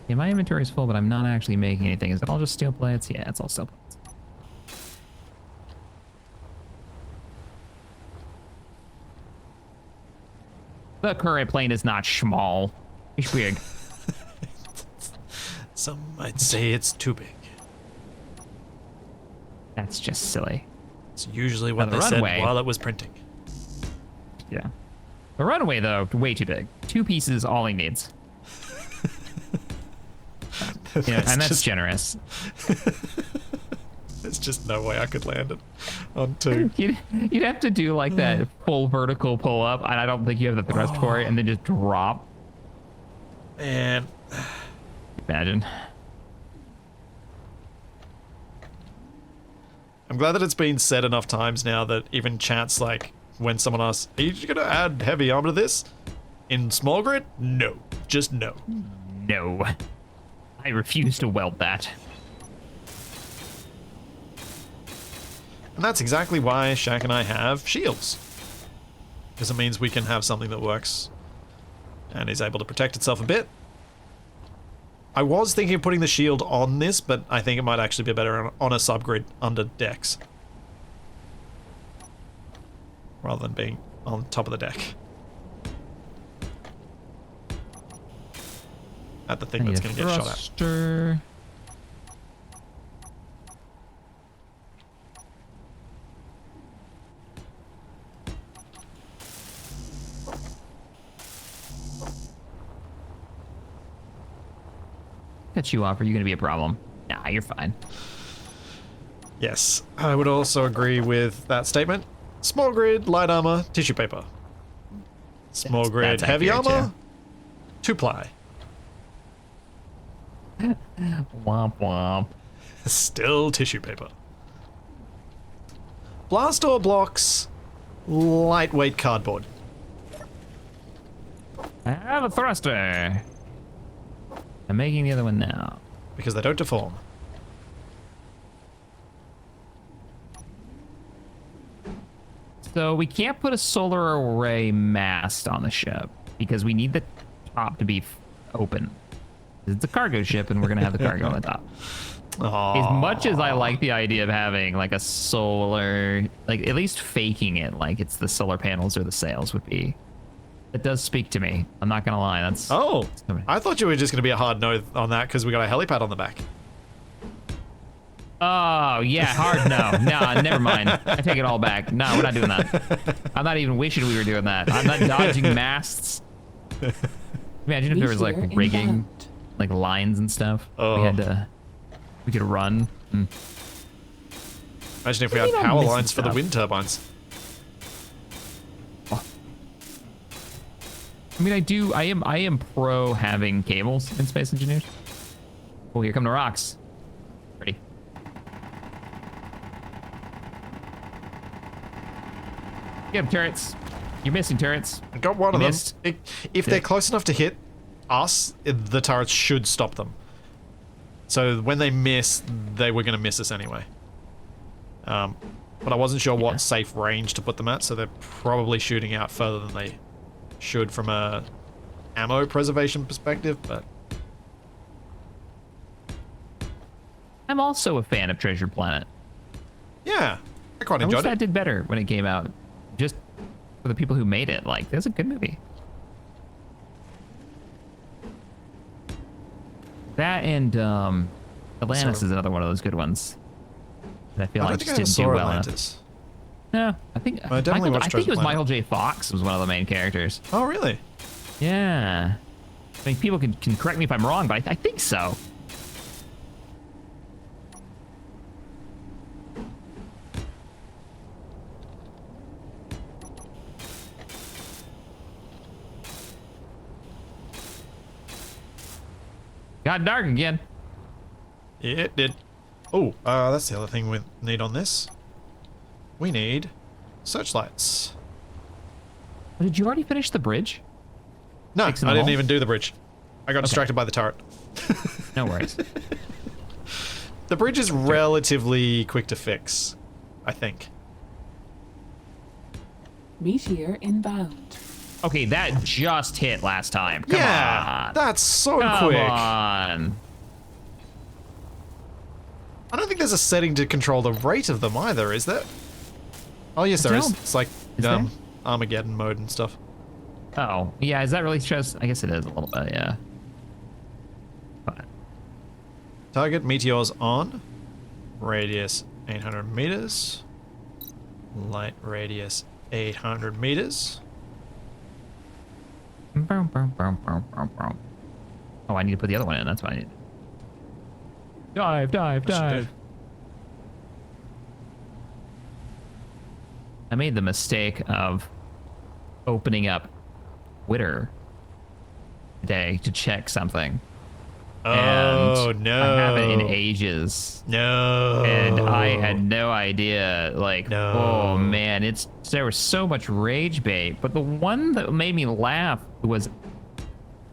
Yeah, my inventory is full, but I'm not actually making anything. Is it all just steel plates? Yeah, it's all steel plates. The current plane is not small. It's big. Some might say it's too big. That's just silly. It's usually what Now, they the said runway. while it was printing. Yeah. The runway, though, way too big. 2 pieces, all he needs. Yeah, and that's generous. There's just no way I could land it on 2. You'd have to do like that full vertical pull up, and I don't think you have the thrust for it, and then just drop. Man. Imagine. I'm glad that it's been said enough times now that even chat's like, when someone asks, are you going to add heavy armor to this? In small grid? No. Just no. No. I refuse to weld that. And that's exactly why Shaq and I have shields. Because it means we can have something that works and is able to protect itself a bit. I was thinking of putting the shield on this, but I think it might actually be better on a subgrid under decks. Rather than being on top of the deck. At the thing that's going to get shot at. Cut you off. Are you going to be a problem? Nah, you're fine. Yes, I would also agree with that statement. Small grid, light armor, tissue paper. Small grid, that's heavy accurate, armor, 2-ply. Womp womp. Still tissue paper. Blast door blocks, lightweight cardboard. I have a thruster. I'm making the other one now. Because they don't deform. So we can't put a solar array mast on the ship because we need the top to be open. It's a cargo ship and we're gonna have the cargo on the top. Aww. As much as I like the idea of having like a solar, like at least faking it like it's the solar panels or the sails would be. It does speak to me. I'm not gonna lie. That's Oh, I thought you were just gonna be a hard no on that because we got a helipad on the back. Oh yeah, hard no. Nah, never mind. I take it all back. No, we're not doing that. I'm not even wishing we were doing that. I'm not dodging masts. Imagine if there was like rigging, like lines and stuff. Oh. We could run. Imagine if we had power lines for the wind turbines. I mean, I am pro having cables in Space Engineers. Oh, here come the rocks. Ready. Get them, turrets. You're missing turrets. I got one of them. Missed. If they're close enough to hit us, the turrets should stop them. So when they miss, they were going to miss us anyway. But I wasn't sure what safe range to put them at, so they're probably shooting out further than they should from a ammo preservation perspective, but... I'm also a fan of Treasure Planet. Yeah, I quite I wish enjoyed that it. did better when it came out. Just for the people who made it. Like, that's a good movie. That and Atlantis is another one of those good ones. That I feel like just didn't do well enough. No, I think I definitely watched I think it was Treasure Michael J. Fox was one of the main characters. Oh, really? Yeah. I mean, people can correct me if I'm wrong, but I think so. Got dark again. Yeah, it did. Oh, that's the other thing we need on this. We need searchlights. Oh, did you already finish the bridge? No, I Fixing the didn't hole? even do the bridge. I got distracted by the turret. No worries. The bridge is relatively quick to fix, I think. Meteor inbound. Okay, that just hit last time. Come on. That's so Come quick. on. I don't think there's a setting to control the rate of them either, is there? Oh, yes, there is. don't. It's like Is there? Armageddon mode and stuff. Oh, yeah, is that really stress? I guess it is a little bit, yeah. But Target meteors on. Radius 800 meters. Light radius 800 meters. Oh, I need to put the other one in. That's what I need. Dive, dive, dive. I made the mistake of opening up Twitter today to check something. Oh, and no. I haven't in ages. No. And I had no idea, like, No. oh man, there was so much rage bait. But the one that made me laugh was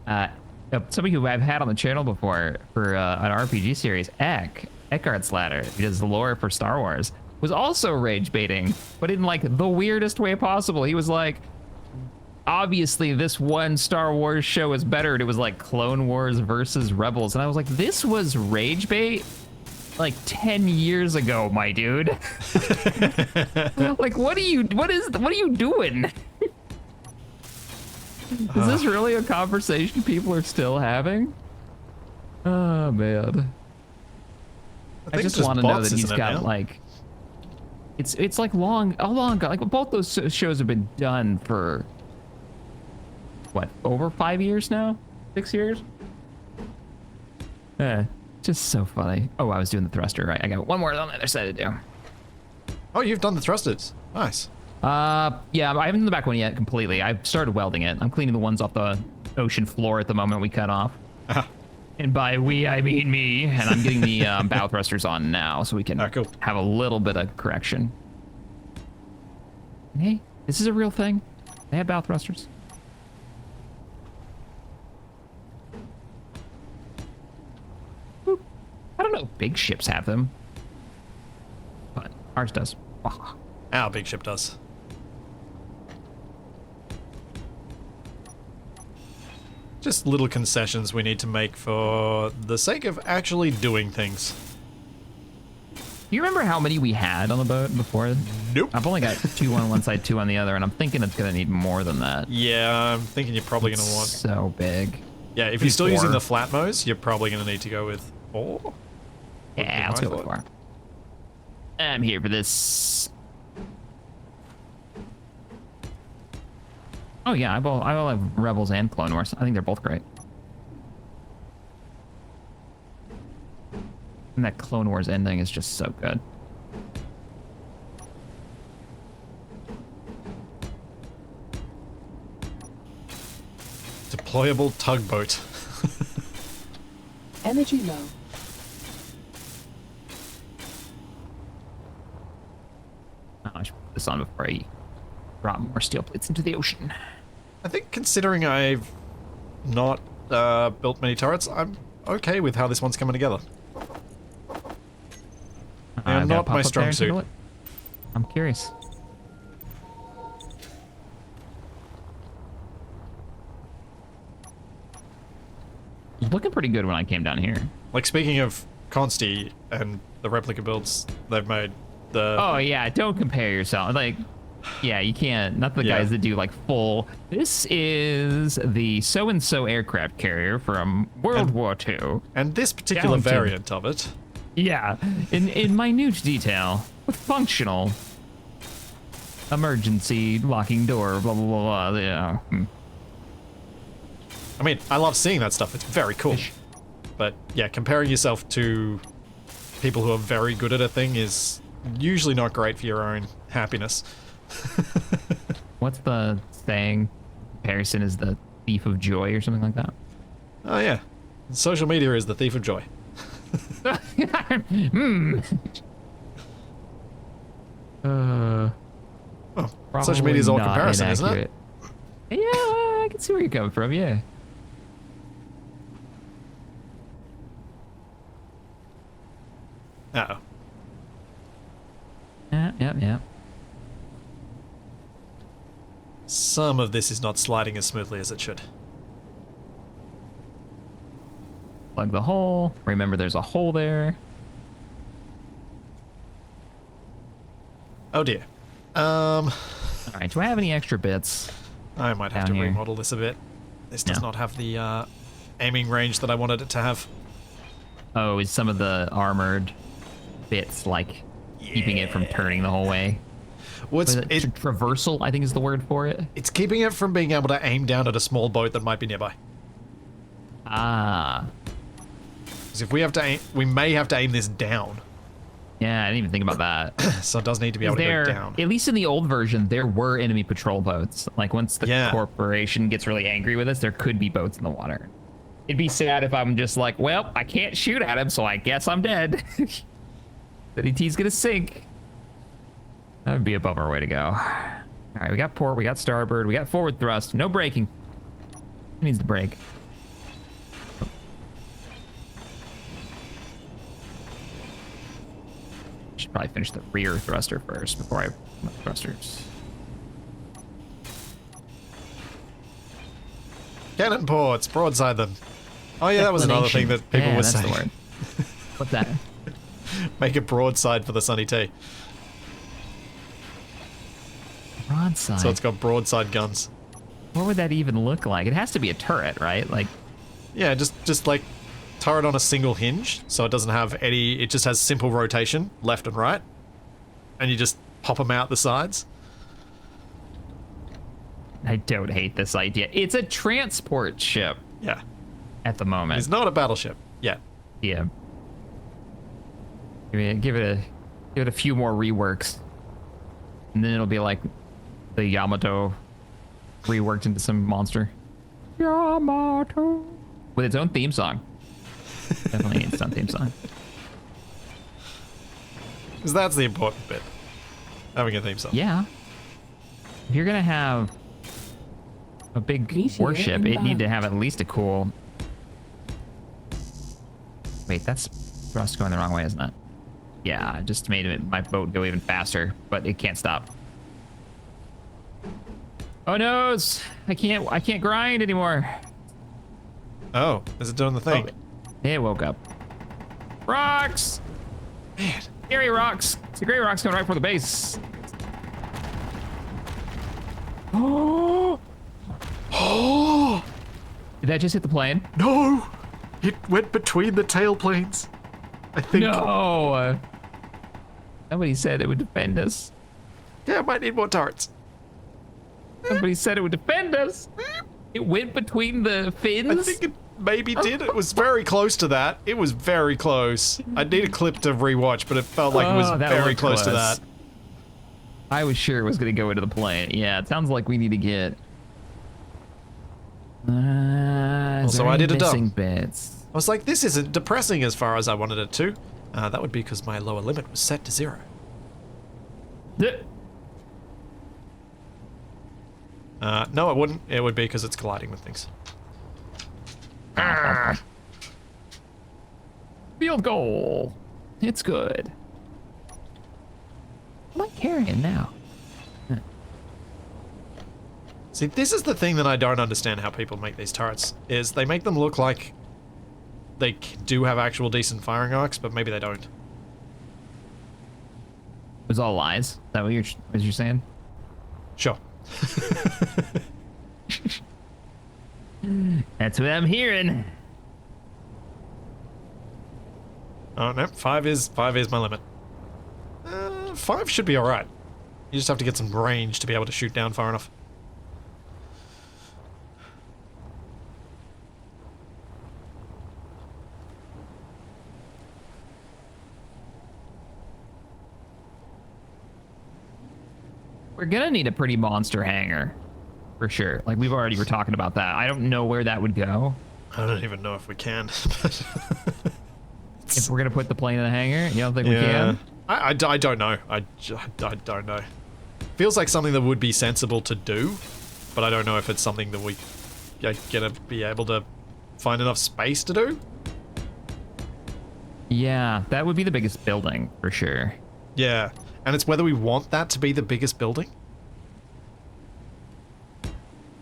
somebody who I've had on the channel before for an RPG series, Eckart's Ladder, who does the lore for Star Wars, was also rage baiting, but in like the weirdest way possible. He was like, obviously this one Star Wars show is better. And it was like Clone Wars versus Rebels. And I was like, this was rage bait like 10 years ago, my dude. Like, what are you doing? Is this really a conversation people are still having? Oh, man. I just want to know that he's got like, it's like like both those shows have been done for what, over 5 years now? 6 years? Just so funny. Oh, I was doing the thruster, right? I got one more on the other side to do. Oh, you've done the thrusters. Nice. Yeah, I haven't done the back one yet completely. I've started welding it. I'm cleaning the ones off the ocean floor at the moment we cut off. And by we, I mean me. And I'm getting the bow thrusters on now so we can have a little bit of correction. Hey, this is a real thing. They have bow thrusters. I don't know if big ships have them, but ours does. Oh. Our big ship does. Just little concessions we need to make for the sake of actually doing things. You remember how many we had on the boat before? Nope. I've only got 2 on one side, 2 on the other, and I'm thinking it's gonna need more than that. Yeah, I'm thinking you're probably gonna want... so big. Yeah, if you're still using the flat nose, you're probably gonna need to go with 4. Yeah, let's go with 4. I'm here for this. Oh yeah, I will have Rebels and Clone Wars. I think they're both great. And that Clone Wars ending is just so good. Deployable tugboat. Energy low. Oh, I should put this on before I drop more steel plates into the ocean. I think considering I've not built many turrets, I'm okay with how this one's coming together. Not my strong suit. I'm curious. It was looking pretty good when I came down here. Like, speaking of Consti and the replica builds they've made, Oh yeah, don't compare yourself. Like, yeah, you can't. Not the guys that do like full. This is the so-and-so aircraft carrier from World War II. And this particular variant of it. Yeah, in minute detail, with functional emergency locking door, blah, blah, blah, blah, yeah. I mean, I love seeing that stuff. It's very cool. But yeah, comparing yourself to people who are very good at a thing is usually not great for your own happiness. What's the saying? Comparison is the thief of joy or something like that? Oh yeah. Social media is the thief of joy. Social media is all comparison, isn't it? Yeah, I can see where you're coming from, yeah. Uh-oh. Yeah. Some of this is not sliding as smoothly as it should. Plug the hole. Remember there's a hole there. Oh dear. Alright, do I have any extra bits? I might have to here? remodel this a bit. This does not have the aiming range that I wanted it to have. Oh, is some of the armored bits like keeping it from turning the whole way? What's traversal, I think is the word for it. It's keeping it from being able to aim down at a small boat that might be nearby. Ah. Because if we have to aim, we may have to aim this down. Yeah, I didn't even think about that. So it does need to be able to go down. At least in the old version, there were enemy patrol boats. Like once the corporation gets really angry with us, there could be boats in the water. It'd be sad if I'm just like, well, I can't shoot at him, so I guess I'm dead. The DT's gonna sink. That would be a bummer way to go. All right, we got port, we got starboard, we got forward thrust. No braking. Who needs to brake? Should probably finish the rear thruster first before I thrusters. Cannon ports, broadside them. Oh yeah, that was another thing that people were that's saying. the word. What's that? Make a broadside for the Sunny T. Broadside. So it's got broadside guns. What would that even look like? It has to be a turret, right? Like, yeah, just like turret on a single hinge, so it doesn't have any. It just has simple rotation, left and right, and you just pop them out the sides. I don't hate this idea. It's a transport ship. Yeah. At the moment. It's not a battleship yet. Yeah. Give it a few more reworks, and then it'll be like the Yamato reworked into some monster. Yamato with its own theme song. Definitely needs its own theme song. Because that's the important bit. Having a theme song. Yeah. If you're gonna have a big warship, it need to have at least a cool. Wait, that's thrust going the wrong way, isn't it? Yeah, I just made my boat go even faster, but it can't stop. Oh no, I can't grind anymore. Oh, is it doing the thing? Oh, it woke up. Rocks! Man. Scary rocks. It's the gray rocks coming right for the base. Oh! Oh! Did that just hit the plane? No! It went between the tailplanes. I think. No! Somebody said it would defend us. Yeah, I might need more turrets. Somebody said it would defend us. It went between the fins. I think it maybe did. It was very close to that. It was very close. I'd need a clip to rewatch, but it felt like it was very close to that. I was sure it was going to go into the plane. Yeah, it sounds like we need to get. Also, I did a dump. Bits. I was like, this isn't depressing as far as I wanted it to. That would be because my lower limit was set to 0. No, it wouldn't. It would be because it's colliding with things. Field goal. It's good. What am I carrying now? See, this is the thing that I don't understand how people make these turrets, is they make them look like they do have actual decent firing arcs, but maybe they don't. It was all lies? Is that what you're saying? Sure. That's what I'm hearing. Oh, no, 5 is my limit. 5 should be alright. You just have to get some range to be able to shoot down far enough. We're gonna need a pretty monster hangar, for sure. Like, we've already were talking about that. I don't know where that would go. I don't even know if we can. If we're gonna put the plane in the hangar, you don't think we can? I don't know. I don't know. Feels like something that would be sensible to do, but I don't know if it's something that we are gonna be able to find enough space to do. Yeah, that would be the biggest building, for sure. Yeah, and it's whether we want that to be the biggest building.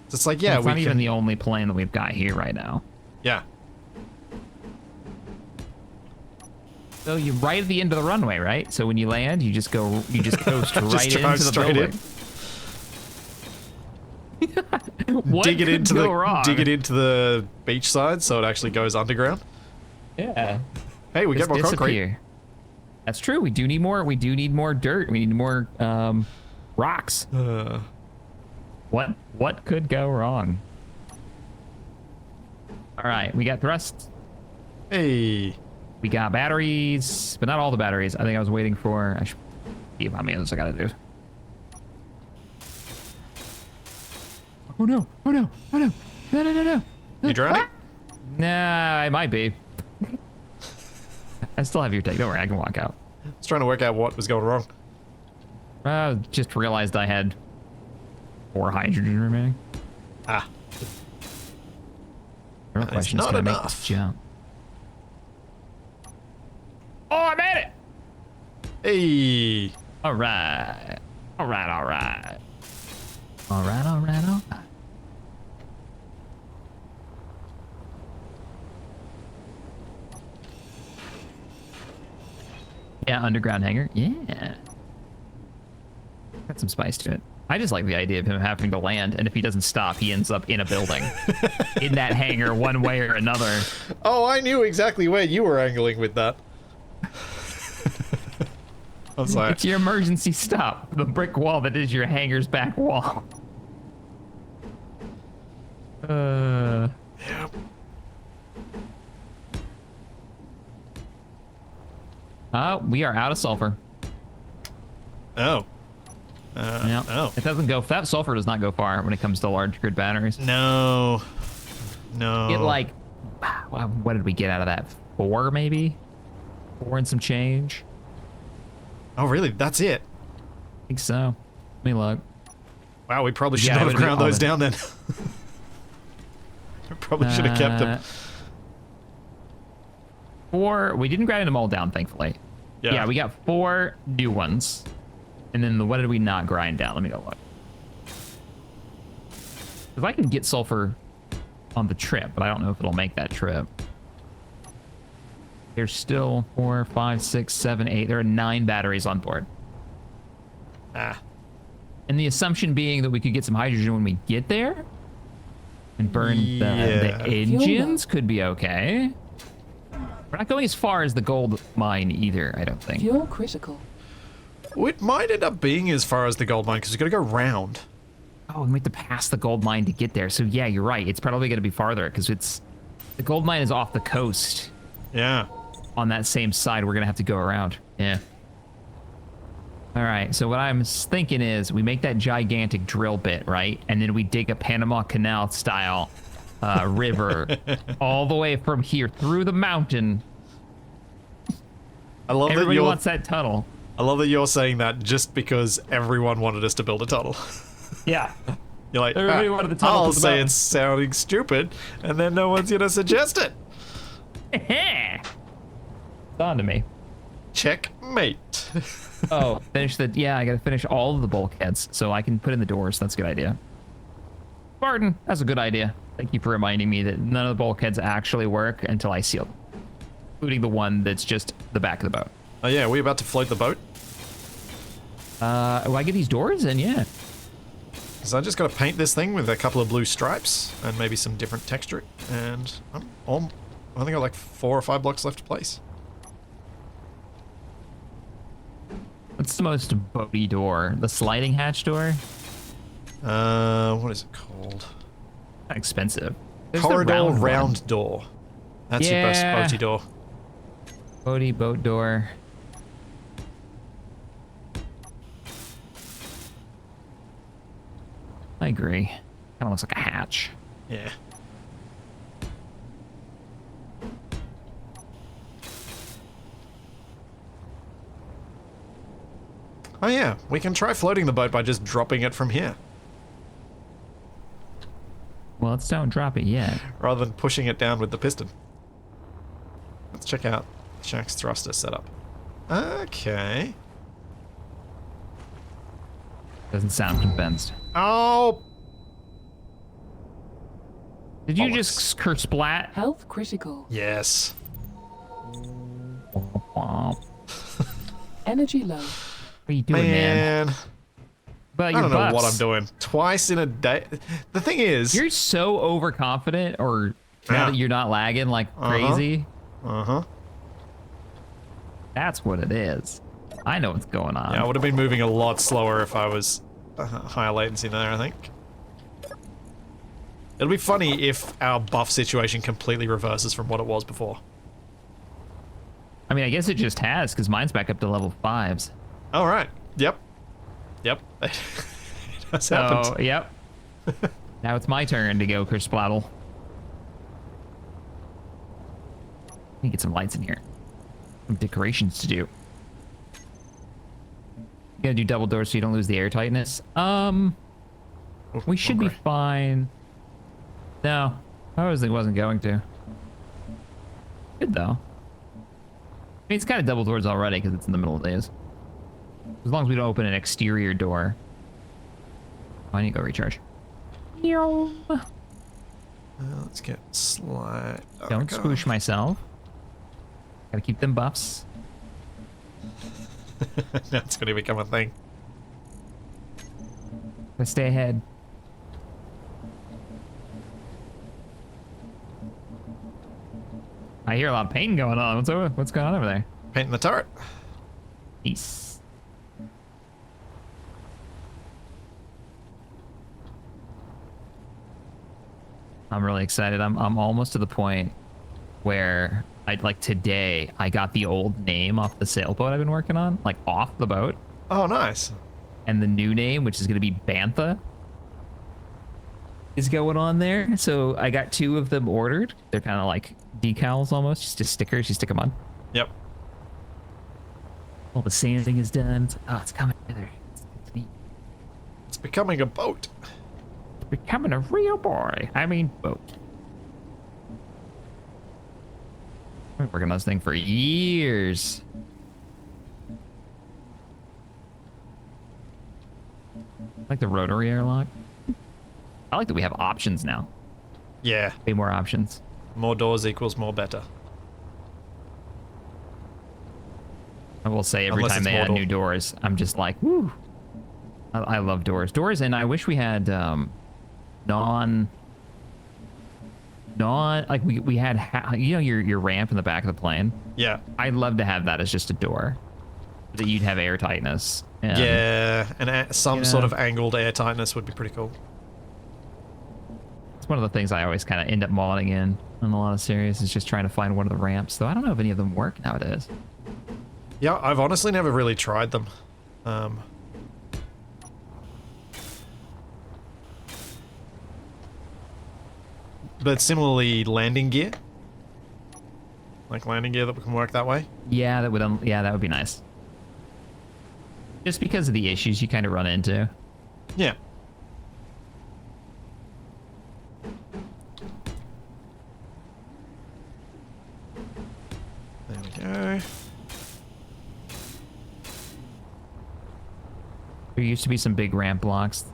It's like, yeah, it's not even the only plane that we've got here right now. Yeah. So you're right at the end of the runway, right? So when you land, you just go straight into the building. What dig it into go wrong? Dig it into the beach side so it actually goes underground. Yeah. Hey, we get more concrete. That's true. We do need more. We do need more dirt. We need more rocks. What could go wrong? All right, we got thrust. Hey. We got batteries, but not all the batteries. I think I was waiting for. I should see how many others I gotta do. Oh no! Oh no! Oh no! No! No! No! No! You drowning? Nah, I might be. I still have your take. Don't worry, I can walk out. I was trying to work out what was going wrong. Just realized I had 4 hydrogen remaining. Ah. The real question is, can I make this jump? Oh, I made it! Hey. All right. All right, all right. All right, all right, all right. Yeah, underground hangar. Yeah. Got some spice to it. I just like the idea of him having to land, and if he doesn't stop, he ends up in a building. In that hangar, one way or another. Oh, I knew exactly where you were angling with that. I was like... It's your emergency stop. The brick wall that is your hangar's back wall. Yep. We are out of sulfur. Oh. Yeah. Oh. It doesn't go. That sulfur does not go far when it comes to large grid batteries. No. No. Get like, what did we get out of that? 4 maybe? 4 and some change. Oh, really? That's it? I think so. Let me look. Wow, we probably should Yeah, not it have would be ground those all down then. We probably should have kept them. 4. We didn't grind them all down, thankfully. Yeah, we got 4 new ones. And then what did we not grind down? Let me go look. If I can get sulfur on the trip, but I don't know if it'll make that trip. There's still 4, 5, 6, 7, 8. There are 9 batteries on board. Ah. And the assumption being that we could get some hydrogen when we get there and burn the engines could be okay. We're not going as far as the gold mine either, I don't think. Fuel critical. It might end up being as far as the gold mine because we've got to go round. Oh, and we have to pass the gold mine to get there. So yeah, you're right. It's probably going to be farther because the gold mine is off the coast. Yeah. On that same side, we're going to have to go around. Yeah. All right. So what I'm thinking is we make that gigantic drill bit, right? And then we dig a Panama Canal style river all the way from here through the mountain. I love Everybody that wants that tunnel. I love that you're saying that just because everyone wanted us to build a tunnel. Yeah. You're like, Everybody wanted the tunnel. I'll say it's sounding stupid, and then no one's gonna suggest it. It's on to me. Checkmate. Oh, finish the... Yeah, I gotta finish all of the bulkheads so I can put in the doors. That's a good idea. Barton, that's a good idea. Thank you for reminding me that none of the bulkheads actually work until I seal them. Including the one that's just the back of the boat. Oh yeah, are we about to float the boat? I get these doors in? Yeah. So I just gotta paint this thing with a couple of blue stripes and maybe some different texture, and I think I got like 4 or 5 blocks left to place. What's the most boaty door? The sliding hatch door? What is it called? Not expensive. There's the Corridor round round door. That's your best boaty door. Boaty boat door. I agree. Kind of looks like a hatch. Yeah. Oh yeah, we can try floating the boat by just dropping it from here. Well, let's don't drop it yet. Rather than pushing it down with the piston. Let's check out Shaq's thruster setup. Okay. Doesn't sound convinced. Oh! Did you Bollocks. just kersplat? Health critical. Yes. What Energy low. are you doing, man? About I your don't know what buffs. I'm doing. Twice in a day. The thing is... You're so overconfident, or now Yeah. that you're not lagging like crazy. Uh-huh. That's what it is. I know what's going on. Yeah, I would have been moving a lot slower if I was higher latency there, I think. It'll be funny if our buff situation completely reverses from what it was before. I mean, I guess it just has, because mine's back up to level 5s. All right. Yep. Yep. That's happened. So, yep. Now it's my turn to go kersplattle. Let me get some lights in here. Some decorations to do. You gotta do double doors so you don't lose the air tightness. We should be fine. No, I wasn't going to. Good though. I mean, it's kind of double doors already because it's in the middle of days. As long as we don't open an exterior door. Oh, I need to go recharge. Let's get slide. Don't squish myself. Gotta keep them buffs. That's going to become a thing. Let's stay ahead. I hear a lot of painting going on. What's going on over there? Painting the turret. Peace. I'm really excited. I'm almost to the point where today I got the old name off the sailboat I've been working on, like off the boat. Oh, nice. And the new name, which is going to be Bantha, is going on there. So I got 2 of them ordered. They're kind of like decals almost, just stickers. You stick them on. Yep. All the sanding is done. It's coming together. It's neat. It's becoming a boat. It's becoming a real boy. I mean, boat. I've been working on this thing for years. I like the rotary airlock. I like that we have options now. Yeah. Way more options. More doors equals more better. I will say every Unless time it's they add Mordor. new doors, I'm just like, woo. I love doors. Doors, and I wish we had like we had your ramp in the back of the plane. Yeah. I'd love to have that as just a door, that you'd have air tightness. And, Yeah, and some you sort know, of angled air tightness would be pretty cool. it's one of the things I always kind of end up modding in a lot of series, is just trying to find one of the ramps. Though I don't know if any of them work nowadays. Yeah, I've honestly never really tried them. But similarly, landing gear. Like landing gear that can work that way. Yeah, that would be nice. Just because of the issues you kind of run into. Yeah. There we go. There used to be some big ramp blocks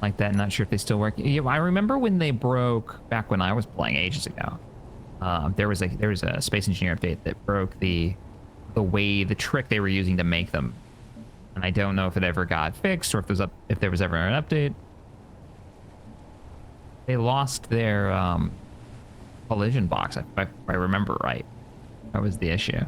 like that. Not sure if they still work. Yeah, I remember when they broke back when I was playing ages ago. There was a Space Engineer update that broke the trick they were using to make them, and I don't know if it ever got fixed or if there was ever an update. They lost their collision box, if I remember right. That was the issue.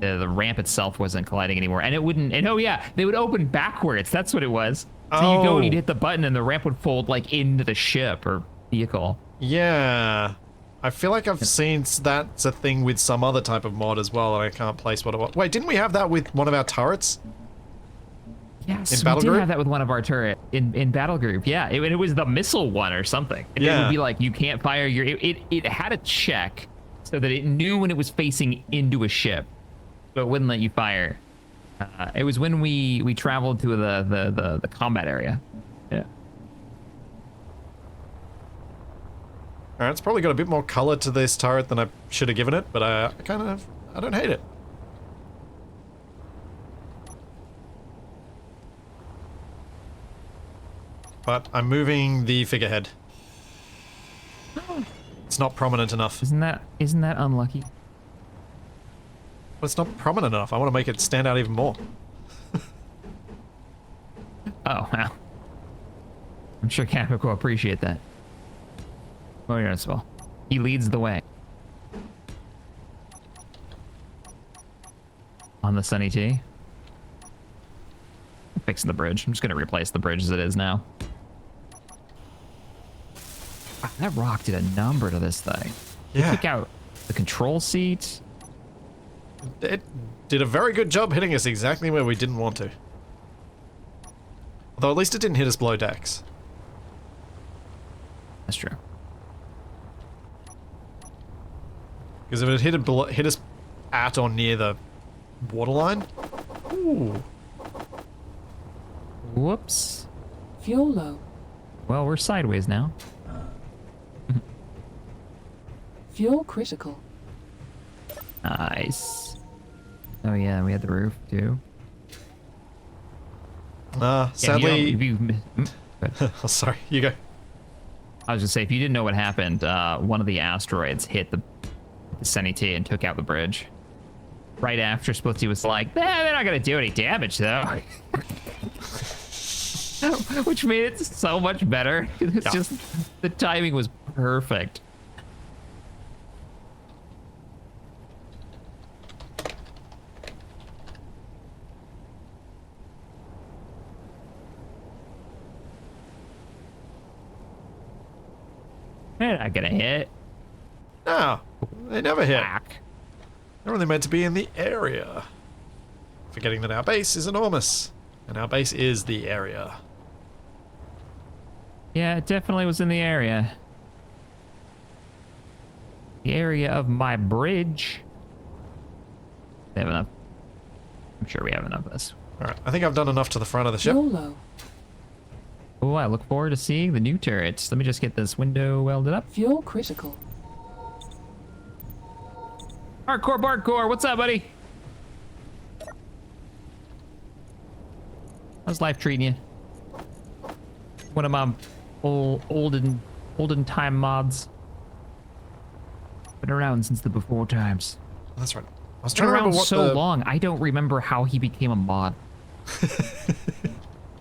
The ramp itself wasn't colliding anymore, and it wouldn't. And oh yeah, they would open backwards. That's what it was. So you go and you'd hit the button, and the ramp would fold like into the ship or vehicle. Yeah. I feel like I've seen that's a thing with some other type of mod as well, and I can't place what it was. Wait, didn't we have that with one of our turrets? Yes, In we Battle did Group? have that with one of our turret in Battle Group. Yeah, it was the missile one or something. And Yeah. It would be like, you can't fire your... It had a check so that it knew when it was facing into a ship, so it wouldn't let you fire. It was when we traveled to the combat area. Yeah. Alright, it's probably got a bit more color to this turret than I should have given it, but I don't hate it. But I'm moving the figurehead. It's not prominent enough. Isn't that unlucky? But it's not prominent enough. I want to make it stand out even more. Oh, wow. I'm sure Capcom will appreciate that. Oh, yes, well. He leads the way. On the Sunny T. I'm fixing the bridge. I'm just going to replace the bridge as it is now. Wow, that rock did a number to this thing. Yeah. It took out the control seat. It did a very good job hitting us exactly where we didn't want to. Although at least it didn't hit us below decks. That's true. Because if it had hit us at or near the waterline... Ooh. Whoops. Fuel low. Well, we're sideways now. Fuel critical. Nice. Oh yeah, we had the roof too. Sadly... Yeah, Oh, sorry, you go. I was just say, if you didn't know what happened, one of the asteroids hit the Sunny T and took out the bridge. right after Splitsy was like, they're not gonna do any damage though. Which made it so much better. It's just, the timing was perfect. They're not gonna hit. No, they never hit. Whack. They're only meant to be in the area. Forgetting that our base is enormous. And our base is the area. Yeah, it definitely was in the area. The area of my bridge. They have enough. I'm sure we have enough of this. Alright, I think I've done enough to the front of the ship. Fuel low. Oh, I look forward to seeing the new turrets. Let me just get this window welded up. Fuel critical. Hardcore, what's up, buddy? How's life treating you? One of my olden time mods. Been around since the before times. That's right. I was Been trying to around remember what so long, I don't remember how he became a mod.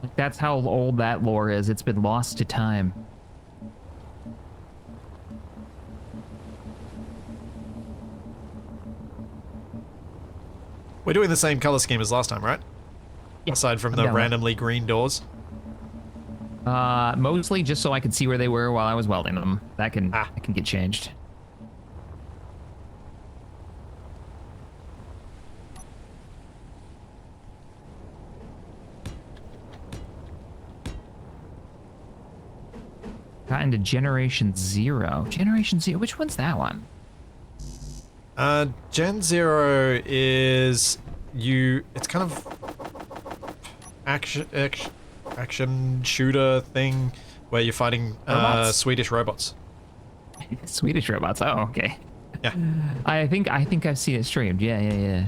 Like, that's how old that lore is. It's been lost to time. We're doing the same color scheme as last time, right? Yeah, Aside from I'm the down with it. randomly green doors. Mostly just so I could see where they were while I was welding them. That can get changed. Got into Generation 0. Generation 0, which one's that one? Gen 0 is it's kind of action shooter thing where you're fighting Robots? Swedish robots. Swedish robots. Oh, okay. Yeah. I think I've seen it streamed. Yeah.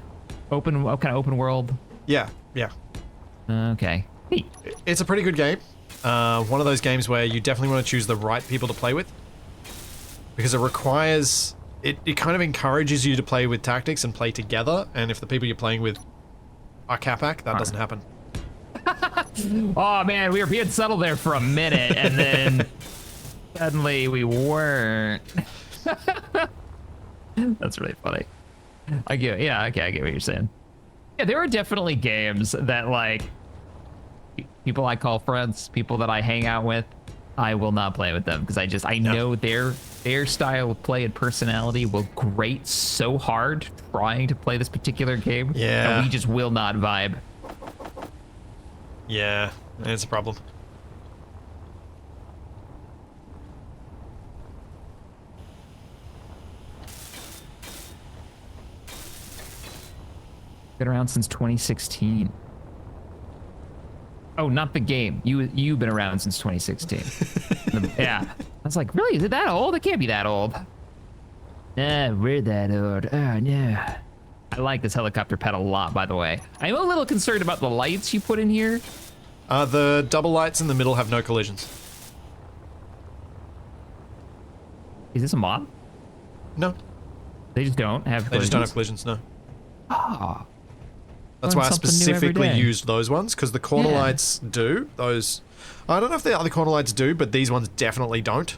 Kind of open world. Yeah. Okay. Hey. It's a pretty good game. One of those games where you definitely want to choose the right people to play with. Because it requires... It kind of encourages you to play with tactics and play together, and if the people you're playing with are Capac, that doesn't happen. Oh man, we were being subtle there for a minute, and then suddenly we weren't. That's really funny. I get what you're saying. Yeah, there are definitely games that, like, people I call friends, people that I hang out with, I will not play with them because I know their style of play and personality will grate so hard trying to play this particular game. Yeah. And we just will not vibe. Yeah, it's a problem. Been around since 2016. Oh, not the game. You've been around since 2016. Yeah. I was like, really? Is it that old? It can't be that old. Nah, we're that old. Oh, no. I like this helicopter pet a lot, by the way. I'm a little concerned about the lights you put in here. The double lights in the middle have no collisions. Is this a mod? No, They just don't have they just don't have collisions? collisions, no. Oh. That's Learn why I something new every specifically day. used those ones, because the corner Yeah. lights do. Those... I don't know if the other corner lights do, but these ones definitely don't.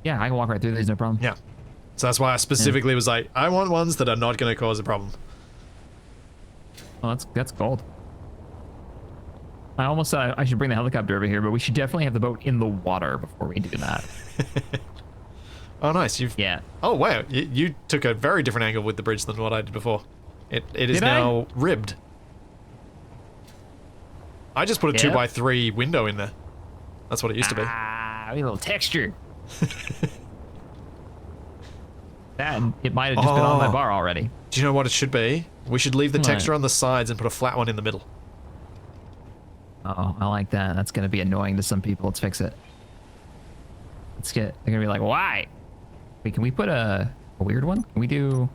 Yeah, I can walk right through these, no problem. Yeah. So that's why I specifically was like, I want ones that are not going to cause a problem. Oh, that's gold. I almost said I should bring the helicopter over here, but we should definitely have the boat in the water before we do that. Oh, nice. Yeah. Oh, wow. You took a very different angle with the bridge than what I did before. It is Did I? now ribbed. I just put a Yeah? 2x3 window in there. That's what it used to be. Ah, a little texture. That, it might have just been on my Oh. bar already. Do you know what it should be? We should leave the What? texture on the sides and put a flat one in the middle. Oh, I like that. That's going to be annoying to some people. Let's fix it. They're going to be like, why? Wait, can we put a weird one? Can we do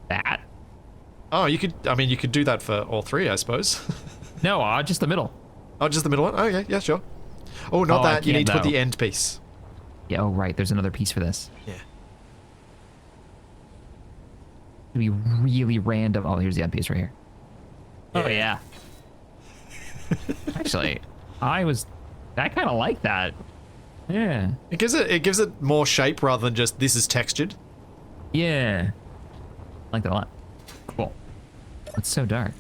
that? Oh, you could do that for all three, I suppose. No, just the middle. Oh, just the middle one? Oh, okay, yeah, sure. Oh, not Oh, I that. You can't, need to put though. the end piece. Yeah, oh, right. There's another piece for this. Yeah. to be really random. Oh, here's the end piece right here. Oh yeah. Actually, I kind of like that. Yeah. It gives it more shape rather than just this is textured. Yeah. I like that a lot. Cool. It's so dark.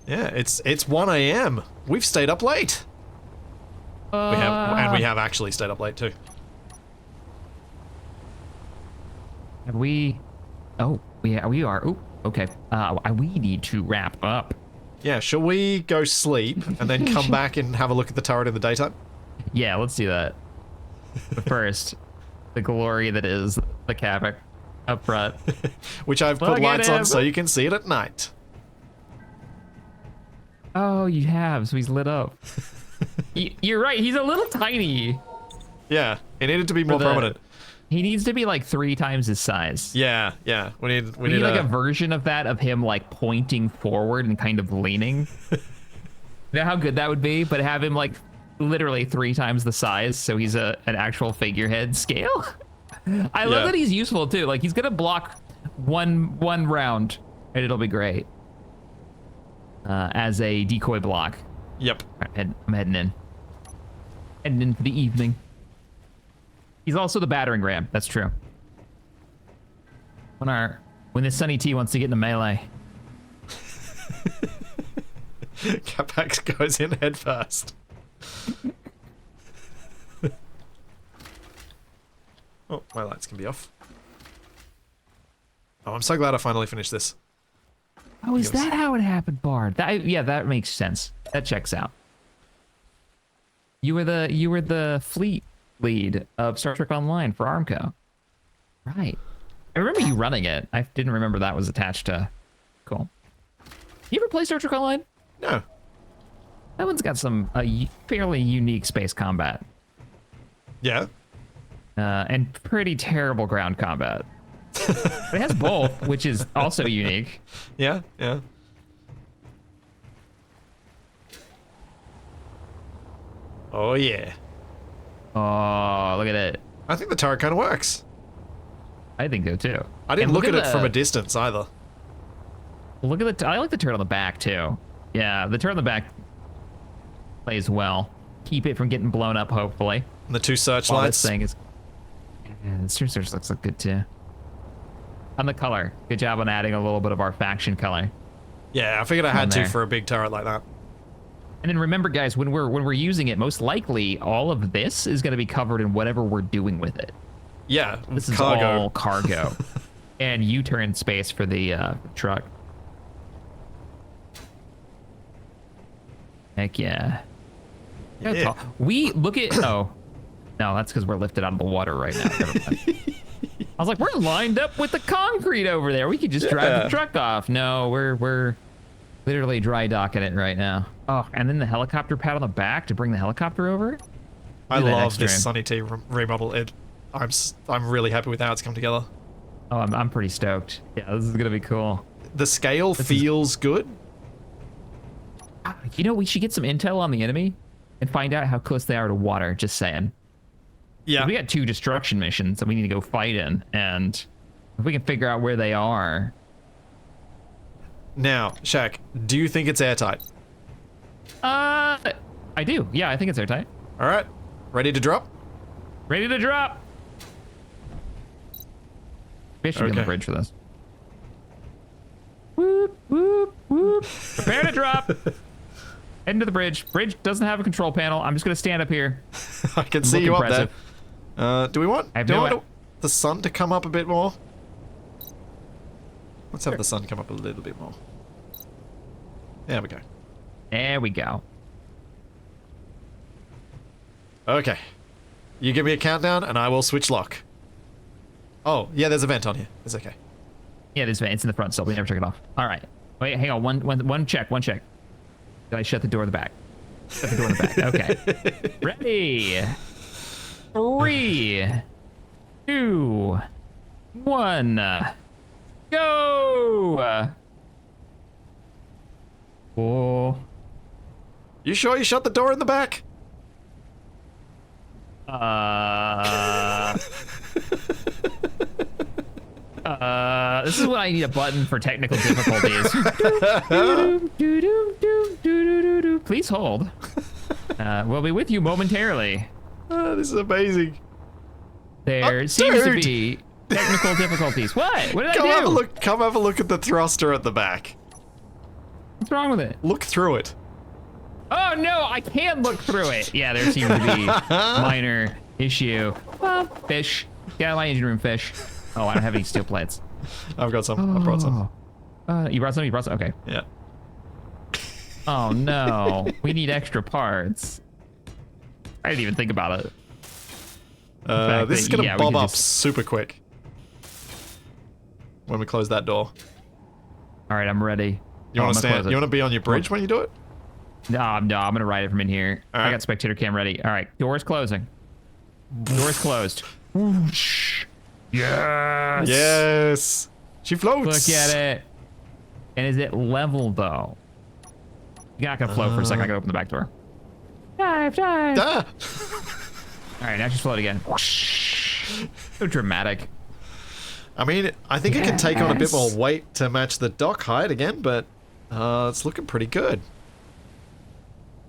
Yeah, it's 1 a.m. We've stayed up late. We have actually stayed up late too. Have we? Oh, we are. Oh, okay. We need to wrap up. Yeah, shall we go sleep and then come back and have a look at the turret in the daytime? Yeah, let's do that. But first, the glory that is the Kavak up front. Which I've put Look at lights on him. so you can see it at night. Oh, you have, so he's lit up. You're right, he's a little tiny. Yeah, it needed to be more prominent. He needs to be like 3 times his size. Yeah, yeah. We need like a version of that of him like pointing forward and kind of leaning. You know how good that would be? But have him like literally 3 times the size, so he's an actual figurehead scale. I love that he's useful too. Like he's gonna block one round, and it'll be great as a decoy block. Yep. I'm heading in. Heading in for the evening. He's also the battering ram. That's true. When the Sunny T wants to get in the melee. Capax goes in head first. Oh, my lights can be off. Oh, I'm so glad I finally finished this. Oh, is that how it happened, Bard? Yeah, that makes sense. That checks out. You were the fleet lead of Star Trek Online for Armco. Right. I remember you running it. I didn't remember that was attached to... Cool. You ever play Star Trek Online? No. That one's got some fairly unique space combat. Yeah. And pretty terrible ground combat. But it has both, which is also unique. Yeah, yeah. Oh, yeah. Oh, look at it. I think the turret kind of works. I think so, too. I didn't look at it from a distance, either. Look at I like the turret on the back, too. Yeah, the turret on the back plays well. Keep it from getting blown up, hopefully. And the 2 searchlights. This thing is... Yeah, the search looks good, too. And the color. Good job on adding a little bit of our faction color. Yeah, I figured I had to for a big turret like that. And then remember, guys, when we're using it, most likely all of this is going to be covered in whatever we're doing with it. Yeah, this is all cargo, and U-turn space for the truck. Heck yeah! Yeah. We look at no, that's because we're lifted out of the water right now. Never mind. I was like, we're lined up with the concrete over there. We could just drive the truck off. No, we're literally dry docking it right now. Oh, and then the helicopter pad on the back to bring the helicopter over. I love this Sunny T remodel. I'm really happy with how it's come together. Oh, I'm pretty stoked. Yeah, this is gonna be cool. The scale feels good. You know, we should get some intel on the enemy and find out how close they are to water. Just saying. Yeah. We got 2 destruction missions that we need to go fight in, and if we can figure out where they are. Now, Shaq, do you think it's airtight? I do. Yeah, I think it's airtight. All right. Ready to drop? Ready to drop. We should be on the bridge for this. Whoop, whoop, whoop. Prepare to drop. Heading to the bridge. Bridge doesn't have a control panel. I'm just going to stand up here. I can see you up there. Do we want the sun to come up a bit more? Let's have the sun come up a little bit more. There we go. There we go. Okay. You give me a countdown and I will switch lock. Oh, yeah, there's a vent on here. It's okay. Yeah, there's a vent. It's in the front still. We never took it off. All right. Wait, hang on. One check. Did I shut the door in the back? Shut the door in the back. Okay. Ready. 3, 2, 1. Go! Oh. You sure you shut the door in the back? This is when I need a button for technical difficulties. Please hold. We'll be with you momentarily. This is amazing. There seems to be technical difficulties. What? What did I do? Come have a look at the thruster at the back. What's wrong with it? Look through it. Oh no, I can look through it. Yeah, there seems to be minor issue. Well, fish. Get out of my engine room, fish. Oh, I don't have any steel plates. I've got some. I brought some. You brought some? You brought some? Okay. Yeah. Oh no, we need extra parts. I didn't even think about it. This is gonna bob up super quick when we close that door. All right, I'm ready. You want to stand? You want to be on your bridge when you do it? No, I'm gonna ride it from in here. All right. I got spectator cam ready. All right, door's closing. Door's closed. Whoosh. Yes. Yes. She floats. Look at it. And is it level though? You're not gonna float for a second. I gotta open the back door. Dive. Ah. All right, now she's float again. So dramatic. I mean, I think it can take on a bit more weight to match the dock height again, but it's looking pretty good.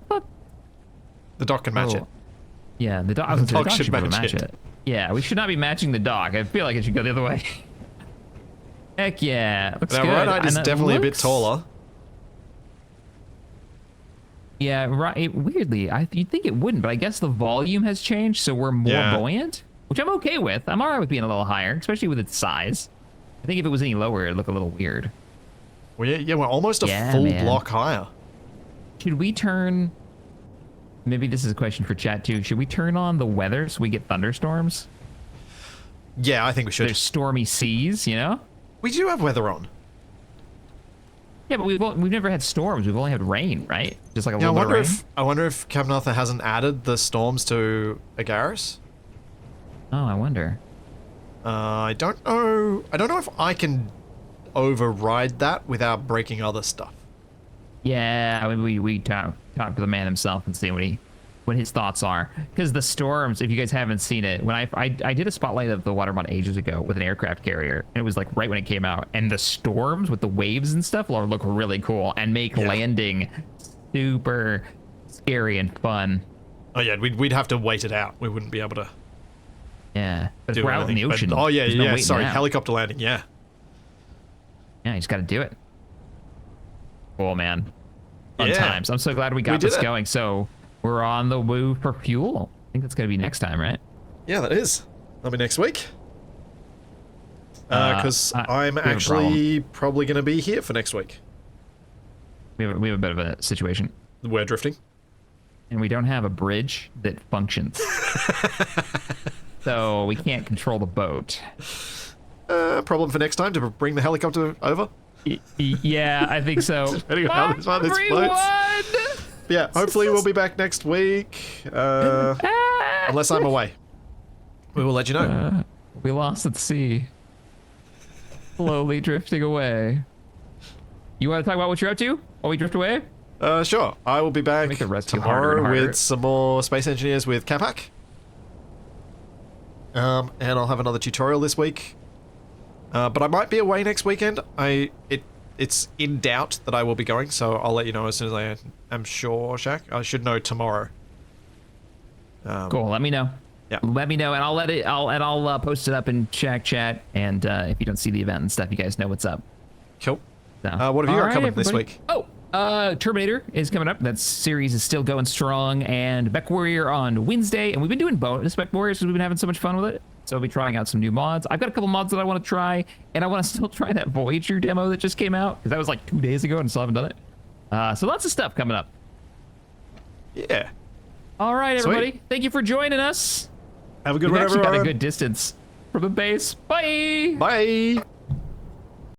The dock can match it. Yeah, the dock should match it. Yeah, we should not be matching the dock. I feel like it should go the other way. Heck yeah, looks good. Now, right height is definitely a bit taller. Yeah, right. Weirdly, you'd think it wouldn't, but I guess the volume has changed, so we're more buoyant, which I'm okay with. I'm all right with being a little higher, especially with its size. I think if it was any lower, it'd look a little weird. Well, yeah, we're almost a full block higher. Should we turn... Maybe this is a question for chat, too. Should we turn on the weather so we get thunderstorms? Yeah, I think we should. There's stormy seas, you know? We do have weather on. Yeah, but we've never had storms. We've only had rain, right? Just like a little bit of rain. I wonder if Captain Arthur hasn't added the storms to Agaris. Oh, I wonder. I don't know. I don't know if I can override that without breaking other stuff. Yeah, I mean, we talk to the man himself and see what his thoughts are. Because the storms, if you guys haven't seen it, when I did a spotlight of the Watermont ages ago with an aircraft carrier, and it was like right when it came out, and the storms with the waves and stuff look really cool and make landing super scary and fun. Oh yeah, we'd have to wait it out. We wouldn't be able to. Yeah, but we're out in the ocean. Oh yeah, sorry, helicopter landing. Yeah. Yeah, you just got to do it. Cool, man. Fun times. I'm so glad we got this going. So we're on the move for fuel. I think that's going to be next time, right? Yeah, that is. That'll be next week. Because I'm actually probably going to be here for next week. We have a bit of a situation. We're drifting. And we don't have a bridge that functions. So we can't control the boat. Problem for next time to bring the helicopter over? Yeah, I think so. Anyway, this floats. Yeah, hopefully we'll be back next week. Unless I'm away. We will let you know. We lost at sea. Slowly drifting away. You want to talk about what you're up to while we drift away? Sure. I will be back tomorrow with some more Space Engineers with Capac. And I'll have another tutorial this week. But I might be away next weekend. It's in doubt that I will be going, so I'll let you know as soon as I am sure, Shaq. I should know tomorrow. Cool. Let me know. Yeah. Let me know, and I'll post it up in Shaq chat. And if you don't see the event and stuff, you guys know what's up. Cool. So, what have you got coming this week? Terminator is coming up. That series is still going strong, and Mech Warrior on Wednesday. And we've been doing bonus Mech Warriors because we've been having so much fun with it. So I'll be trying out some new mods. I've got a couple mods that I want to try, and I want to still try that Voyager demo that just came out, because that was like 2 days ago and I still haven't done it. So lots of stuff coming up. Yeah. All right, everybody. Sweet. Thank you for joining us. Have a good one, everyone. We've actually got a good distance from the base. Bye. Bye.